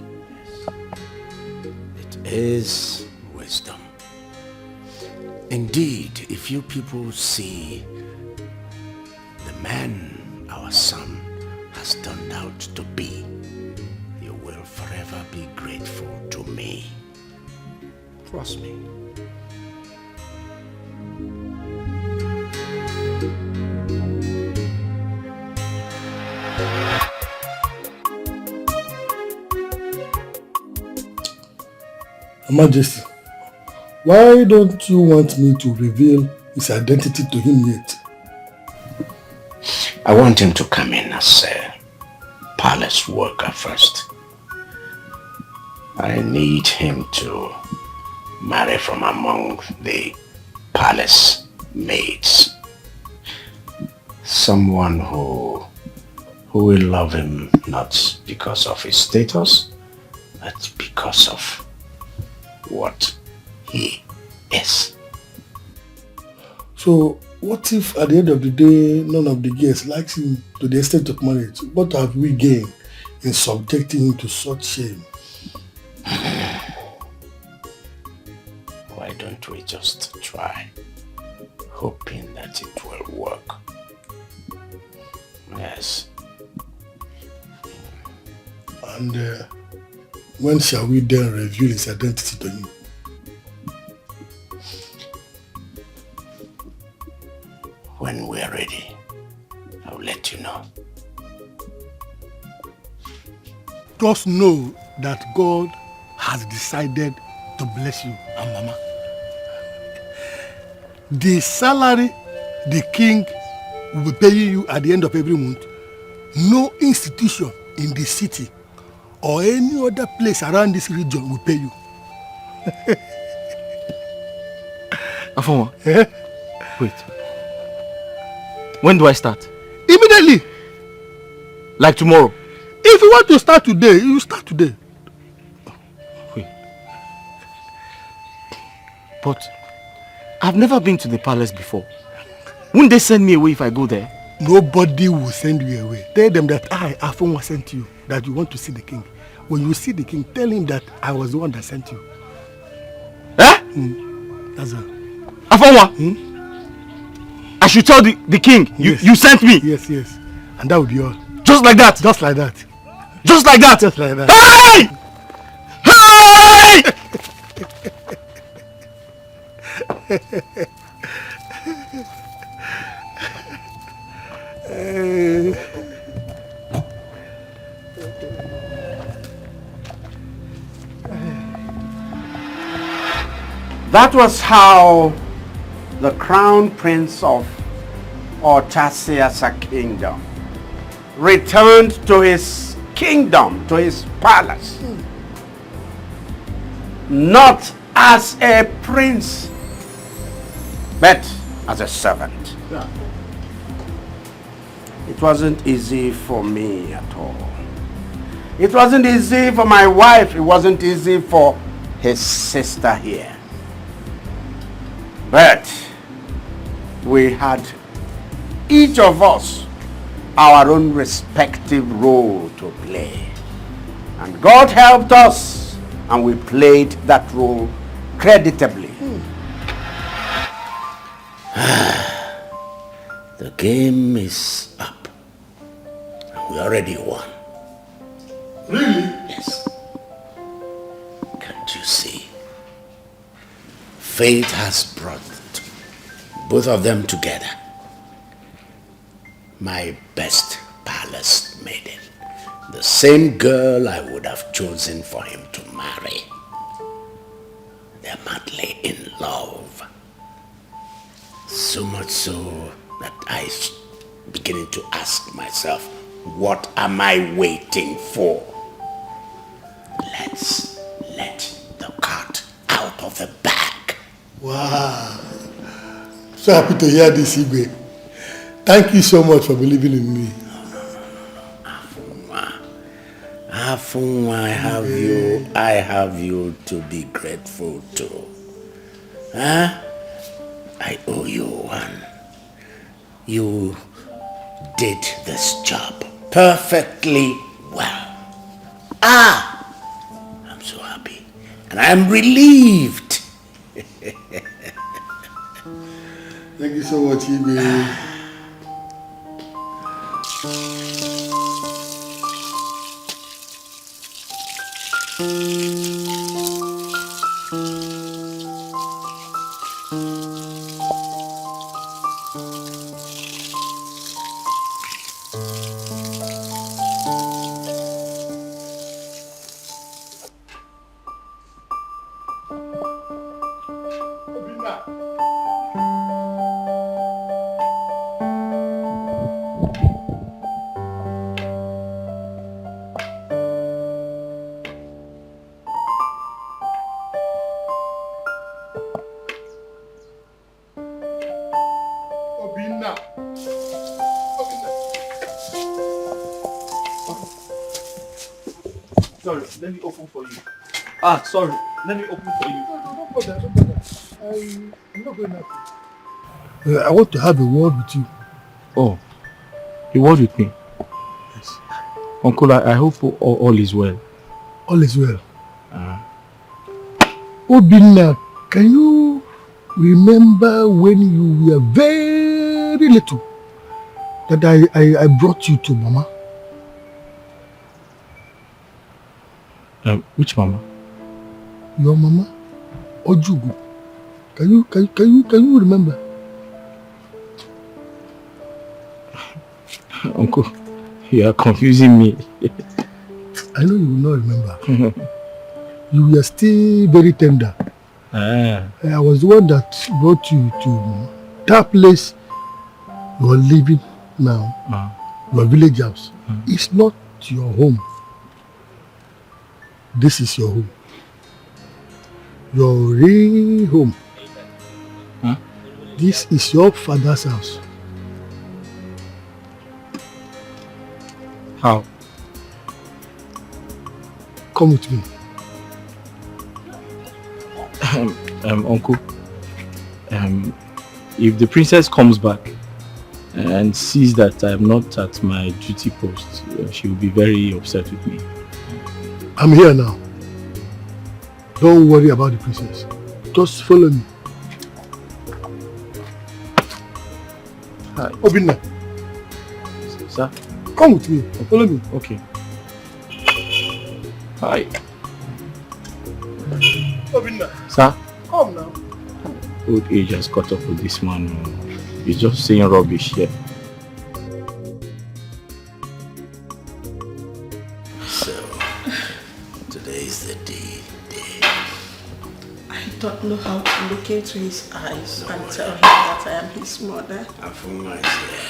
Speaker 4: It is wisdom. Indeed, if you people see the man our son has turned out to be, you will forever be grateful to me. Trust me.
Speaker 3: Your Majesty, why don't you want me to reveal his identity to him yet?
Speaker 4: I want him to come in as a palace worker first. I need him to marry from among the palace maids. Someone who will love him not because of his status, but because of what he is.
Speaker 3: So, what if at the end of the day, none of the guests likes him to the extent of marriage? What have we gained in subjecting him to such shame?
Speaker 4: Why don't we just try, hoping that it will work? Yes.
Speaker 3: And when shall we then reveal his identity to him?
Speaker 4: When we're ready, I'll let you know.
Speaker 3: Just know that God has decided to bless you and Mama. The salary the king will be paying you at the end of every month, no institution in the city or any other place around this region will pay you.
Speaker 16: Afoma, wait. When do I start?
Speaker 3: Immediately.
Speaker 16: Like tomorrow?
Speaker 3: If you want to start today, you start today.
Speaker 16: Wait. But I've never been to the palace before. Wouldn't they send me away if I go there?
Speaker 3: Nobody will send you away. Tell them that I, Afoma, sent you, that you want to see the king. When you see the king, tell him that I was the one that sent you.
Speaker 16: Eh?
Speaker 3: That's all.
Speaker 16: Afoma? I should tell the king,
Speaker 3: yes.
Speaker 16: you sent me?
Speaker 3: Yes, yes. And that would be all.
Speaker 16: Just like that?
Speaker 3: Just like that.
Speaker 16: Just like that?
Speaker 3: Just like that.
Speaker 16: Hey! Hey!
Speaker 4: That was how the crown prince of Ortasiasa kingdom returned to his kingdom, to his palace. Not as a prince, but as a servant.
Speaker 3: Yeah.
Speaker 4: It wasn't easy for me at all. It wasn't easy for my wife. It wasn't easy for his sister here. But we had, each of us, our own respective role to play. And God helped us, and we played that role creditably. The game is up. And we already won.
Speaker 3: Really?
Speaker 4: Yes. Can't you see? Fate has brought both of them together. My best palace maiden. The same girl I would have chosen for him to marry. They're madly in love. So much so that I'm beginning to ask myself, what am I waiting for?
Speaker 3: Wow. So happy to hear this, Igwe. Thank you so much for believing in me.
Speaker 4: Afunwa, I have you to be grateful to. Huh? I owe you one. You did this job perfectly well. I'm so happy. And I'm relieved.
Speaker 3: Thank you so much, Igwe.
Speaker 5: Sorry, let me open for you. Sorry, let me open for you.
Speaker 3: Don't bother. I'm not going out. I want to have a word with you.
Speaker 5: Oh, a word with me?
Speaker 3: Yes.
Speaker 5: Uncle, I hope all is well.
Speaker 3: All is well. Obinna, can you remember when you were very little that I brought you to Mama?
Speaker 5: Which Mama?
Speaker 3: Your Mama, Ojugu. Can you remember?
Speaker 5: Uncle, you are confusing me.
Speaker 3: I know you will not remember. You were still very tender. I was the one that brought you to that place you are living now. Your village house. It's not your home. This is your home. Your real home. This is your father's house.
Speaker 5: How?
Speaker 3: Come with me.
Speaker 5: Uncle, if the princess comes back and sees that I'm not at my duty post, she will be very upset with me.
Speaker 3: I'm here now. Don't worry about the princess. Just follow me.
Speaker 5: Hi.
Speaker 3: Obinna.
Speaker 5: Sir?
Speaker 3: Come with me. Follow me.
Speaker 5: Okay. Hi.
Speaker 3: Obinna.
Speaker 5: Sir?
Speaker 3: Come now.
Speaker 5: Old age has caught up with this man. He's just saying rubbish here.
Speaker 4: So, today is the day.
Speaker 6: I don't know how to look into his eyes and tell him that I am his mother.
Speaker 4: Afunwa is here.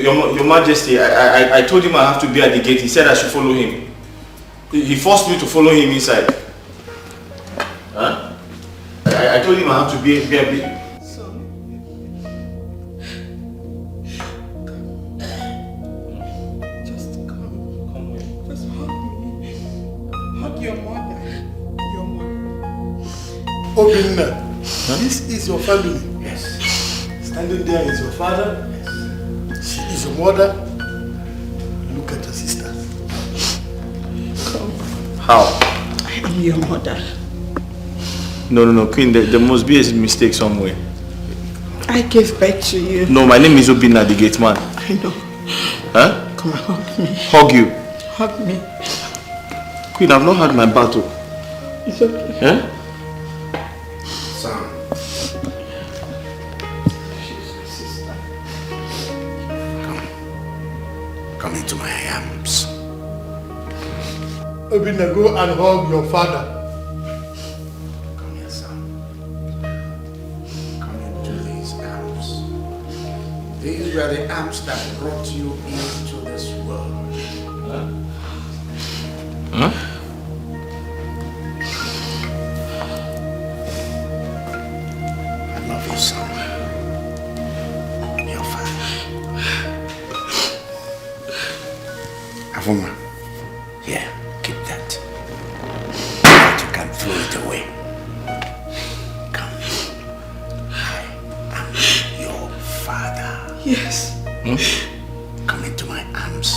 Speaker 2: Your Majesty, I told him I have to be at the gate. He said I should follow him. He forced me to follow him inside. Huh? I told him I have to be at the gate.
Speaker 6: Just come. Just hug me. Hug your mother. Your mother.
Speaker 3: Obinna, this is your family.
Speaker 2: Yes.
Speaker 3: Standing there is your father. She is your mother. Look at your sister.
Speaker 6: Come.
Speaker 2: How?
Speaker 6: I am your mother.
Speaker 2: No, Queen, there must be a mistake somewhere.
Speaker 6: I gave birth to you.
Speaker 2: No, my name is Obinna, the gate man.
Speaker 6: I know.
Speaker 2: Huh?
Speaker 6: Come and hug me.
Speaker 2: Hug you?
Speaker 6: Hug me.
Speaker 2: Queen, I've not had my battle.
Speaker 6: It's okay.
Speaker 2: Huh?
Speaker 4: Sam. Come into my arms.
Speaker 3: Obinna, go and hug your father.
Speaker 4: Come These were the arms that brought you into this world.
Speaker 2: Huh?
Speaker 4: I love you, son. Your father. Avuma, here, keep that. But you can throw it away. Come. I am your father.
Speaker 9: Yes.
Speaker 4: Come into my arms.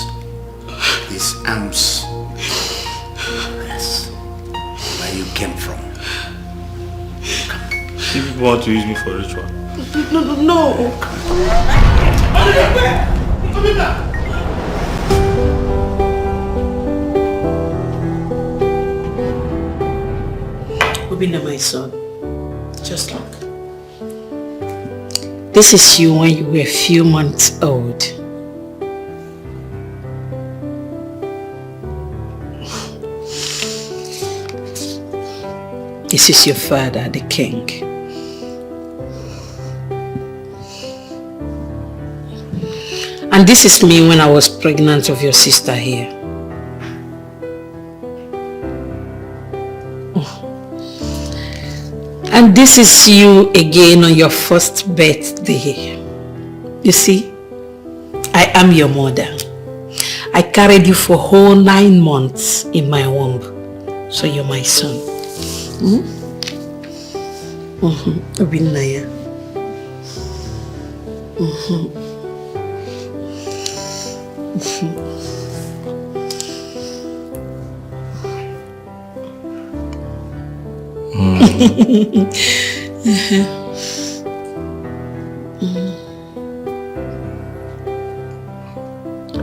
Speaker 4: These arms. Yes. Where you came from.
Speaker 2: You people want to use me for ritual?
Speaker 9: No.
Speaker 6: Obinna, my son, just look. This is you when you were a few months old. This is your father, the king. And this is me when I was pregnant of your sister here. And this is you again on your first birthday. You see, I am your mother. I carried you for whole 9 months in my womb. So you're my son. Obinna, yeah.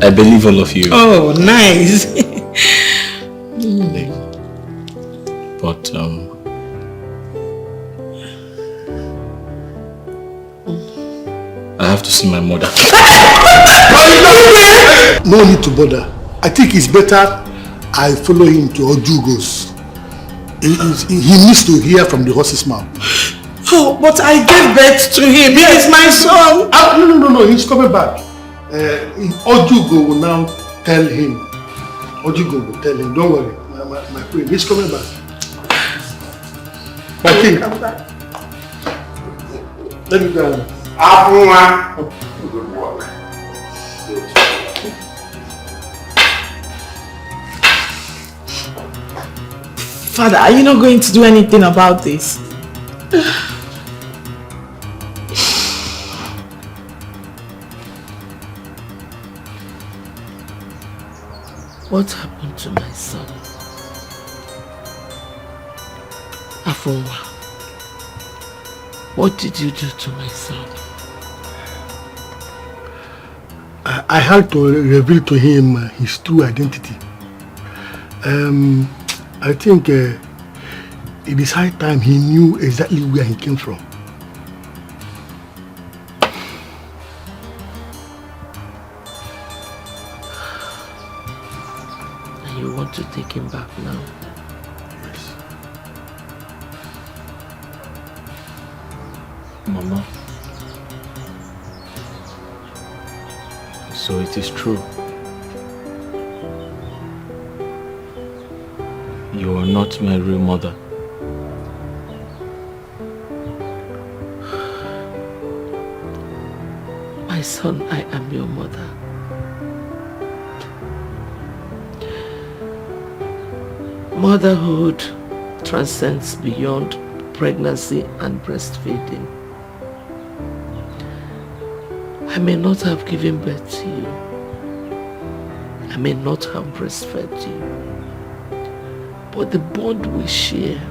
Speaker 2: I believe all of you.
Speaker 6: Oh, nice.
Speaker 2: But I have to see my mother.
Speaker 3: No need to bother. I think it's better I follow him to Ojugo's. He needs to hear from the horse's mouth.
Speaker 17: Oh, but I gave birth to him. He is my son.
Speaker 3: No. He's coming back. Ojugo will now tell him. Ojugo will tell him. Don't worry, my queen. He's coming back. My king. Let me go.
Speaker 4: Good work.
Speaker 17: Father, are you not going to do anything about this?
Speaker 1: What happened to my son? Afonwa, what did you do to my son?
Speaker 3: I had to reveal to him his true identity. I think it is high time he knew exactly where he came from.
Speaker 1: And you want to take him back now?
Speaker 3: Yes.
Speaker 2: Mama. So it is true. You are not my real mother.
Speaker 1: My son, I am your mother. Motherhood transcends beyond pregnancy and breastfeeding. I may not have given birth to you. I may not have breastfed you. But the bond we share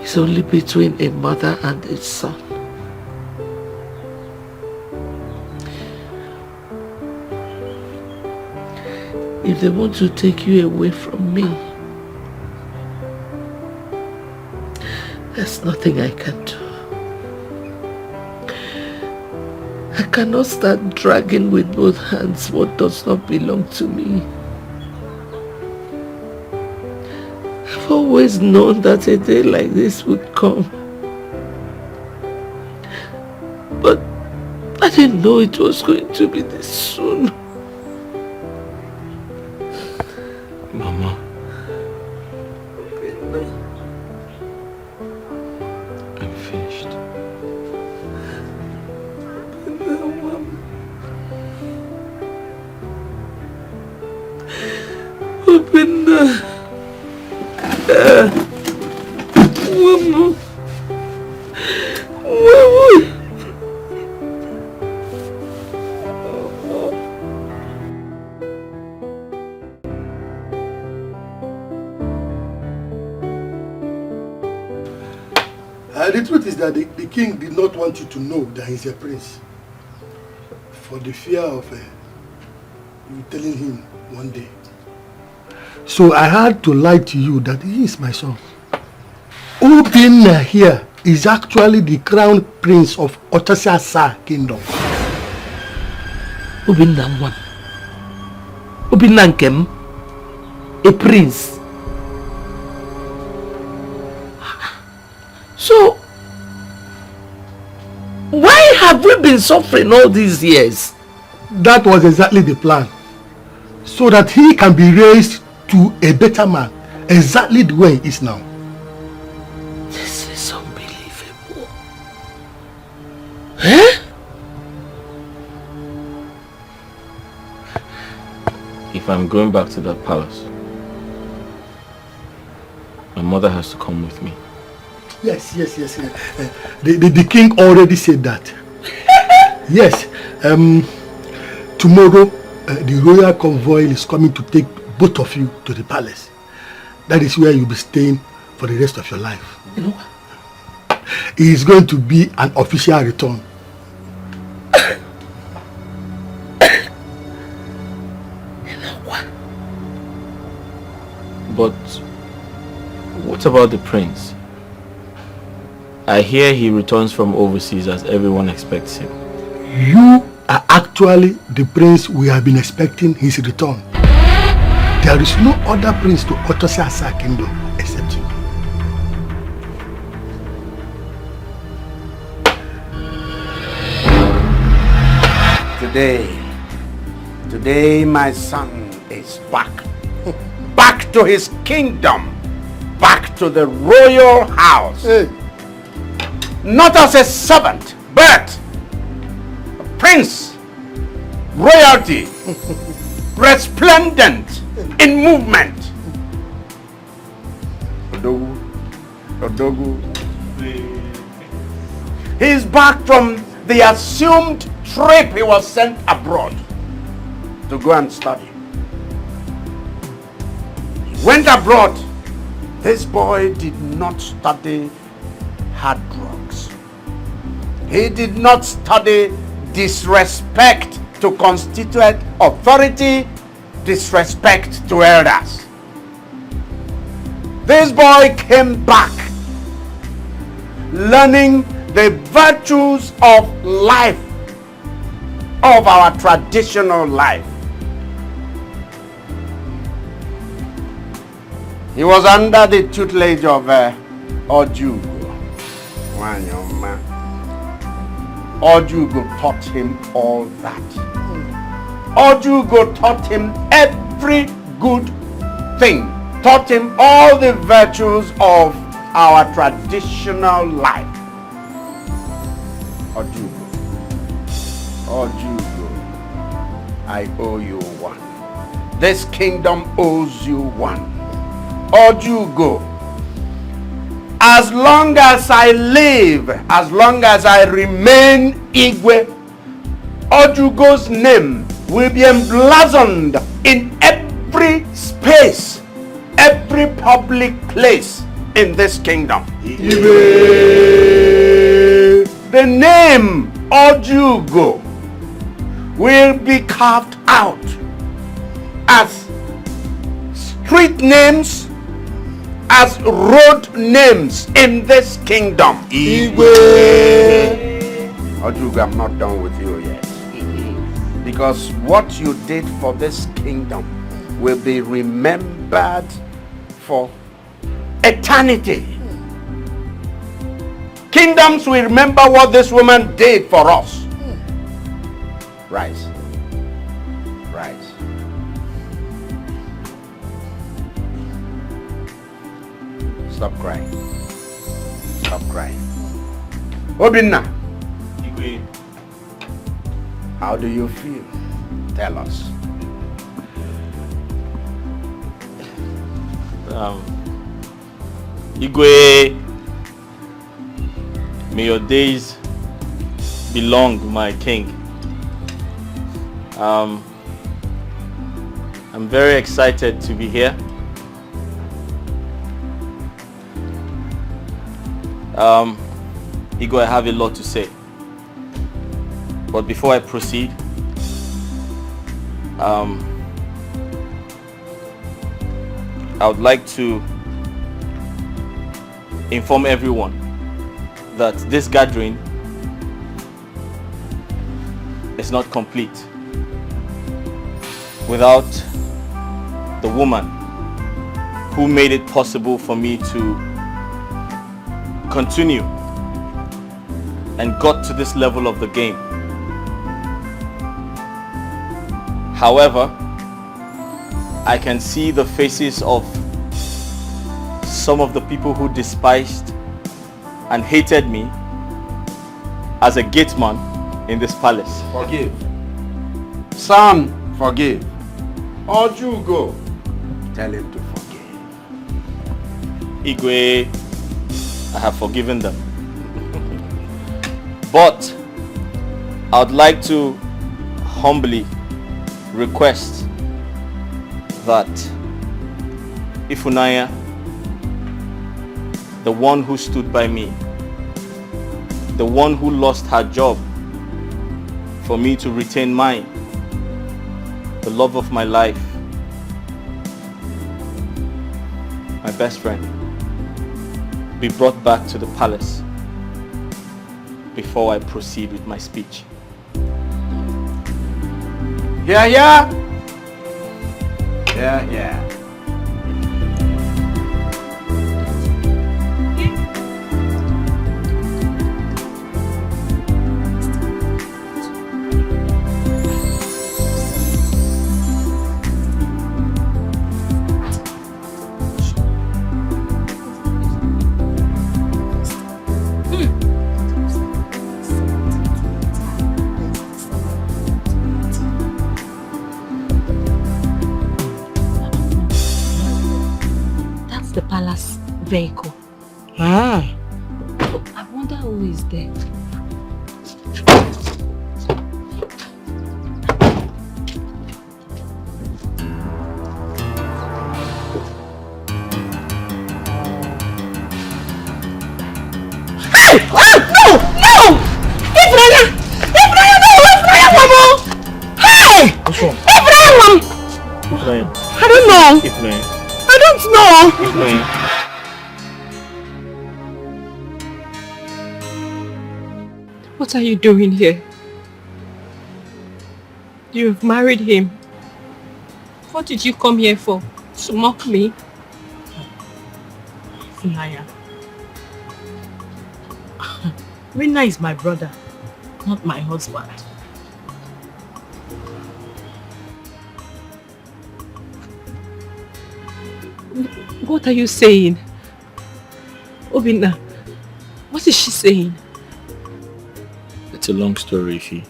Speaker 1: is only between a mother and a son. If they want to take you away from me, there's nothing I can do. I cannot start dragging with both hands what does not belong to me. I've always known that a day like this would come. But I didn't know it was going to be this soon.
Speaker 2: Mama. I'm finished.
Speaker 1: Obinna. Mama. Mama.
Speaker 3: The truth is that the king did not want you to know that he's a prince, for the fear of you telling him one day. So I had to lie to you that he is my son. Obinna here is actually the crown prince of Otasiasa kingdom.
Speaker 1: Obinna one. Obinna Nkem, a prince. So, why have we been suffering all these years?
Speaker 3: That was exactly the plan. So that he can be raised to a better man, exactly the way he is now.
Speaker 1: This is unbelievable. Eh?
Speaker 2: If I'm going back to that palace, my mother has to come with me.
Speaker 3: Yes. The king already said that. Yes. Tomorrow, the royal convoy is coming to take both of you to the palace. That is where you'll be staying for the rest of your life.
Speaker 1: You know what?
Speaker 3: It is going to be an official return.
Speaker 1: You know what?
Speaker 2: But what about the prince? I hear he returns from overseas as everyone expects him.
Speaker 3: You are actually the prince we have been expecting his return. There is no other prince to Otasiasa kingdom except you.
Speaker 4: Today my son is back. Back to his kingdom. Back to the royal house.
Speaker 3: Hey.
Speaker 4: Not as a servant, but a prince, royalty, resplendent in movement. Odogu. He's back from the assumed trip he was sent abroad to go and study. He went abroad. This boy did not study hard drugs. He did not study disrespect to constituent authority, disrespect to elders. This boy came back learning the virtues of life, of our traditional life. He was under the tutelage of Ojugo. Wanyoma. Ojugo taught him all that. Ojugo taught him every good thing. Taught him all the virtues of our traditional life. Ojugo. I owe you one. This kingdom owes you one. Ojugo. As long as I live, as long as I remain Igwe, Ojugo's name will be emblazoned in every space, every public place in this kingdom. Igwe. The name Ojugo will be carved out as street names, as road names in this kingdom. Igwe. Ojugo, I'm not done with you yet. Because what you did for this kingdom will be remembered for eternity. Kingdoms will remember what this woman did for us. Rise. Rise. Stop crying. Stop crying. Obinna. How do you feel? Tell us.
Speaker 2: Igwe, may your days be long, my king. I'm very excited to be here. Igwe, I have a lot to say. But before I proceed, I would like to inform everyone that this gathering is not complete without the woman who made it possible for me to continue and got to this level of the game. However, I can see the faces of some of the people who despised and hated me as a gateman in this palace.
Speaker 4: Forgive. Son, forgive. Oju, go. Tell him to forgive.
Speaker 2: Igwe, I have forgiven them. But I would like to humbly request that Ifunanya, the one who stood by me, the one who lost her job for me to retain mine, the love of my life, my best friend, be brought back to the palace before I proceed with my speech.
Speaker 4: Yeah, yeah. Yeah, yeah.
Speaker 10: The palace vehicle.
Speaker 17: Ah.
Speaker 10: I wonder who is there.
Speaker 11: Hey! Oh, no! No! Ibrahim! Ibrahim, no! Ibrahim, Mama! Hey!
Speaker 2: What's wrong?
Speaker 11: Ibrahim!
Speaker 2: Ibrahim.
Speaker 11: I don't know.
Speaker 2: Ibrahim.
Speaker 11: I don't know.
Speaker 2: Ibrahim.
Speaker 8: What are you doing here? You've married him. What did you come here for? To mock me?
Speaker 17: Naya. Rina is my brother, not my husband.
Speaker 8: What are you saying? Obinna, what is she saying?
Speaker 2: It's a long story, Ifi.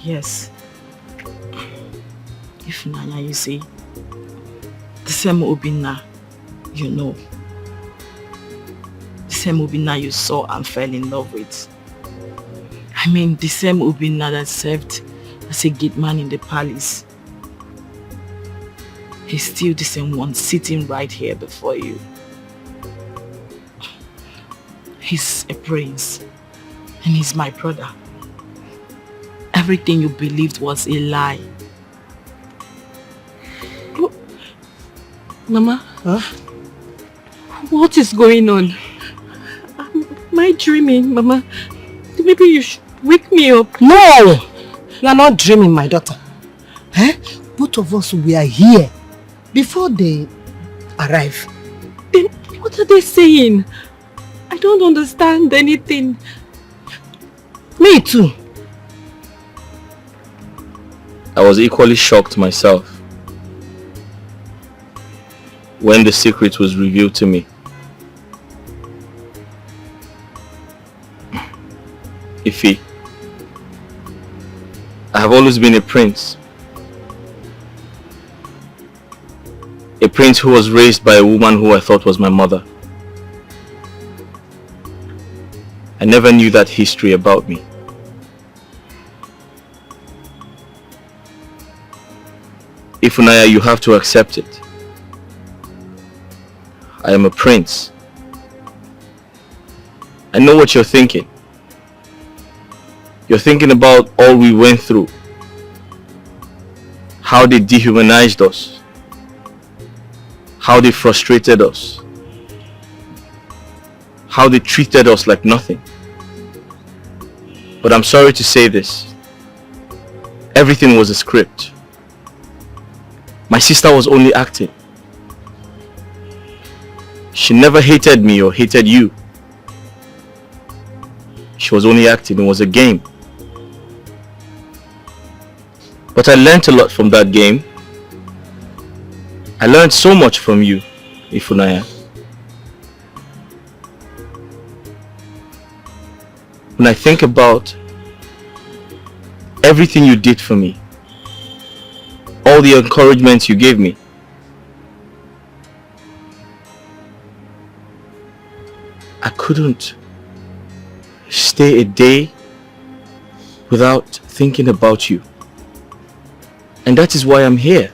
Speaker 17: Yes. If Nanya, you see, the same Obinna you know, the same Obinna you saw and fell in love with. I mean, the same Obinna that served as a gate man in the palace. He's still the same one sitting right here before you. He's a prince and he's my brother. Everything you believed was a lie.
Speaker 8: Mama? Huh? What is going on? Am I dreaming, Mama? Maybe you should wake me up.
Speaker 17: No! You are not dreaming, my daughter. Eh? Both of us were here before they arrive.
Speaker 8: Then what are they saying? I don't understand anything.
Speaker 21: Me too.
Speaker 2: I was equally shocked myself when the secret was revealed to me. Ife, I have always been a prince. A prince who was raised by a woman who I thought was my mother. I never knew that history about me. Ifunaya, you have to accept it. I am a prince. I know what you're thinking. You're thinking about all we went through. How they dehumanized us. How they frustrated us. How they treated us like nothing. But I'm sorry to say this. Everything was a script. My sister was only acting. She never hated me or hated you. She was only acting. It was a game. But I learned a lot from that game. I learned so much from you, Ifunaya. When I think about everything you did for me, all the encouragement you gave me, I couldn't stay a day without thinking about you. And that is why I'm here.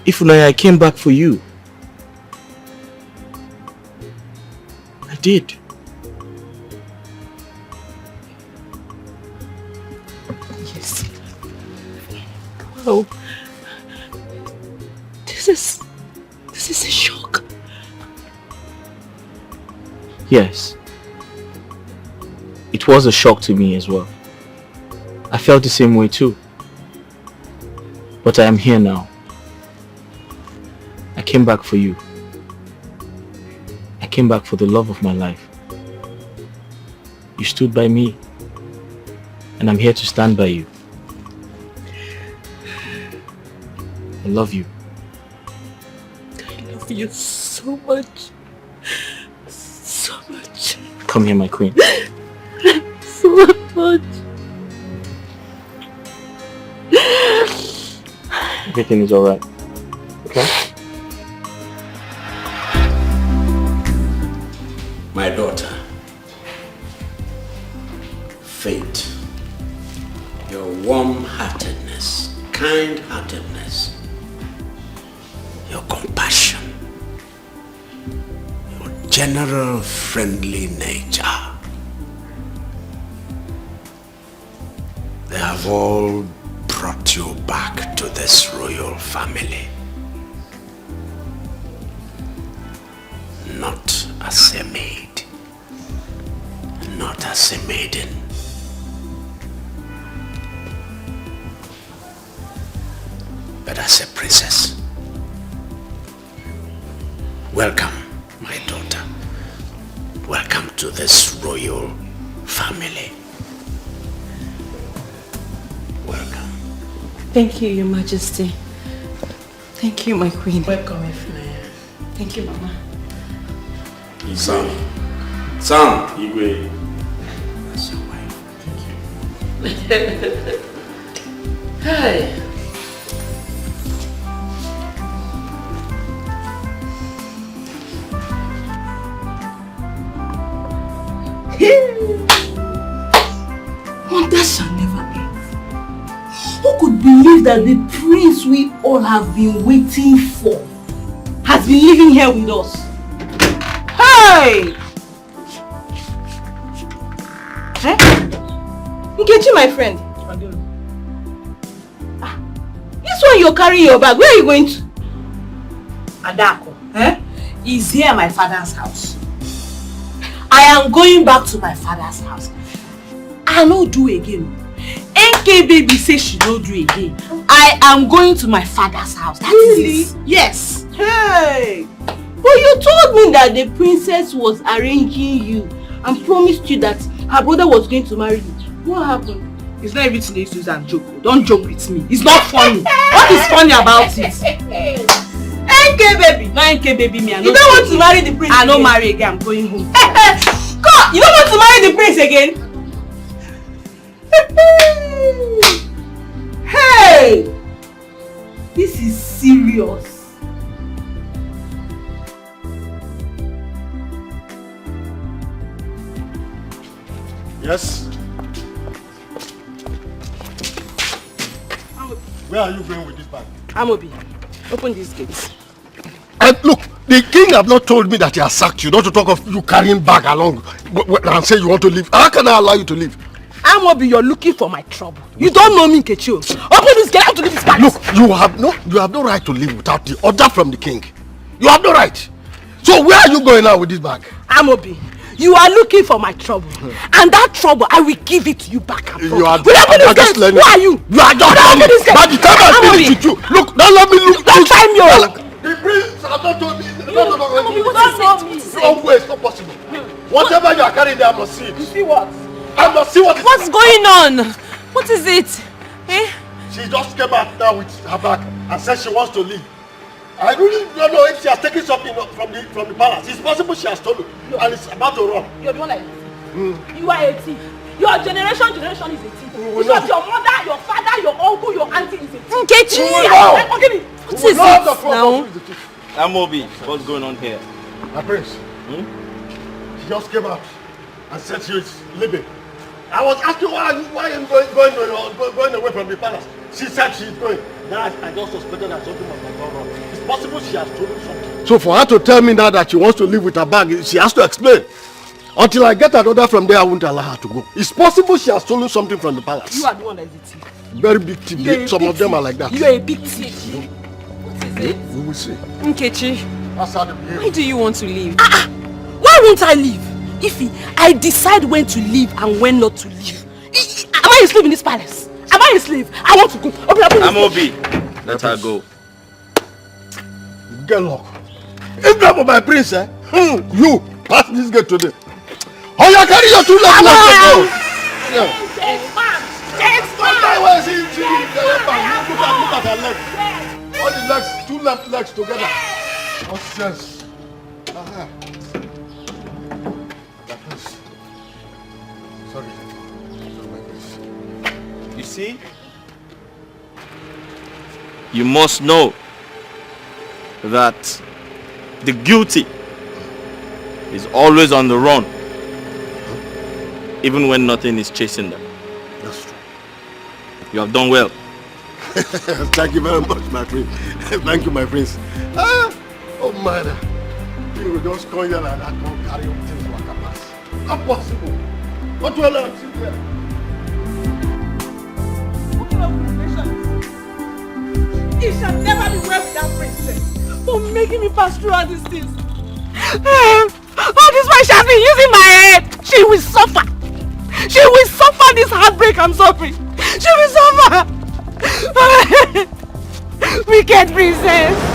Speaker 2: Ifunaya, I came back for you. I did.
Speaker 8: Yes. Wow. This is a shock.
Speaker 2: Yes. It was a shock to me as well. I felt the same way too. But I am here now. I came back for you. I came back for the love of my life. You stood by me. And I'm here to stand by you. I love you.
Speaker 8: I love you so much. So much.
Speaker 2: Come here, my queen.
Speaker 8: So much.
Speaker 2: Everything is alright. Okay?
Speaker 4: My daughter, Faith, your warm-heartedness, kind-heartedness, your compassion, your general friendly nature, they have all brought you back to this royal family. Not as a maid, not as a maiden, but as a princess. Welcome, my daughter. Welcome to this royal family. Welcome.
Speaker 8: Thank you, Your Majesty. Thank you, my queen.
Speaker 6: Welcome, Ifunaya.
Speaker 8: Thank you, Mama.
Speaker 4: Son. Son.
Speaker 2: Igwe.
Speaker 4: That's your wife. Thank you.
Speaker 6: Hi.
Speaker 9: Wonder shall never end. Who could believe that the prince we all have been waiting for has been living here with us? Hey! Eh? Nkechi, my friend. This one you're carrying your bag, where are you going to? Adako, is here at my father's house. I am going back to my father's house. I no do again. NK baby says she no do again. I am going to my father's house. That really? Is yes. Hey! But you told me that the princess was arranging you and promised you that her brother was going to marry you. What happened?
Speaker 21: It's not everything they use and joke. Don't joke with me. It's not funny. What is funny about it?
Speaker 9: NK baby.
Speaker 21: No NK baby me.
Speaker 9: You don't want to marry the prince
Speaker 21: I don't marry again. I'm going home.
Speaker 9: God, you don't want to marry the prince again? Hey! This is serious.
Speaker 3: Yes? Where are you going with this bag?
Speaker 21: Amobi, open these gates.
Speaker 3: And look, the king have not told me that he has sacked you, not to talk of you carrying bag along and say you want to leave. How can I allow you to leave?
Speaker 21: Amobi, you're looking for my trouble. You don't know me, Nkechi. Open this gate, I have to leave this palace.
Speaker 3: Look, you have no right to leave without the order from the king. You have no right. So where are you going now with this bag?
Speaker 21: Amobi, you are looking for my trouble. And that trouble, I will give it to you back and forth.
Speaker 3: You are
Speaker 21: just learning. Who are you?
Speaker 3: You are just learning. By the time I finish with you, look, don't let me look.
Speaker 21: Don't try me.
Speaker 3: The prince has not told me.
Speaker 21: Amobi, what is it?
Speaker 3: No way, it's not possible. Whatever you are carrying there, I must see it.
Speaker 21: You see what?
Speaker 3: I must see what it is.
Speaker 8: What's going on? What is it? Eh?
Speaker 3: She just came out now with her bag and said she wants to leave. I really don't know if she has taken something from the palace. It's possible she has stolen and it's about to run.
Speaker 21: You're the one like this. You are a thief. Your generation is a thief. Because your mother, your father, your uncle, your auntie is a thief.
Speaker 8: Nkechi!
Speaker 21: What
Speaker 8: is this now?
Speaker 2: Amobi, what's going on here?
Speaker 3: My prince, she just came out and said she is leaving. I was asking why are you going away from the palace? She said she is going. Then I just suspected that something was going wrong. It's possible she has stolen something. So for her to tell me now that she wants to leave with her bag, she has to explain. Until I get an order from there, I won't allow her to go. It's possible she has stolen something from the palace.
Speaker 21: You are the one that is a thief.
Speaker 3: Very big thief. Some of them are like that.
Speaker 21: You are a big thief.
Speaker 8: What is it?
Speaker 3: We will see.
Speaker 8: Nkechi,
Speaker 3: That's how they behave.
Speaker 8: why do you want to leave?
Speaker 21: Why won't I leave? I decide when to leave and when not to leave. Am I a slave in this palace? Am I a slave? I want to go.
Speaker 2: Amobi, let her go.
Speaker 3: Get lock. If that was my prince, you pass this gate today. Oh, you carry your two legs to go. Look at her legs. All the legs, two left legs together. Nonsense. Sorry.
Speaker 2: You see? You must know that the guilty is always on the run, even when nothing is chasing them.
Speaker 3: That's true.
Speaker 2: You have done well.
Speaker 3: Thank you very much, my friend. Thank you, my friends. Oh man, you will just come here like that, come carry on things like a pass. Not possible. What will I see here?
Speaker 21: It shall never be well with that princess for making me pass through all these things. All this while she has been using my head. She will suffer. She will suffer this heartbreak I'm suffering. She will suffer. Wicked princess.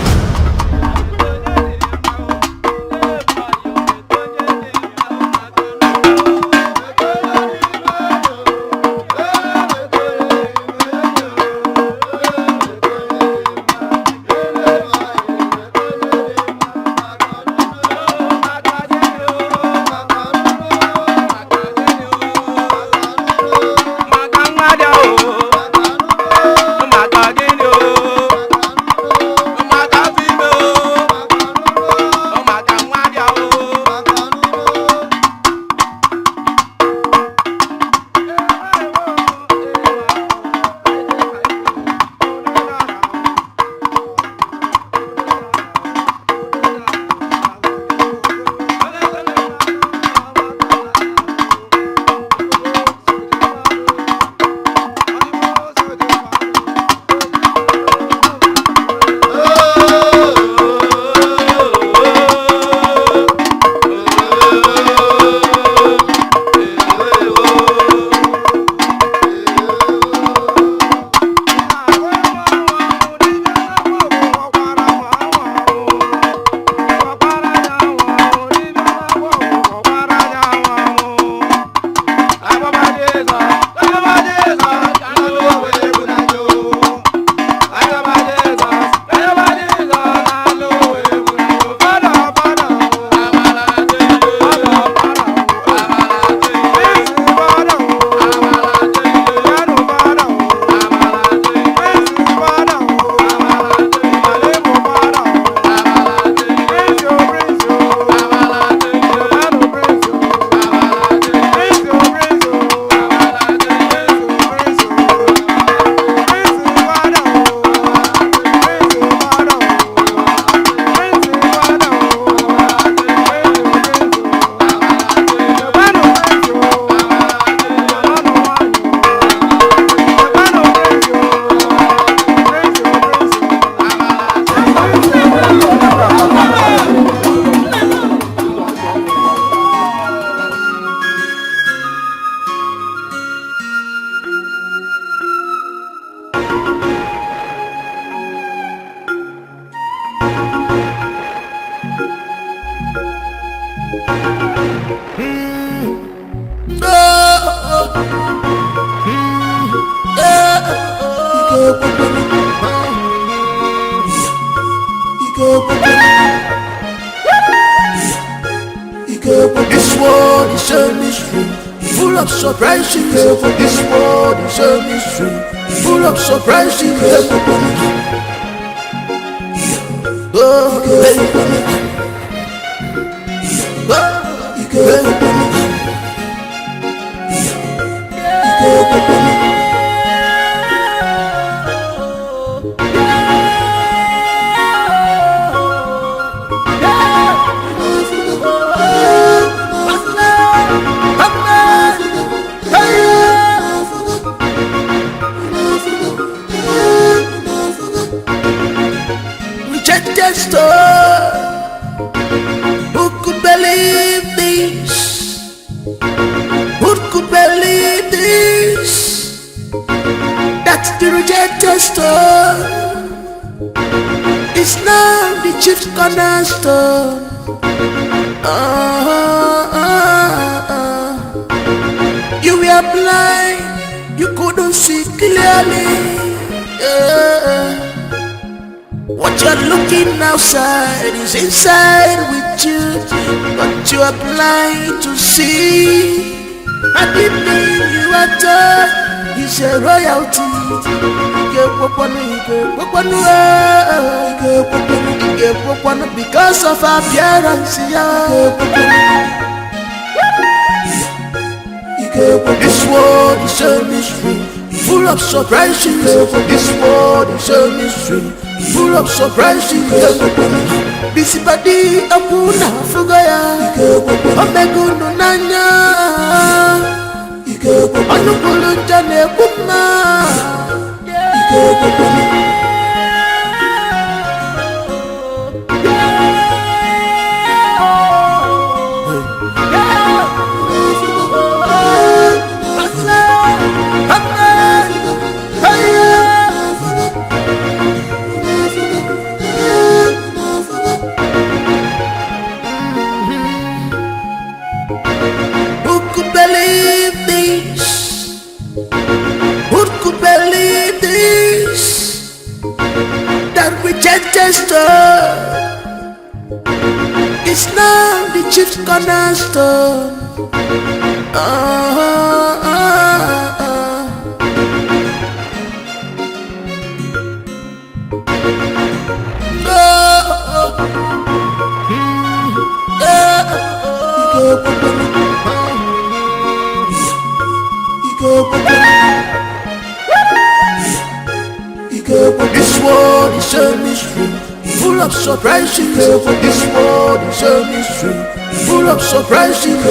Speaker 11: Mama
Speaker 14: This world is a mystery, full of surprises. This world is a mystery, full of surprises. Rejected store. Who could believe this? Who could believe this? That's the rejected store. It's now the chief cornerstone. You were blind, you couldn't see clearly. What you're looking outside is inside with you, but you are blind to see. And the thing you are taught is a royalty. Because of appearance. This world is a mystery, full of surprises. This world is a mystery, full of surprises. Bisibadi Obinna Fugaya Omegundu Nanya Anukulu Jane Kuma. Who could believe this? Who could believe this? That rejected star is now the chief cornerstone. This world is a mystery, full of surprises. This world is a mystery, full of surprises.